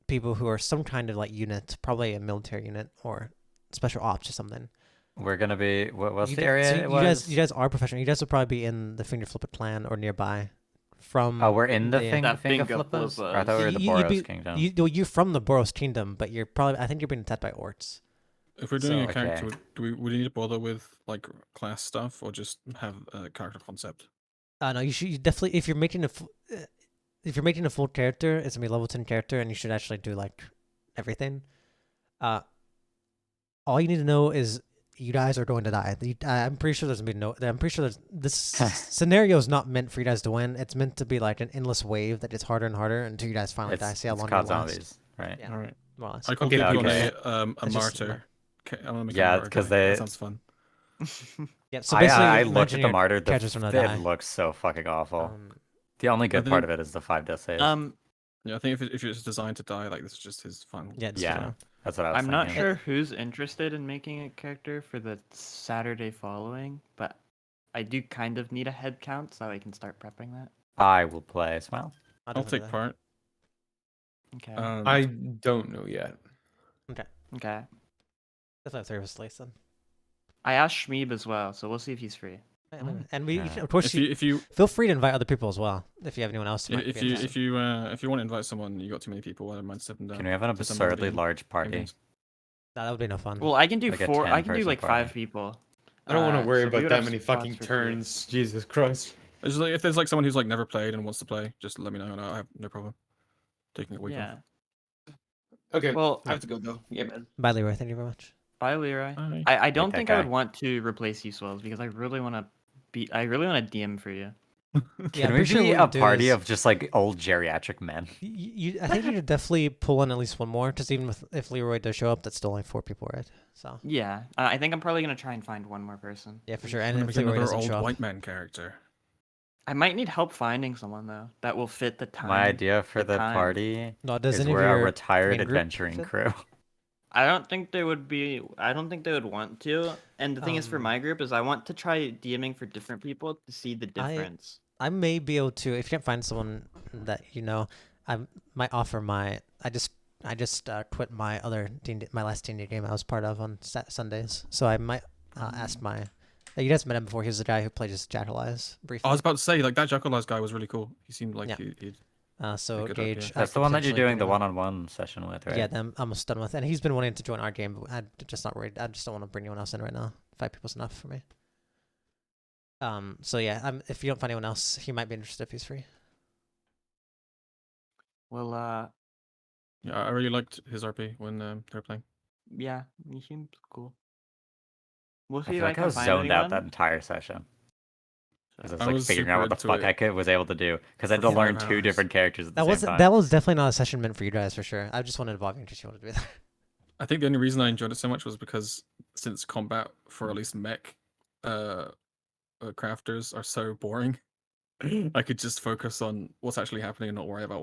people who are some kind of like unit, probably a military unit or special ops or something. We're gonna be what's You the d- area so it you was? guys are professional. You guys will probably be in the Finger Flipper clan or nearby. From Oh, we're in the the, That finger Finger flippers? Or I thought Flippers. we were the you'd Boros be Kingdom. you're from the Boros Kingdom, but you're probably I think you're being attacked by orcs. If we're doing So- a character, Okay. would we need to bother with like class stuff or just have a character concept? No, you definitely if you're making a full character, it's gonna be a level 10 character, and you should actually do like everything. All you need to know is you guys are going to die. I'm pretty sure there's gonna be no. I'm pretty sure this scenario is not meant for you guys to win. It's meant to be like an endless wave that gets harder and harder until you guys finally die. See how it's long called you last. zombies, right? Yeah, All right. more or less. I could Okay, put you okay. on a That's just martyr. Okay, I want to make Yeah, a martyr 'cause guy. they- That sounds fun. Yeah. So I basically, looked imagine at the your martyr. character's gonna It die. looks so fucking awful. Um, The only good part think- of it is the 5 death saves. Yeah, I think if it's designed to die, like this is just his final. yeah. Just, Yeah. That's what I was I'm not thinking. sure who's interested in making a character for the Saturday following, but I do kind of need a head count so I can start prepping that. I will play. Smile. I'll definitely take do part. Okay. I don't know yet. that. Okay. Definitely have 3 of us laced then. I asked Shmeeb as well, so we'll see if he's free. And we, Yeah. of course, If you feel free to invite other people as well if you have anyone else. Who might be interested. if you want to invite someone, you got too many people. I don't mind stepping down. Can we have an to somebody absurdly in- large in party? games. No, that would be no fun. Well, I can do Like a 4. I can do 10-person like party. 5 people. I don't want to worry so we about would that have many spots fucking for 3. turns. Jesus Christ. It's like, if there's like someone who's like never played and wants to play, just let me know and I have no problem taking a week Yeah. off. Okay. Well, I have to go though. Yeah, man. Bye, Leroy. Thank you very much. bye, Leroy. Bye. I don't that think I would guy. want to replace you, Swells, because I really want to DM for you. Yeah, Can I'm we pretty sure be what a you do party is- of just like old geriatric men? I think you could definitely pull in at least one more, because even if Leroy does show up, that's still only 4 people, right? So Yeah, I think I'm probably gonna try and find one more person. yeah, for sure. I'm And gonna if make Leroy another doesn't old show up, white man character. I might need help finding someone though that will fit the time. My idea for the the time. party no, does is any of we're a your retired main group adventuring fit? crew. I don't think they would be. I don't think they would want to. And the thing is, for my group, is I want to try DMing for different people to see the difference. I may be able to, if you can't find someone that you know, I might offer my. I just quit my other my last D&D game I was part of on Sundays, so I might ask my. You guys met him before. He was the guy who played as Jackal Eyes briefly. I was about to say like that Jackal Eyes guy was really cool. He seemed like Yeah. he'd So good Gage. idea. I That's could the one that you're potentially doing the bring him. one-on-one session with, right? Yeah, I'm almost done with, and he's been wanting to join our game, but I'm just not worried. I just don't want to bring anyone else in right now. 5 people's enough for me. So yeah, if you don't find anyone else, he might be interested if he's free. Well, yeah, I really liked his RP when they were playing. yeah, he seems cool. We'll I see feel if like I can was find zoned out anyone. that entire session. As I was I like was figuring super out what the into fuck it I was able to do because I had for to learn 5 two hours. different characters at the That same was time. that was definitely not a session meant for you guys for sure. I just wanted to volunteer to do that. I think the only reason I enjoyed it so much was because since combat for at least mech crafters are so boring, I could just focus on what's actually happening and not worry about what